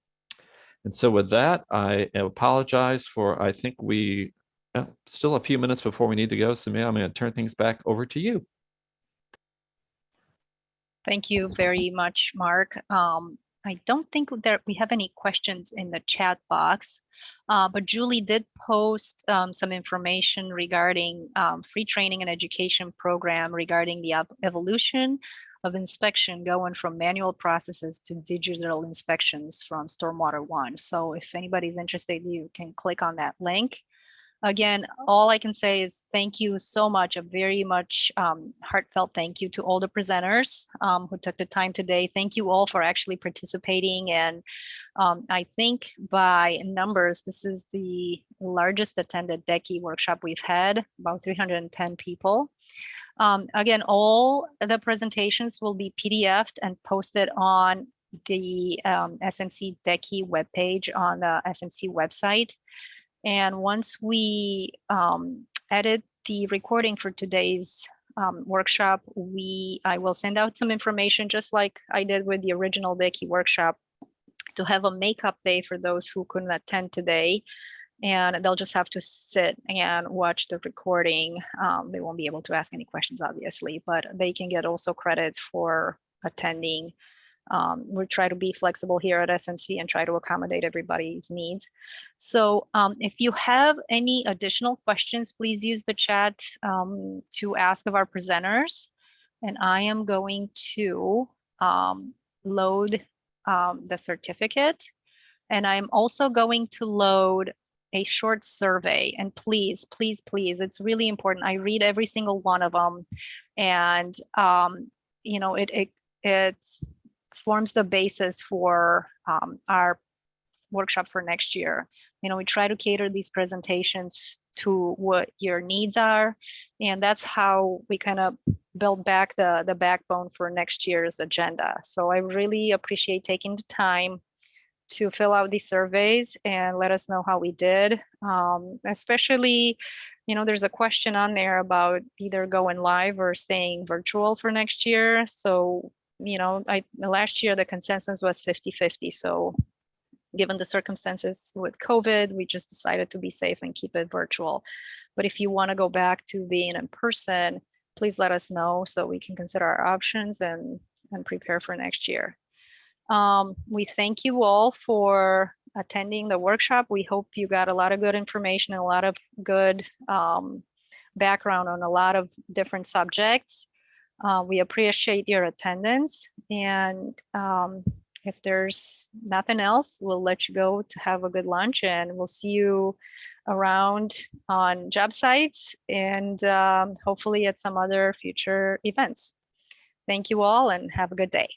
And so with that, I apologize for, I think we still a few minutes before we need to go. So Mia, I'm going to turn things back over to you. Thank you very much, Mark. I don't think that we have any questions in the chat box, but Julie did post some information regarding free training and education program regarding the evolution of inspection going from manual processes to digital inspections from Stormwater One. So if anybody's interested, you can click on that link. Again, all I can say is thank you so much, a very much heartfelt thank you to all the presenters who took the time today. Thank you all for actually participating. And I think by numbers, this is the largest attended DECI workshop we've had, about 310 people. Again, all the presentations will be PDF'd and posted on the SMC DECI webpage on the SMC website. And once we edit the recording for today's workshop, I will send out some information, just like I did with the original DECI workshop, to have a makeup day for those who couldn't attend today. And they'll just have to sit and watch the recording. They won't be able to ask any questions, obviously, but they can get also credit for attending. We try to be flexible here at SMC and try to accommodate everybody's needs. So if you have any additional questions, please use the chat to ask of our presenters. And I am going to load the certificate. And I'm also going to load a short survey. And please, please, please, it's really important. I read every single one of them. And, you know, it forms the basis for our workshop for next year. You know, we try to cater these presentations to what your needs are, and that's how we kind of build back the backbone for next year's agenda. So I really appreciate taking the time to fill out these surveys and let us know how we did. Especially, you know, there's a question on there about either going live or staying virtual for next year. So, you know, last year the consensus was 50-50. So given the circumstances with COVID, we just decided to be safe and keep it virtual. But if you want to go back to being in person, please let us know so we can consider our options and prepare for next year. We thank you all for attending the workshop. We hope you got a lot of good information and a lot of good background on a lot of different subjects. We appreciate your attendance, and if there's nothing else, we'll let you go to have a good lunch, and we'll see you around on job sites and hopefully at some other future events. Thank you all and have a good day.